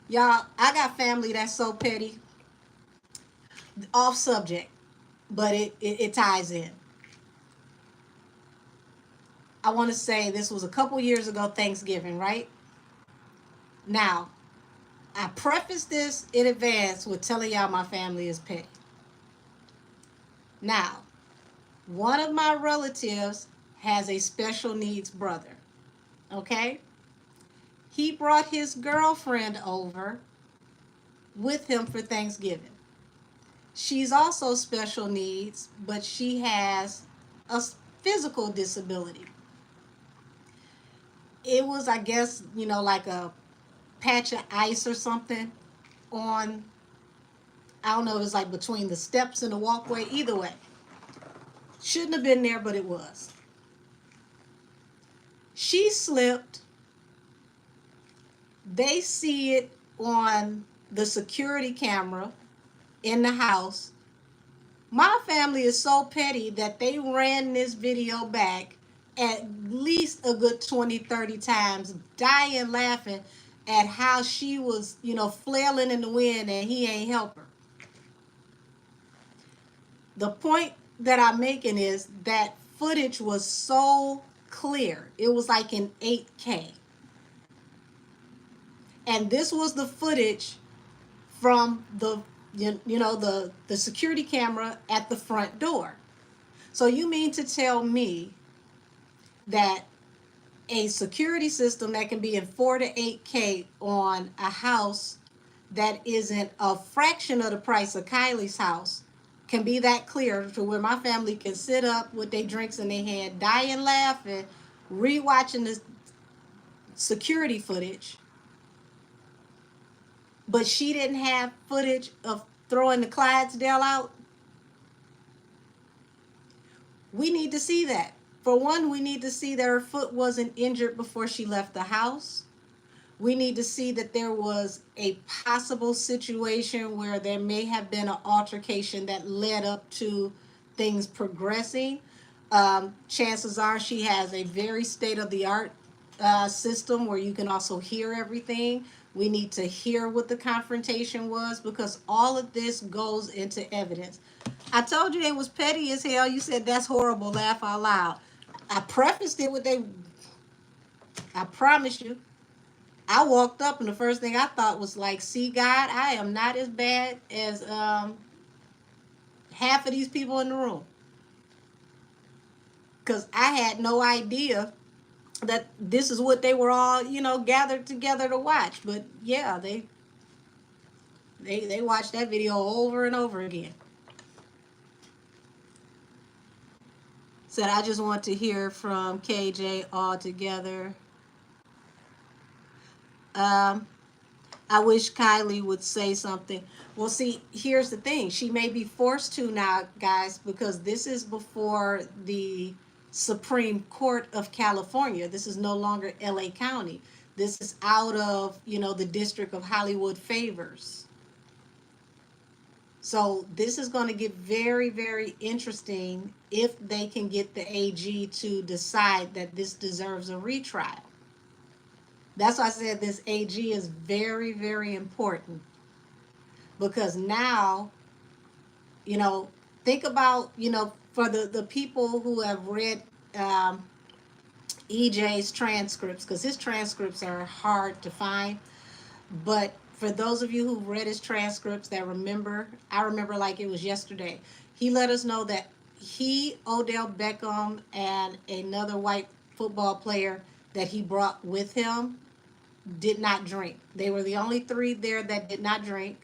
Y'all, I got family that's so petty. Off subject, but it ties in. I want to say this was a couple years ago, Thanksgiving, right? Now, I preface this in advance with telling y'all my family is petty. Now, one of my relatives has a special needs brother, okay? He brought his girlfriend over with him for Thanksgiving. She's also special needs, but she has a physical disability. It was, I guess, like a patch of ice or something on, I don't know, it was like between the steps and the walkway. Either way, shouldn't have been there, but it was. She slipped. They see it on the security camera in the house. My family is so petty that they ran this video back at least a good 20, 30 times, dying laughing at how she was, flailing in the wind and he ain't help her. The point that I'm making is that footage was so clear. It was like in 8K. And this was the footage from the security camera at the front door. So you mean to tell me that a security system that can be in 4 to 8K on a house that isn't a fraction of the price of Kylie's house can be that clear to where my family can sit up with their drinks in their hand, dying laughing, rewatching the security footage, but she didn't have footage of throwing the Clydesdale out? We need to see that. For one, we need to see that her foot wasn't injured before she left the house. We need to see that there was a possible situation where there may have been an altercation that led up to things progressing. Chances are she has a very state-of-the-art system where you can also hear everything. We need to hear what the confrontation was because all of this goes into evidence. I told you they was petty as hell. You said that's horrible. Laugh out loud. I prefaced it with I promise you. I walked up and the first thing I thought was like, see, God, I am not as bad as half of these people in the room. Because I had no idea that this is what they were all, gathered together to watch. But yeah, they watched that video over and over again. Said, I just want to hear from KJ all together. I wish Kylie would say something. Well, see, here's the thing. She may be forced to now, guys, because this is before the Supreme Court of California. This is no longer LA County. This is out of, the District of Hollywood Favors. So this is going to get very, very interesting if they can get the AG to decide that this deserves a retrial. That's why I said this AG is very, very important. Because now, think about, for the people who have read um, EJ's transcripts, because his transcripts are hard to find. But for those of you who've read his transcripts that remember, I remember like it was yesterday. He let us know that he, Odell Beckham, and another white football player that he brought with him did not drink. They were the only three there that did not drink.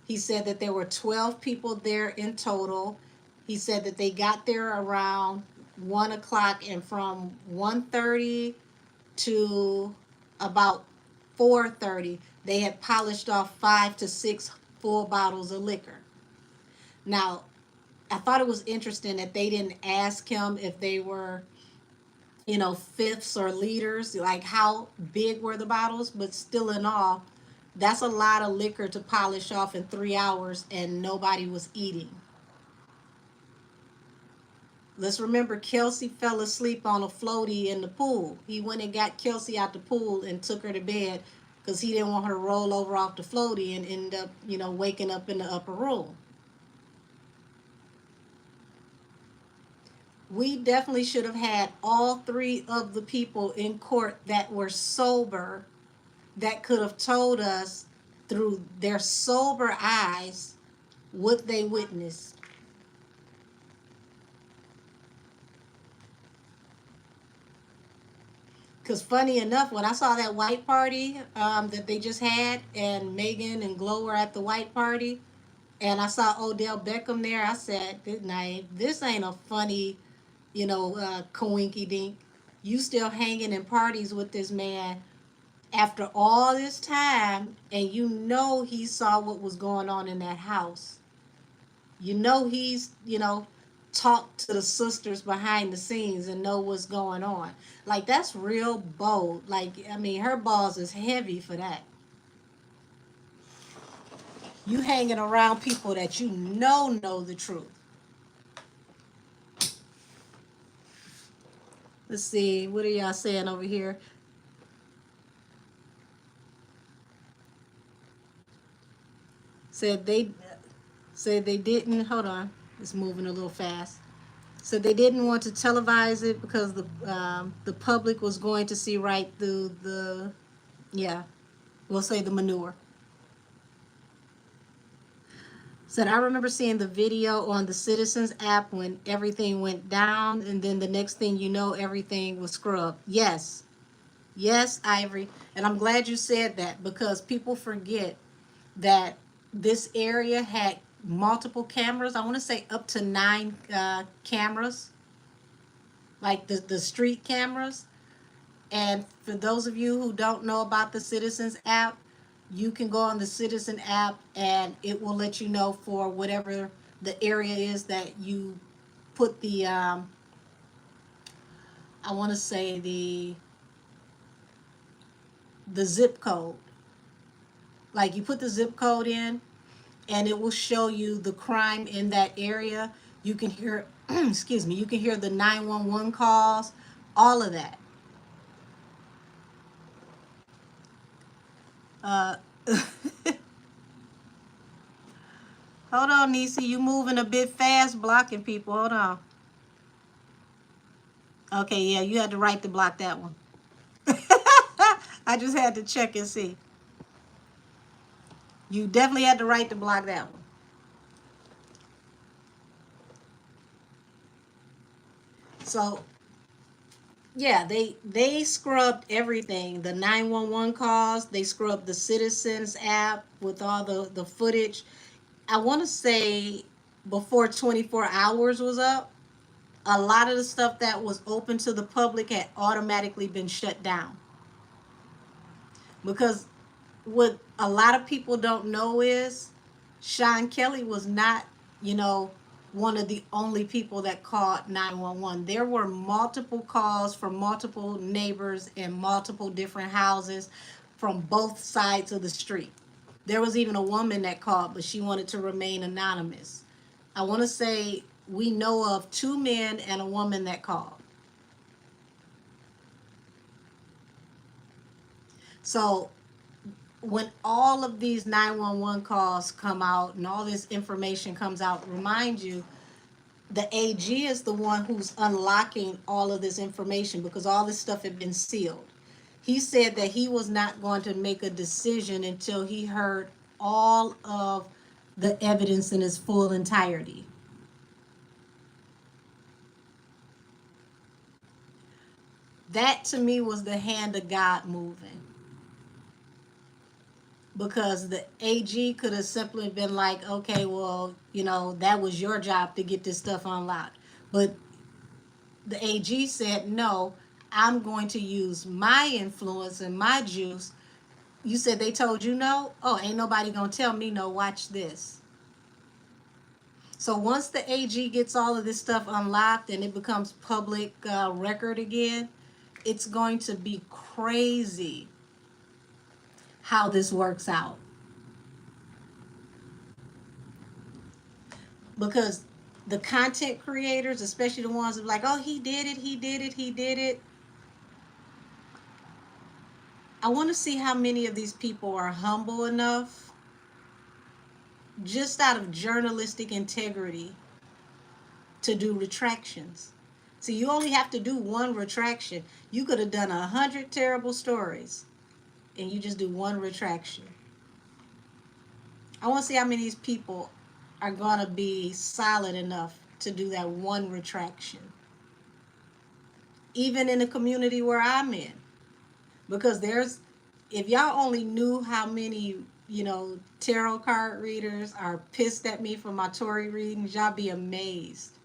He said that there were 12 people there in total. He said that they got there around 1 o'clock, and from 1:30 to about 4:30, they had polished off 5 to 6 full bottles of liquor. Now, I thought it was interesting that they didn't ask him if they were, fifths or liters, like how big were the bottles, but still in all, that's a lot of liquor to polish off in 3 hours, and nobody was eating. Let's remember, Kelsey fell asleep on a floaty in the pool. He went and got Kelsey out the pool and took her to bed because he didn't want her to roll over off the floaty and end up, waking up in the upper room. We definitely should have had all three of the people in court that were sober that could have told us through their sober eyes what they witnessed. Because funny enough, when I saw that white party that they just had, and Megan and Glo were at the white party, and I saw Odell Beckham there, I said, this ain't a funny, coinky dink. You still hanging in parties with this man after all this time, and he saw what was going on in that house. He's, talk to the sisters behind the scenes and know what's going on. Like, that's real bold. Like, I mean, her balls is heavy for that. You hanging around people that know the truth. Let's see, what are y'all saying over here? Said they didn't, hold on, it's moving a little fast. So they didn't want to televise it because the public was going to see right through we'll say the manure. Said, I remember seeing the video on the Citizens app when everything went down, and then the next thing you know, everything was scrubbed. Yes, Ivory, and I'm glad you said that, because people forget that this area had multiple cameras. I want to say up to 9 cameras, like the street cameras. And for those of you who don't know about the Citizens app, you can go on the Citizen app and it will let you know for whatever the area is that you put the I want to say the zip code. Like, you put the zip code in and it will show you the crime in that area. You can hear excuse me, you can hear the 911 calls, all of that. Hold on, Nisi, you moving a bit fast, blocking people. Hold on. Okay, yeah, you had to write to block that one. I just had to check and see. You definitely had to write to block that one. So, yeah, they scrubbed everything. The 911 calls, they scrubbed the Citizens app with all the footage. I want to say before 24 hours was up, a lot of the stuff that was open to the public had automatically been shut down. Because what a lot of people don't know is Sean Kelly was not, one of the only people that called 911. There were multiple calls from multiple neighbors in multiple different houses from both sides of the street. There was even a woman that called, but she wanted to remain anonymous. I want to say we know of 2 men and a woman that called. So when all of these 911 calls come out and all this information comes out, remind you, The AG is the one who's unlocking all of this information because all this stuff had been sealed. He said that he was not going to make a decision until he heard all of the evidence in its full entirety. That to me was the hand of God moving. Because the AG could have simply been like, okay, well, that was your job to get this stuff unlocked. But the AG said, no, I'm going to use my influence and my juice. You said they told you no? Oh, ain't nobody going to tell me no. Watch this. So once the AG gets all of this stuff unlocked and it becomes public record again, it's going to be crazy how this works out. Because the content creators, especially the ones that are like, oh, he did it, he did it, he did it. I want to see how many of these people are humble enough, just out of journalistic integrity, to do retractions. See, you only have to do one retraction. You could have done 100 terrible stories, and you just do one retraction. I want to see how many of these people are going to be solid enough to do that one retraction. Even in the community where I'm in. Because if y'all only knew how many, tarot card readers are pissed at me for my Tory readings, y'all be amazed.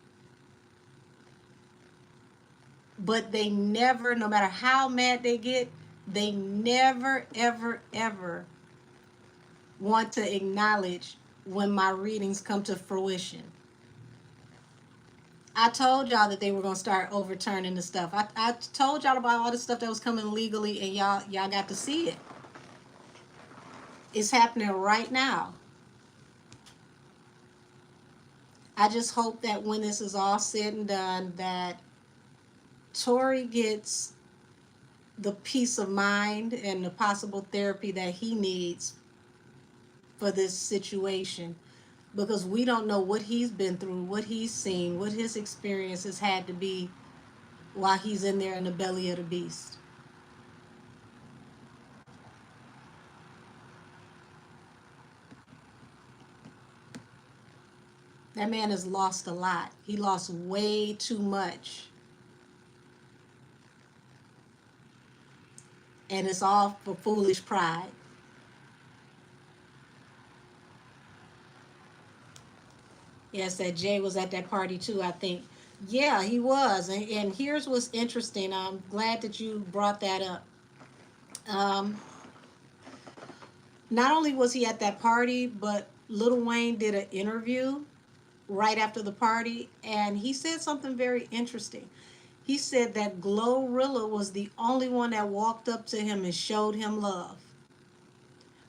But they never, no matter how mad they get, they never, ever, ever want to acknowledge when my readings come to fruition. I told y'all that they were going to start overturning the stuff. I told y'all about all the stuff that was coming legally, and y'all got to see it. It's happening right now. I just hope that when this is all said and done, that Tory gets the peace of mind and the possible therapy that he needs for this situation. Because we don't know what he's been through, what he's seen, what his experiences had to be while he's in there in the belly of the beast. That man has lost a lot. He lost way too much. And it's all for foolish pride. Yes, that Jay was at that party too, I think. Yeah, he was. And here's what's interesting. I'm glad that you brought that up. Not only was he at that party, but Lil Wayne did an interview right after the party, and he said something very interesting. He said that Glorilla was the only one that walked up to him and showed him love,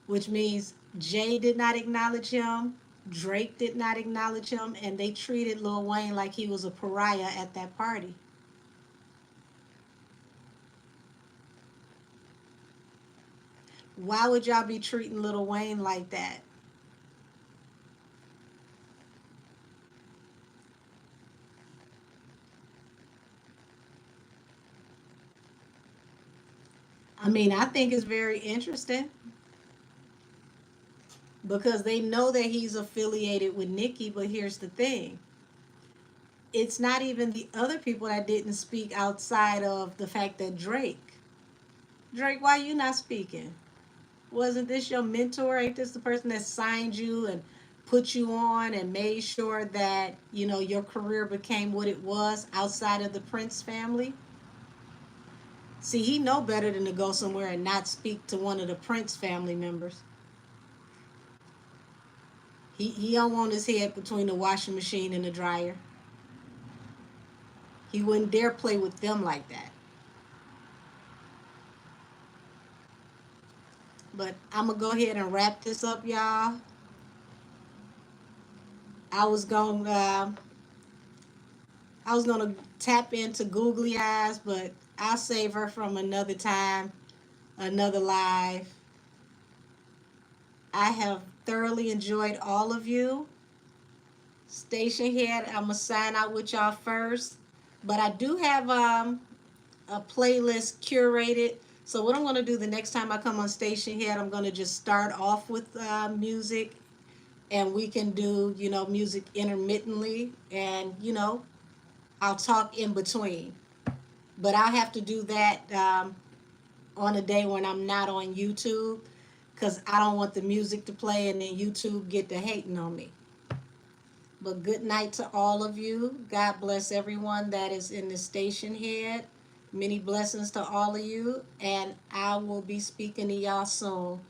which means Jay did not acknowledge him, Drake did not acknowledge him, and they treated Lil Wayne like he was a pariah at that party. Why would y'all be treating Lil Wayne like that? I mean, I think it's very interesting because they know that he's affiliated with Nikki, but here's the thing. It's not even the other people that didn't speak outside of the fact that Drake, why you not speaking? Wasn't this your mentor? Ain't this the person that signed you and put you on and made sure that, your career became what it was outside of the Prince family? See, he know better than to go somewhere and not speak to one of the Prince family members. He don't want his head between the washing machine and the dryer. He wouldn't dare play with them like that. But I'm going to go ahead and wrap this up, y'all. I was going to tap into googly eyes, but I'll save her from another time, another live. I have thoroughly enjoyed all of you. Station head, I'm gonna sign out with y'all first, but I do have a playlist curated. So what I'm gonna do the next time I come on Station Head, I'm gonna just start off with music, and we can do, you know, music intermittently, and you know, I'll talk in between. But I'll have to do that on a day when I'm not on YouTube, because I don't want the music to play and then YouTube get to hating on me. But good night to all of you. God bless everyone that is in the station head. Many blessings to all of you. And I will be speaking to y'all soon.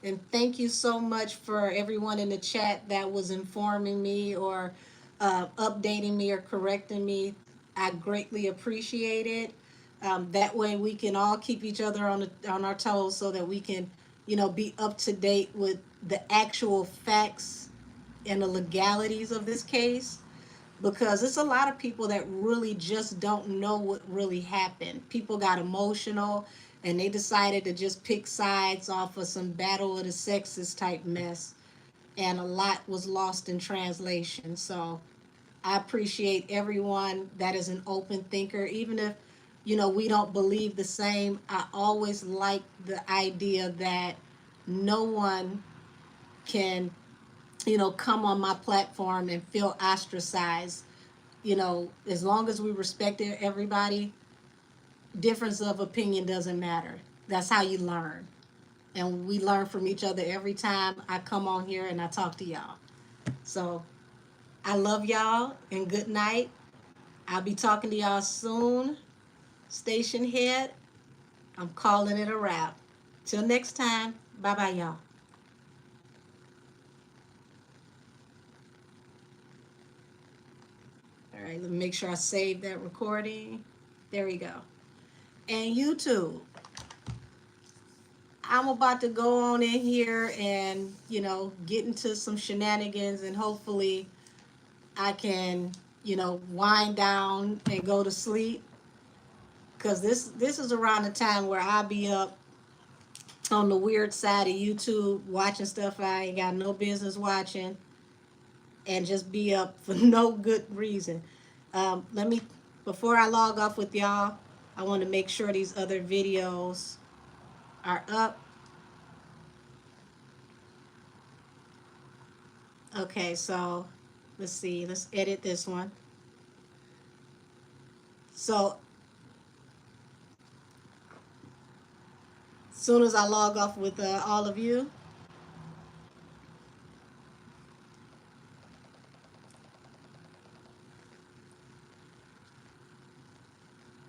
And thank you so much for everyone in the chat that was informing me or updating me or correcting me. I greatly appreciate it. That way we can all keep each other on our toes so that we can, you know, be up to date with the actual facts and the legalities of this case, because it's a lot of people that really just don't know what really happened. People got emotional and they decided to just pick sides off of some battle of the sexes type mess, and a lot was lost in translation. So I appreciate everyone that is an open thinker, even if, you know, we don't believe the same. I always like the idea that no one can, you know, come on my platform and feel ostracized. You know, as long as we respect everybody, difference of opinion doesn't matter. That's how you learn. And we learn from each other every time I come on here and I talk to y'all. So I love y'all and good night. I'll be talking to y'all soon. Station head, I'm calling it a wrap. Till next time, bye bye, y'all. All right, let me make sure I save that recording. There we go. And YouTube, I'm about to go on in here and, you know, get into some shenanigans, and hopefully I can, you know, wind down and go to sleep, because this is around the time where I'll be up on the weird side of YouTube watching stuff I ain't got no business watching, and just be up for no good reason. Let me, before I log off with y'all, I want to make sure these other videos are up. Okay, so let's see, let's edit this one. So as soon as I log off with all of you,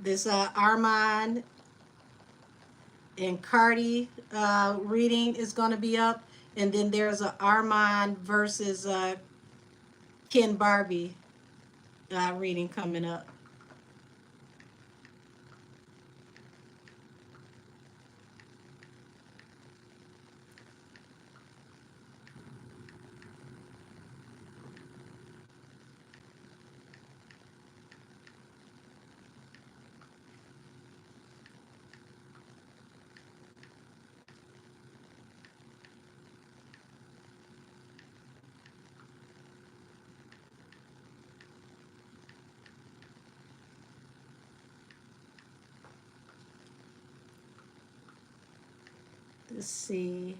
this Armand and Cardi reading is going to be up, and then there's a Armand versus Ken Barbie reading coming up. Let's see.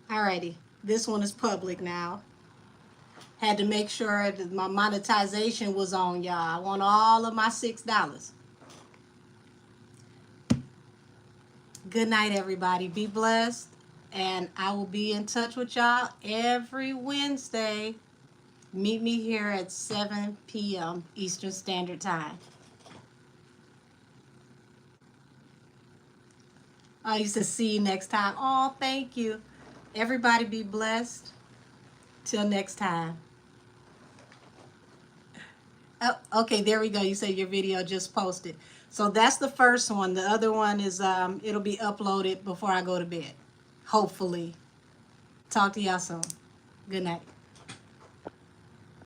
Alrighty, this one is public now. Had to make sure that my monetization was on, y'all. I want all of my $6. Good night, everybody. Be blessed. And I will be in touch with y'all every Wednesday. Meet me here at 7 p.m. Eastern Standard Time. I used to see you next time. Oh, thank you. Everybody be blessed. Till next time. Oh, okay, there we go. You said your video just posted. So that's the first one. The other one is it'll be uploaded before I go to bed. Hopefully. Talk to y'all soon. Good night.